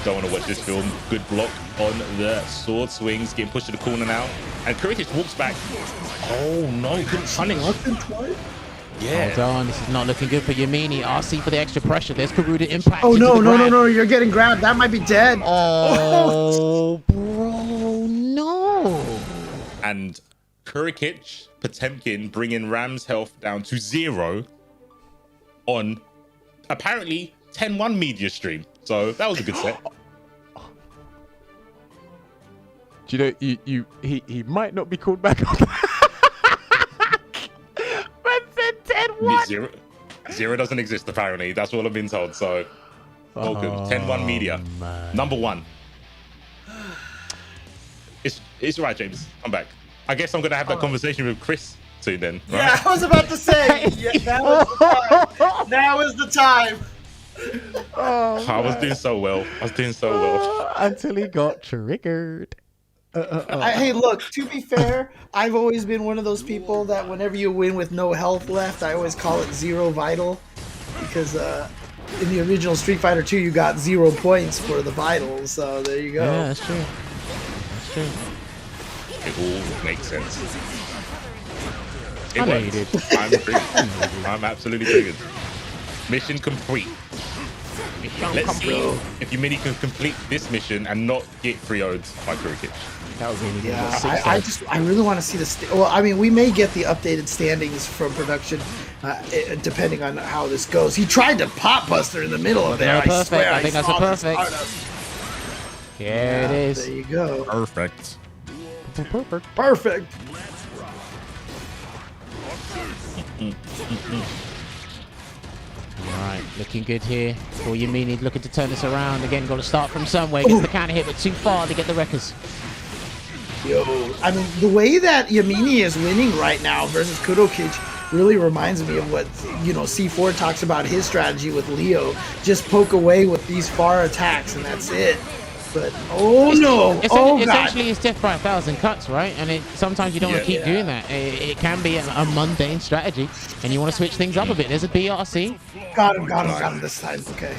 Don't want to watch this film. Good block on the sword swings, getting pushed to the corner now. And Kurokich walks back. Oh no, couldn't punish. Yeah. Hold on, this is not looking good for Yammini. RC for the extra pressure. There's Karuda impact. Oh no, you're getting grabbed. That might be dead. Oh, bro, no. And Kurokich, Potemkin bringing Ram's health down to 0 on apparently 10-1 media stream. So that was a good set. Do you know he might not be called back up. Zero doesn't exist apparently. That's all I've been told. So welcome, 10-1 media, man. number 1. It's right, James. I'm back. I guess I'm gonna have that conversation with Chris soon then. Right? Yeah, I was about to say. Yeah, that was the time. I was doing so well. Until he got triggered. Hey, look, to be fair, I've always been one of those people that whenever you win with no health left, I always call it 0 vital. Because in the original Street Fighter 2, you got 0 points for the vitals. So there you go. Yeah, that's true. It all makes sense. I know you did. I'm triggered. I'm absolutely triggered. Mission complete. Let's see if Yammini can complete this mission and not get 3-0'd by Kurokich. That was really good. Yeah, I really want to see the. Well, I mean, we may get the updated standings from production, depending on how this goes. He tried to pop Buster in the middle of there. Perfect. Swear, I think that's a perfect. Here it is. There you go. Perfect. Perfect. Alright, looking good here for Yammini, looking to turn this around. Again, got to start from somewhere. Gets the counter hit, but too far to get the wreckers. Yo, I mean, the way that Yammini is winning right now versus Kurokich really reminds me of what, C4 talks about his strategy with Leo. Just poke away with these far attacks, and that's it. But, essentially it's death by 1,000 cuts, right? And sometimes you don't want to keep doing that. It can be a mundane strategy, and you want to switch things up a bit. There's a BRC. Got him this time. Okay.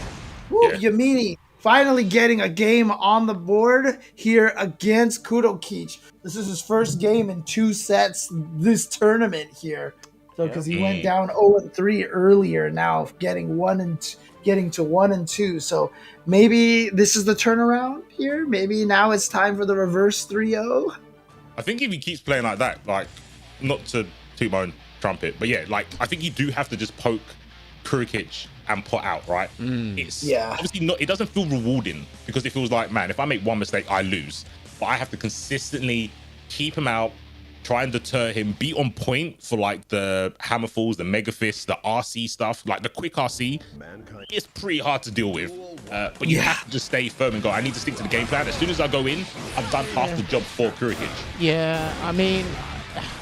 Woo, Yammini finally getting a game on the board here against Kurokich. This is his first game in 2 sets this tournament here. So because he went down 0-3 earlier, now getting to 1-2. So maybe this is the turnaround here. Maybe now it's time for the reverse 3-0. I think if he keeps playing like that, like, not to toot my own trumpet, but yeah, like, I think you do have to just poke Kurokich and put out, right? It's obviously not, it doesn't feel rewarding, because it feels like, man, if I make one mistake, I lose. But I have to consistently keep him out, try and deter him, be on point for like the hammer falls, the mega fists, the RC stuff, like the quick RC. It's pretty hard to deal with, but you have to just stay firm and go, I need to stick to the game plan. As soon as I go in, I've done half the job for Kurokich. Yeah, I mean,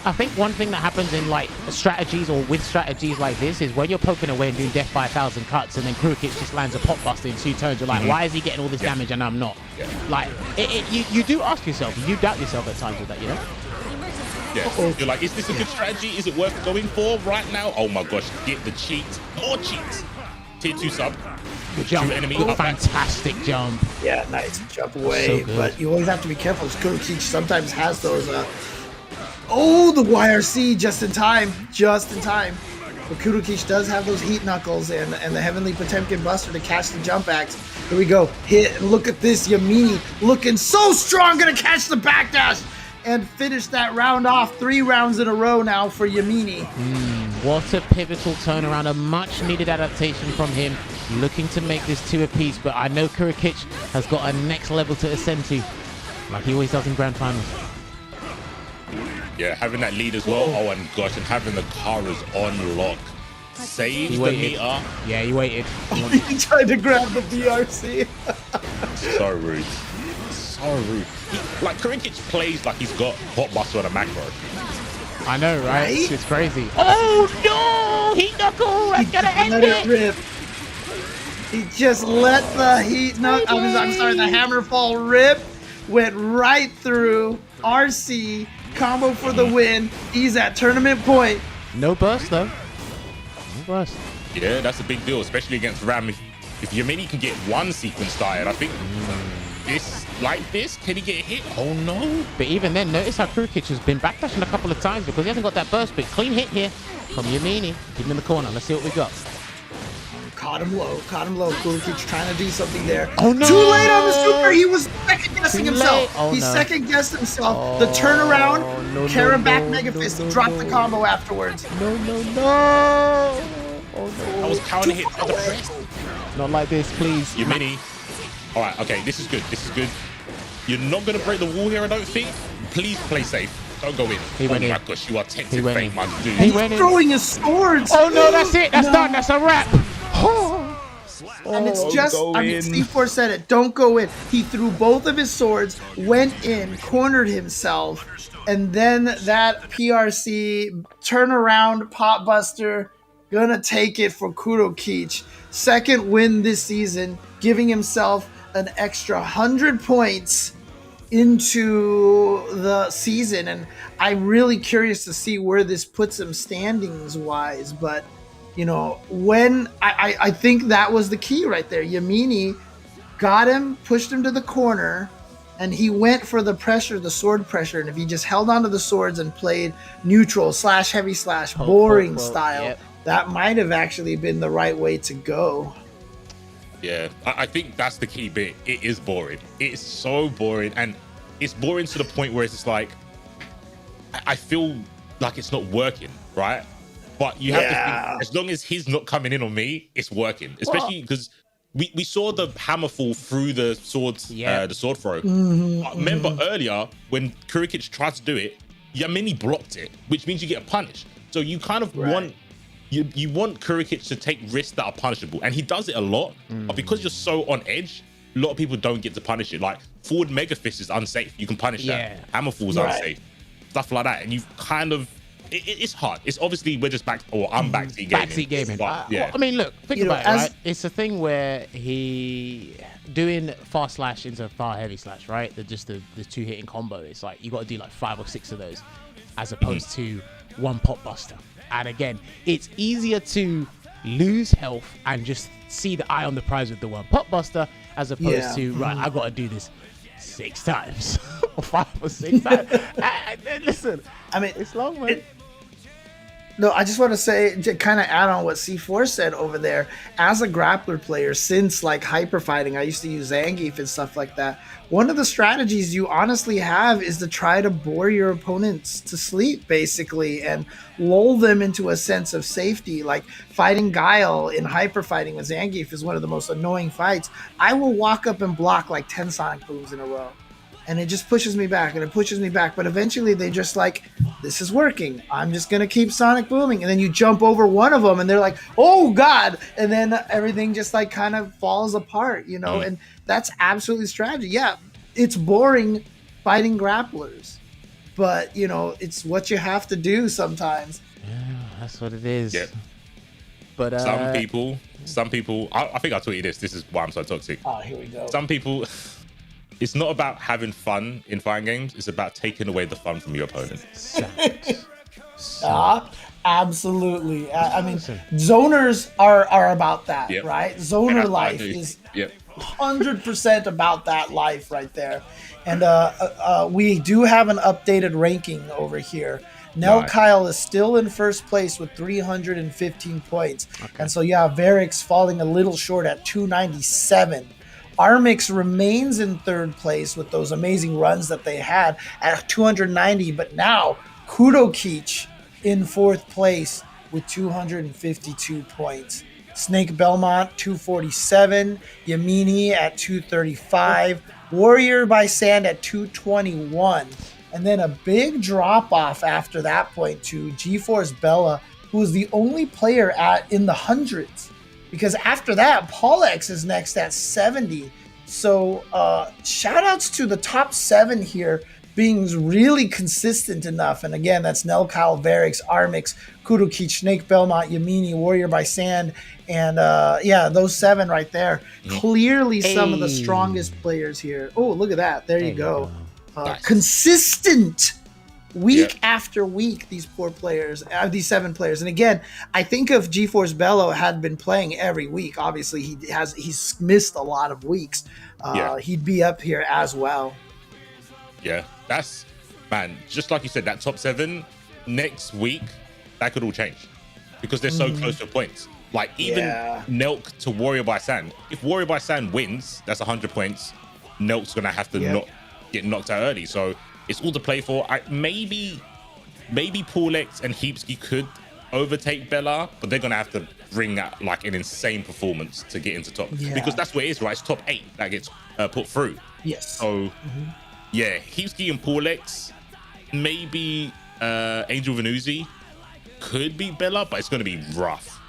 I think one thing that happens in like strategies or with strategies like this is when you're poking away and doing death by 1,000 cuts and then Kurokich just lands a pop buster in 2 turns, you're like, why is he getting all this damage and I'm not? Like, you do ask yourself, you doubt yourself at times with that, you know? Yeah, you're like, is this a good strategy? Is it worth going for right now? Oh my gosh, get the cheat, more cheats. Tier 2 sub. Good jump. Enemy fantastic jump. Yeah, nice jump away. So but you always have to be careful. Kurokich sometimes has those. The YRC just in time. But Kurokich does have those heat knuckles and the heavenly Potemkin buster to catch the jump axe. Here we go. Hit and look at this Yammini looking so strong, gonna catch the backdash and finish that round off. 3 rounds in a row now for Yammini. What a pivotal turnaround, a much needed adaptation from him, looking to make this 2 apiece, but I know Kurokich has got a next level to ascend to, like he always does in grand finals. Yeah, having that lead as well. Oh, and gosh, and having the Karas on lock. Saves the meter. Yeah, he waited. He tried to grab the BRC. So rude. So rude. Like, Kurokich plays like he's got hot buster on a macro. I know, right? It's crazy. Oh no! Heat knuckle! That's gonna end it! Rip. He just let the heat knuckle. I'm sorry, the hammer fall rip. Went right through. RC combo for the win. He's at tournament point. No burst though. No burst. Yeah, that's a big deal, especially against Ram. If Yammini can get one sequence started, I think this, can he get hit? Oh no. But even then, notice how Kurokich has been backdashing a couple of times because he hasn't got that burst, but clean hit here from Yammini. Keep him in the corner. Let's see what we got. Caught him low. Kurokich trying to do something there. Oh no! Too late on the super. He was second guessing himself. Oh, he second guessed himself. The turnaround, Karen back mega fist, dropped the combo afterwards. No. Oh no. I was counter hit at the press. Not like this, please. Yammini. All right, okay, this is good. You're not going to break the wall here, I don't think. Please play safe. Don't go in. He went in. My gosh, you are tempting fate, my dude. He went in. Throwing his swords. Oh no, that's it. That's done. That's a wrap. And it's just, I mean, C4 said it, don't go in. He threw both of his swords, went in, cornered himself, and then that PRC turnaround pot buster, gonna take it for Kurokich. Second win this season, giving himself an extra 100 points into the season. And I'm really curious to see where this puts him standings wise, but you know, when I think that was the key right there. Yammini got him, pushed him to the corner, and he went for the pressure, the sword pressure. And if he just held onto the swords and played neutral / heavy / boring style, that might have actually been the right way to go. Yeah, I think that's the key bit. It is boring. It is so boring, and it's boring to the point where it's just like, I feel like it's not working, right? But you have to think, as long as he's not coming in on me, it's working. Especially because we saw the hammer fall through the swords, the sword throw. Remember earlier when Kurokich tried to do it, Yammini blocked it, which means you get a punish. So you kind of want you want Kurokich to take risks that are punishable, and he does it a lot. But because you're so on edge, a lot of people don't get to punish it. Like forward mega fist is unsafe. You can punish that. Hammer fall is unsafe. Stuff like that, and you kind of. It's hard. It's obviously we're just back, or I'm backseat gaming. Backseat gaming. But, yeah. I mean, look, think about it, right? It's a thing where he doing fast slash into far heavy slash, right? The 2 hitting combo. It's like you got to do like 5 or 6 of those, as opposed to one pop buster. And again, it's easier to lose health and just see the eye on the prize with the one pot buster, as opposed to right, I got to do this 6 times or 5 or 6 times. And listen, I mean, it's long, man. No, I just want to say, to kind of add on what C4 said over there, as a grappler player, since like hyper fighting, I used to use Zangief and stuff like that. One of the strategies you honestly have is to try to bore your opponents to sleep, basically, and lull them into a sense of safety. Like fighting Guile in hyper fighting with Zangief is one of the most annoying fights. I will walk up and block like 10 Sonic Booms in a row. And it just pushes me back and it pushes me back. But eventually they just like, this is working. I'm just going to keep Sonic booming. And then you jump over one of them and they're like, oh God. And then everything just like kind of falls apart, you know? And that's absolutely strategy. Yeah, it's boring fighting grapplers. But, you know, it's what you have to do sometimes. Yeah, that's what it is. Yep. But some people, I think I told you this. This is why I'm so toxic. Oh, here we go. Some people... It's not about having fun in fighting games. It's about taking away the fun from your opponent. Absolutely. I mean, zoners are about that, right? Zoner life is 100% about that life right there. And we do have an updated ranking over here. Nelkhael is still in first place with 315 points. Okay. And so, yeah, Varix falling a little short at 297. Armix remains in third place with those amazing runs that they had at 290, but now Kurokich in fourth place with 252 points. Snakebelmont 247, Yammini at 235, Warrior by Sand at 221, and then a big drop off after that point to GeForce Bella, who was the only player in the hundreds. Because after that, Polex is next at 70. So shout outs to the top 7 here being really consistent enough. And again, that's Nelkhael, Varix, Armix, Kurokich, Snakebelmont, Yammini, Warrior by Sand. And those 7 right there. Clearly some of the strongest players here. Oh, look at that. There you go. Nice. Consistent. Week after week, these 7 players. And again, I think if GeForce Bello had been playing every week, obviously he's missed a lot of weeks. He'd be up here as well. Yeah, that's, man, just like you said, that top 7 next week, that could all change because they're so close to points. Like even Nelk to Warrior by Sand. If Warrior by Sand wins, that's 100 points. Nelk's going to have to not get knocked out early. So it's all to play for. Maybe Polex and heapski could overtake Bella, but they're gonna have to bring out like an insane performance to get into top because that's what it is, right? It's top 8 that gets put through. Yes. So heapski and Polex, maybe Angel Venusi could beat Bella, but it's gonna be rough.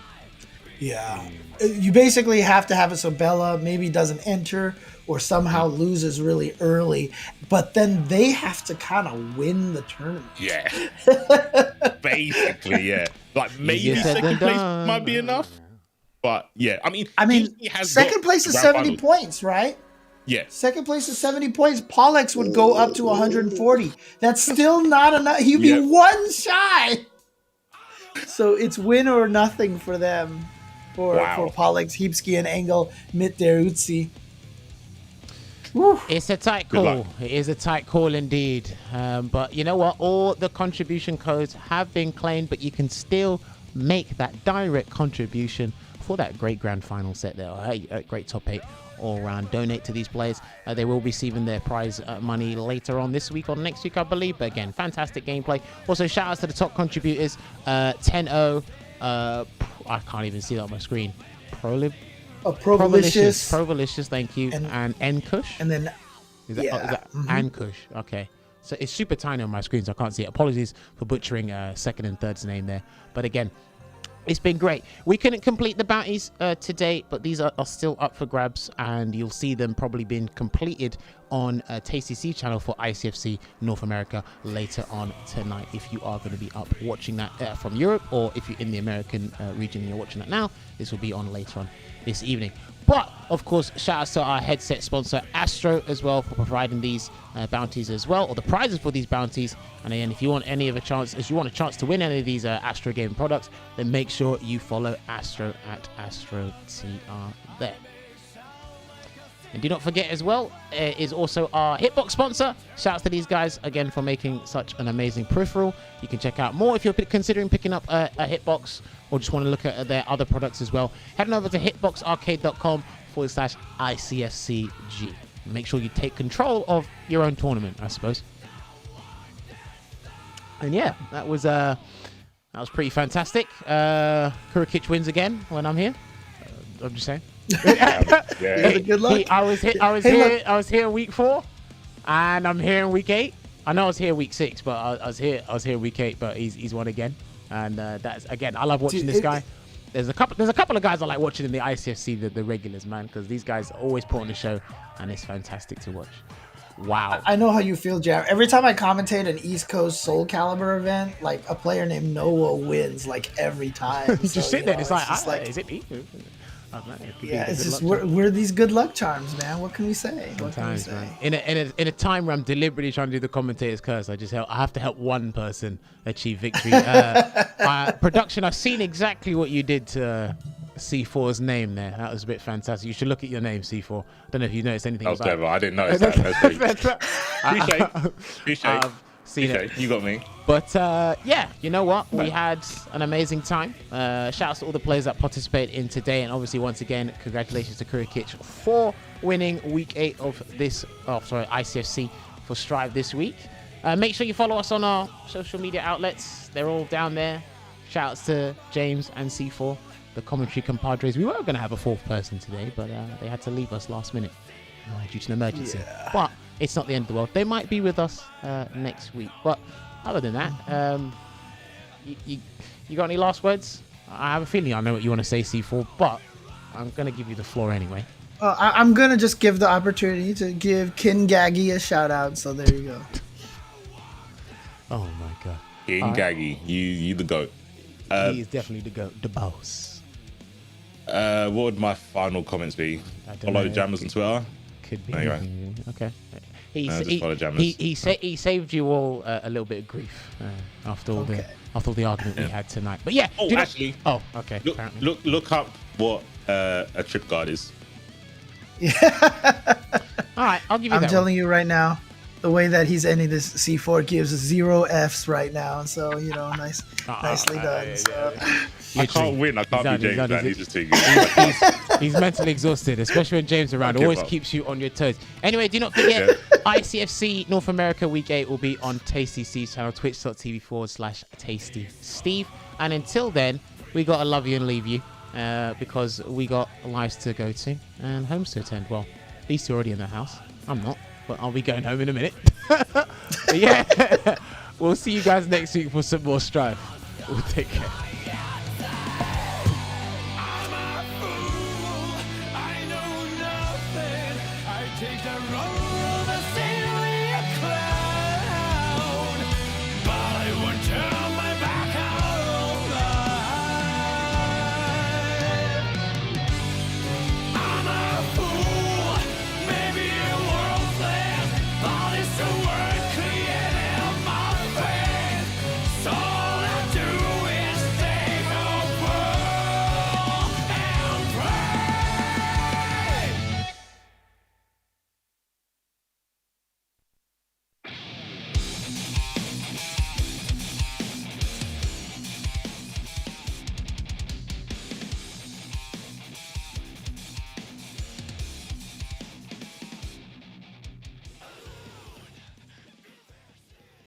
Yeah, you basically have to have it so Bella maybe doesn't enter or somehow loses really early, but then they have to kind of win the tournament. Yeah, basically, like maybe second place might be enough, but I mean, second place is 70 points, right? Yeah, second place is 70 points. Polex would go up to 140. That's still not enough. He'd be 1 shy. So it's win or nothing for them. For Polex, heapski, and Engel Mitteruzzi. It's a tight call. It is a tight call indeed. But you know what? All the contribution codes have been claimed, but you can still make that direct contribution for that great grand final set there. A great top 8 all around. Donate to these players. They will be receiving their prize money later on this week or next week, I believe. But again, fantastic gameplay. Also, shout outs to the top contributors. 10-0. I can't even see that on my screen. Provolicious, thank you. And Nkush. And then is that Nkush? Okay. So it's super tiny on my screen, so I can't see it. Apologies for butchering second and third's name there. But again, it's been great. We couldn't complete the bounties today, but these are still up for grabs, and you'll see them probably being completed on TCC channel for ICFC North America later on tonight. If you are going to be up watching that from Europe, or if you're in the American region and you're watching that now, this will be on later on this evening. But But of course, shout out to our headset sponsor Astro as well for providing these bounties as well, or the prizes for these bounties. And again, if you want a chance to win any of these Astro game products, then make sure you follow Astro at AstroTR there. And do not forget as well, is also our Hitbox sponsor. Shouts to these guys again for making such an amazing peripheral. You can check out more if you're considering picking up a Hitbox or just want to look at their other products as well. Head on over to hitboxarcade.com/ICFCG. Make sure you take control of your own tournament, I suppose. And yeah, that was pretty fantastic. Kurokich wins again when I'm here. I'm just saying. Good luck. I was here week 4, and I'm here in week 8. I know I was here week 6, but I was here week 8. But he's won again, and that's again. I love watching this guy. There's a couple of guys I like watching in the ICFC, the regulars, man, because these guys always put on the show, and it's fantastic to watch. Wow. I know how you feel, Jam. Every time I commentate an East Coast Soul Calibur event, like a player named Noah wins, like every time. You just sit there. It's like, is it me? Yeah, it's just we're these good luck charms, man. What can we say? Sometimes, man. In a time where I'm deliberately trying to do the commentator's curse, I have to help one person achieve victory. Production, I've seen exactly what you did to C4's name there. That was a bit fantastic. You should look at your name, C4. I don't know if you noticed anything. That was clever. I didn't notice that. Appreciate. Seen it. You got me. But yeah, you know what? We had an amazing time. Shouts to all the players that participated in today, and obviously once again, congratulations to Kurokich for winning week 8 of this. ICFC for Strive this week. Make sure you follow us on our social media outlets. They're all down there. Shouts to James and C4, the commentary compadres. We were going to have a 4th person today, but they had to leave us last minute due to an emergency. Yeah. But it's not the end of the world. They might be with us next week. But other than that, you got any last words? I have a feeling I know what you want to say, C4, but I'm going to give you the floor anyway. I'm going to just give the opportunity to give Kin Gaggy a shout out. So there you go. Oh my God. King Gaggy, you the GOAT. He is definitely the GOAT, the boss. What would my final comments be? Follow Jammers on Twitter. Could be. Anyway. Okay. He saved you all a little bit of grief after all the argument we had tonight. But yeah. Actually. Oh, okay. Look up what a trip guard is. Yeah. All right, I'll give you that. I'm telling you right now, the way that he's ending this, C4 gives 0 Fs right now. So nicely done. So. I can't win. I can't be James, man. He's just too good. He's mentally exhausted, especially when James around. Always keeps you on your toes. Anyway, do not forget, ICFC North America Week 8 will be on Tasty Steve's channel, twitch.tv/Tasty Steve. And until then, we got to love you and leave you because we got lives to go to and homes to attend. Well, these two are already in the house. I'm not, but I'll be going home in a minute. But yeah, we'll see you guys next week for some more Strive. We'll take care.